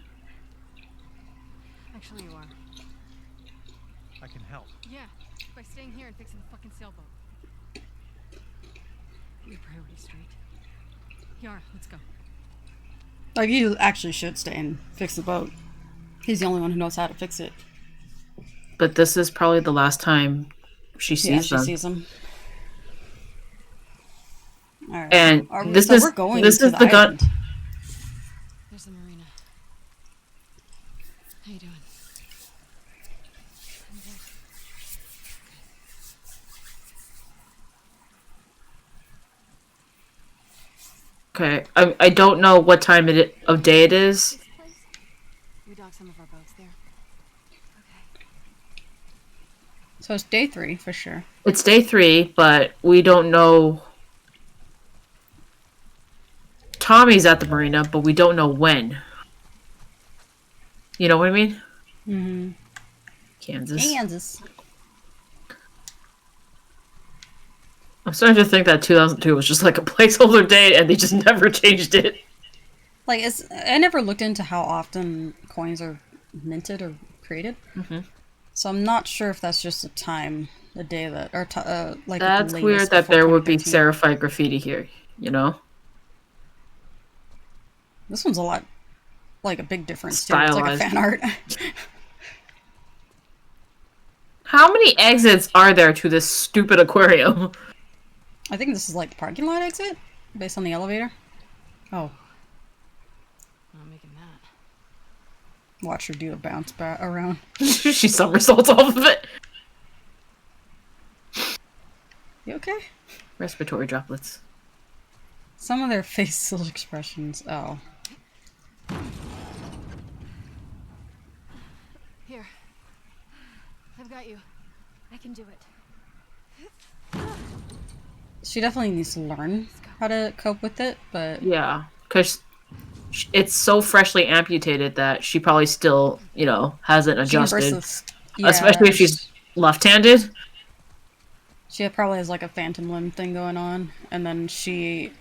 actually you are. I can help. Yeah, by staying here and fixing the fucking sailboat. Your priorities straight. Yara, let's go. Like, you actually should stay and fix the boat. He's the only one who knows how to fix it. But this is probably the last time she sees them. Sees him. Alright. And We're going this to is the gun. island. There's the marina. How you doing? I'm good. Okay, I don't know what time of day it is. We dock some of our boats there. Okay. So it's day 3 for sure. It's day 3, but we don't know. Tommy's at the marina, but we don't know when. You know what I mean? Mm-hmm. Kansas. I'm starting to think that 2002 was just like a placeholder date and they just never changed it. Like, I never looked into how often coins are minted or created. Mm-hmm. So I'm not sure if that's just the day that, or like. That's the weird latest that before there would be 2013. seraphied graffiti here, you know? This one's a lot, like, a big difference too. It's like a Stylized. fan art. How many exits are there to this stupid aquarium? I think this is like the parking lot exit, based on the elevator. Oh, Not making that. watch her do a bounce back around. She somersaults off of it. You okay? Respiratory droplets. Some of their facial expressions. Oh, Here. I've got you. I can do it. she definitely needs to learn how to cope with it, but Yeah, because it's so freshly amputated that she probably still, hasn't she adjusted. versus, yeah, Especially if she's left-handed. she probably has like a phantom limb thing going on, and then she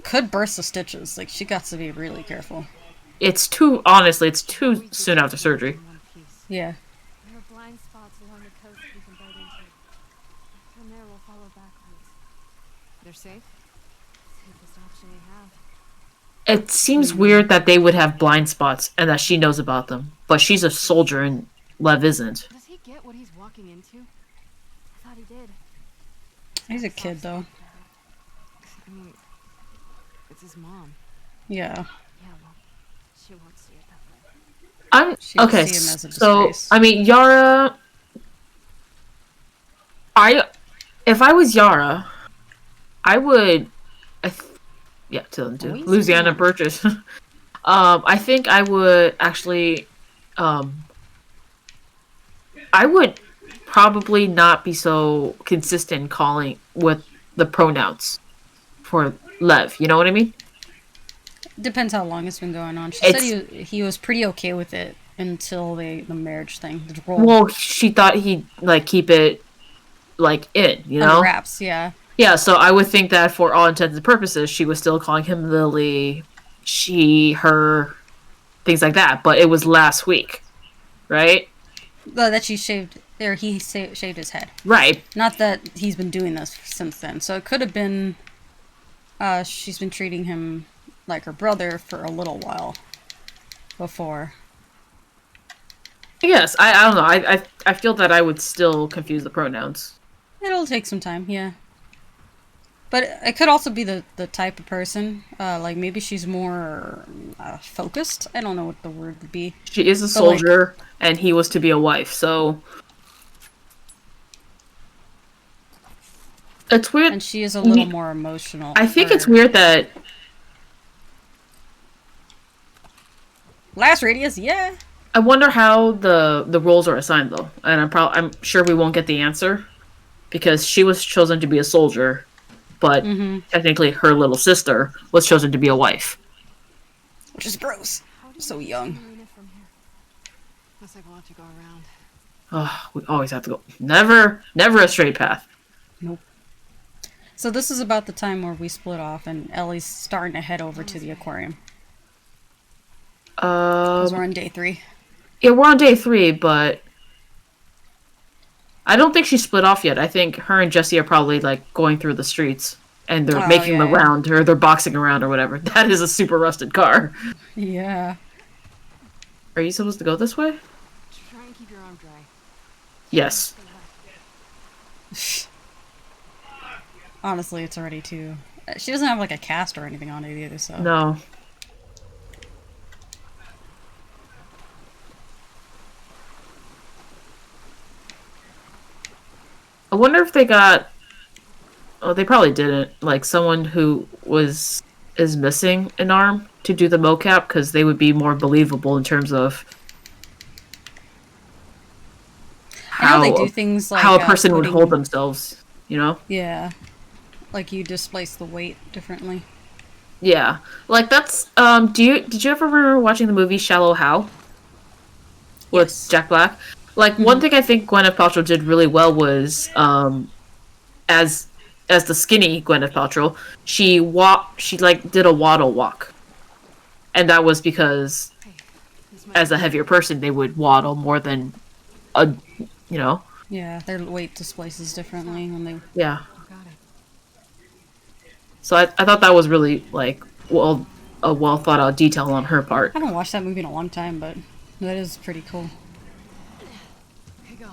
could burst the stitches. Like, she got to be really careful. It's too soon after surgery. In one piece. Yeah. There are blind spots along the coast we can bite into. From there, we'll follow backwards. They're safe? Safest option we have. It seems weird that they would have blind spots and that she knows about them. But she's a soldier and Lev isn't. Does he get what he's walking into? I thought he did. He's a kid though. I mean, it's his mom. Yeah. Yeah, well, she won't see it that way. She would Okay, see him as a so disgrace. I mean, Yara. If I was Yara, I would. 2002, Louisiana Purchase. I think I would actually. I would probably not be so consistent calling with the pronouns for Lev. You know what I mean? Depends how long it's been going on. She said he was pretty okay with it until the marriage thing. The role Well, she thought he'd keep it in, under wraps, yeah. Yeah, so I would think that for all intents and purposes, she was still calling him Lily, she, her, things like that. But it was last week, right? That she shaved, or he shaved his head. Right. Not that he's been doing this since then. So it could have been, she's been treating him like her brother for a little while before. Yes, I don't know. I feel that I would still confuse the pronouns. It'll take some time, yeah. But it could also be the type of person. Like maybe she's more focused. I don't know what the word would be. She is a But like, soldier, and he was to be a wife, so it's weird. and she is a little more emotional. I think it's or- weird that Last radius, yeah. I wonder how the roles are assigned though, and I'm sure we won't get the answer because she was chosen to be a soldier, but technically her little sister was chosen to be a wife. Which is gross. So young. From here. Looks like we'll have to go around. Oh, we always have to go. Never a straight path. Nope. So this is about the time where we split off, and Ellie's starting to head over to the aquarium. Because we're on day 3. Yeah, we're on day 3, but I don't think she split off yet. I think her and Jesse are probably like going through the streets and they're making the round, or they're boxing around or whatever. That is a super rusted car. Yeah. Are you supposed to go this way? Try and keep your arm dry. Yes. Honestly, it's already too... She doesn't have like a cast or anything on it either, so... No. I wonder if they got... Oh, they probably didn't. Like, someone who is missing an arm to do the mocap, because they would be more believable in terms of I know they do things like... how a person would hold themselves, you know? Yeah. Like, you displace the weight differently. Yeah. Like, that's... Did you ever remember watching the movie Shallow Hal? With Jack Black? Like, one thing I think Gwyneth Paltrow did really well was, as the skinny Gwyneth Paltrow, she did a waddle walk. And that was because, as a heavier person, they would waddle more than you know? Yeah, their weight displaces differently when they... Yeah. So I thought that was really, like, a well thought out detail on her part. I haven't watched that movie in a long time, but that is pretty cool.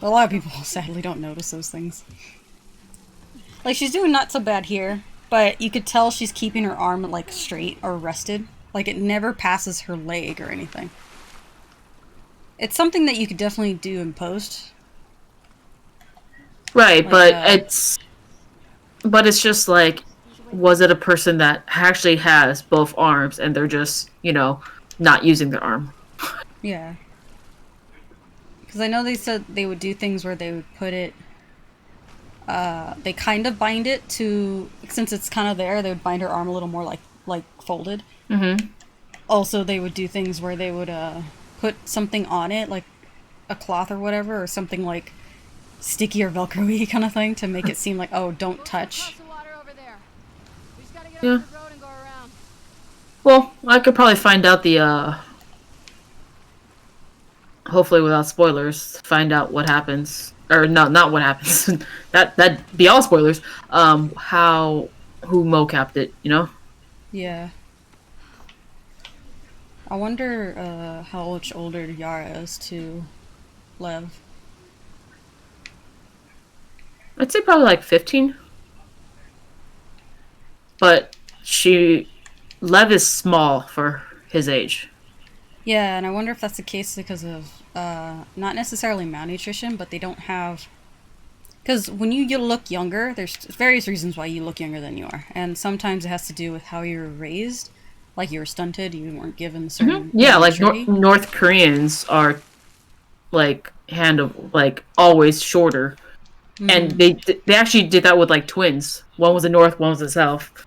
A lot of people sadly don't notice those things. Like, she's doing not so bad here, but you could tell she's keeping her arm, like, straight or rested. Like, it never passes her leg or anything. It's something that you could definitely do in post. Right, Like, but it's just like, was it a person that actually has both arms and they're just, you know, not using their arm? Yeah. Because I know they said they would do things where they would put it... they kind of bind it to... Since it's kind of there, they would bind her arm a little more, like folded. Mm-hmm. Also, they would do things where they would put something on it, like a cloth or whatever, or something like sticky or Velcro-y kind of thing, to make it seem like, oh, don't touch. Yeah. Well, I could probably find out the, hopefully without spoilers, find out what happens. Or, no, not what happens. That'd be all spoilers. Who mocapped it, you know? Yeah. I wonder how much older Yara is to Lev. I'd say probably like 15. But Lev is small for his age. Yeah, and I wonder if that's the case because of, not necessarily malnutrition, but they don't have... Because when you look younger, there's various reasons why you look younger than you are. And sometimes it has to do with how you were raised. Like, you were stunted, you weren't given certain... Yeah, like North Koreans are, like, always shorter. And they actually did that with, like, twins. One was the North, one was the South.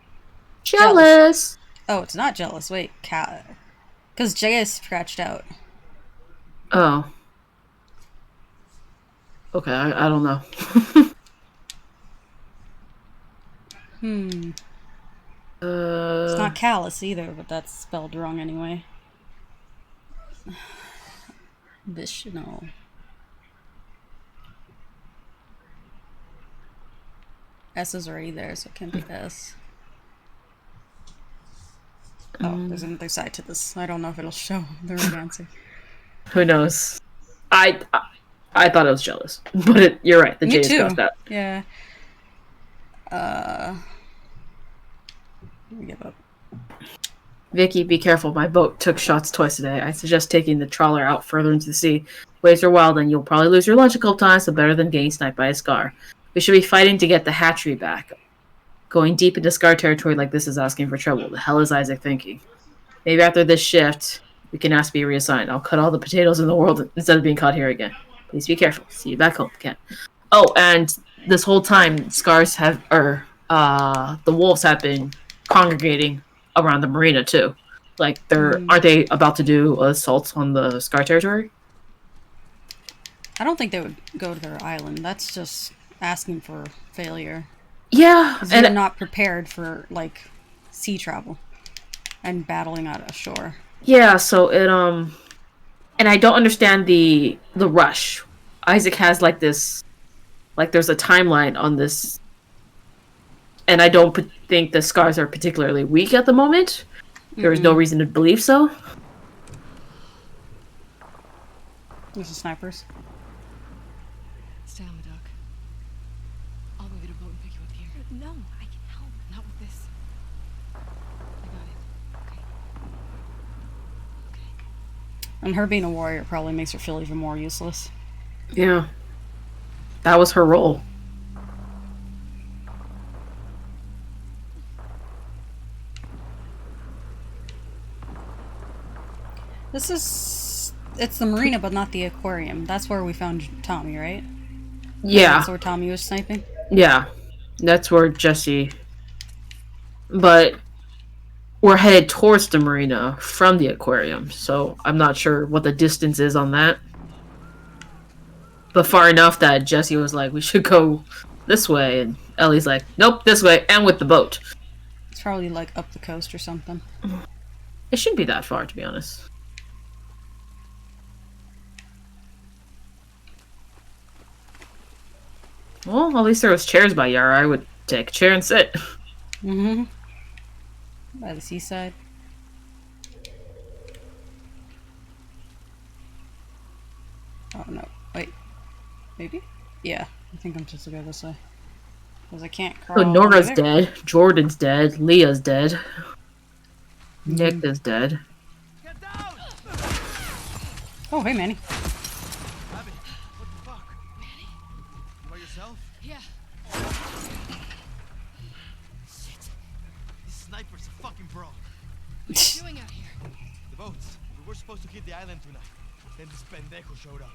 Jealous! Oh, it's not jealous. Wait, because Jay is scratched out. Oh. Okay, I don't know. It's not callous either, but that's spelled wrong anyway. No. S is already there, so it can't be S. Oh, there's another side to this. I don't know if it'll show the right answer. Who knows? I thought it was jealous, but you're right. The J is crossed out. Yeah. Let me give up. Vicky, be careful. My boat took shots twice today. I suggest taking the trawler out further into the sea. Waves are wild and you'll probably lose your lunch a couple times, so better than getting sniped by a Scar. We should be fighting to get the hatchery back. Going deep into Scar territory like this is asking for trouble. The hell is Isaac thinking? Maybe after this shift, we can ask to be reassigned. I'll cut all the potatoes in the world instead of being caught here again. Please be careful. See you back home, Ken. Oh, and this whole time, the wolves have been congregating around the marina too. Like, aren't they about to do assaults on the Scar territory? I don't think they would go to their island. That's just asking for failure. Yeah, and they're not prepared for like sea travel and battling out ashore. Yeah, so it and I don't understand the rush. Isaac has like this, like there's a timeline on this, and I don't think the Scars are particularly weak at the moment. There is no reason to believe so. These are snipers. Stay on the dock. I'll go get a boat and pick you up here. No, I can help. Not with this. I got it. Okay. Okay. And her being a warrior probably makes her feel even more useless. Yeah. That was her role. It's the marina, but not the aquarium. That's where we found Tommy, right? Yeah. That's where Tommy was sniping? Yeah. That's where Jesse... But we're headed towards the marina from the aquarium, so I'm not sure what the distance is on that. But far enough that Jesse was like, we should go this way, and Ellie's like, nope, this way, and with the boat. It's probably like up the coast or something. It shouldn't be that far, to be honest. Well, at least there was chairs by Yara. I would take a chair and sit. Mm-hmm. By the seaside. Oh, no. Wait. Maybe? Yeah. I think I'm supposed to go this way. Because I can't crawl. So Nora's dead. Jordan's dead. Leah's dead. Nick is dead. Get down! Oh, hey, Manny. Abby, what the fuck? Manny? You by yourself? Yeah. Shit. These snipers are fucking bro. What are you doing out here? The boats. We were supposed to hit the island tonight. Then this pendejo showed up.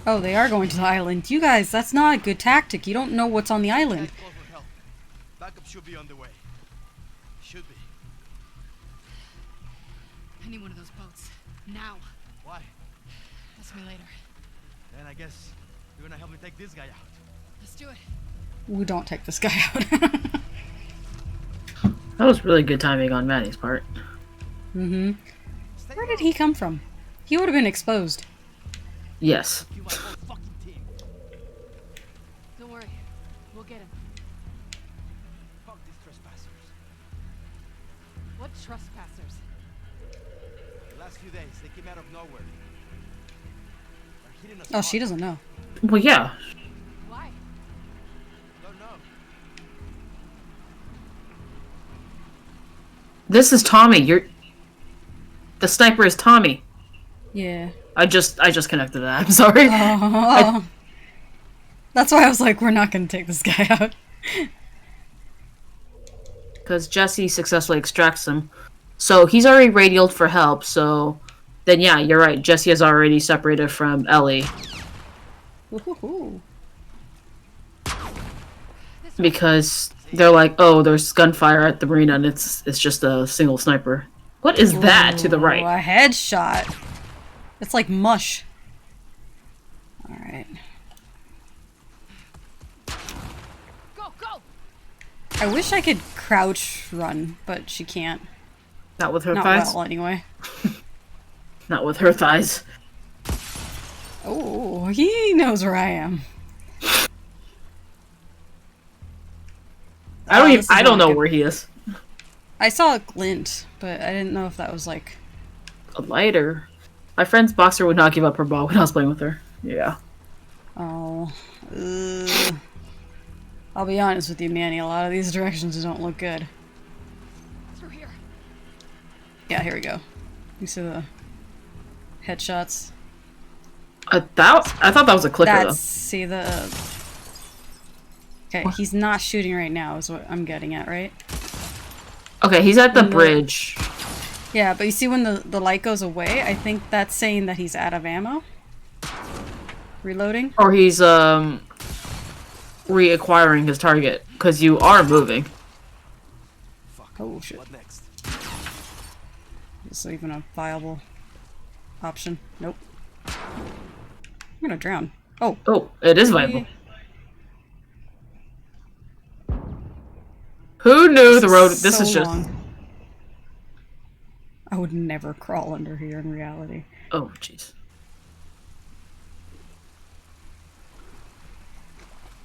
Oh, they are going to the island. You guys, that's not a good tactic. You don't know what's on the island. Call for help. Backup should be on the way. Should be. I need one of those boats. Now. Why? Ask me later. Then I guess you're gonna help me take this guy out. Let's do it. We don't take this guy out. That was really good timing on Manny's part. Mm-hmm. Where did he come from? He would have been exposed. Yes. You my whole fucking team. Don't worry. We'll get him. Fuck these trespassers. What trespassers? The last few days they came out of nowhere. They're hitting us Oh, she hard. doesn't know. Well, yeah. Why? Don't know. This is Tommy. The sniper is Tommy. Yeah. I just connected that. I'm sorry. Oh. That's why I was like, we're not going to take this guy out. Because Jesse successfully extracts him. So he's already radioed for help, so... Then yeah, you're right. Jesse is already separated from Ellie. Woohoo. Because they're like, oh, there's gunfire at the marina and it's just a single sniper. What is that to the right? A headshot. It's like mush. Alright. Go, go! I wish I could crouch run, but she can't. Not with her Not thighs? well, anyway. Not with her thighs. Oh, he knows where I am. I don't know where he is. I saw a glint, but I didn't know if that was like... A lighter. My friend's boxer would not give up her ball when I was playing with her. Yeah. Oh. Ugh. I'll be honest with you, Manny. A lot of these directions don't look good. Yeah, here we go. You see the headshots? I thought that was a clicker That's see the. Okay, he's not shooting right now. Is what I'm getting at, right? though. Okay, he's at the When bridge. Yeah, but you see when the light goes away, I think that's saying that he's out of ammo. Reloading. Or he's reacquiring his target because you are moving. Fuck. Oh shit. What next? Is this even a viable option? Nope. I'm gonna drown. Oh. Oh, it is viable. Who knew the road? This so is just. long. I would never crawl under here in reality. Oh, jeez.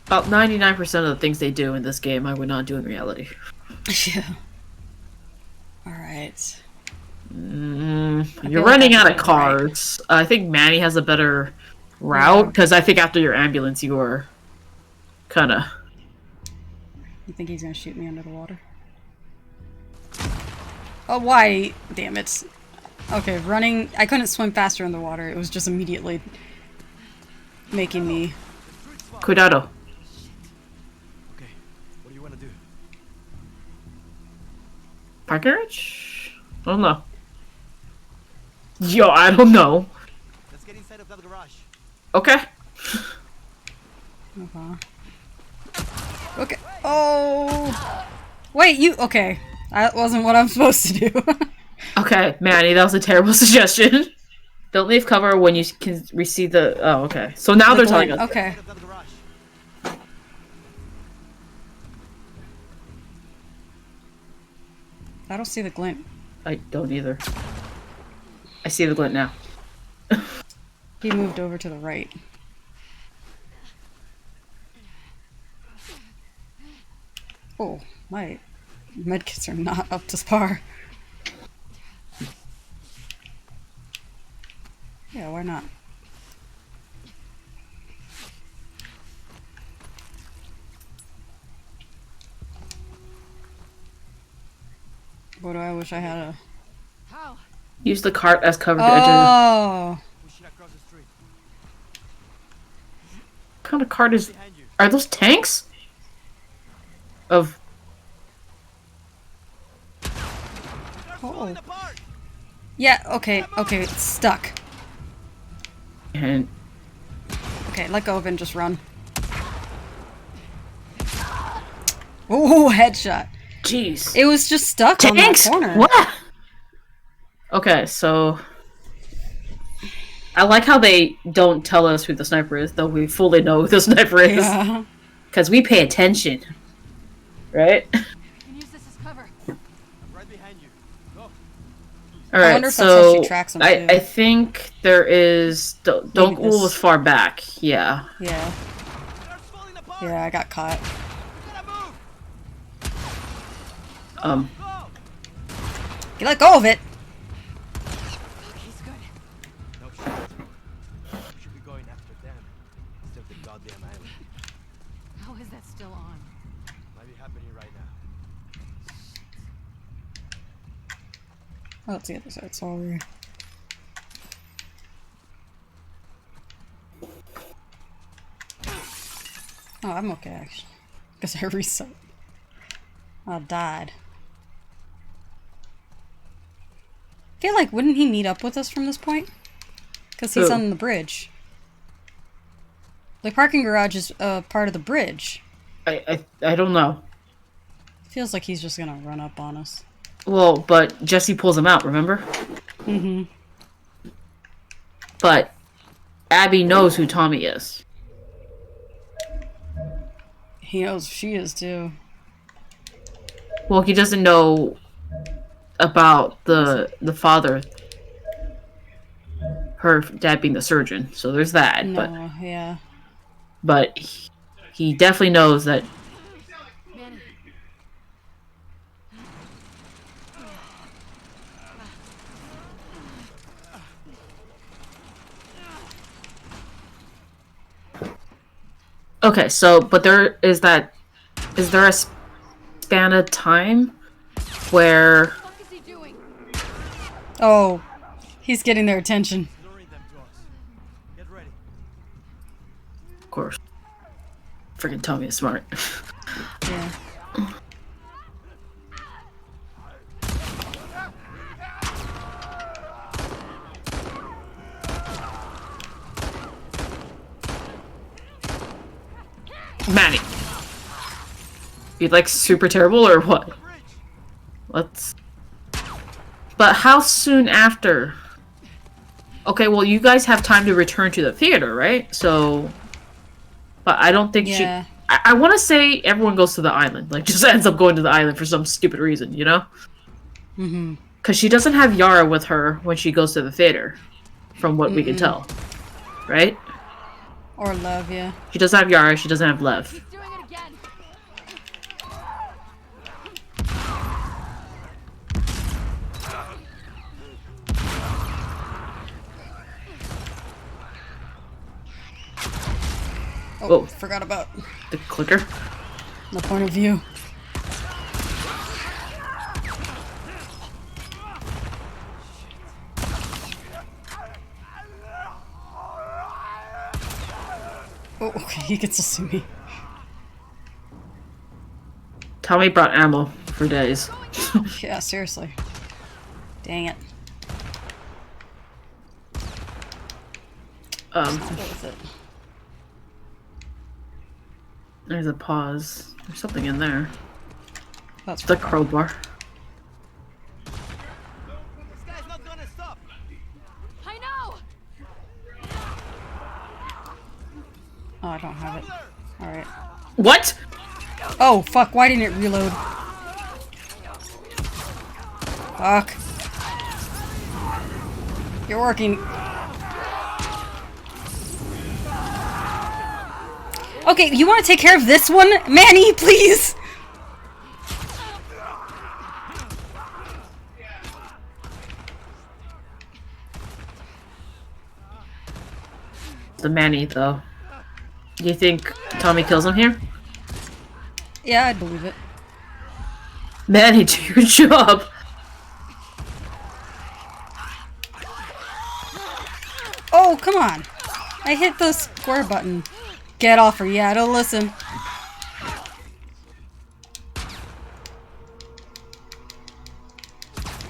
About 99% of the things they do in this game, I would not do in reality. Yeah. Alright. You're running out of cars. I think Manny has a better route, because I think after your ambulance, you were kind of... You think he's gonna shoot me under the water? Oh, why? Damn it. Okay, running... I couldn't swim faster in the water. It was just immediately making me... Cuidado. Okay, what do you want to do? Park garage? I don't know. Yo, I don't know. Let's get inside of that garage. Okay. Okay. Oh! Wait, you... Okay. That wasn't what I'm supposed to do. Okay, Manny, that was a terrible suggestion. Don't leave cover when you can receive the... Oh, okay. So now they're telling us. Okay. I don't see the glint. I don't either. I see the glint now. He moved over to the right. Oh, my medkits are not up to par. Yeah, why not? What do I wish I had a... How? Use the cart as cover to enter. Oh! We should have crossed the street. What kind of cart is... Are those tanks? Of... Oh. Yeah, okay, okay, it's stuck. And... Okay, let go of it and just run. Oh, headshot. Jeez. It was just stuck Tanks? on that corner. What? Okay, so... I like how they don't tell us who the sniper is, though we fully know who the sniper is. Yeah. Because we pay attention. Right? We can use this as cover. I'm right behind you. Go. Alright, wonder if that's how so... she tracks them, I too. think there is... Don't Maybe go this- as far back. Yeah. Yeah. They're falling apart. Yeah, I got caught. We gotta move. Um... Go. You let go of it! Fuck, he's good. No shit. We should be going after them instead of the goddamn island. How is that still on? Might be happening right now. Oh, it's the other side, sorry. Oh, I'm okay, actually. Because I reset. I died. I feel like, wouldn't he meet up with us from this point? Because he's Who? on the bridge. The parking garage is part of the bridge. I don't know. Feels like he's just gonna run up on us. Well, but Jesse pulls him out, remember? Mm-hmm. But Abby knows who Tommy is. He knows she is, too. Well, he doesn't know about the father, her dad being the surgeon. So there's that. No, yeah. But he definitely knows that. Manny. Okay, so but there is that. Is there a span of time where? What the fuck is he doing? Oh, he's getting their attention. Luring them to us. Get ready. Of course. Freaking Tommy is smart. Yeah. Manny. You like super terrible or what? Let's... But how soon after? Okay, well you guys have time to return to the theater, right? So... But I don't think Yeah. she... I want to say everyone goes to the island. Like, just ends up going to the island for some stupid reason, you know? Mm-hmm. Because she doesn't have Yara with her when she goes to the theater. From what we can tell. Right? Or Love, yeah. She doesn't have Yara, she doesn't have Lev. He's doing it again. Oh, Whoa. forgot about The clicker? the point of view. Oh, okay, he can still see me. Tommy brought ammo for days. Yeah, seriously. Dang it. Go with it. There's a pause. There's something in there. That's The crowbar. This guy's not gonna stop. I know. Oh, I don't have it. Alright. What? Oh, fuck, why didn't it reload? Fuck. You're working. Okay, you want to take care of this one? Manny, please! The Manny, though. Do you think Tommy kills him here? Yeah, I believe it. Manny, do your job! Oh, come on! I hit the square button. Get off her, yeah, don't listen. We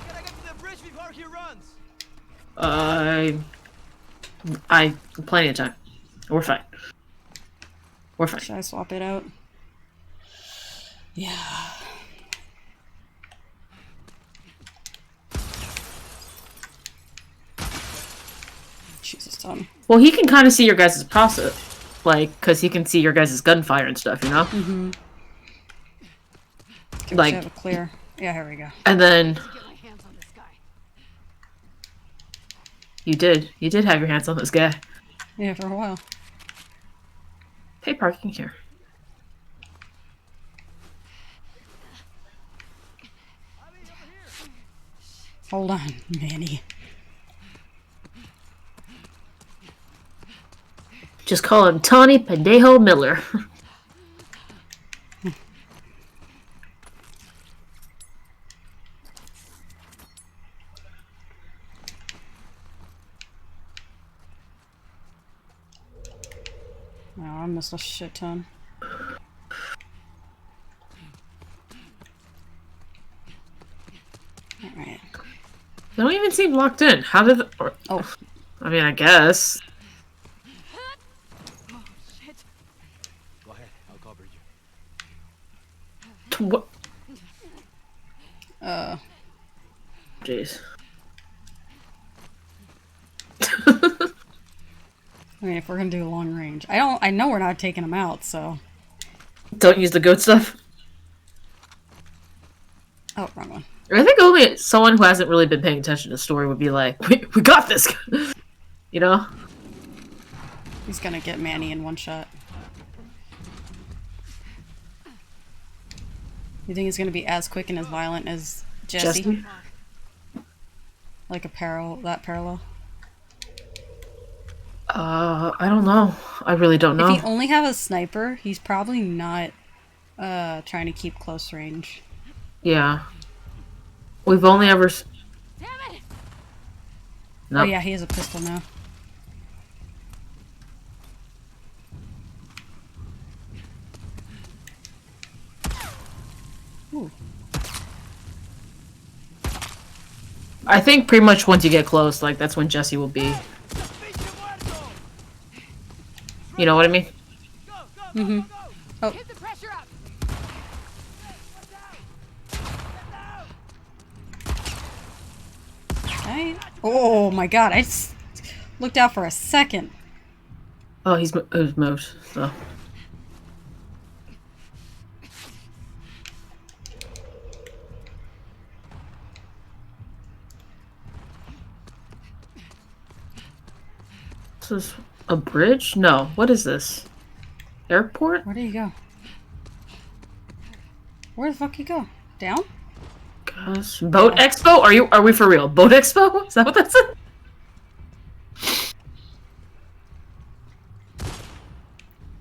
gotta get to the bridge before he runs. I plenty of time. We're fine. We're fine. Should I swap it out? Yeah. Jesus, Tom. Well, he can kind of see your guys' process. Like, because he can see your guys' gunfire and stuff, you know? Mm-hmm. Okay, Like- have a clear. Yeah, here we go. And then... Get my hands on this guy. You did. You did have your hands on this guy. Yeah, for a while. Pay parking here. Hold on, Manny. Just call him Tawny Pendejo Miller. Oh, I missed a shit ton. Alright. They don't even seem locked in. How did... Or, Oh, I mean, I guess. Oh shit. Go ahead, I'll cover you. What? Jeez. I mean, if we're gonna do long range. I know we're not taking them out, so... Don't use the goat stuff. Oh, wrong one. I think only someone who hasn't really been paying attention to the story would be like, we got this! You know? He's gonna get Manny in one shot. You think he's gonna be as quick and as violent as Jesse? Jesse? Like that parallel? I don't know. I really don't know. If he only have a sniper, he's probably not trying to keep close range. Yeah. We've only ever... Damn it! Oh yeah, he has a pistol now. Ooh. I think pretty much once you get close, like, that's when Jesse will be. You know what I mean? Mm-hmm. Oh. Keep the pressure up. Right. Oh my god, I just looked out for a second. Oh, he's moved. So. This is a bridge? No. What is this? Airport? Where do you go? Where the fuck you go? Down? Gosh. Boat Expo? Are we for real? Boat Expo? Is that what that's?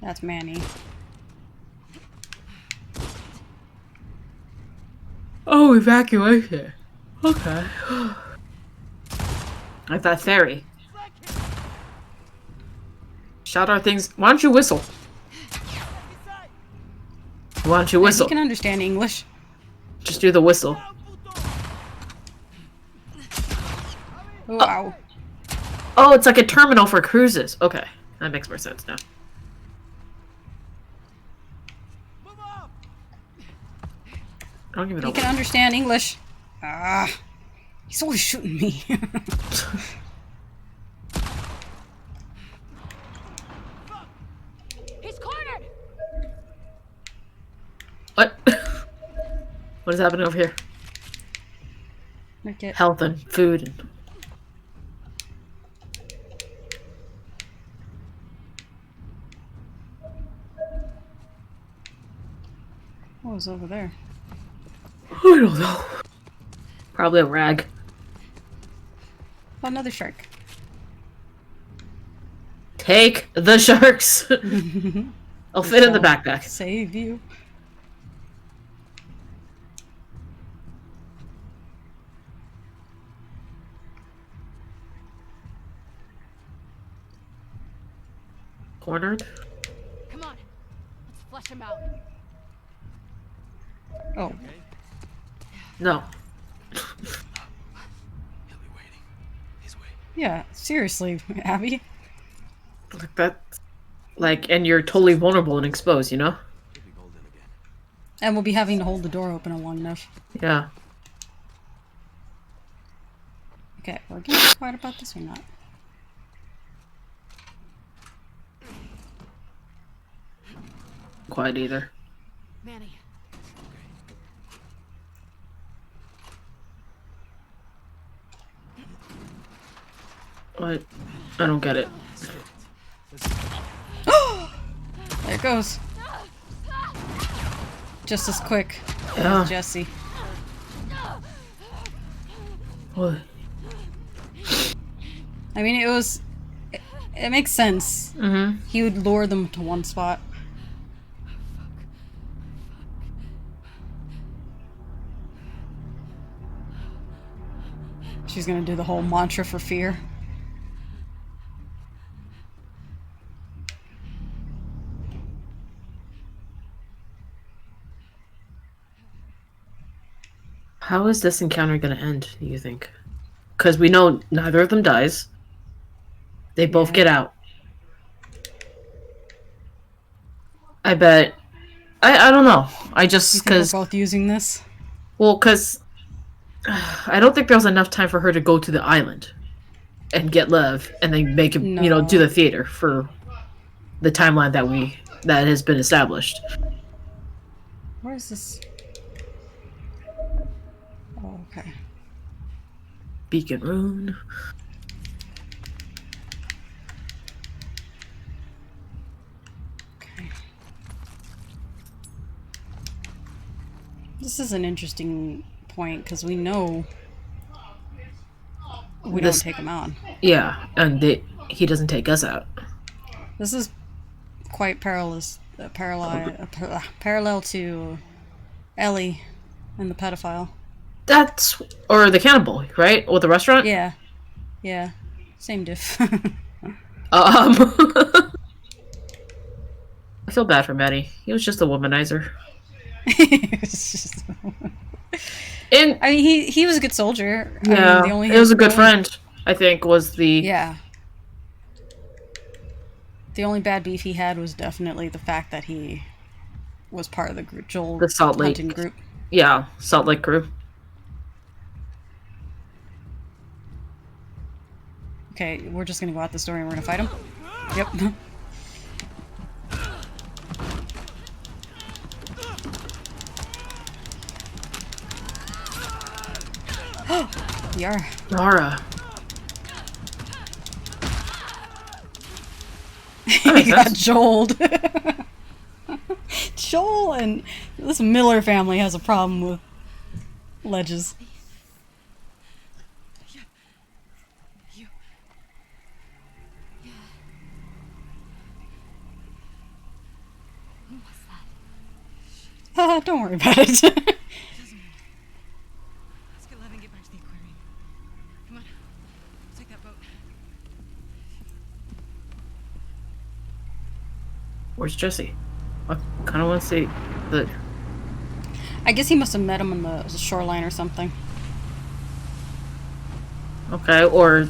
That's Manny. Oh, evacuation. Okay. I thought ferry. Shout our things. Why don't you whistle? Why don't you whistle? He can understand English. Just do the whistle. Wow. Oh, it's like a terminal for cruises. Okay, that makes more sense now. I don't even know. He can understand English. Ah, he's always shooting me. He's cornered. What? What is happening over here? Okay. Health and food. And... What was over there? I don't know. Probably a rag. Oh, another shark. Take the sharks. I'll fit in the backpack. Save you. Cornered. Come on. Let's flush him out. Oh. No. He'll be waiting. He's waiting. Yeah, seriously, Abby. Like that. Like, and you're totally vulnerable and exposed, you know? He'll be golden again. And we'll be having to hold the door open long enough. Yeah. Okay, we're gonna be quiet about this or not? Quiet either. Manny. What? I don't get it. There it goes. Just as quick Yeah. as Jesse. What? I mean, it makes sense. Mm-hmm. He would lure them to one spot. She's gonna do the whole mantra for fear. How is this encounter gonna end, do you think? Because we know neither of them dies. They both get out. I bet. I don't know. I just, You think we're because... both using this? Well, because... I don't think there was enough time for her to go to the island and get Lev and then make him, you know, do the theater for the timeline that has been established. Where is this? Oh, okay. Beacon Rune. Okay. This is an interesting point because we know we don't take him on. Yeah, and he doesn't take us out. This is quite parallel to Ellie and the pedophile. Or the cannibal, right? Or the restaurant? Yeah. Yeah. Same diff. I feel bad for Maddie. He was just a womanizer. It's just- And I mean, he was a good soldier. yeah, I mean, the only it was a good the only- friend. I think was the Yeah. The only bad beef he had was definitely the fact that he was part of the group, Joel the Salt Lake hunting group. Yeah, Salt Lake crew. Okay, we're just gonna go out this door and we're gonna fight him. Yep. Yar. Nara. He got Joeled. Joel and this Miller family has a problem with ledges. Don't worry about it. Let's get Lev and get back to the aquarium. Come on. Take that boat. Where's Jesse? I kind of want to see the. I guess he must have met him on the shoreline or something. Okay, or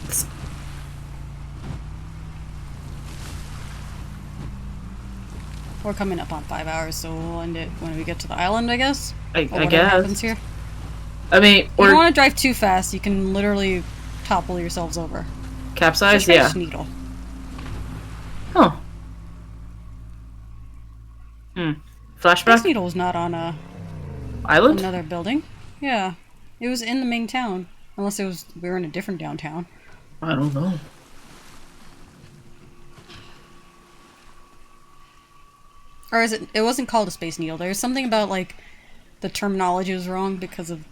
We're coming up on 5 hours, so we'll end it when we get to the island, I guess. I Or whatever guess. happens here. I mean, You don't or want to drive too fast. You can literally topple yourselves over. capsize. Just Yeah. Space Needle. Huh. Space Flashback Needle was not on island. another building. Yeah, it was in the main town. Unless it was we were in a different downtown. I don't know. Or is it? It wasn't called a Space Needle. There's something about like the terminology was wrong because of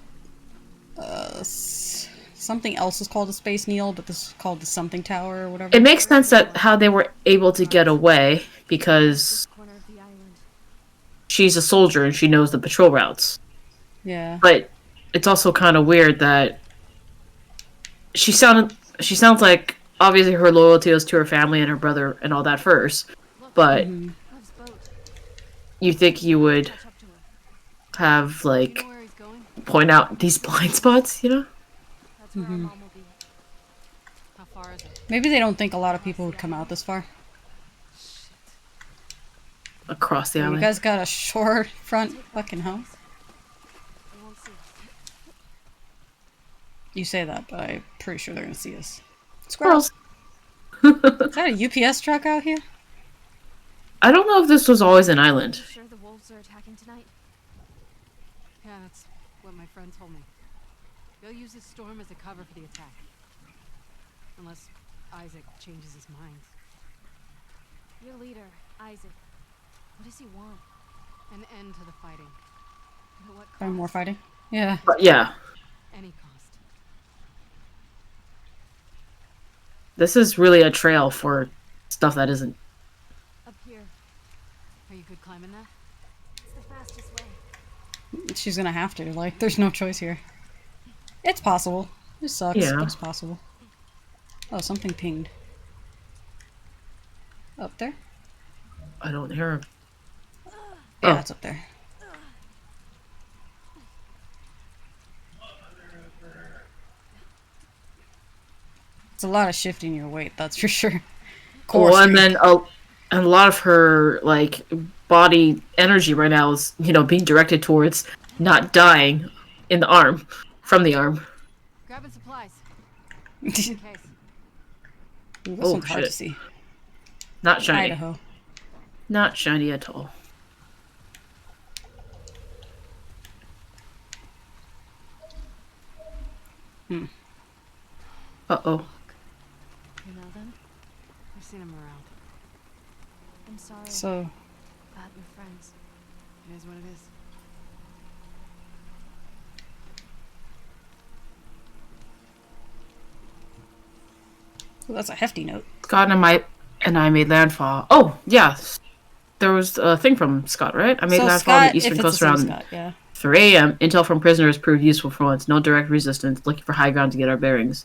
something else was called a Space Needle, but this is called the something tower or whatever. It makes sense that how they were able to get away because Corner of the island. she's a soldier and she knows the patrol routes. Yeah. But it's also kind of weird that she sounds like obviously her loyalty was to her family and her brother and all that first, but Lev's boat. you think you would Catch up to her. have You like know where he's going? point out these blind spots, you know? That's where our mom will be. How far is it? Maybe they don't think a lot of people would come out this far. Across the You island. guys got a shore front fucking home. They won't see us. You say that, but I'm pretty sure they're gonna see us. Squirrels. Is that a UPS truck out here? I don't know if this was always an island. You sure the wolves are attacking tonight? Yeah, that's what my friend told me. They'll use this storm as a cover for the attack. Unless Isaac changes his mind. Your leader, Isaac. What does he want? An end to the fighting. At what Find more cost? fighting? Yeah. But yeah, Any cost. this is really a trail for stuff that isn't. Up here. Are you good climbing that? It's the fastest way. She's gonna have to. Like, there's no choice here. It's possible. This sucks, Yeah. but it's possible. Oh, something pinged. Up there? I don't hear. Yeah, Oh. it's up there. It's a lot of shifting your weight, that's for sure. Core Oh, and strength. then and a lot of her like body energy right now is being directed towards not dying in the arm from the arm. Grabbing supplies. Ooh, In case. this Oh, one's hard to shit. see. Not shiny. Idaho. Not shiny at all. Uh-oh. You know them? I've seen him around. I'm sorry So, about your friends. It is what it is. well, that's a hefty note. Scott and I made landfall. Oh, yeah. There was a thing from Scott, right? I made So landfall on Scott, the eastern if it's coast the same around Scott, yeah. 3 a.m. Intel from prisoners proved useful for once. No direct resistance. Looking for high ground to get our bearings.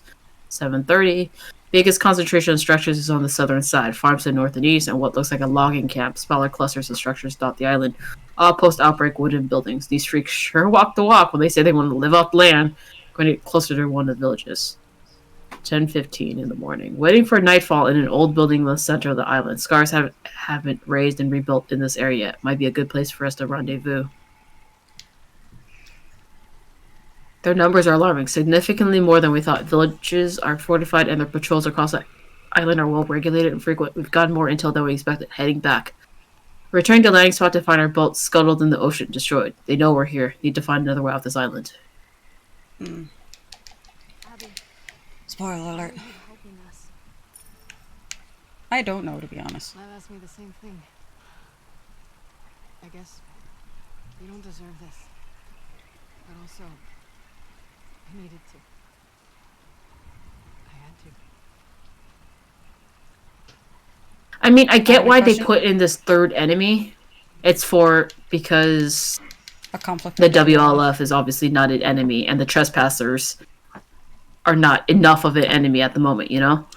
7:30. Biggest concentration of structures is on the southern side. Farms to the north and east, and what looks like a logging camp. Smaller clusters of structures dot the island. All post-outbreak wooden buildings. These freaks sure walk the walk when they say they want to live off land. Going to get closer to one of the villages. 10:15 in the morning. Waiting for nightfall in an old building in the center of the island. Scars haven't raised and rebuilt in this area yet. Might be a good place for us to rendezvous. Their numbers are alarming, significantly more than we thought. Villages are fortified and their patrols across the island are well regulated and frequent. We've gotten more intel than we expected. Heading back. Returning to landing spot to find our boat scuttled in the ocean, destroyed. They know we're here. Need to find another way off this island. Hmm. Abby, Spoiler how are alert. you helping us? I don't know, to be honest. Matt asked me the same thing. I guess you don't deserve this. But also, I needed to. I had to. I mean, I get have a why they question. put in this third enemy. It's because A conflict. the with WLF is obviously not an enemy, and the trespassers are not enough of an enemy at the moment, you know?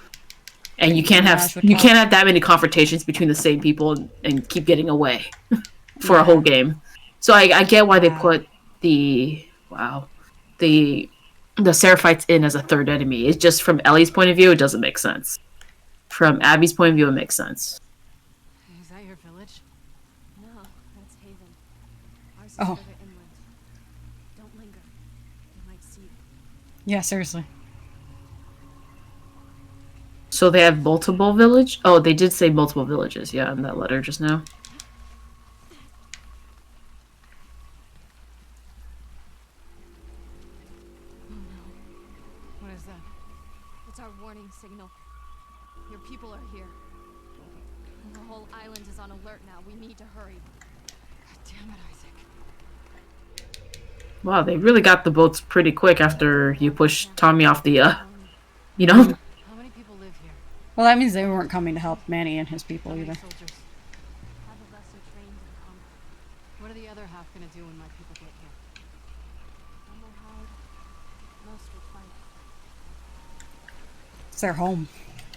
And you can't have that many confrontations between the same people and keep getting away for a whole game. So I get why they put the Seraphites in as a third enemy. It's just from Ellie's point of view, it doesn't make sense. From Abby's point of view, it makes sense. Is that your village? No, that's Haven. Ours is Oh. further inland. Don't linger. They might see you. Yeah, seriously. So they have multiple village? Oh, they did say multiple villages, yeah, in that letter just now. Oh no. What is that? It's our warning signal. Your people are here. The whole island is on alert now. We need to hurry. God damn it, Isaac. Wow, they really got the boats pretty quick after you pushed Tommy off the, you know? How many people live here? Well, that means they weren't coming to help Manny and his people How many either. soldiers? Half of us are trained in combat. What are the other half gonna do when my people get here? Some will hide. Most will fight. It's their home.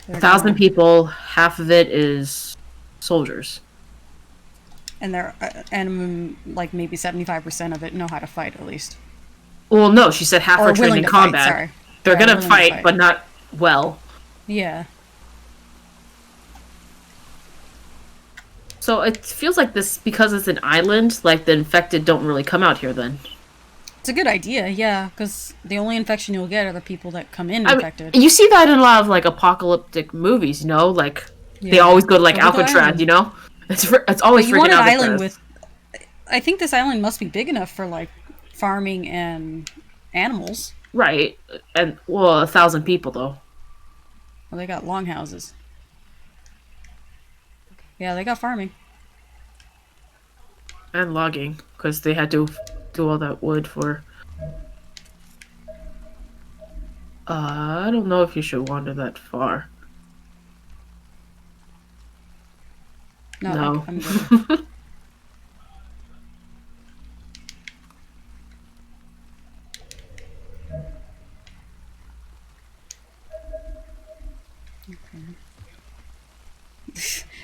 1,000 people, half of it is soldiers. And like maybe 75% of it know how to fight at least. Well, no, she said half Or are trained willing in to fight, combat. sorry. They're Yeah, gonna willing to fight, fight. but not well. Yeah. So it feels like this, because it's an island, like the infected don't really come out here then. It's a good idea, yeah, because the only infection you'll get are the people that come in I mean, infected. you see that in a lot of like apocalyptic movies, you know? Like they Yeah. always go to like Go to the Alcatraz, island. you know? It's always But you want freaking an Alcatraz. island with... I think this island must be big enough for, like, farming and animals. Right. And, well, 1,000 people, though. Well, they got longhouses. Yeah, they got farming. And logging, because they had to do all that wood for... I don't know if you should wander that far. No. I'm good.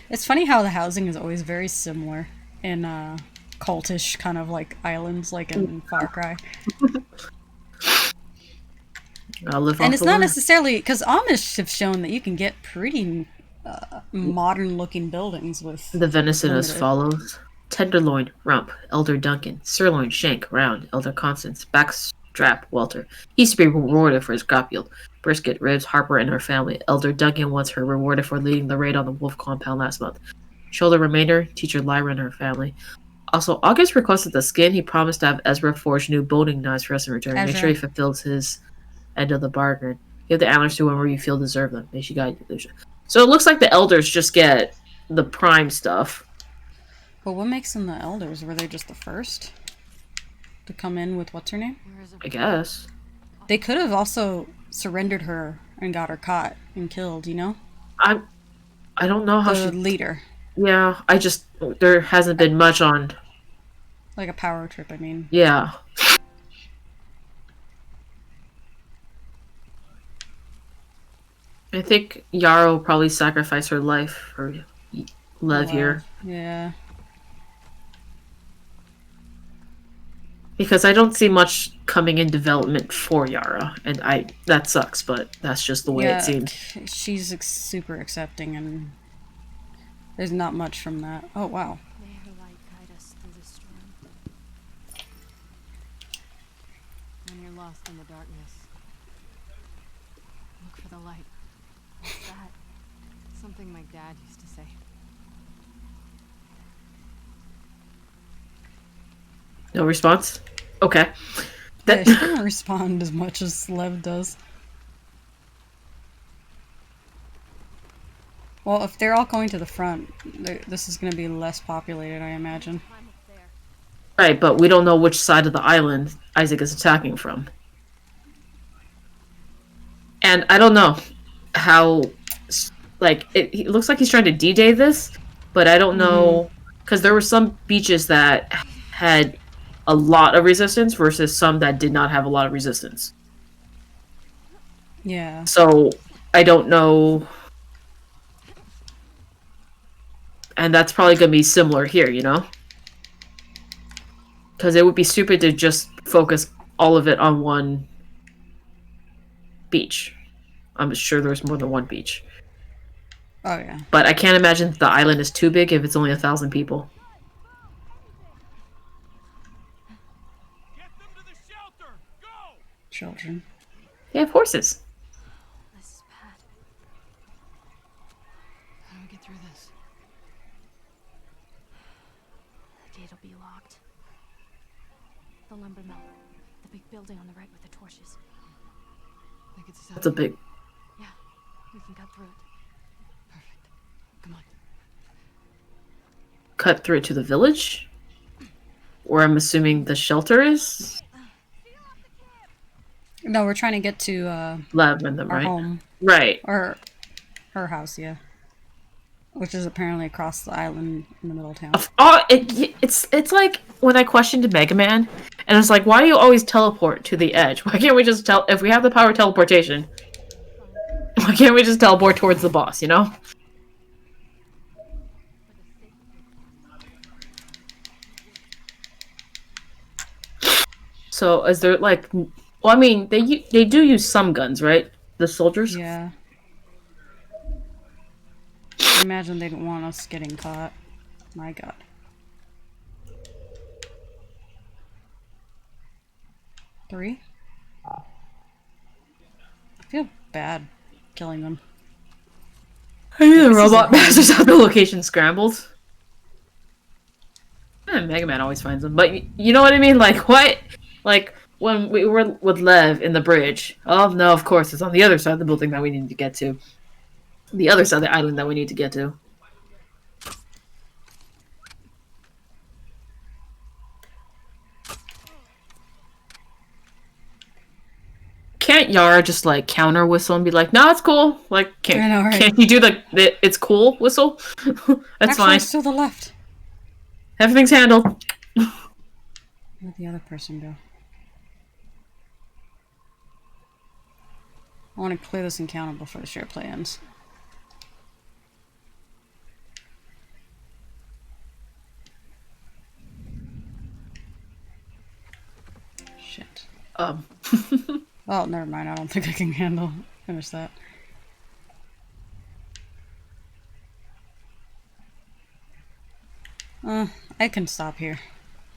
It's funny how the housing is always very similar in cultish kind of like islands, like in Far Cry. I'll live And off it's the not land. necessarily because Amish have shown that you can get pretty modern-looking buildings with The venison as limited- follows: tenderloin, rump, elder Duncan; sirloin, shank, round, elder Constance; backstrap, Walter. He's to be rewarded for his crop yield. Brisket, ribs, Harper and her family. Elder Duncan wants her rewarded for leading the raid on the wolf compound last month. Shoulder remainder, teacher Lyra and her family. Also, August requested the skin. He promised to have Ezra forge new boning knives for us in return. Make Ezra. sure he fulfills his end of the bargain. Give the antlers to whoever you feel deserve them. May she guide you, Lucia. So it looks like the elders just get the prime stuff. But what makes them the elders? Were they just the first to come in with what's her name? Where is it? I guess. They could have also surrendered her and got her caught and killed, you know? I don't know how The she. leader. Yeah, there hasn't been much on. Like a power trip, I mean. Yeah. I think Yara will probably sacrifice her life for Lev here. Yeah. Because I don't see much coming in development for Yara, and that sucks, but that's just the way it seems. She's super accepting, and there's not much from that. Oh, wow. May her light guide us through the storm. When you're lost in the darkness, look for the light. What's that? Something my dad used to say. No response? Okay. Yeah, she doesn't respond as much as Lev does. Well, if they're all going to the front, this is going to be less populated, I imagine. Right, but we don't know which side of the island Isaac is attacking from. And I don't know how... Like, it looks like he's trying to D-Day this, but I don't know... Because there were some beaches that had a lot of resistance versus some that did not have a lot of resistance. Yeah. So, I don't know... And that's probably going to be similar here, you know? Because it would be stupid to just focus all of it on one beach. I'm sure there's more than one beach. Oh, yeah. But I can't imagine the island is too big if it's only 1,000 people. Get them to the shelter! Go! Children. They have horses. This is bad. How do we get through this? The gate'll be locked. The lumber mill. The big building on the right with the torches. Think it's That's a big... Yeah, we can cut through it. Perfect. Come on. Cut through to the village? Where I'm assuming the shelter is? No, we're trying to get to Lev and them, our right? home. Right. Or her house, yeah. Which is apparently across the island in the middle of town. Oh, it's like when I questioned Mega Man, and it's like, why do you always teleport to the edge? Why can't we just if we have the power of teleportation, why can't we just teleport towards the boss, you know? So, is there, like... Well, I mean, they do use some guns, right? The soldiers? Yeah. I imagine they don't want us getting caught. My god. Three? I feel bad killing them. I mean, the robot masters have the location scrambled. Mega Man always finds them. But you know what I mean? Like, what? Like, when we were with Lev in the bridge. Oh, no, of course. It's on the other side of the building that we need to get to. The other side of the island that we need to get to. Can't Yara just, like, counter whistle and be like, no, it's cool. Like, can't you do the it's cool whistle? That's fine. It's to the left. Everything's handled. Where'd the other person go? I want to clear this encounter before the share play ends. Shit. Oh, never mind. I don't think I can finish that. I can stop here.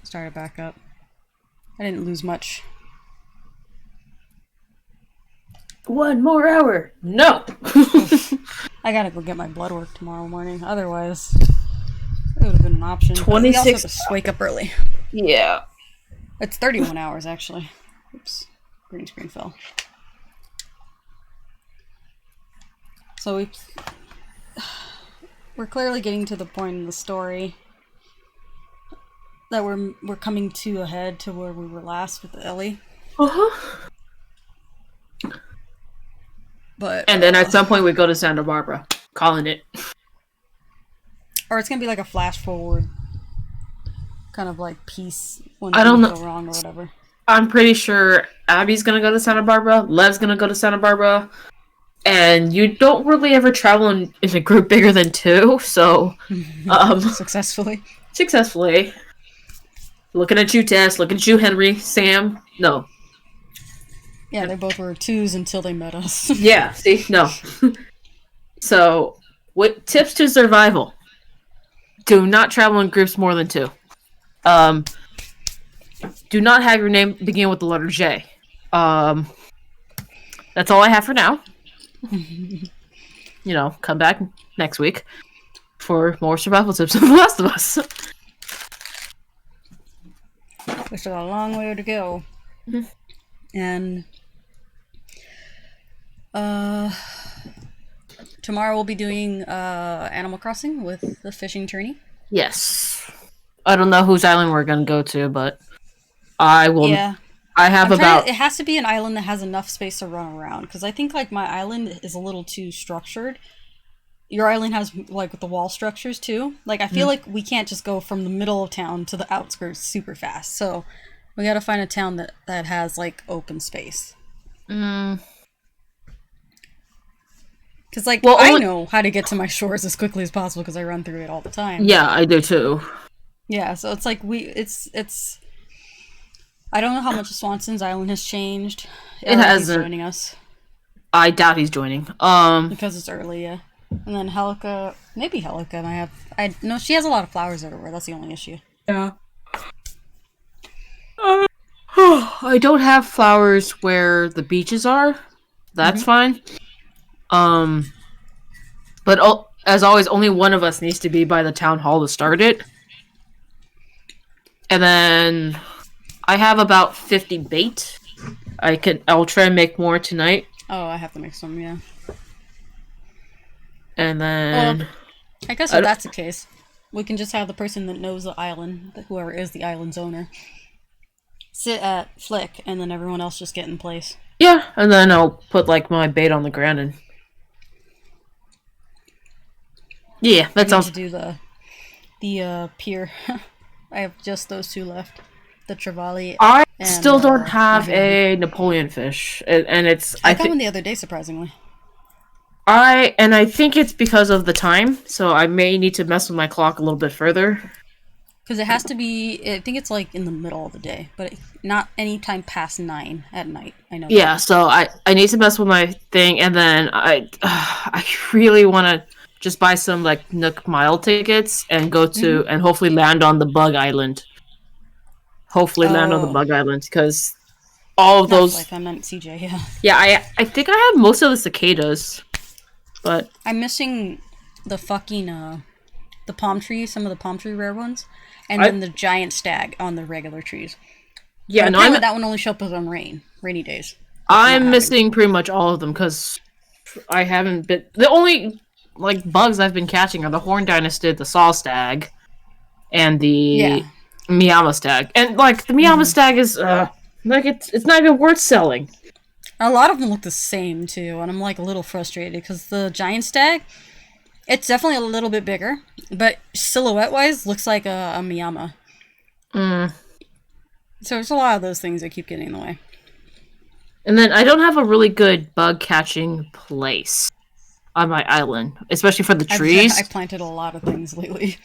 Start it back up. I didn't lose much. 1 more hour. No. I gotta go get my blood work tomorrow morning. Otherwise, it would have been an option. 26. We also have to wake up early. Yeah. It's 31 hours actually. Oops. Green screen fell. So we're clearly getting to the point in the story that we're coming to a head to where we were last with Ellie. But and then at some point we go to Santa Barbara, calling it. Or it's gonna be like a flash forward, kind of like piece when I don't things know. go wrong or whatever. I'm pretty sure Abby's gonna go to Santa Barbara. Lev's gonna go to Santa Barbara. and you don't really ever travel in a group bigger than 2, so Successfully. successfully. Looking at you, Tess. Looking at you, Henry. Sam. No. Yeah, they both were 2s until they met us. Yeah, see? No. So, what tips to survival? Do not travel in groups more than 2. Do not have your name begin with the letter J. That's all I have for now. Come back next week for more survival tips of The Last of Us. We still got a long way to go. And tomorrow we'll be doing Animal Crossing with the fishing tourney. Yes. I don't know whose island we're going to go to, but I will. Yeah. I have it has to be an island that has enough space to run around, because I think like my island is a little too structured. Your island has like the wall structures too. Like I feel like we can't just go from the middle of town to the outskirts super fast. So we got to find a town that has like open space. Because like I know how to get to my shores as quickly as possible because I run through it all the time. Yeah, I do too. Yeah, so it's like it's. I don't know how much Swanson's island has changed. It hasn't. Joining us. I doubt he's joining. Because it's early, yeah. And then Helica, maybe Helica might have. I know she has a lot of flowers everywhere. That's the only issue. Yeah. I don't have flowers where the beaches are. That's fine. But as always, only one of us needs to be by the town hall to start it. And then I have about 50 bait. I'll try and make more tonight. Oh, I have to make some, yeah. And then I guess if that's the case, we can just have the person that knows the island, whoever is the island's owner, sit at Flick, and then everyone else just get in place. Yeah, and then I'll put like my bait on the ground and yeah, that sounds. To do the pier. I have just those 2 left. The Trevally. I still don't have a Napoleon fish, and it's. I got one the other day, surprisingly. I think it's because of the time, so I may need to mess with my clock a little bit further. Because it has to be, I think it's like in the middle of the day, but not any time past 9 at night. I know. Yeah, so I need to mess with my thing, and then I really want to just buy some like Nook Mile tickets and go to and hopefully land on the Bug Island. Land on the Bug Island because all of those. Like I meant CJ, yeah. Yeah, I think I have most of the cicadas. But I'm missing the fucking the palm trees, some of the palm tree rare ones, and then the giant stag on the regular trees. Yeah, but that one only shows up on rainy days. I'm missing pretty much all of them because I haven't been. The only like bugs I've been catching are the Horn Dynastid, the Saw Stag, and the Miyama Stag. And like the Miyama Stag is like it's not even worth selling. A lot of them look the same, too, and I'm, like, a little frustrated, because the giant stag, it's definitely a little bit bigger, but silhouette-wise, looks like a Miyama. So there's a lot of those things that keep getting in the way. And then I don't have a really good bug-catching place on my island, especially for the trees. I planted a lot of things lately.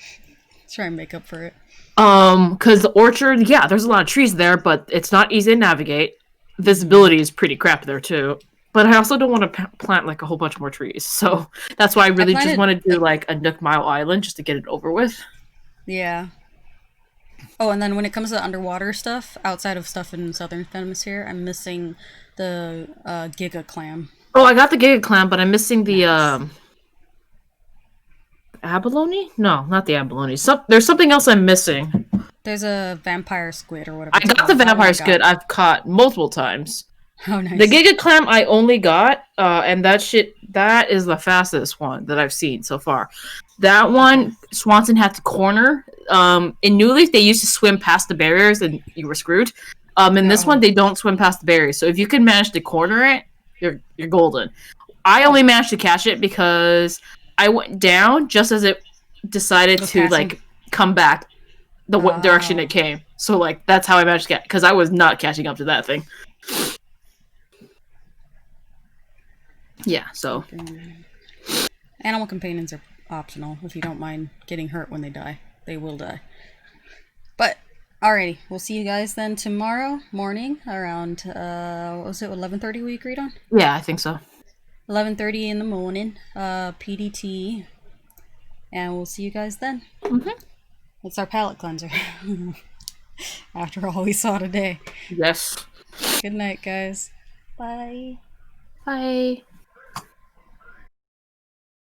Try and make up for it. Because the orchard, yeah, there's a lot of trees there, but it's not easy to navigate. Visibility is pretty crap there too, but I also don't want to plant like a whole bunch more trees, so that's why I really just want to do like a Nook Mile Island just to get it over with. Yeah. Oh, and then when it comes to underwater stuff, outside of stuff in Southern Hemisphere, I'm missing the Giga Clam. Oh, I got the Giga Clam, but I'm missing the abalone? No, not the abalone. There's something else I'm missing. There's a vampire squid or whatever. I got the vampire squid. I've caught multiple times. Oh, nice. The Giga Clam I only got, and that is the fastest one that I've seen so far. That one, Swanson had to corner. In New Leaf, they used to swim past the barriers and you were screwed. In this one, they don't swim past the barriers. So if you can manage to corner it, you're golden. I only managed to catch it because I went down just as it decided to like come back the direction it came. So like that's how I managed to get, because I was not catching up to that thing. Yeah, so Animal companions are optional if you don't mind getting hurt when they die. They will die. But alrighty, we'll see you guys then tomorrow morning around what was it, 11:30 we agreed on? yeah, I think so. 11:30 in the morning, PDT, and we'll see you guys then. It's our palate cleanser. After all we saw today. Yes. Good night, guys. Bye. Bye.